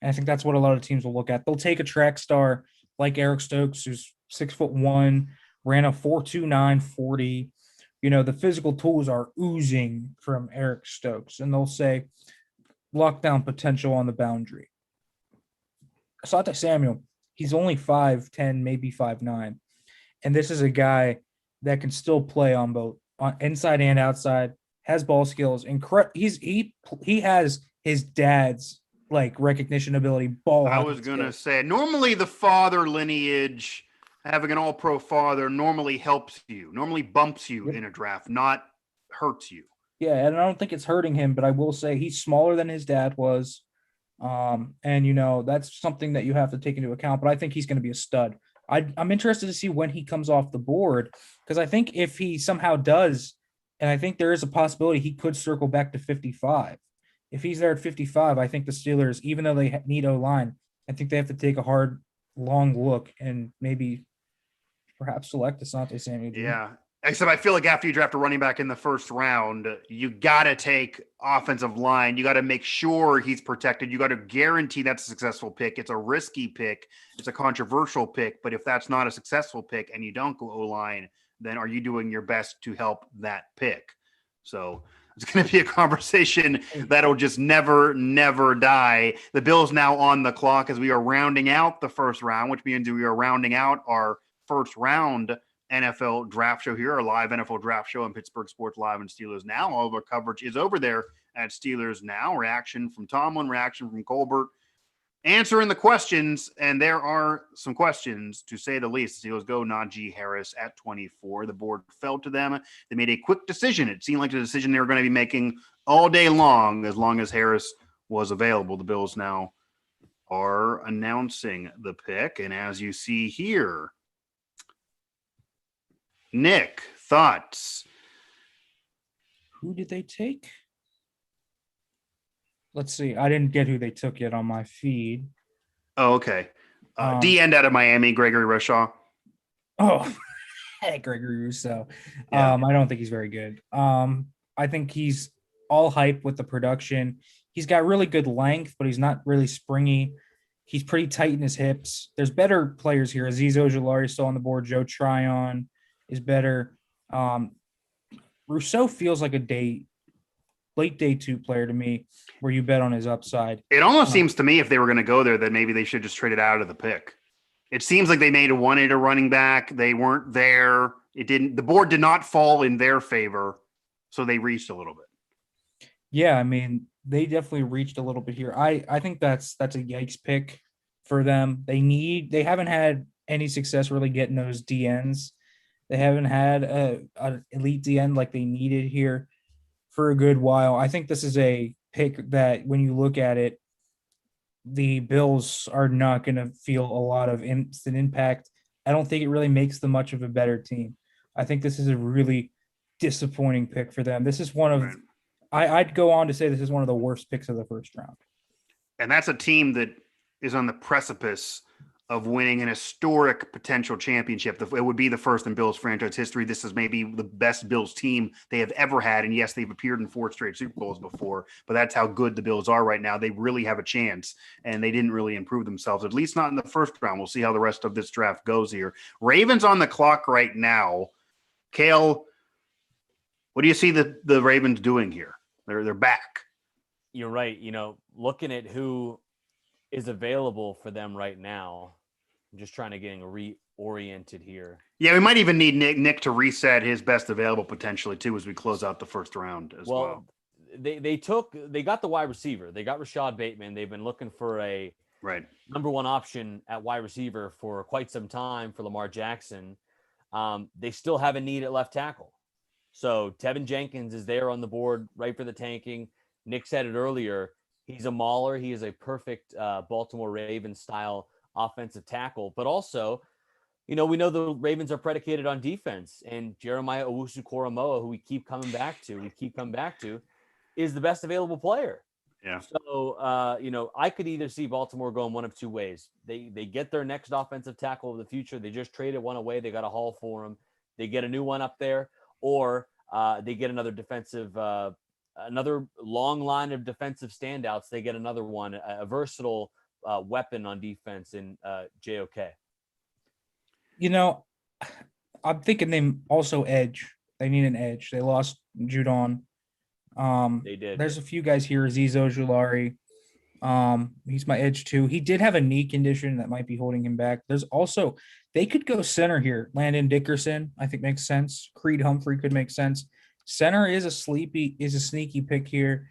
And I think that's what a lot of teams will look at. They'll take a track star like Eric Stokes, who's 6'1", ran a 4.29 40. The physical tools are oozing from Eric Stokes, and they'll say lockdown potential on the boundary. Asante Samuel, he's only 5'10", maybe 5'9". And this is a guy that can still play on both on inside and outside, has ball skills. He has his dad's recognition ability. I was going to say, normally the father lineage, having an all-pro father normally helps you, normally bumps you in a draft, not hurts you. Yeah, and I don't think it's hurting him, but I will say he's smaller than his dad was. And, that's something that you have to take into account. But I think he's going to be a stud. I'm interested to see when he comes off the board, because I think if he somehow does, and I think there is a possibility he could circle back to 55. If he's there at 55, I think the Steelers, even though they need O-line, I think they have to take a hard, long look and maybe perhaps select Asante Samuel Jr. Yeah. Except I feel like after you draft a running back in the first round, you got to take offensive line. You got to make sure he's protected. You got to guarantee that's a successful pick. It's a risky pick. It's a controversial pick. But if that's not a successful pick and you don't go O-line, then are you doing your best to help that pick? So it's going to be a conversation that'll just never, never die. The Bills now on the clock as we are rounding out the first round, which means we are rounding out our first round NFL draft show here, our live NFL draft show on Pittsburgh Sports Live and Steelers Now. All of our coverage is over there at Steelers Now. Reaction from Tomlin, reaction from Colbert, answering the questions, and there are some questions, to say the least. The Steelers go Najee Harris at 24. The board fell to them. They made a quick decision. It seemed like the decision they were going to be making all day long as Harris was available. The Bills now are announcing the pick, and as you see here, Nick, thoughts? Who did they take? Let's see. I didn't get who they took yet on my feed. Oh, okay. D-end out of Miami, Gregory Rousseau. Oh, Gregory Rousseau. Yeah. I don't think he's very good. I think he's all hype with the production. He's got really good length, but he's not really springy. He's pretty tight in his hips. There's better players here. Azeez Ojulari is still on the board. Joe Tryon is better. Rousseau feels like a late day 2 player to me, where you bet on his upside. It almost seems to me if they were going to go there, that maybe they should just trade it out of the pick. It seems like they wanted a running back. They weren't there. The board did not fall in their favor, so they reached a little bit. Yeah, I mean, they definitely reached a little bit here. I think that's a yikes pick for them. They haven't had any success really getting those DNs. They haven't had an elite DN like they needed here for a good while. I think this is a pick that when you look at it, the Bills are not going to feel a lot of instant impact. I don't think it really makes them much of a better team. I think this is a really disappointing pick for them. This is one of, I'd go on to say this is one of the worst picks of the first round. And that's a team that is on the precipice of winning an historic potential championship. It would be the first in Bills franchise history. This is maybe the best Bills team they have ever had. And yes, they've appeared in 4 straight Super Bowls before, but that's how good the Bills are right now. They really have a chance, and they didn't really improve themselves, at least not in the first round. We'll see how the rest of this draft goes here. Ravens on the clock right now. Cale, what do you see the Ravens doing here? They're back. You're right. Looking at who is available for them right now, I'm just trying to get reoriented here. Yeah, we might even need Nick to reset his best available potentially too as we close out the first round as well. They got the wide receiver. They got Rashad Bateman. They've been looking for a number 1 option at wide receiver for quite some time for Lamar Jackson. They still have a need at left tackle. So Tevin Jenkins is there on the board, right for the tanking. Nick said it earlier. He's a mauler. He is a perfect Baltimore Ravens style offensive tackle, but also, we know the Ravens are predicated on defense, and Jeremiah Owusu-Koramoah, who we keep coming back to, is the best available player. Yeah. So, I could either see Baltimore going one of 2 ways. They get their next offensive tackle of the future. They just traded one away. They got a haul for him. They get a new one up there, or they get another defensive, another long line of defensive standouts. They get another one, a versatile weapon on defense in JOK. I'm thinking they also edge. They need an edge. They lost Judon. They did. There's a few guys here. Azeez Ojulari. He's my edge too. He did have a knee condition that might be holding him back. There's also, they could go center here. Landon Dickerson, I think makes sense. Creed Humphrey could make sense. Center is a sneaky pick here.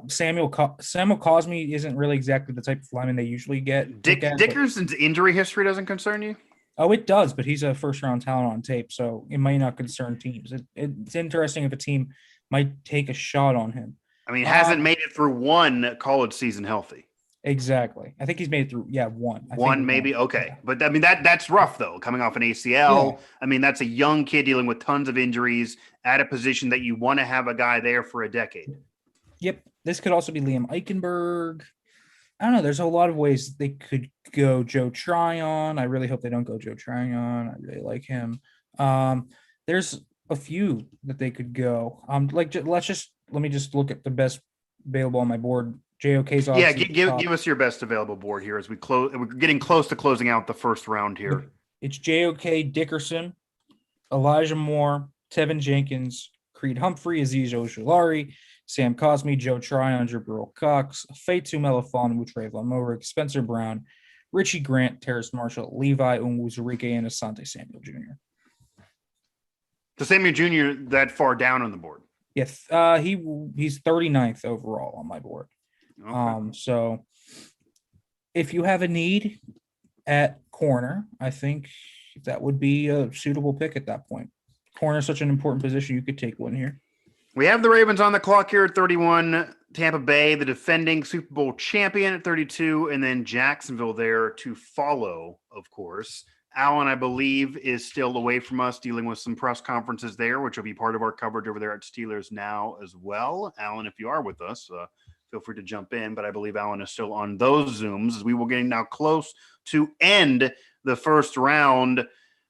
Samuel Cosme isn't really exactly the type of lineman they usually get. Dickerson's injury history doesn't concern you? Oh, it does, but he's a first-round talent on tape, so it might not concern teams. It's interesting if a team might take a shot on him. I mean, hasn't made it through 1 college season healthy. Exactly. I think he's made it through, 1. One, maybe? Okay. Yeah. But, I mean, that's rough, though, coming off an ACL. Yeah. I mean, that's a young kid dealing with tons of injuries at a position that you want to have a guy there for a decade. Yep. This could also be Liam Eichenberg. I don't know. There's a lot of ways they could go Joe Tryon. I really hope they don't go Joe Tryon. I really like him. There's a few that they could go. Let me just look at the best available on my board. JOK's Yeah, obviously give us your best available board here as we close. We're getting close to closing out the first round here. It's JOK Dickerson, Elijah Moore, Tevin Jenkins, Creed Humphrey, Aziz Ojulari, Sam Cosme, Joe Tryon, Jabril Cox, Fatu Melifon, Trayvon Morik, Spencer Brown, Richie Grant, Terrace Marshall, Levi Unwuzurike, and Asante Samuel Jr. The Samuel Jr. that far down on the board. Yes, he's 39th overall on my board. Okay. So if you have a need at corner, I think that would be a suitable pick at that point. Corner is such an important position. You could take one here. We have the Ravens on the clock here at 31, Tampa Bay, the defending Super Bowl champion at 32, and then Jacksonville there to follow, of course. Alan, I believe, is still away from us, dealing with some press conferences there, which will be part of our coverage over there at Steelers Now as well. Alan, if you are with us, feel free to jump in, but I believe Alan is still on those Zooms as we will getting now close to end the first round.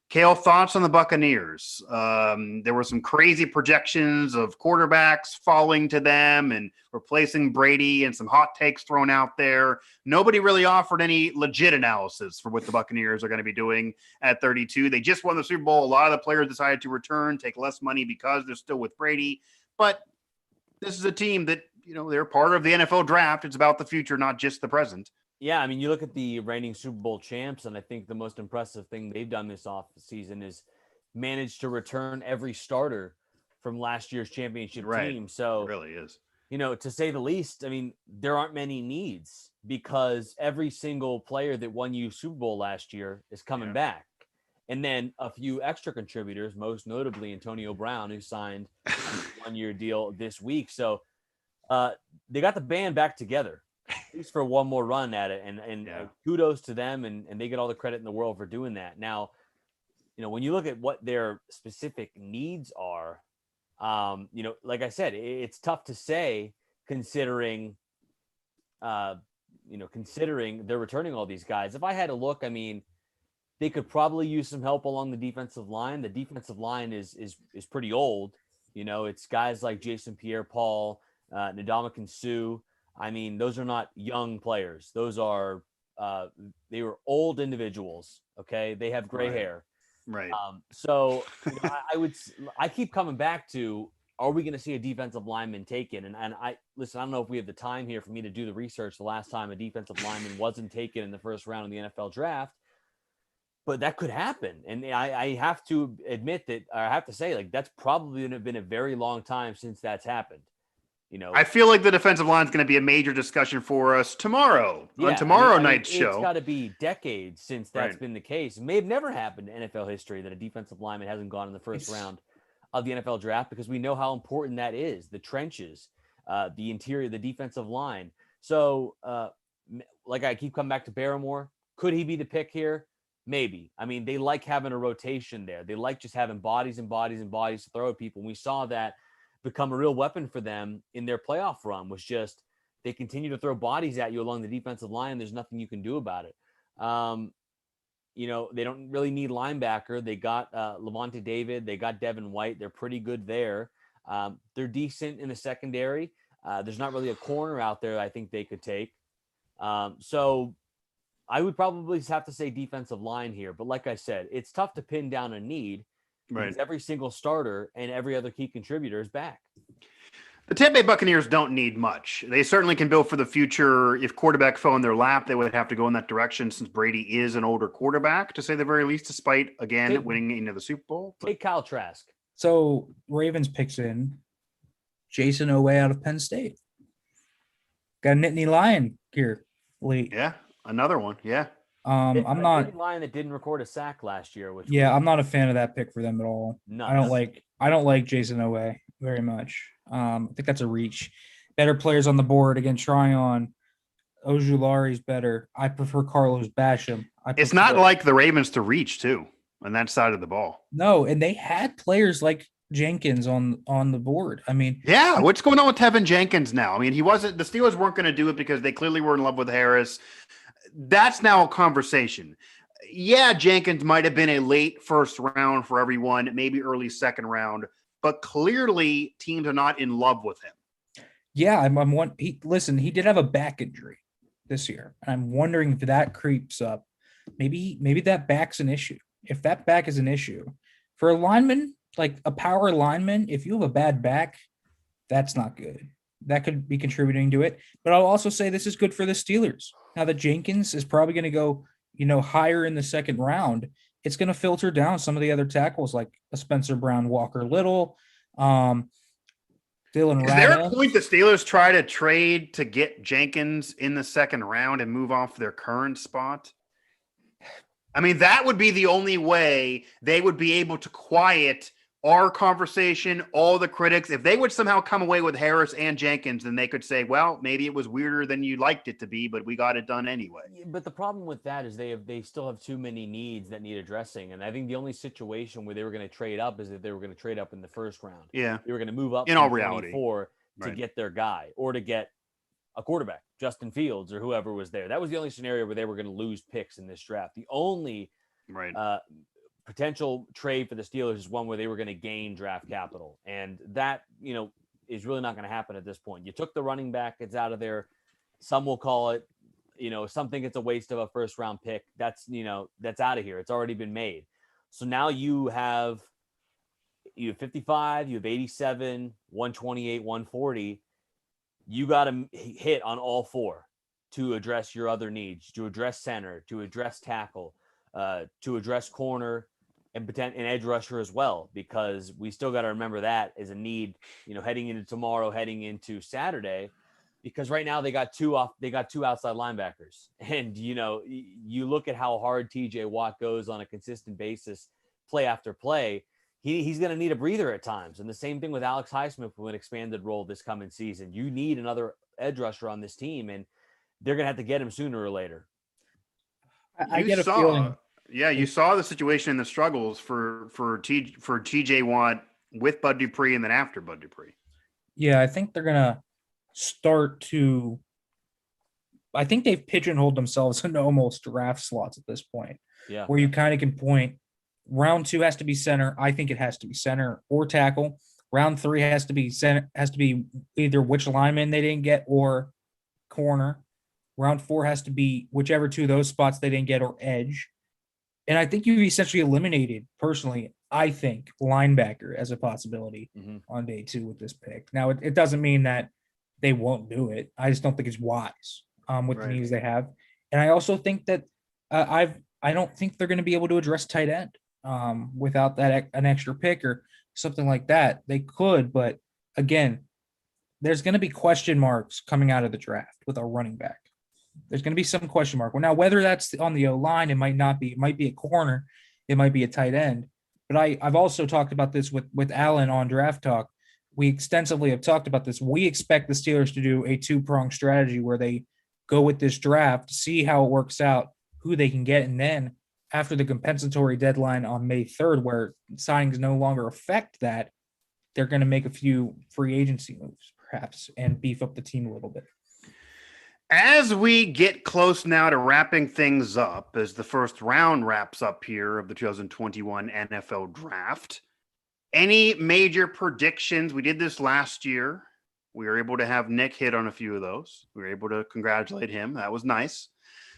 Cale, thoughts on the Buccaneers? There were some crazy projections of quarterbacks falling to them and replacing Brady and some hot takes thrown out there. Nobody really offered any legit analysis for what the Buccaneers are going to be doing at 32. They just won the Super Bowl. A lot of the players decided to return, take less money because they're still with Brady. But this is a team that, they're part of the NFL draft. It's about the future, not just the present. Yeah, I mean, you look at the reigning Super Bowl champs, and I think the most impressive thing they've done this offseason is managed to return every starter from last year's championship team. So it really is. To say the least, I mean, there aren't many needs because every single player that won you Super Bowl last year is coming back. And then a few extra contributors, most notably Antonio Brown, who signed a one-year deal this week. So they got the band back together. At least for one more run at it, and kudos to them, and they get all the credit in the world for doing that. Now, when you look at what their specific needs are, like I said, it's tough to say considering they're returning all these guys. If I had to look, I mean, they could probably use some help along the defensive line. The defensive line is pretty old. It's guys like Jason Pierre-Paul, Ndamukong Suh. I mean, those are not young players. Those are they were old individuals. Okay, they have gray hair. Right. So I keep coming back to: are we going to see a defensive lineman taken? And I don't know if we have the time here for me to do the research. The last time a defensive lineman wasn't taken in the first round of the NFL draft, but that could happen. And I have to admit that, or I have to say, like, that's probably been a very long time since that's happened. I feel like the defensive line is going to be a major discussion for us tomorrow on tomorrow night's show. It's got to be decades since that's been the case. It may have never happened in NFL history that a defensive lineman hasn't gone in the first round of the NFL draft, because we know how important that is. The trenches, the interior, the defensive line. So, like I keep coming back to Barrymore. Could he be the pick here? Maybe. I mean, they like having a rotation there. They like just having bodies and bodies and bodies to throw at people. And we saw that become a real weapon for them in their playoff run, was just they continue to throw bodies at you along the defensive line, and there's nothing you can do about it. They don't really need linebacker. They got Levante David. They got Devin White. They're pretty good there. They're decent in the secondary. There's not really a corner out there I think they could take. So I would probably have to say defensive line here. But like I said, it's tough to pin down a need. Right. Because every single starter and every other key contributor is back. The Tampa Bay Buccaneers don't need much. They certainly can build for the future. If quarterback fell in their lap, they would have to go in that direction, since Brady is an older quarterback, to say the very least, despite, again, winning into the Super Bowl. Take Kyle Trask. So Ravens picks in Jason Oweh out of Penn State. Got a Nittany Lion here late. Yeah, another one. Yeah. I'm not Lion that didn't record a sack last year. I'm not a fan of that pick for them at all. No, I don't like Jason Oweh very much. I think that's a reach. Better players on the board again. Tryon, Ojulari's better. I prefer Carlos Basham. It's not like the Ravens to reach too on that side of the ball. No, and they had players like Jenkins on the board. I mean, yeah, what's going on with Tevin Jenkins now? I mean, the Steelers weren't going to do it because they clearly were in love with Harris. That's now a conversation. Yeah, Jenkins might have been a late first round for everyone, maybe early second round, but clearly teams are not in love with him. Yeah, he did have a back injury this year. And I'm wondering if that creeps up. Maybe that back's an issue. If that back is an issue for a lineman, like a power lineman, if you have a bad back, that's not good. That could be contributing to it. But I'll also say this is good for the Steelers. Now that Jenkins is probably going to go, higher in the second round, it's going to filter down some of the other tackles like a Spencer Brown, Walker Little, Dylan Is there a point the Steelers try to trade to get Jenkins in the second round and move off their current spot? I mean, that would be the only way they would be able to quiet our conversation, all the critics. If they would somehow come away with Harris and Jenkins, then they could say, well, maybe it was weirder than you liked it to be, but we got it done anyway. But the problem with that is they still have too many needs that need addressing. And I think the only situation where they were going to trade up is if they were going to trade up in the first round. Yeah. They were going to move up in all reality to get their guy or to get a quarterback, Justin Fields or whoever was there. That was the only scenario where they were going to lose picks in this draft. The only potential trade for the Steelers is one where they were going to gain draft capital. And that, is really not going to happen at this point. You took the running back, it's out of there. Some will call it, some think it's a waste of a first round pick. That's out of here. It's already been made. So now you have 55, you have 87, 128, 140. You got to hit on all four to address your other needs, to address center, to address tackle, to address corner and edge rusher as well, because we still got to remember that is a need, heading into tomorrow, heading into Saturday, because right now they got two outside linebackers. And, you look at how hard TJ Watt goes on a consistent basis, play after play. He's going to need a breather at times. And the same thing with Alex Highsmith with an expanded role this coming season. You need another edge rusher on this team, and they're going to have to get him sooner or later. I get a feeling. Yeah, you saw the situation and the struggles for TJ Watt with Bud Dupree and then after Bud Dupree. Yeah, I think they're gonna start to. I think they've pigeonholed themselves into almost draft slots at this point. Yeah, where you kind of can point. Round 2 has to be center. I think it has to be center or tackle. Round 3 has to be center. Has to be either which lineman they didn't get or corner. Round 4 has to be whichever two of those spots they didn't get or edge. And I think you essentially eliminated, personally, I think, linebacker as a possibility on day 2 with this pick. Now, it doesn't mean that they won't do it. I just don't think it's wise with the needs they have. And I also think that I don't think they're going to be able to address tight end without an extra pick or something like that. They could, but again, there's going to be question marks coming out of the draft with a running back. There's going to be some question mark. Well, now, whether that's on the O-line, it might not be. It might be a corner. It might be a tight end. But I've also talked about this with Alan on Draft Talk. We extensively have talked about this. We expect the Steelers to do a 2-pronged strategy where they go with this draft, see how it works out, who they can get, and then after the compensatory deadline on May 3rd, where signings no longer affect that, they're going to make a few free agency moves, perhaps, and beef up the team a little bit. As we get close now to wrapping things up, as the first round wraps up here of the 2021 NFL Draft, any major predictions? We did this last year. We were able to have Nick hit on a few of those. We were able to congratulate him. That was nice.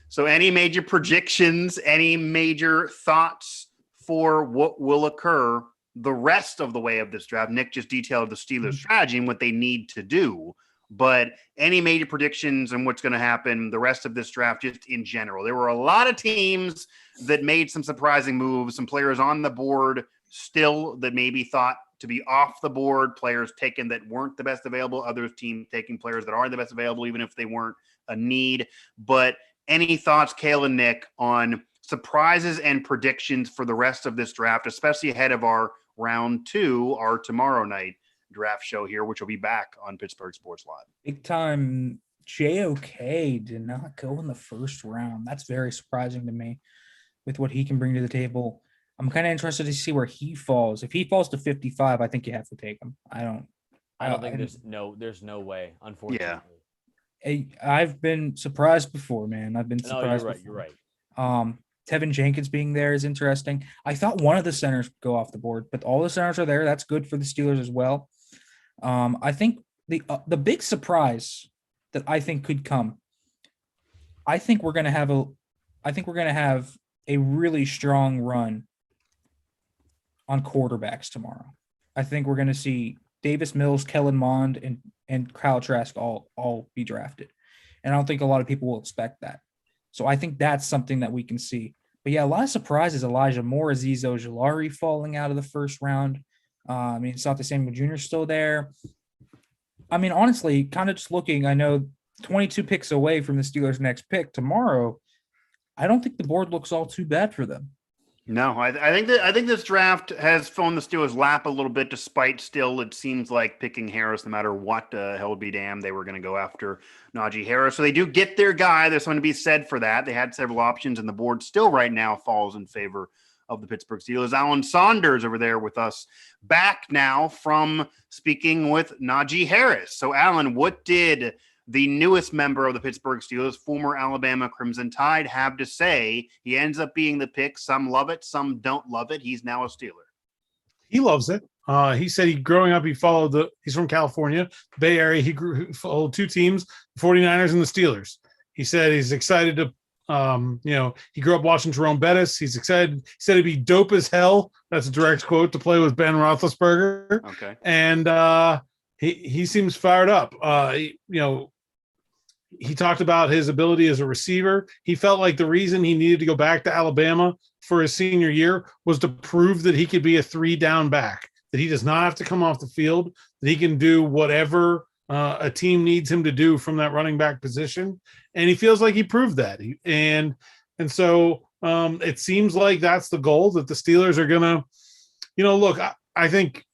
So any major predictions, any major thoughts for what will occur the rest of the way of this draft? Nick just detailed the Steelers' strategy and what they need to do. But any major predictions on what's going to happen the rest of this draft, just in general? There were a lot of teams that made some surprising moves, some players on the board still that maybe thought to be off the board, players taken that weren't the best available, other teams taking players that are the best available, even if they weren't a need. But any thoughts, Cale and Nick, on surprises and predictions for the rest of this draft, especially ahead of our round 2, our tomorrow night draft show here, which will be back on Pittsburgh Sports Live? Big time. JOK did not go in the first round. That's very surprising to me with what he can bring to the table. I'm kind of interested to see where he falls. If he falls to 55, I think you have to take him. I don't think there's no way, unfortunately. I've been surprised before, man. I've been surprised. No, you're right. Tevin Jenkins being there is interesting. I thought one of the centers would go off the board, but all the centers are there. That's good for the Steelers as well. I think the big surprise that I think could come. I think we're gonna have a really strong run on quarterbacks tomorrow. I think we're gonna see Davis Mills, Kellen Mond, and Kyle Trask all be drafted. And I don't think a lot of people will expect that. So I think that's something that we can see. But yeah, a lot of surprises. Elijah Moore, Azeez Ojulari falling out of the first round. It's not the same. Jr.'s still there. Honestly, kind of just looking, I know 22 picks away from the Steelers' next pick tomorrow. I don't think the board looks all too bad for them. No, I think this draft has fallen the Steelers' lap a little bit, despite still it seems like picking Harris, no matter what, hell would be damned, they were going to go after Najee Harris. So they do get their guy. There's something to be said for that. They had several options, and the board still right now falls in favor of the Pittsburgh Steelers. Alan Saunders over there with us, back now from speaking with Najee Harris. So Alan, what did the newest member of the Pittsburgh Steelers, former Alabama Crimson Tide, have to say? He ends up being the pick. Some love it, some don't love it. He's now a Steeler. He loves it. He said growing up, he's from California, Bay Area. He followed two teams, the 49ers and the Steelers. He said he's excited to, he grew up watching Jerome Bettis. He's excited. He said it'd be dope as hell. That's a direct quote, to play with Ben Roethlisberger. Okay. And he seems fired up. He talked about his ability as a receiver. He felt like the reason he needed to go back to Alabama for his senior year was to prove that he could be a 3-down back, that he does not have to come off the field, that he can do whatever a team needs him to do from that running back position. And he feels like he proved that. So it seems like that's the goal, that the Steelers are going to, look, I think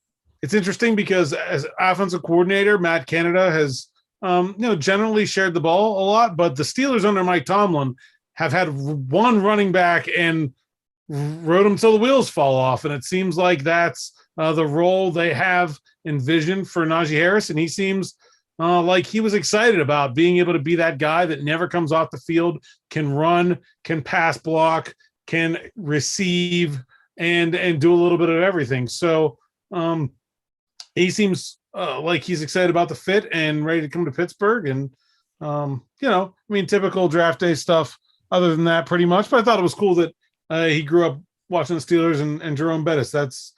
it's interesting because as offensive coordinator, Matt Canada has, generally shared the ball a lot, but the Steelers under Mike Tomlin have had one running back and rode him till the wheels fall off. And it seems like that's the role they have envisioned for Najee Harris. And he seems like he was excited about being able to be that guy that never comes off the field, can run, can pass block, can receive, and do a little bit of everything. So he seems like he's excited about the fit and ready to come to Pittsburgh. And, typical draft day stuff other than that pretty much. But I thought it was cool that he grew up watching the Steelers and Jerome Bettis. That's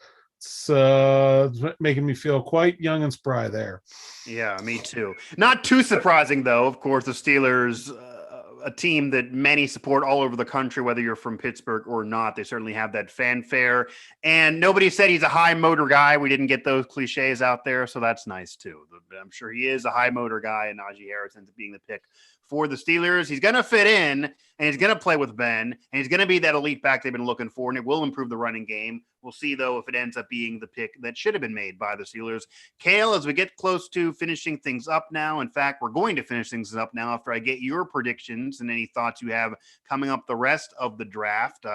making me feel quite young and spry there. Yeah, me too. Not too surprising, though. Of course, the Steelers, a team that many support all over the country, whether you're from Pittsburgh or not. They certainly have that fanfare. And nobody said he's a high motor guy. We didn't get those cliches out there, so that's nice too. But I'm sure he is a high motor guy, and Najee Harris ends up being the pick for the Steelers. He's going to fit in, and he's going to play with Ben, and he's going to be that elite back they've been looking for, and it will improve the running game. We'll see, though, if it ends up being the pick that should have been made by the Steelers. Cale, as we get close to finishing things up now, in fact, we're going to finish things up now after I get your predictions and any thoughts you have coming up the rest of the draft.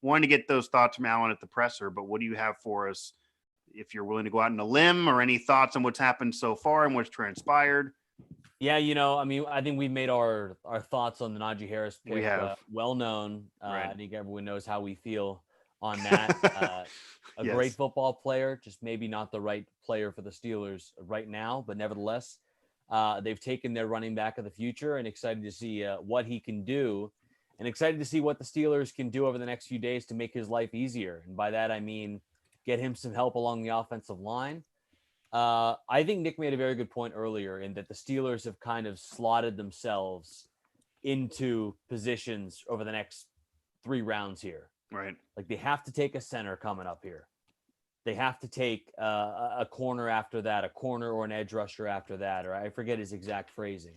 Wanted to get those thoughts from Alan at the presser, but what do you have for us, if you're willing to go out on a limb, or any thoughts on what's happened so far and what's transpired? Yeah, I think we've made our thoughts on the Najee Harris pick we have. Well known. Right. I think everyone knows how we feel on that. Yes. Great football player, just maybe not the right player for the Steelers right now, but nevertheless, they've taken their running back of the future, and excited to see what he can do, and excited to see what the Steelers can do over the next few days to make his life easier. And by that, I mean get him some help along the offensive line. I think Nick made a very good point earlier in that the Steelers have kind of slotted themselves into positions over the next 3 rounds here. Right. Like they have to take a center coming up here. They have to take a corner after that, a corner or an edge rusher after that, or I forget his exact phrasing.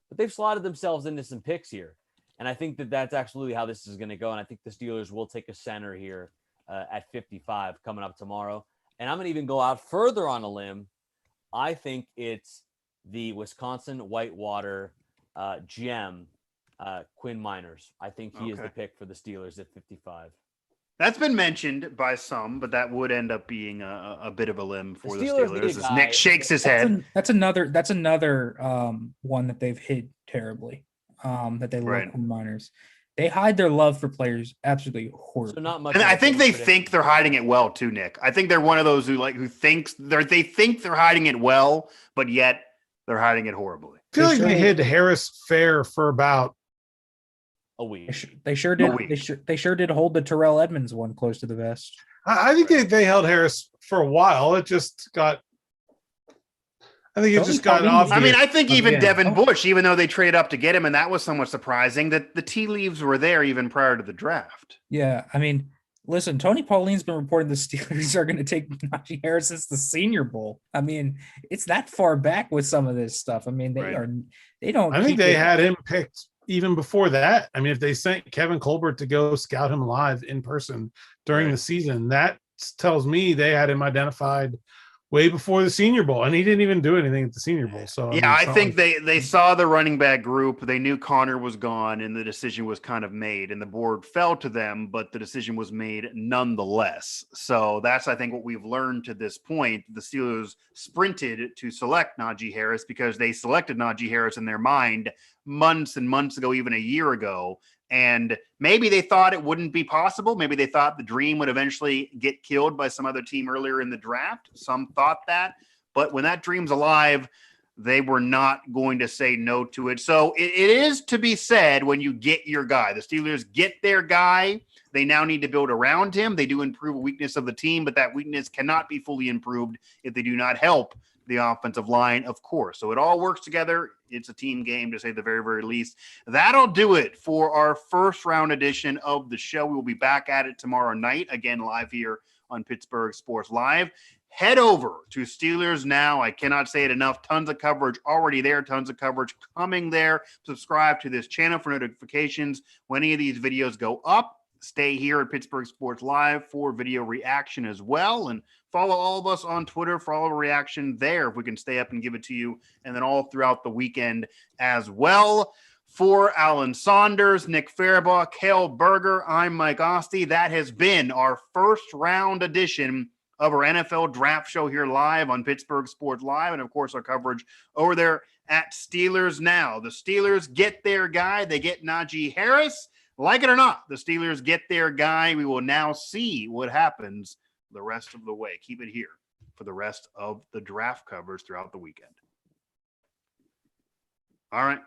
But they've slotted themselves into some picks here. And I think that that's absolutely how this is going to go. And I think the Steelers will take a center here at 55 coming up tomorrow. And I'm going to even go out further on a limb. I think it's the Wisconsin Whitewater gem, Quinn Miners. I think he is the pick for the Steelers at 55. That's been mentioned by some, but that would end up being a bit of a limb for the Steelers need a Steelers. As guy- Nick shakes his head. That's another one that they've hid terribly. That they love Right. from minors. They hide their love for players absolutely horribly. So not much. And of I a think they prediction. think they're hiding it well too, Nick. I think they're one of those who thinks they think they're hiding it well, but yet they're hiding it horribly. I feel like They they sure- hid Harris fair for about a week. They sure did. week. They sure did hold the Terrell Edmonds one close to the vest. I think they held Harris for a while. It just got. I think it Tony just got Pauline- obvious. I mean, I think even Again. Devin Bush, even though they traded up to get him, and that was somewhat surprising, that the tea leaves were there even prior to the draft. Yeah, I mean, listen, Tony Pauline's been reporting the Steelers are going to take Najee Harris since the Senior Bowl. I mean, it's that far back with some of this stuff. I mean, they don't. I think keep they it- had him picked even before that. I mean, if they sent Kevin Colbert to go scout him live in person during the season, that tells me they had him identified way before the Senior Bowl, and he didn't even do anything at the Senior Bowl. So Yeah, I think they saw the running back group. They knew Connor was gone, and the decision was kind of made, and the board fell to them, but the decision was made nonetheless. So that's, I think, what we've learned to this point. The Steelers sprinted to select Najee Harris because they selected Najee Harris in their mind months and months ago, even a year ago. And maybe they thought it wouldn't be possible. Maybe they thought the dream would eventually get killed by some other team earlier in the draft. Some thought that. But when that dream's alive, they were not going to say no to it. So it is to be said, when you get your guy, the Steelers get their guy, they now need to build around him. They do improve a weakness of the team, but that weakness cannot be fully improved if they do not help the offensive line, of course. So it all works together. It's a team game, to say the very, very least. That'll do it for our first round edition of the show. We will be back at it tomorrow night, again, live here on Pittsburgh Sports Live. Head over to Steelers Now. I cannot say it enough. Tons of coverage already there. Tons of coverage coming there. Subscribe to this channel for notifications when any of these videos go up. Stay here at Pittsburgh Sports Live for video reaction as well. And follow all of us on Twitter for all of our reaction there, if we can stay up and give it to you. And then all throughout the weekend as well. For Alan Saunders, Nick Farabuagh, Cale Berger, I'm Mike Asti. That has been our first round edition of our NFL draft show here live on Pittsburgh Sports Live. And of course, our coverage over there at Steelers Now. The Steelers get their guy. They get Najee Harris. Like it or not, the Steelers get their guy. We will now see what happens the rest of the way. Keep it here for the rest of the draft coverage throughout the weekend. All right.